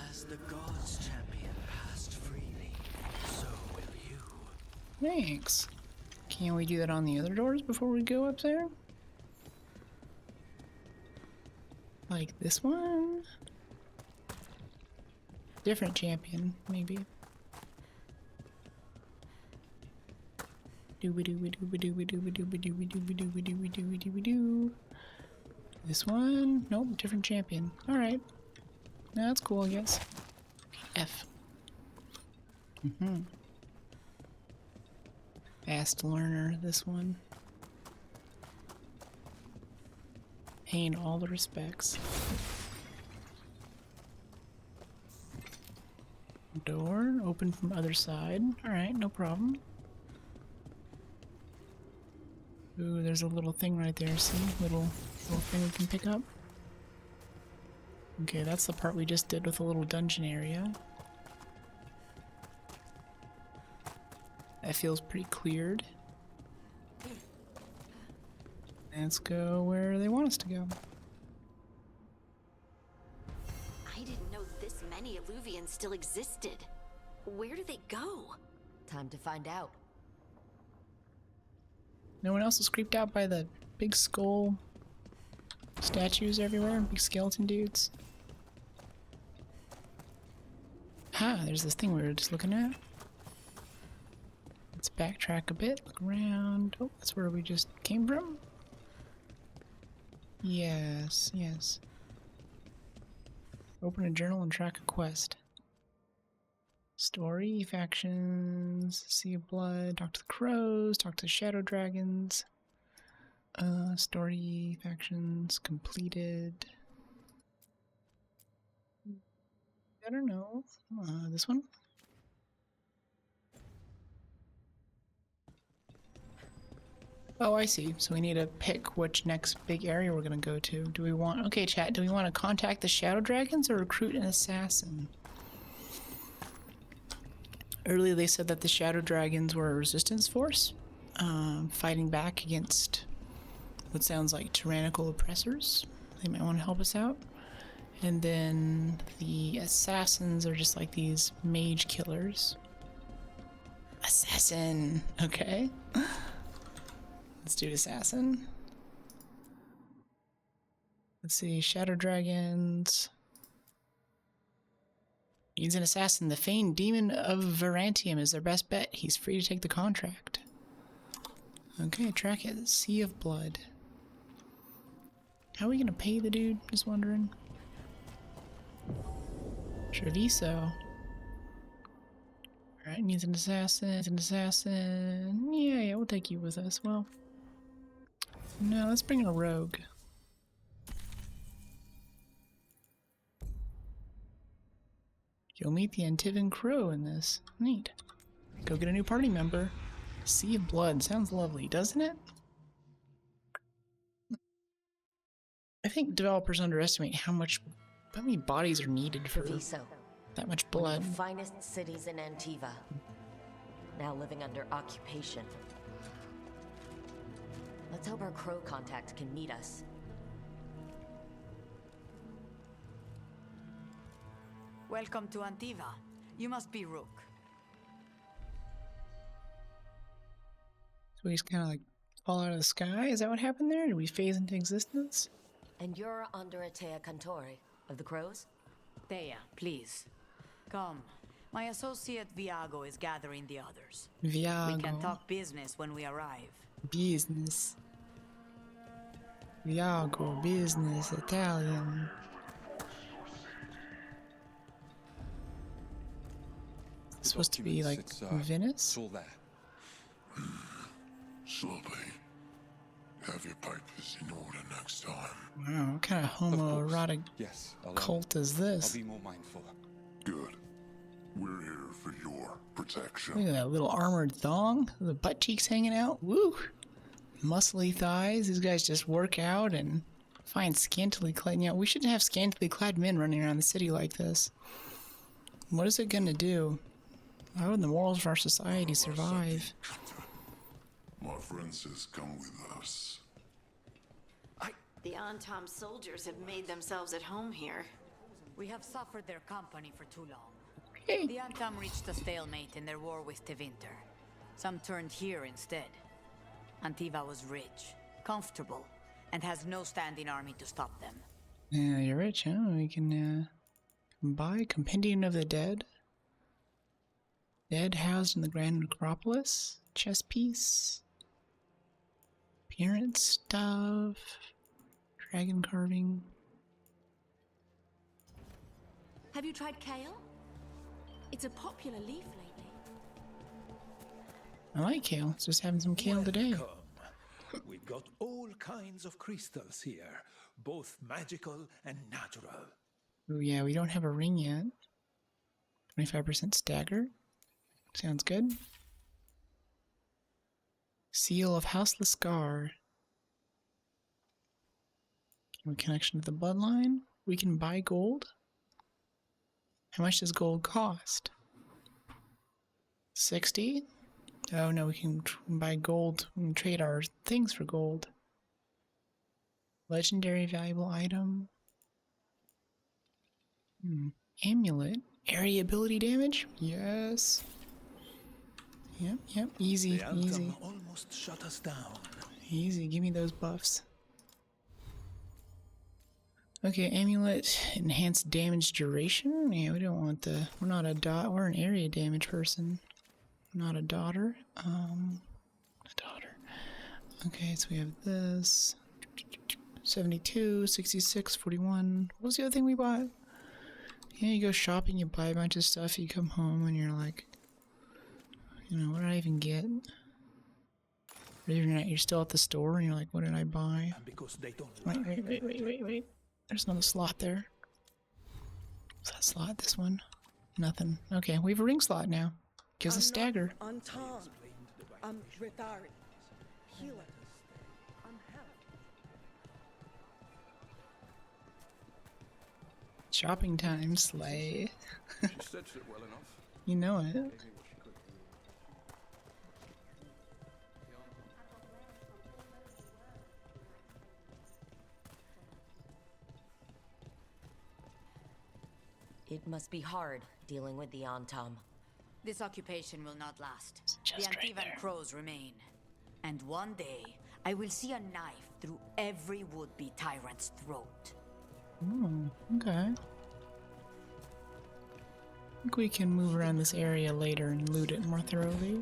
As the gods' champion passed freely, so will you. Thanks. Can we do that on the other doors before we go up there? Like this one? Different champion, maybe. This one? Nope, different champion. Alright. No, that's cool, I guess. F. Fast learner, this one. Paying all the respects. Door, open from other side. Alright, no problem. Ooh, there's a little thing right there, see? Little thing we can pick up. Okay, that's the part we just did with a little dungeon area. That feels pretty cleared. Let's go where they want us to go. I didn't know this many Illuvians still existed. Where do they go? Time to find out. No one else is creeped out by the big skull statues everywhere, big skeleton dudes. Ah, there's this thing we were just looking at. Let's backtrack a bit, look around. Oh, that's where we just came from. Yes, yes. Open a journal and track a quest. Story, factions, Sea of Blood, talk to the crows, talk to the shadow dragons. Story, factions, completed. I don't know. This one? Oh, I see. So we need to pick which next big area we're gonna go to. Do we want... Okay, chat. Do we want to contact the shadow dragons or recruit an assassin? Earlier they said that the shadow dragons were a resistance force, fighting back against what sounds like tyrannical oppressors. They might want to help us out. And then the assassins are just like these mage killers. Assassin! Okay. Let's do assassin. Let's see, shadow dragons. He's an assassin. The famed demon of Varantium is their best bet. He's free to take the contract. Okay, track it. Sea of Blood. How are we gonna pay the dude? Just wondering. Treviso. Alright, needs an assassin. Needs an assassin. Yeah, we'll take you with us. Well, no, let's bring a rogue. You'll meet the Antivan Crow in this. Neat. Go get a new party member. Sea of Blood. Sounds lovely, doesn't it? I think developers underestimate how many bodies are needed for that much blood. One of the finest cities in Antiva. Now living under occupation. Let's hope our crow contact can meet us. Welcome to Antiva. You must be Rook. So we just kind of like fall out of the sky? Is that what happened there? Did we phase into existence? And you're under Atea Cantori of the Crows? Thea, please. Come. My associate Viago is gathering the others. Viago. We can talk business when we arrive. Business. Viago, business, Italian. It's supposed to be like Venice? All that. Slowly. Have your papers in order next time. Wow, what kind of homoerotic cult is this? I'll be more mindful. Good. We're here for your protection. Look at that little armored thong. The butt cheeks hanging out. Woo! Muscly thighs. These guys just work out and find scantily clad. You know, we shouldn't have scantily clad men running around the city like this. What is it gonna do? How would the morals of our society survive? My friend says come with us. The Antom soldiers have made themselves at home here. We have suffered their company for too long. Hey. The Antom reached a stalemate in their war with Tevinter. Some turned here instead. Antiva was rich, comfortable, and has no standing army to stop them. Yeah, you're rich, huh? We can buy Compendium of the Dead. Dead housed in the Grand Necropolis. Chess piece. Appearance stuff. Dragon carving. Have you tried kale? It's a popular leaf lately. I like kale. Let's just having some kale today. We've got all kinds of crystals here, both magical and natural. Oh yeah, we don't have a ring yet. 25% stagger. Sounds good. Seal of Houseless Scar. Connection to the bloodline. We can buy gold? How much does gold cost? 60? Oh no, we can buy gold. We can trade our things for gold. Legendary valuable item. Amulet. Area ability damage? Yes. Yep. Easy, easy. Almost shut us down. Easy, give me those buffs. Okay, amulet, enhanced damage duration. Yeah, we don't want the. We're not a dot. We're an area damage person. Not a daughter. A daughter. Okay, so we have this. 72, 66, 41. What was the other thing we bought? Yeah, you go shopping, you buy a bunch of stuff, you come home, and you're like, you know, what did I even get? Or you're still at the store, and you're like, what did I buy? Because they don't Wait. There's another slot there. What's that slot? This one? Nothing. Okay, we have a ring slot now. Gives us a stagger. I'm Tom. I'm Rithari. Healer. I'm Hel. Shopping time, slay. She said it well enough. You know it. It must be hard dealing with the Antam. This occupation will not last. Just The right Antivan there. crows remain. And one day, I will see a knife through every would-be tyrant's throat. Okay. I think we can move around this area later and loot it more thoroughly.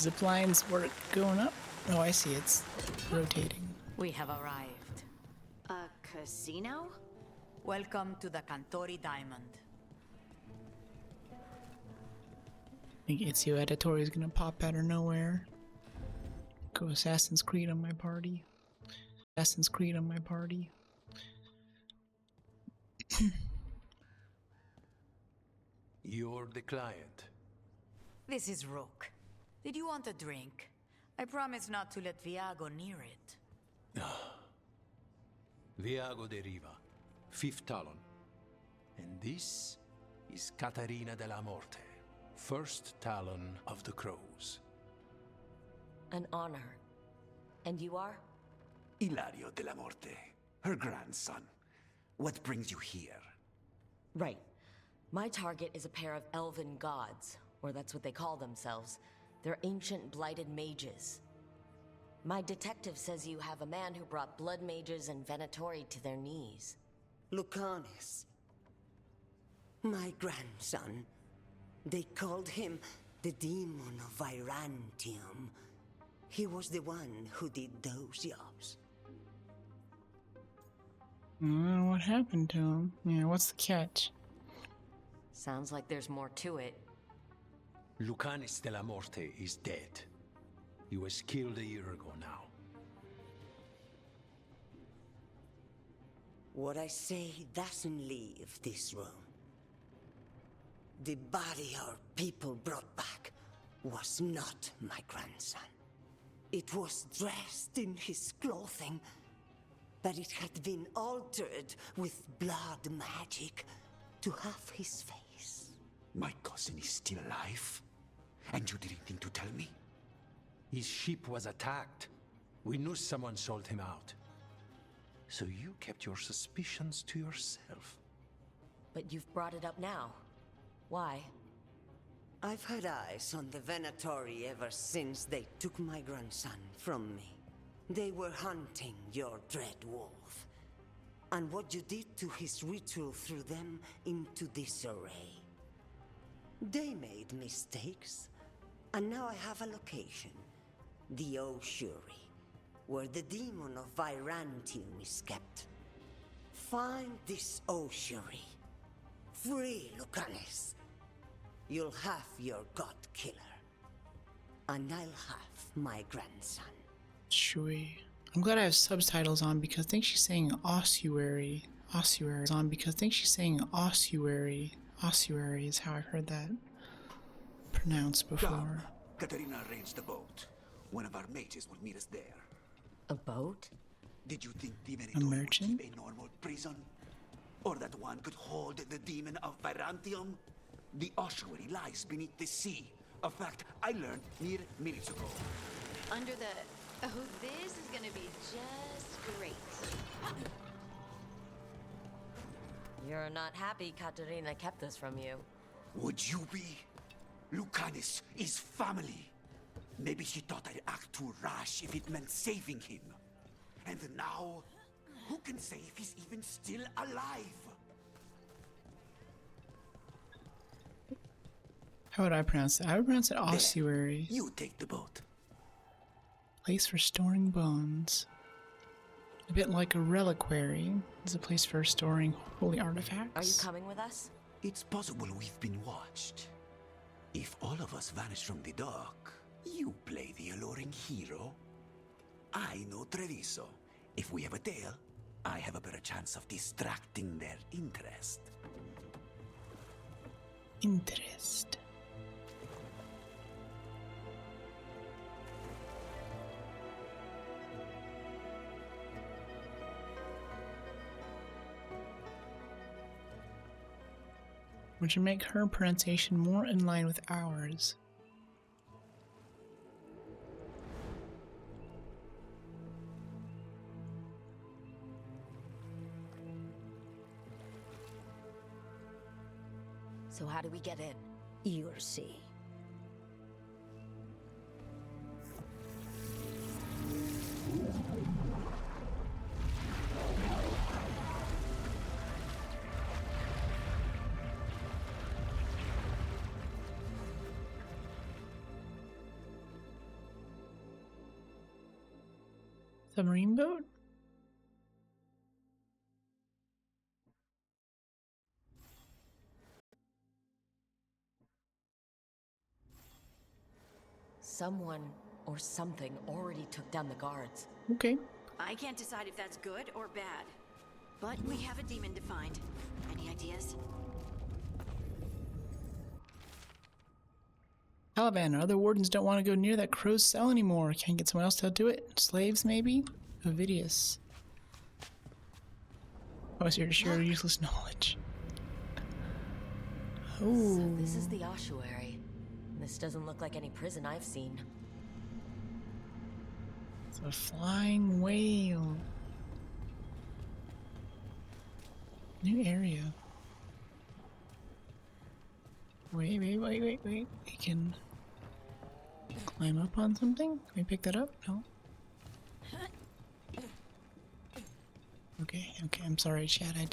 Zip lines work going up? Oh, I see, it's rotating. We have arrived. A casino? Welcome to the Cantori Diamond. I think Ezio Auditore is gonna pop out of nowhere. Go Assassin's Creed on my party. Assassin's Creed on my party. You're the client. This is Rook. Did you want a drink? I promise not to let Viago near it. Viago de Riva, 5th Talon. And this is Catarina della Morte, 1st Talon of the Crows. An honor. And you are? Ilario della Morte, her grandson. What brings you here? Right. My target is a pair of elven gods, or that's what they call themselves. They're ancient blighted mages. My detective says you have a man who brought blood mages and Venatori to their knees. Lucanis. My grandson. They called him the Demon of Virantium. He was the one who did those jobs. What happened to him? Yeah, what's the catch? Sounds like there's more to it. Lucanis della Morte is dead. He was killed a year ago now. What I say doesn't leave this room. The body our people brought back was not my grandson. It was dressed in his clothing, but it had been altered with blood magic to have his face. My cousin is still alive? And you didn't think to tell me? His ship was attacked. We knew someone sold him out. So you kept your suspicions to yourself. But you've brought it up now. Why? I've had eyes on the Venatori ever since they took my grandson from me. They were hunting your dread wolf. And what you did to his ritual threw them into disarray. They made mistakes, and now I have a location. The Ossuary, where the demon of Virantium is kept. Find this Ossuary. Free Lucanis. You'll have your god killer. And I'll have my grandson. Shui. I'm glad I have subtitles on because I think she's saying ossuary. ossuary on because I think she's saying ossuary. Ossuary is how I've heard that pronounced before. Katarina arranged a boat. One of our mages will meet us there. A boat? Did you think the A merchant? would keep a normal prison? Or that one could hold the demon of Virantium? The ossuary lies beneath the sea. A fact I learned mere minutes ago. Under the... Oh, this is gonna be just great. You're not happy Katarina kept this from you. Would you be? Lucanis is family. Maybe she thought I'd act too rash if it meant saving him. And now, who can say if he's even still alive? How would I pronounce it? I would pronounce it ossuary. You take the boat. Place for storing bones. A bit like a reliquary. It's a place for storing holy artifacts. Are you coming with us? It's possible we've been watched. If all of us vanish from the dock, you play the alluring hero. I know Treviso. If we have a tale, I have a better chance of distracting their interest. Interest. Which would make her pronunciation more in line with ours. So how do we get in? You'll see. Submarine boat? Someone or something already took down the guards. Okay. I can't decide if that's good or bad. But we have a demon to find. Any ideas? Caliban, other wardens don't want to go near that crow's cell anymore. Can't get someone else to do it? Slaves, maybe? Ovidius. Oh, it's here to share useless knowledge. Oh. So this is the ossuary. This doesn't look like any prison I've seen. It's a flying whale. New area. Wait. We can climb up on something? Can we pick that up? No? Okay, I'm sorry, chat. I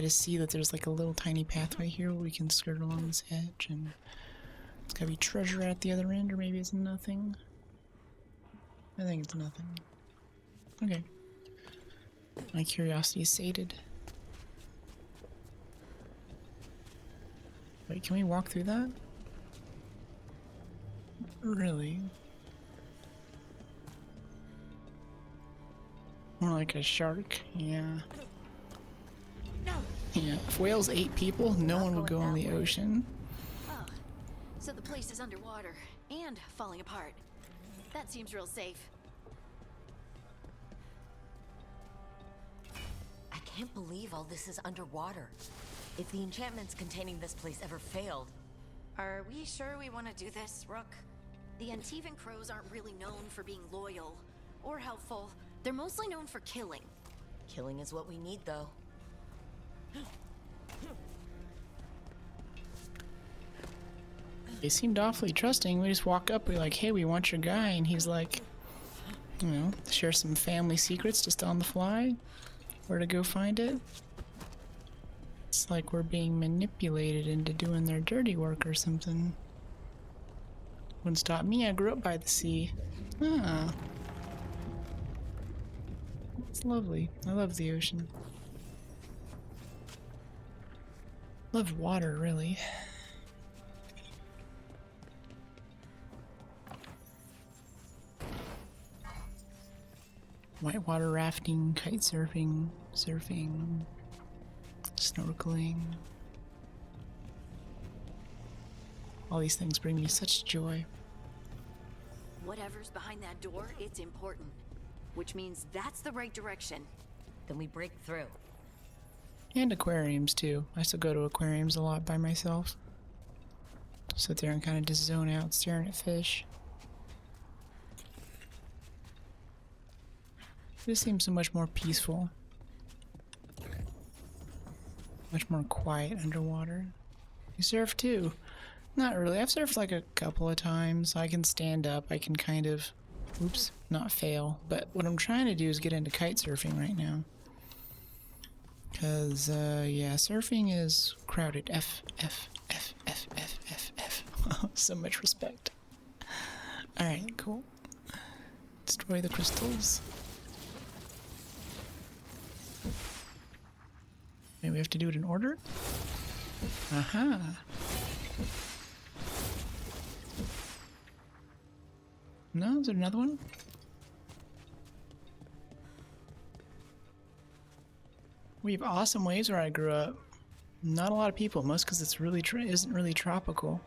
just see that there's like a little tiny pathway here where we can skirt along this edge, and it's gotta be treasure at the other end, or maybe it's nothing. I think it's nothing. Okay. My curiosity is sated. Wait, can we walk through that? Really? More like a shark, yeah. Yeah, if whales ate people, no one would go in the ocean. Oh, so the place is underwater and falling apart. That seems real safe. I can't believe all this is underwater. If the enchantments containing this place ever failed... Are we sure we want to do this, Rook? The Antivan crows aren't really known for being loyal or helpful. They're mostly known for killing. Killing is what we need, though. They seemed awfully trusting. We just walk up, we're like, hey, we want your guy, and he's like, you know, share some family secrets just on the fly. Where to go find it? It's like we're being manipulated into doing their dirty work or something. Wouldn't stop me, I grew up by the sea. Ah. It's lovely. I love the ocean. Love water, really. Whitewater rafting, kite surfing, surfing. Snorkeling. All these things bring me such joy. Whatever's behind that door, it's important. Which means that's the right direction. Then we break through. And aquariums too. I still go to aquariums a lot by myself. Sit there and kind of just zone out staring at fish. This seems so much more peaceful. Much more quiet underwater. You surf too? Not really. I've surfed like a couple of times. I can stand up. I can kind of, oops, not fail. But what I'm trying to do is get into kite surfing right now. Because, yeah, surfing is crowded. F. So much respect. Alright, cool. Destroy the crystals. Maybe we have to do it in order? Aha! No? Is there another one? We have awesome waves where I grew up. Not a lot of people, most because it's really isn't really tropical.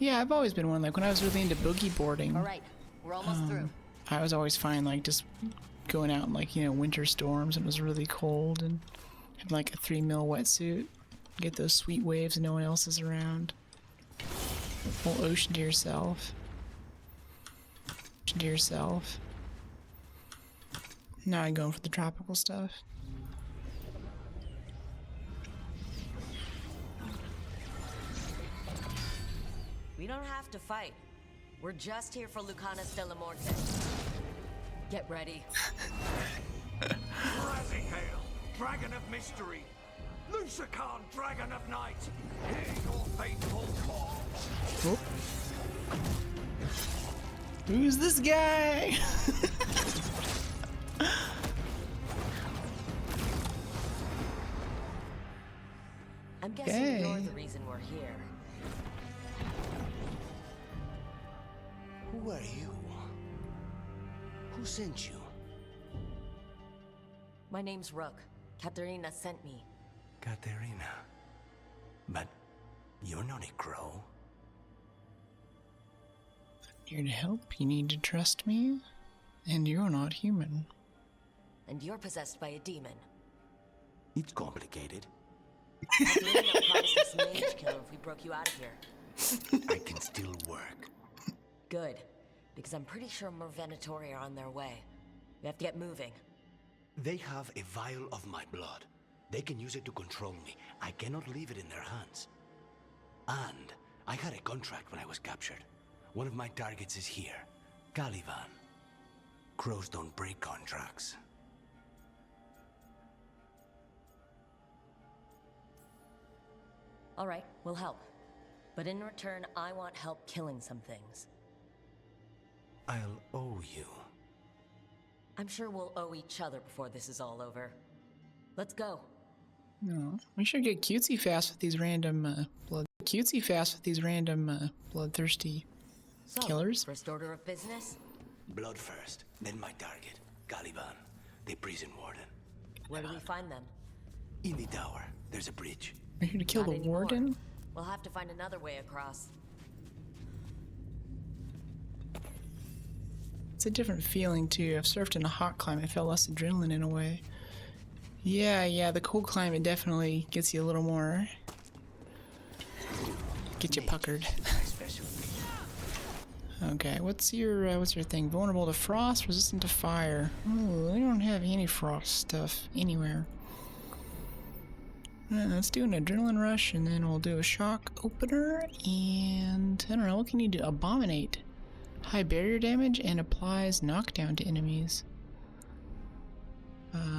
Yeah, I've always been one. Like when I was really into boogie boarding. All right, we're almost through. I was always fine, like just going out in like winter storms and it was really cold and had like a 3 mil wetsuit. Get those sweet waves and no one else is around. Whole ocean to yourself. To yourself. Now I'm going for the tropical stuff. We don't have to fight. We're just here for Lucanis de la Morte. Get ready. Rising Hail, Dragon of Mystery. Lucanis, Dragon of Night. Hear your faithful calls. Oh. Who's this guy? I'm guessing you're the reason we're here. Who are you? Who sent you? My name's Rook. Katerina sent me. Katerina. But you're not a crow. Here to help, you need to trust me, and you're not human. And you're possessed by a demon. It's complicated. Katerina promised us mage kill if we broke you out of here. I can still work. Good, because I'm pretty sure more Venatori are on their way. We have to get moving. They have a vial of my blood. They can use it to control me. I cannot leave it in their hands. And I had a contract when I was captured. One of my targets is here, Caliban. Crows don't break contracts. All right, we'll help. But in return, I want help killing some things. I'll owe you. I'm sure we'll owe each other before this is all over. Let's go. No, we should get cutesy fast with these random bloodthirsty killers. First order of business? Blood first, then my target, Caliban, the prison warden. Where do we find them? In the tower. There's a bridge. We're here to kill the warden? We'll have to find another way across. It's a different feeling too. I've surfed in a hot climate. I felt less adrenaline in a way. Yeah, the cold climate definitely gets you a little more... Get you puckered. Okay, what's your thing? Vulnerable to frost, resistant to fire. Oh, they don't have any frost stuff anywhere. Let's do an adrenaline rush, and then we'll do a shock opener, and I don't know, what can you do? Abominate. High barrier damage and applies knockdown to enemies.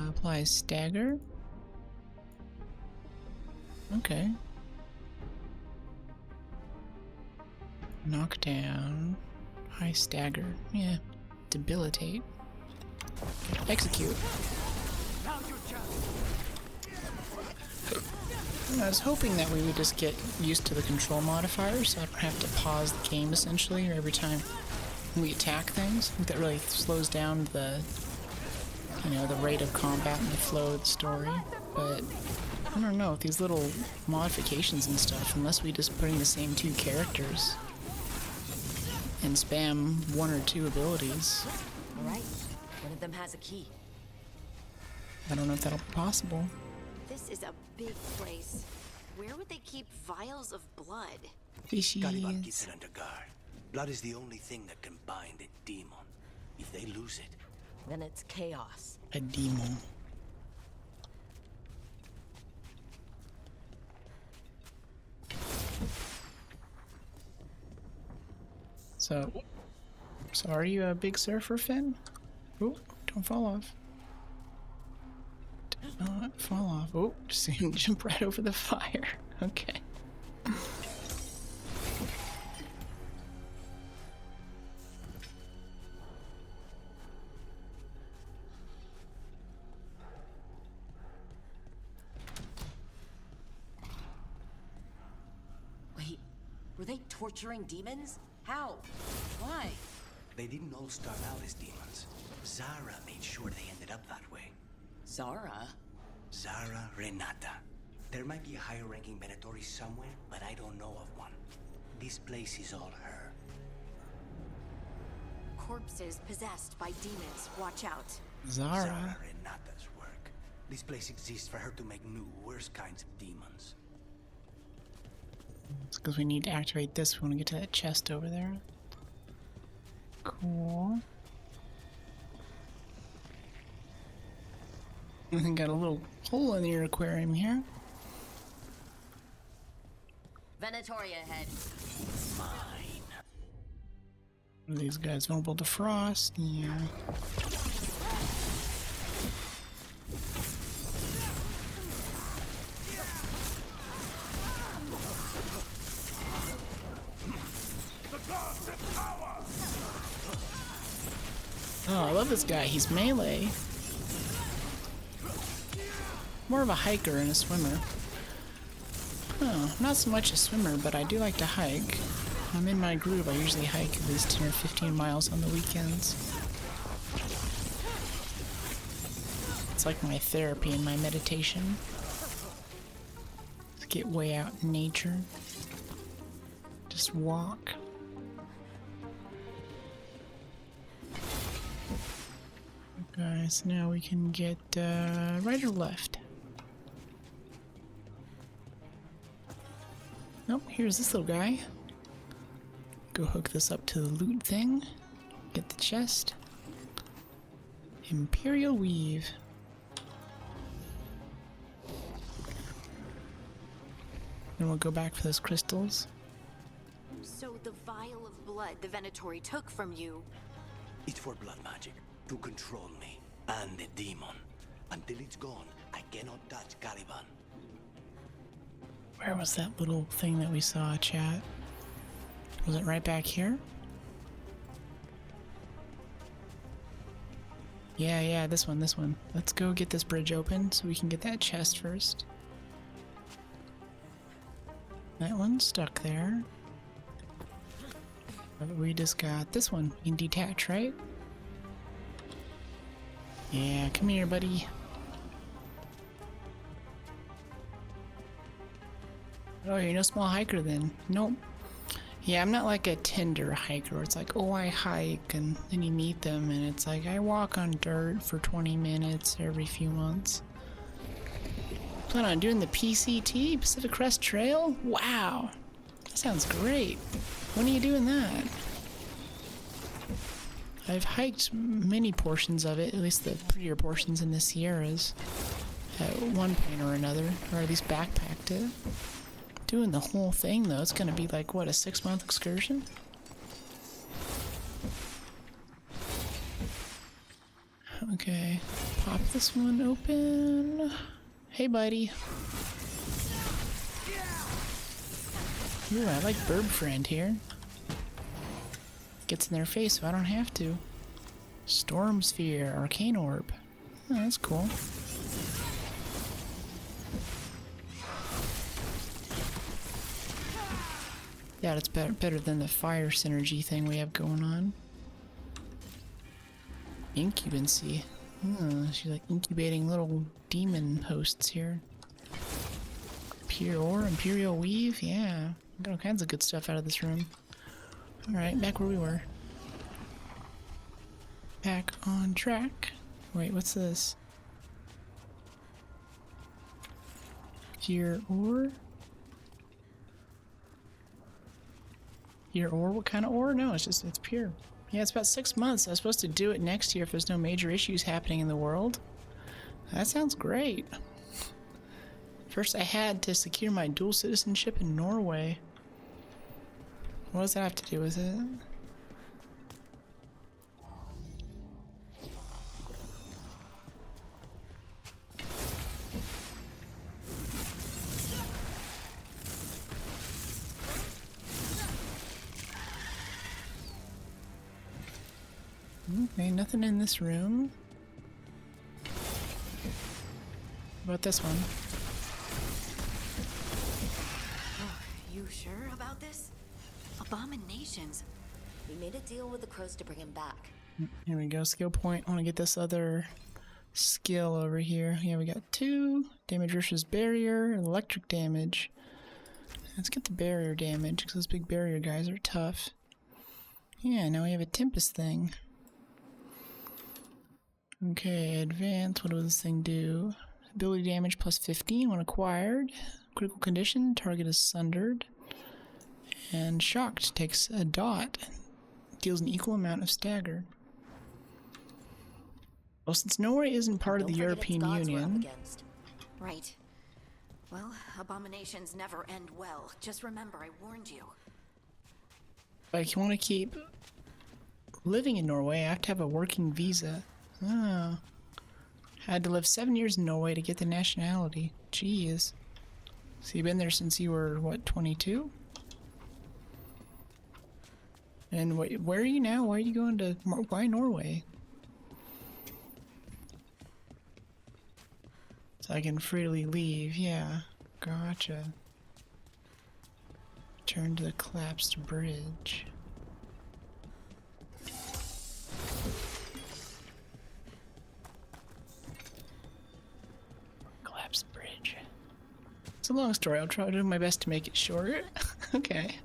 Applies stagger. Okay. Knockdown. High stagger. Yeah. Debilitate. Execute. I was hoping that we would just get used to the control modifiers, so I don't have to pause the game essentially every time we attack things. I think that really slows down the, the rate of combat and the flow of the story. But I don't know, with these little modifications and stuff, unless we just put in the same 2 characters and spam 1 or 2 abilities. Alright, one of them has a key. I don't know if that'll be possible. This is a big place. Where would they keep vials of blood? Caliban keeps it under guard. Blood is the only thing that can bind a demon. If they lose it, then it's chaos. A demon. So are you a big surfer, Finn? Oh, don't fall off. Do not fall off. Oh, just jump right over the fire. Okay. Wait, were they torturing demons? How? Why? they didn't all start out as demons. Zara made sure they ended up that way. Zara? Zara Renata. There might be a higher-ranking Venatori somewhere, but I don't know of one. This place is all her. Corpses possessed by demons. Watch out. Zara Renata's work. This place exists for her to make new, worse kinds of demons. It's because we need to activate this when we get to that chest over there. Cool. I think got a little hole in your aquarium here. Venatori ahead. Mine. Are these guys vulnerable to frost? Yeah. Oh, I love this guy. He's melee. More of a hiker and a swimmer. Oh, not so much a swimmer, but I do like to hike. I'm in my groove. I usually hike at least 10 or 15 miles on the weekends. It's like my therapy and my meditation. Just get way out in nature. Just walk. Okay, so now we can get right or left? Nope, here's this little guy. Go hook this up to the loot thing. Get the chest. Imperial Weave. Then we'll go back for those crystals. So the vial of blood the Venatori took from you... It's for blood magic, to control me, and the demon. Until it's gone, I cannot touch Caliban. Where was that little thing that we saw, chat? Was it right back here? Yeah, this one. Let's go get this bridge open so we can get that chest first. That one's stuck there. We just got this one. We can detach, right? Yeah, come here, buddy. Oh, you're no small hiker then. Nope. Yeah, I'm not like a Tinder hiker where it's like, oh, I hike, and then you meet them, and it's like, I walk on dirt for 20 minutes every few months. Plan on doing the PCT, Pacific Crest Trail? Wow. That sounds great. When are you doing that? I've hiked many portions of it, at least the prettier portions in the Sierras, at one point or another, or at least backpacked it. Doing the whole thing though, it's gonna be like, what, a 6-month excursion? Okay, pop this one open. Hey buddy. Ooh, I like Burb Friend here. Gets in their face so I don't have to. Storm Sphere, Arcane Orb. Oh, that's cool. Yeah, it's better than the fire synergy thing we have going on. Incubancy. Oh, she's like incubating little demon hosts here. Pure ore, Imperial weave, yeah. Got all kinds of good stuff out of this room. Alright, back where we were. Back on track. Wait, what's this? Pure ore? Pure ore? What kind of ore? No, it's pure. Yeah, it's about 6 months. I was supposed to do it next year if there's no major issues happening in the world. That sounds great. First, I had to secure my dual citizenship in Norway. What does that have to do with it? Okay, nothing in this room. What about this one? You sure about this? Abominations. We made a deal with the crows to bring him back. Here we go, skill point. I want to get this other skill over here. Yeah, we got 2. Damage versus barrier, electric damage. Let's get the barrier damage, because those big barrier guys are tough. Yeah, now we have a Tempest thing. Okay, advance. What does this thing do? Ability damage plus 15 when acquired. Critical condition, target is sundered. And shocked takes a dot. Deals an equal amount of stagger. Well, since Norway isn't part of the European Union... Right. Well, abominations never end well. Just remember, I warned you. Like, you want to keep living in Norway, I have to have a working visa. Oh. Had to live 7 years in Norway to get the nationality. Jeez. So you've been there since you were, what, 22? And where are you now? Why are you going to... Why Norway? So I can freely leave, yeah. Gotcha. Turn to the collapsed bridge. Collapsed bridge. It's a long story. I'll try to do my best to make it short. Okay.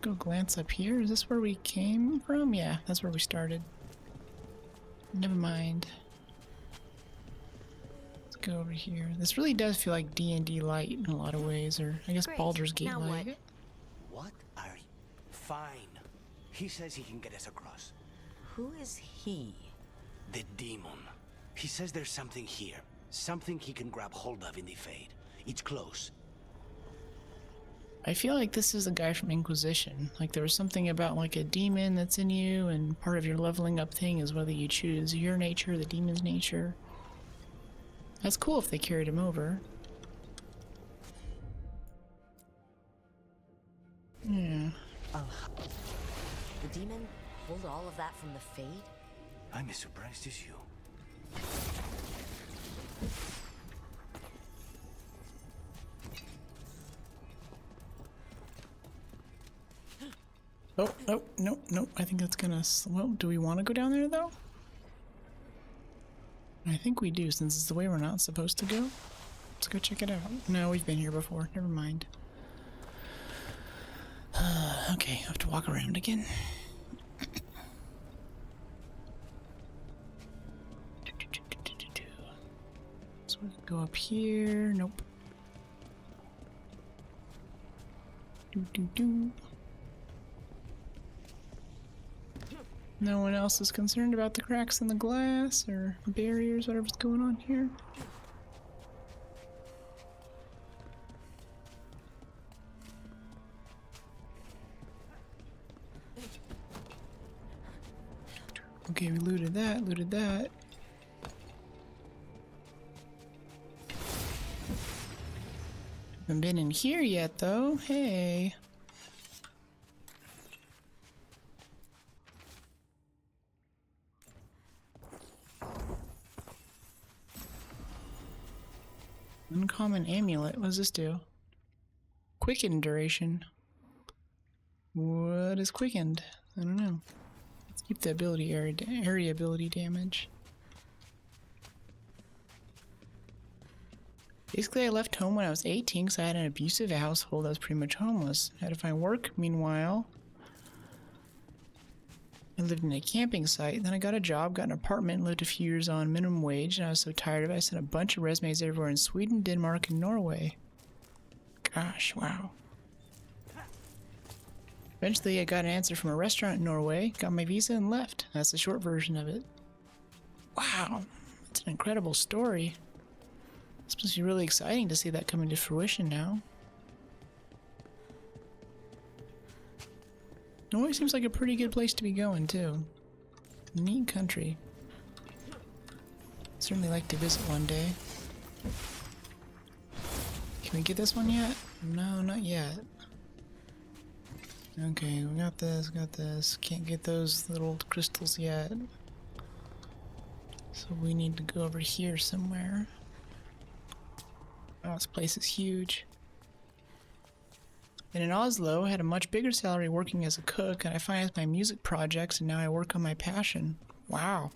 Go glance up here. Is this where we came from? Yeah, that's where we started. Never mind. Let's go over here. This really does feel like D&D Light in a lot of ways, or I guess Baldur's Gate Light. What are you? Fine. He says he can get us across. Who is he? The demon. He says there's something here. Something he can grab hold of in the Fade. It's close. I feel like this is a guy from Inquisition. Like there was something about like a demon that's in you, and part of your leveling up thing is whether you choose your nature or the demon's nature. That's cool if they carried him over. Yeah. The demon pulled all of that from the Fade? I'm as surprised as you. Oh, no. I think that's gonna... Well, do we want to go down there, though? I think we do, since it's the way we're not supposed to go. Let's go check it out. No, we've been here before. Never mind. Okay, I have to walk around again. So we can go up here. Nope. No one else is concerned about the cracks in the glass or barriers, whatever's going on here. Okay, we looted that. Haven't been in here yet, though. Hey. Uncommon amulet. What does this do? Quickened duration. What is quickened? I don't know. Keep the ability area ability damage. Basically, I left home when I was 18 because I had an abusive household. I was pretty much homeless. I had to find work. Meanwhile, I lived in a camping site. Then I got a job, got an apartment, lived a few years on minimum wage, and I was so tired of it, I sent a bunch of resumes everywhere in Sweden, Denmark, and Norway. Gosh, wow. Eventually, I got an answer from a restaurant in Norway, got my visa, and left. That's the short version of it. Wow, it's an incredible story. It's supposed to be really exciting to see that coming to fruition now. Norway seems like a pretty good place to be going, too. Neat country. Certainly like to visit one day. Can we get this one yet? No, not yet. Okay, we got this, got this. Can't get those little crystals yet. So we need to go over here somewhere. Oh, this place is huge. And in Oslo, I had a much bigger salary working as a cook, and I financed my music projects, and now I work on my passion. Wow.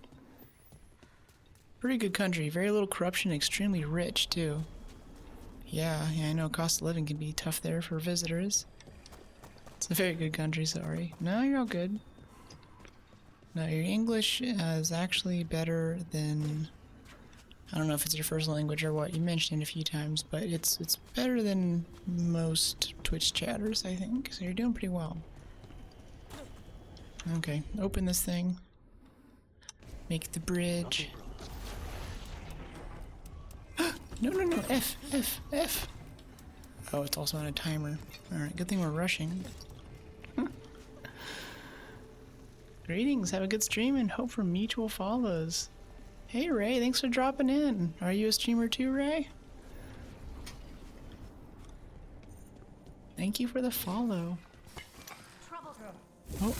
Pretty good country. Very little corruption, extremely rich, too. Yeah, I know cost of living can be tough there for visitors. It's a very good country, sorry. No, you're all good. No, your English is actually better than... I don't know if it's your first language or what. You mentioned it a few times, but it's better than most Twitch chatters, I think. So you're doing pretty well. Okay, open this thing. Make the bridge. No, no, no. F, F, F. Oh, it's also on a timer. Alright, good thing we're rushing. Greetings, have a good stream and hope for mutual follows. Hey Ray, thanks for dropping in. Are you a streamer too, Ray? Thank you for the follow. Oh.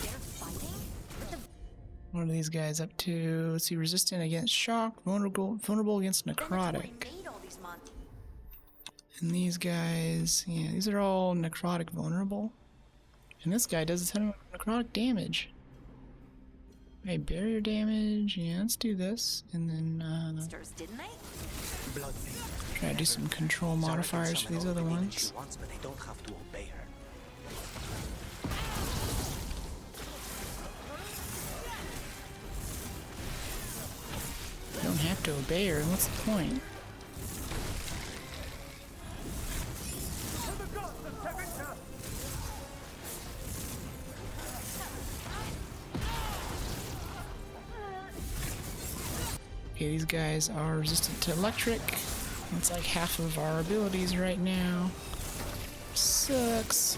What are these guys up to? Let's see, resistant against shock, vulnerable against necrotic. And these guys, yeah, these are all necrotic vulnerable. And this guy does a ton of necrotic damage. Okay, barrier damage, yeah, let's do this. And then, try to do some control modifiers for these other ones. You don't have to obey her, what's the point? Okay, these guys are resistant to electric. That's like half of our abilities right now. Sucks.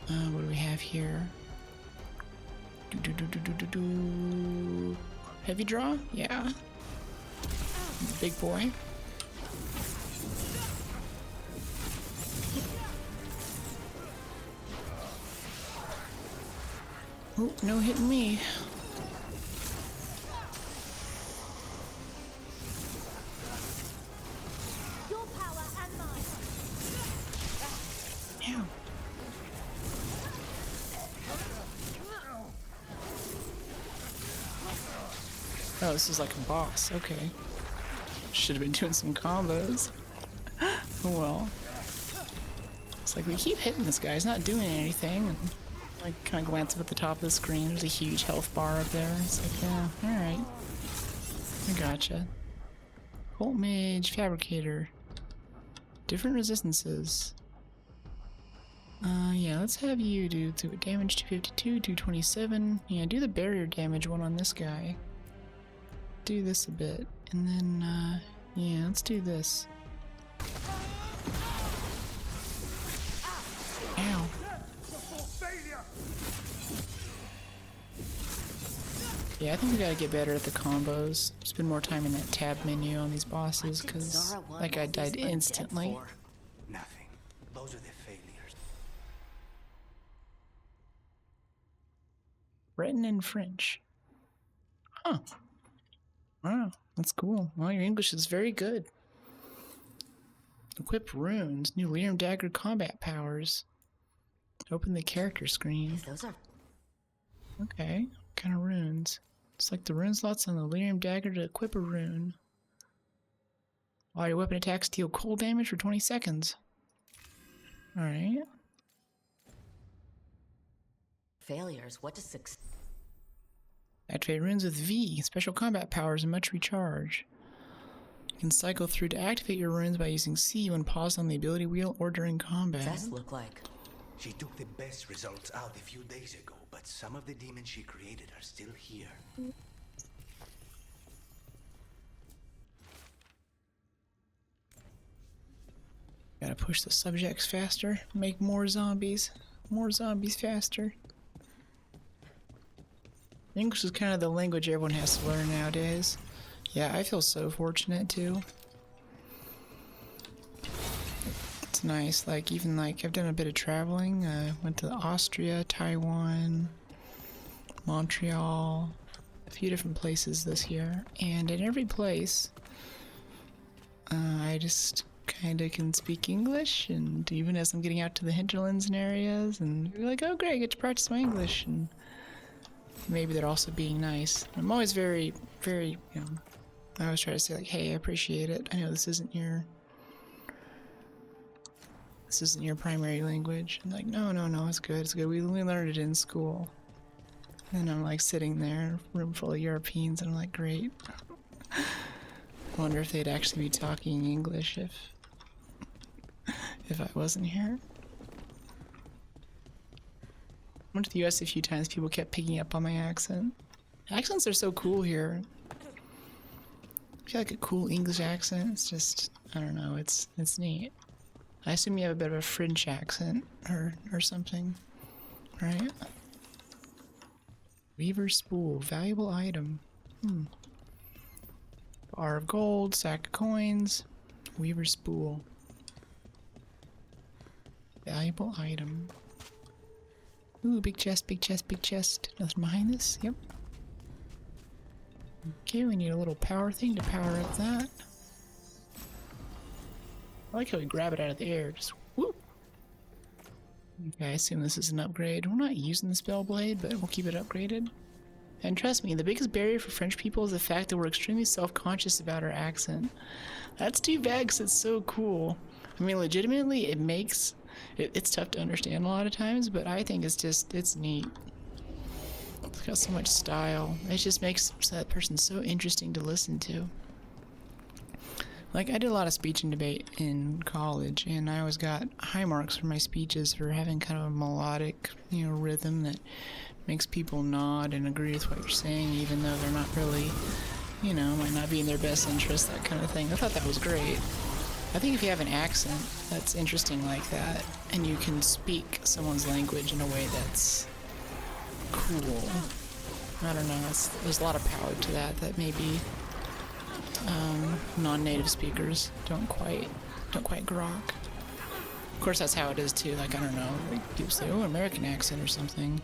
What do we have here? Heavy draw? Yeah. Big boy. Oh, no hitting me. Your power and mine. Yeah. Oh, this is like a boss. Okay. Should have been doing some combos. Oh well. It's like we keep hitting this guy. He's not doing anything. And I kind of glance up at the top of the screen. There's a huge health bar up there. It's like, yeah, alright. I gotcha. Cult Mage, Fabricator. Different resistances. Yeah, let's have you do damage 252, 227. Yeah, do the barrier damage one on this guy. Do this a bit. And then, yeah, let's do this. Ow. Yeah, I think we gotta get better at the combos. Spend more time in that tab menu on these bosses, because that guy died instantly. Nothing. Those are the failures. Breton and French. Huh. Wow, that's cool. Well, your English is very good. Equip runes, new Lyrium Dagger combat powers. Open the character screen. Those are... Okay, what kind of runes? It's like the rune slots on the lyrium dagger to equip a rune. All your weapon attacks deal cold damage for 20 seconds. Alright. Failures. What does success... Activate runes with V, special combat powers, and much recharge. You can cycle through to activate your runes by using C when paused on the ability wheel or during combat. What does that look like? She took the best results out a few days ago, but some of the demons she created are still here. Gotta push the subjects faster, make more zombies faster. English is kind of the language everyone has to learn nowadays. Yeah, I feel so fortunate too. It's nice, like even like I've done a bit of traveling. Went to Austria, Taiwan, Montreal, a few different places this year, and in every place, I just kind of can speak English, and even as I'm getting out to the hinterlands and areas, and you're like, oh great, I get to practice my English, and maybe they're also being nice. I'm always very, very, you know, I always try to say like, hey, I appreciate it. I know this isn't your primary language. And like, no, it's good, it's good. We learned it in school. And I'm like sitting there, room full of Europeans, and I'm like, great. I wonder if they'd actually be talking English if I wasn't here. I went to the US a few times, people kept picking up on my accent. Accents are so cool here. I feel like a cool English accent, it's just, I don't know, it's neat. I assume you have a bit of a French accent or something, right? Weaver spool, valuable item. Bar of gold, sack of coins, Weaver spool. Valuable item. Ooh, big chest, big chest, big chest. Nothing behind this? Yep. Okay, we need a little power thing to power up that. I like how we grab it out of the air, just whoop. Okay, I assume this is an upgrade. We're not using the spell blade, but we'll keep it upgraded. And trust me, the biggest barrier for French people is the fact that we're extremely self-conscious about our accent. That's too bad because it's so cool. I mean, legitimately, it makes... It's tough to understand a lot of times, but I think it's neat. It's got so much style. It just makes that person so interesting to listen to. Like, I did a lot of speech and debate in college, and I always got high marks for my speeches for having kind of a melodic, you know, rhythm that makes people nod and agree with what you're saying, even though they're not really, you know, might not be in their best interest, that kind of thing. I thought that was great. I think if you have an accent that's interesting like that, and you can speak someone's language in a way that's cool, I don't know, there's a lot of power to that maybe non-native speakers don't quite grok. Of course, that's how it is too. Like, I don't know, like people say, oh, American accent or something.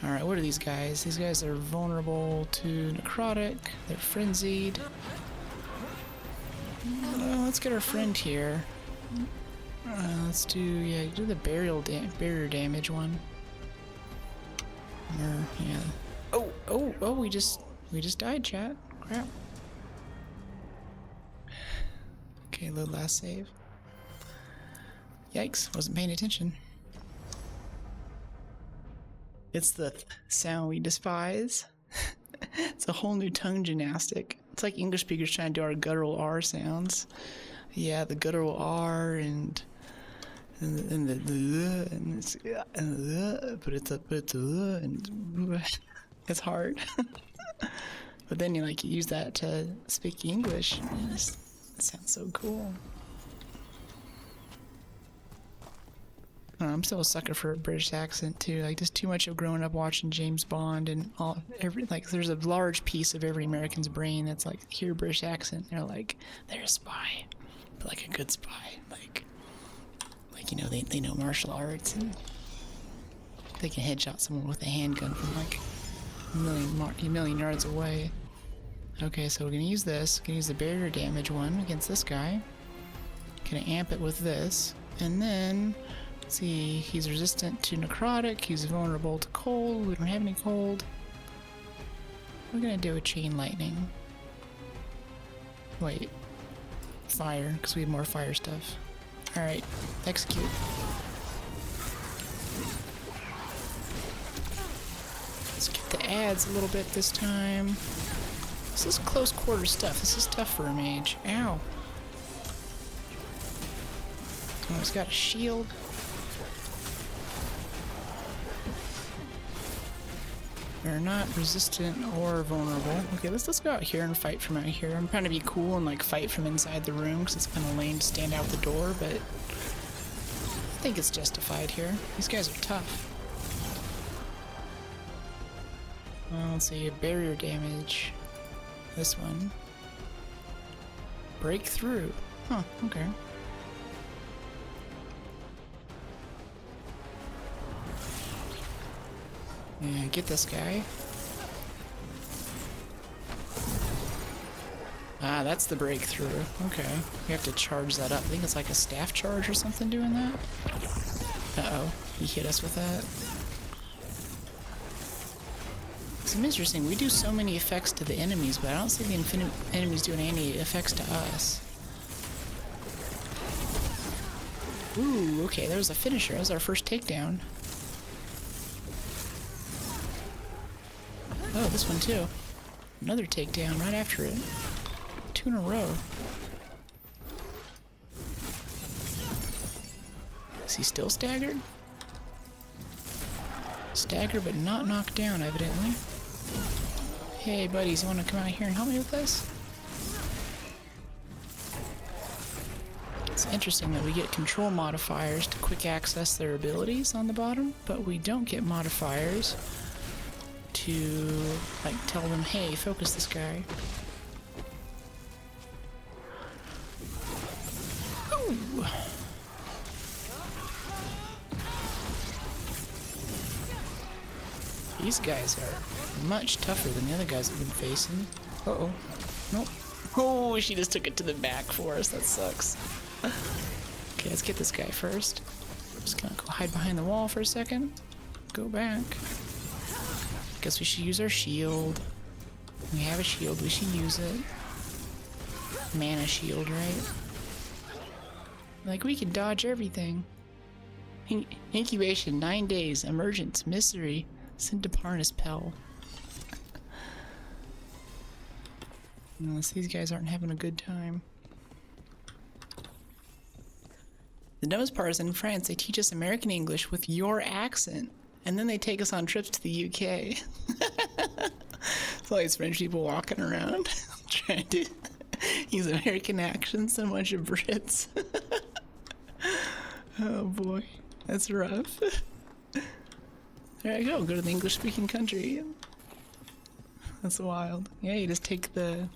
Alright, what are these guys? These guys are vulnerable to necrotic, they're frenzied. Let's get our friend here. Let's do the barrier damage one. Yeah. Oh, we just died, chat. Crap. Okay, load last save. Yikes, wasn't paying attention. It's the sound we despise. It's a whole new tongue gymnastic. It's like English speakers trying to do our guttural R sounds. Yeah, the guttural R and it's but it's hard. But then you use that to speak English. And it sounds so cool. I'm still a sucker for a British accent too. Like, there's too much of growing up watching James Bond and there's a large piece of every American's brain that's like, hear a British accent, they're like, they're a spy, but like a good spy. Like you know, they know martial arts and they can headshot someone with a handgun from like a million yards away. Okay, so we're gonna use this. We're gonna use the barrier damage one against this guy. Gonna amp it with this, and then Let's see, he's resistant to necrotic, he's vulnerable to cold, we don't have any cold. We're gonna do a chain lightning. Wait. Fire, because we have more fire stuff. Alright, execute. Let's get the adds a little bit this time. This is close quarter stuff. This is tough for a mage. Ow. Oh, he's got a shield. They're not resistant or vulnerable. Okay, let's go out here and fight from out here. I'm trying to be cool and like fight from inside the room because it's kind of lame to stand out the door, but I think it's justified here. These guys are tough. Well, let's see, barrier damage. This one. Breakthrough. Huh, okay. Yeah, get this guy. Ah, that's the breakthrough. Okay. We have to charge that up. I think it's like a staff charge or something doing that. Uh-oh. He hit us with that. It's interesting. We do so many effects to the enemies, but I don't see the enemies doing any effects to us. Ooh, okay. There was a finisher. That was our first takedown. Oh, this one too. Another takedown right after it. 2 in a row. Is he still staggered? Staggered but not knocked down, evidently. Hey, buddies, you want to come out here and help me with this? It's interesting that we get control modifiers to quick access their abilities on the bottom, but we don't get modifiers to, like, tell them, hey, focus this guy. Ooh. These guys are much tougher than the other guys I've been facing. Uh-oh. Nope. Oh, she just took it to the back for us. That sucks. Okay, let's get this guy first. Just gonna go hide behind the wall for a second. Go back. Guess we should use our shield. We have a shield, we should use it. Mana shield, right? Like, we can dodge everything. Incubation, 9 days. Emergence, mystery. Syndeparnis Pell. Unless these guys aren't having a good time. The dumbest part is in France, they teach us American English with your accent. And then they take us on trips to the UK. It's all these French people walking around trying to use American accents and a bunch of Brits. Oh boy, that's rough. There you go to the English-speaking country. That's wild. Yeah, you just take the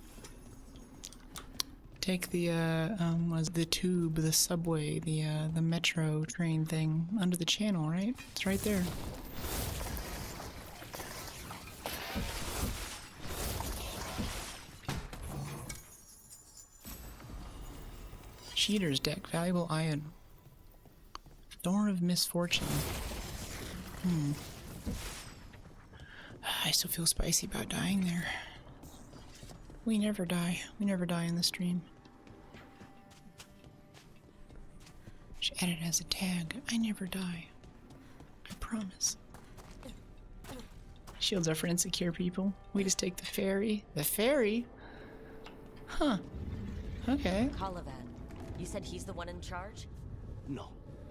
tube, the subway, the metro train thing under the channel, right? It's right there. Cheater's deck, valuable iron. Thorn of Misfortune. I still feel spicy about dying there. We never die. We never die in the stream. Should add it as a tag. I never die. I promise. Shields are for insecure people. We just take the ferry. The ferry? Huh. Okay. Colavan, you said he's the one in charge? No,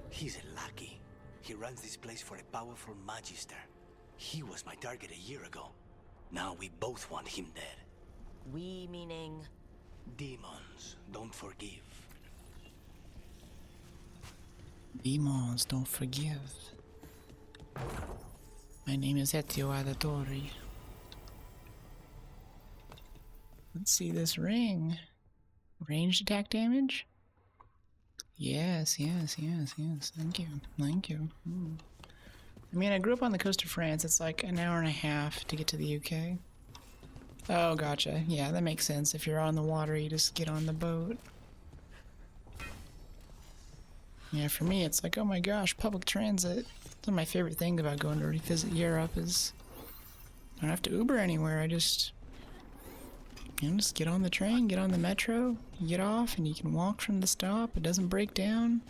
he's a lackey. He runs this place for a powerful magister. He was my target a year ago. Now we both want him dead. We meaning? Demons don't forgive. Demons don't forgive. My name is Ezio Auditore. Let's see this ring. Ranged attack damage? Yes. Thank you. I mean, I grew up on the coast of France. It's like an hour and a half to get to the UK. Oh, gotcha. Yeah, that makes sense. If you're on the water, you just get on the boat. Yeah, for me, it's like, oh my gosh, public transit. One of my favorite things about going to revisit Europe is I don't have to Uber anywhere. I just, just get on the train, get on the metro, you get off, and you can walk from the stop. It doesn't break down.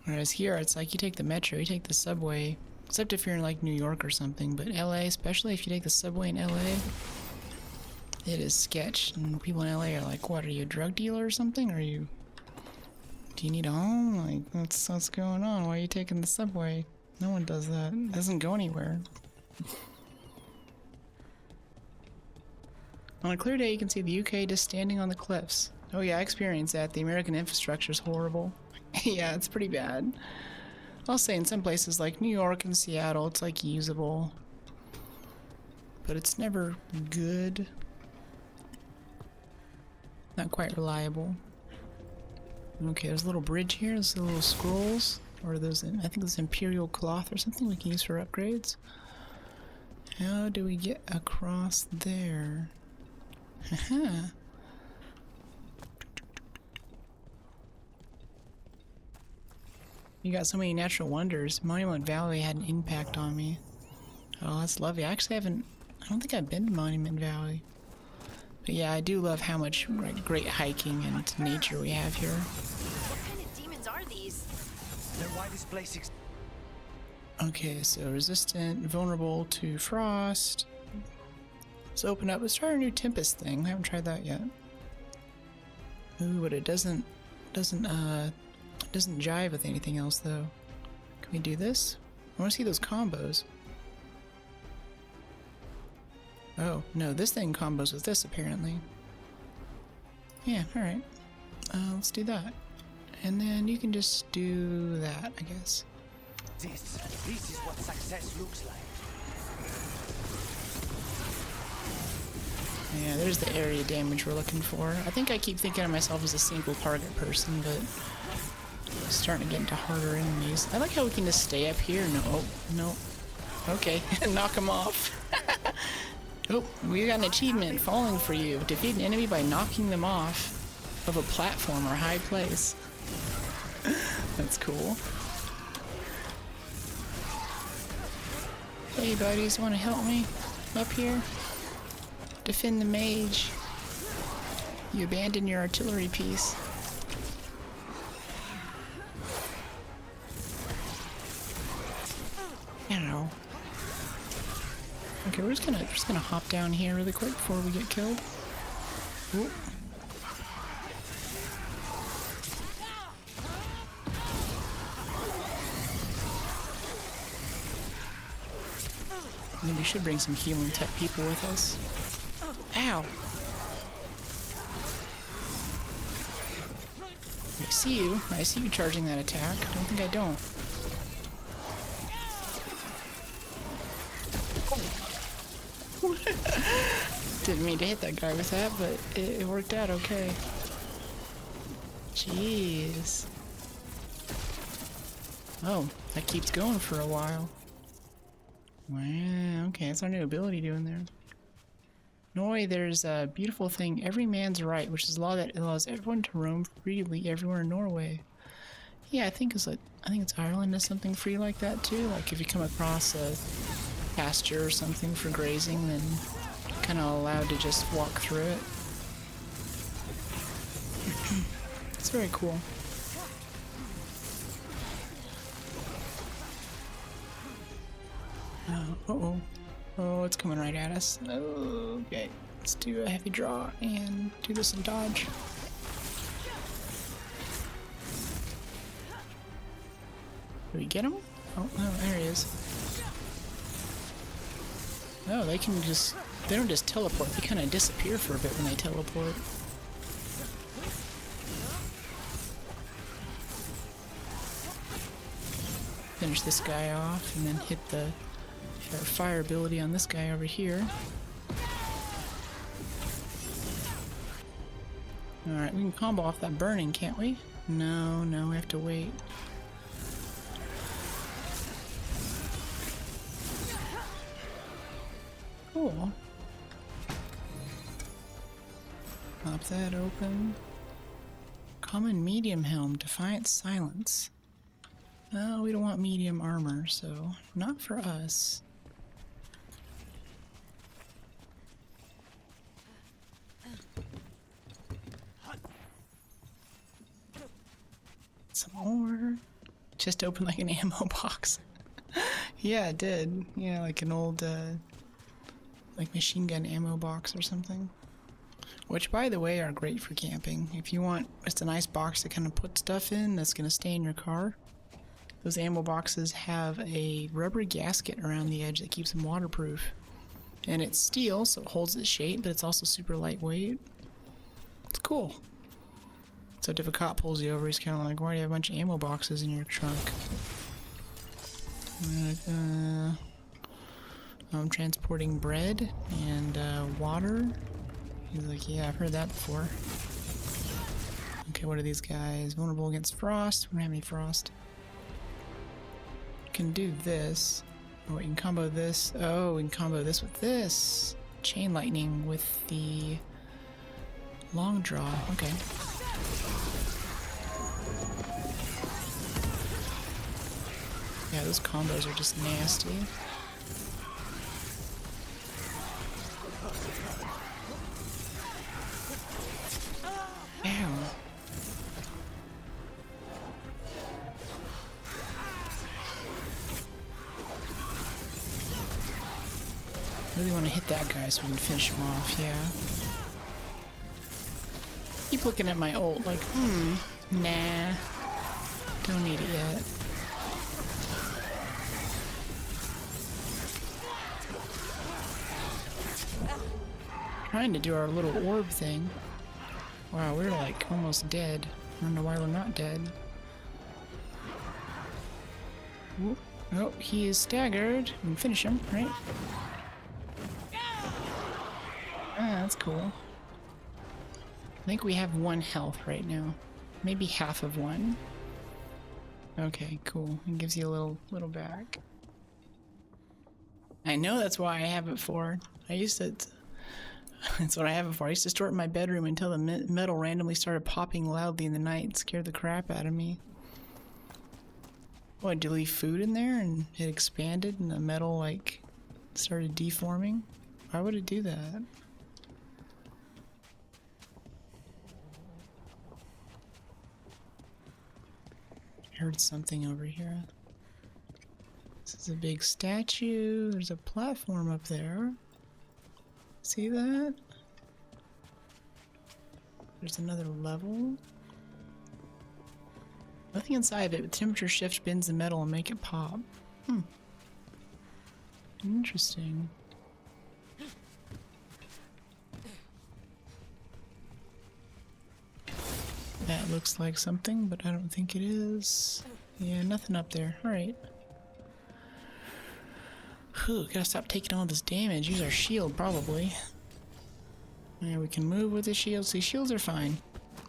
Whereas here, it's like you take the metro, you take the subway, except if you're in like New York or something, but LA, especially if you take the subway in LA, it is sketch. And people in LA are like, what, are you a drug dealer or something? Do you need a home? Like, what's going on? Why are you taking the subway? No one does that. It doesn't go anywhere. On a clear day, you can see the UK just standing on the cliffs. Oh yeah, I experienced that. The American infrastructure is horrible. Yeah, it's pretty bad. I'll say in some places like New York and Seattle, it's like usable. But it's never good. Not quite reliable. Okay, there's a little bridge here. There's little scrolls. Or those, I think there's Imperial cloth or something we can use for upgrades. How do we get across there? Haha. You got so many natural wonders. Monument Valley had an impact on me. Oh, that's lovely. I actually I don't think I've been to Monument Valley. But yeah, I do love how much great hiking and nature we have here. What kind of demons are these? They're why this place Okay, so resistant, vulnerable to frost. Let's open up. Let's try our new Tempest thing. I haven't tried that yet. Ooh, but it doesn't jive with anything else though. Can we do this? I want to see those combos. Oh, no, this thing combos with this apparently. Yeah, alright. Let's do that. And then you can just do that, I guess. This is what success looks like. Yeah, there's the area damage we're looking for. I think I keep thinking of myself as a single target person, but I'm starting to get into harder enemies. I like how we can just stay up here. No. Okay, knock them off. Oh, we got an achievement falling for you. Defeat an enemy by knocking them off of a platform or high place. That's cool. Hey buddies, wanna help me up here? Defend the mage. You abandon your artillery piece. Ow. Okay, we're just gonna hop down here really quick before we get killed. Ooh. Maybe we should bring some healing type people with us. Ow! I see you. I see you charging that attack. I don't think I don't. Didn't mean to hit that guy with that, but it worked out okay. Jeez. Oh, that keeps going for a while. Wow, okay, that's our new ability doing there. Norway, there's a beautiful thing, every man's right, which is a law that allows everyone to roam freely everywhere in Norway. Yeah, I think it's Ireland does something free like that too. Like if you come across a pasture or something for grazing, then you're kind of allowed to just walk through it. It's very cool. Oh, it's coming right at us. Okay, let's do a heavy draw and do this in dodge. Do we get him? Oh, there he is. No, they don't just teleport, they kind of disappear for a bit when they teleport. Finish this guy off and then hit our fire ability on this guy over here. Alright, we can combo off that burning, can't we? No, we have to wait. Cool. Pop that open. Common medium helm, defiant silence. Oh, we don't want medium armor, so not for us. Some more. Just opened like an ammo box. Yeah, it did. Yeah, like an old, like machine gun ammo box or something. Which, by the way, are great for camping. If you want just a nice box to kind of put stuff in that's going to stay in your car, those ammo boxes have a rubber gasket around the edge that keeps them waterproof. And it's steel, so it holds its shape, but it's also super lightweight. It's cool. So if a cop pulls you over, he's kind of like, why do you have a bunch of ammo boxes in your trunk? I'm transporting bread and water. He's like, yeah, I've heard that before. Okay, what are these guys? Vulnerable against frost. We don't have any frost. Can do this. Oh, we can combo this. Oh, we can combo this with this. Chain lightning with the long draw. Okay. Yeah, those combos are just nasty. Ow. Really want to hit that guy so we can finish him off, yeah. Keep looking at my ult like, nah. Don't need it yet. Trying to do our little orb thing. Wow, we're like almost dead. I don't know why we're not dead. Whoop. Oh, he is staggered. We can finish him, right? Ah, that's cool. I think we have 1 health right now. Maybe half of 1. Okay, cool. It gives you a little back. I know that's why I have it for. I used to... That's what I have it for. I used to store it in my bedroom until the metal randomly started popping loudly in the night and scared the crap out of me. What, did you leave food in there and it expanded and the metal, like, started deforming? Why would it do that? I heard something over here. This is a big statue. There's a platform up there. See that? There's another level. Nothing inside it, but temperature shift bends the metal and make it pop. Interesting. That looks like something, but I don't think it is. Yeah, nothing up there. Alright. Whew, gotta stop taking all this damage. Use our shield, probably. Yeah, we can move with the shield. See, shields are fine.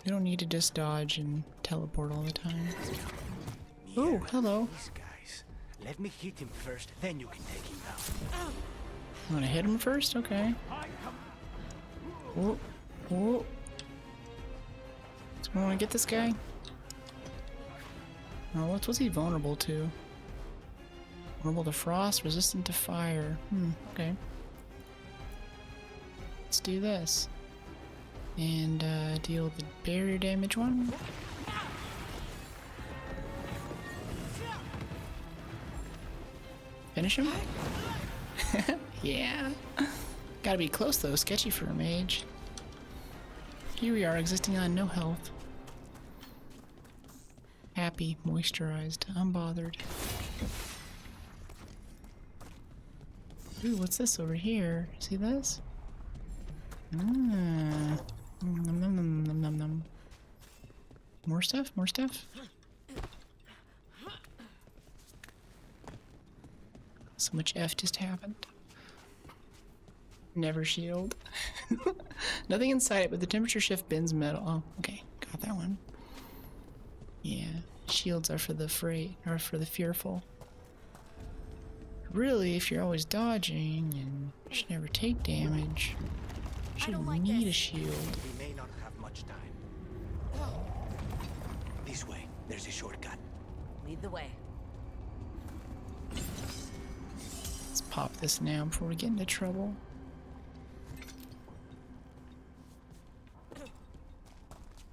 We don't need to just dodge and teleport all the time. Oh, hello. These guys. Let me hit him first, then you can take him down. You wanna hit him first? Okay. Whoa. Whoa. So we wanna get this guy? Oh, what's he vulnerable to? Vulnerable to frost, resistant to fire. Okay. Let's do this. And deal the barrier damage one. Finish him? Yeah. Gotta be close though, sketchy for a mage. Here we are, existing on no health. Happy, moisturized, unbothered. Ooh, what's this over here? See this? Nom, nom, nom, nom, nom, nom. More stuff? More stuff? So much F just happened. Never shield. Nothing inside it, but the temperature shift bends metal. Oh, okay. Got that one. Yeah. Shields are for the afraid, or for the fearful. Really, if you're always dodging and you should never take damage, you shouldn't need a shield. We may not have much time. This way. There's a shortcut. Lead the way. Let's pop this now before we get into trouble.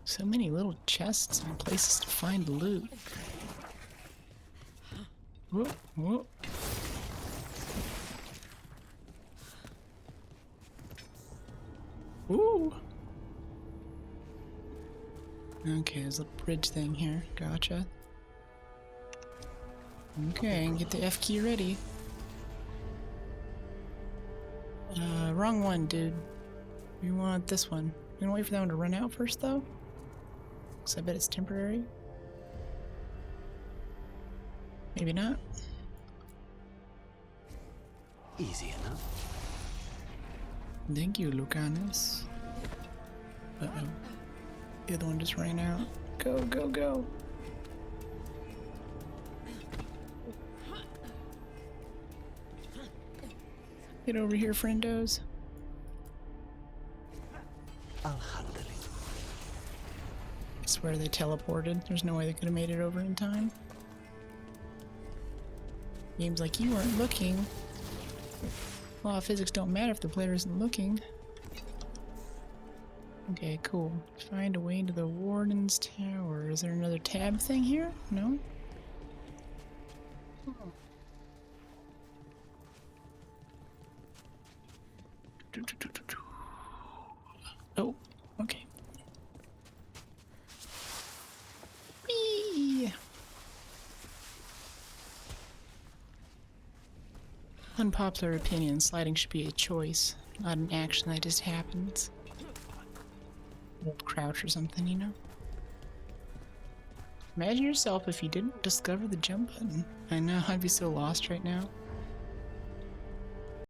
So many little chests and places to find loot. Whoop, whoop. Ooh. Okay, there's a bridge thing here. Gotcha. Okay, get the F key ready. Wrong one, dude. We want this one. We gonna wait for that one to run out first, though? Because I bet it's temporary. Maybe not. Easy enough. Thank you, Lucanis. Uh-oh. The other one just ran out. Go, go, go. Get over here, friendos. I'll handle it. I swear they teleported. There's no way they could have made it over in time. Game's like, you weren't looking. Law of physics don't matter if the player isn't looking. Okay, cool. Find a way into the Warden's Tower. Is there another tab thing here? No? Oh, okay. Whee! Unpopular opinion, sliding should be a choice, not an action that just happens. Old crouch or something, you know? Imagine yourself if you didn't discover the jump button. I know, I'd be so lost right now.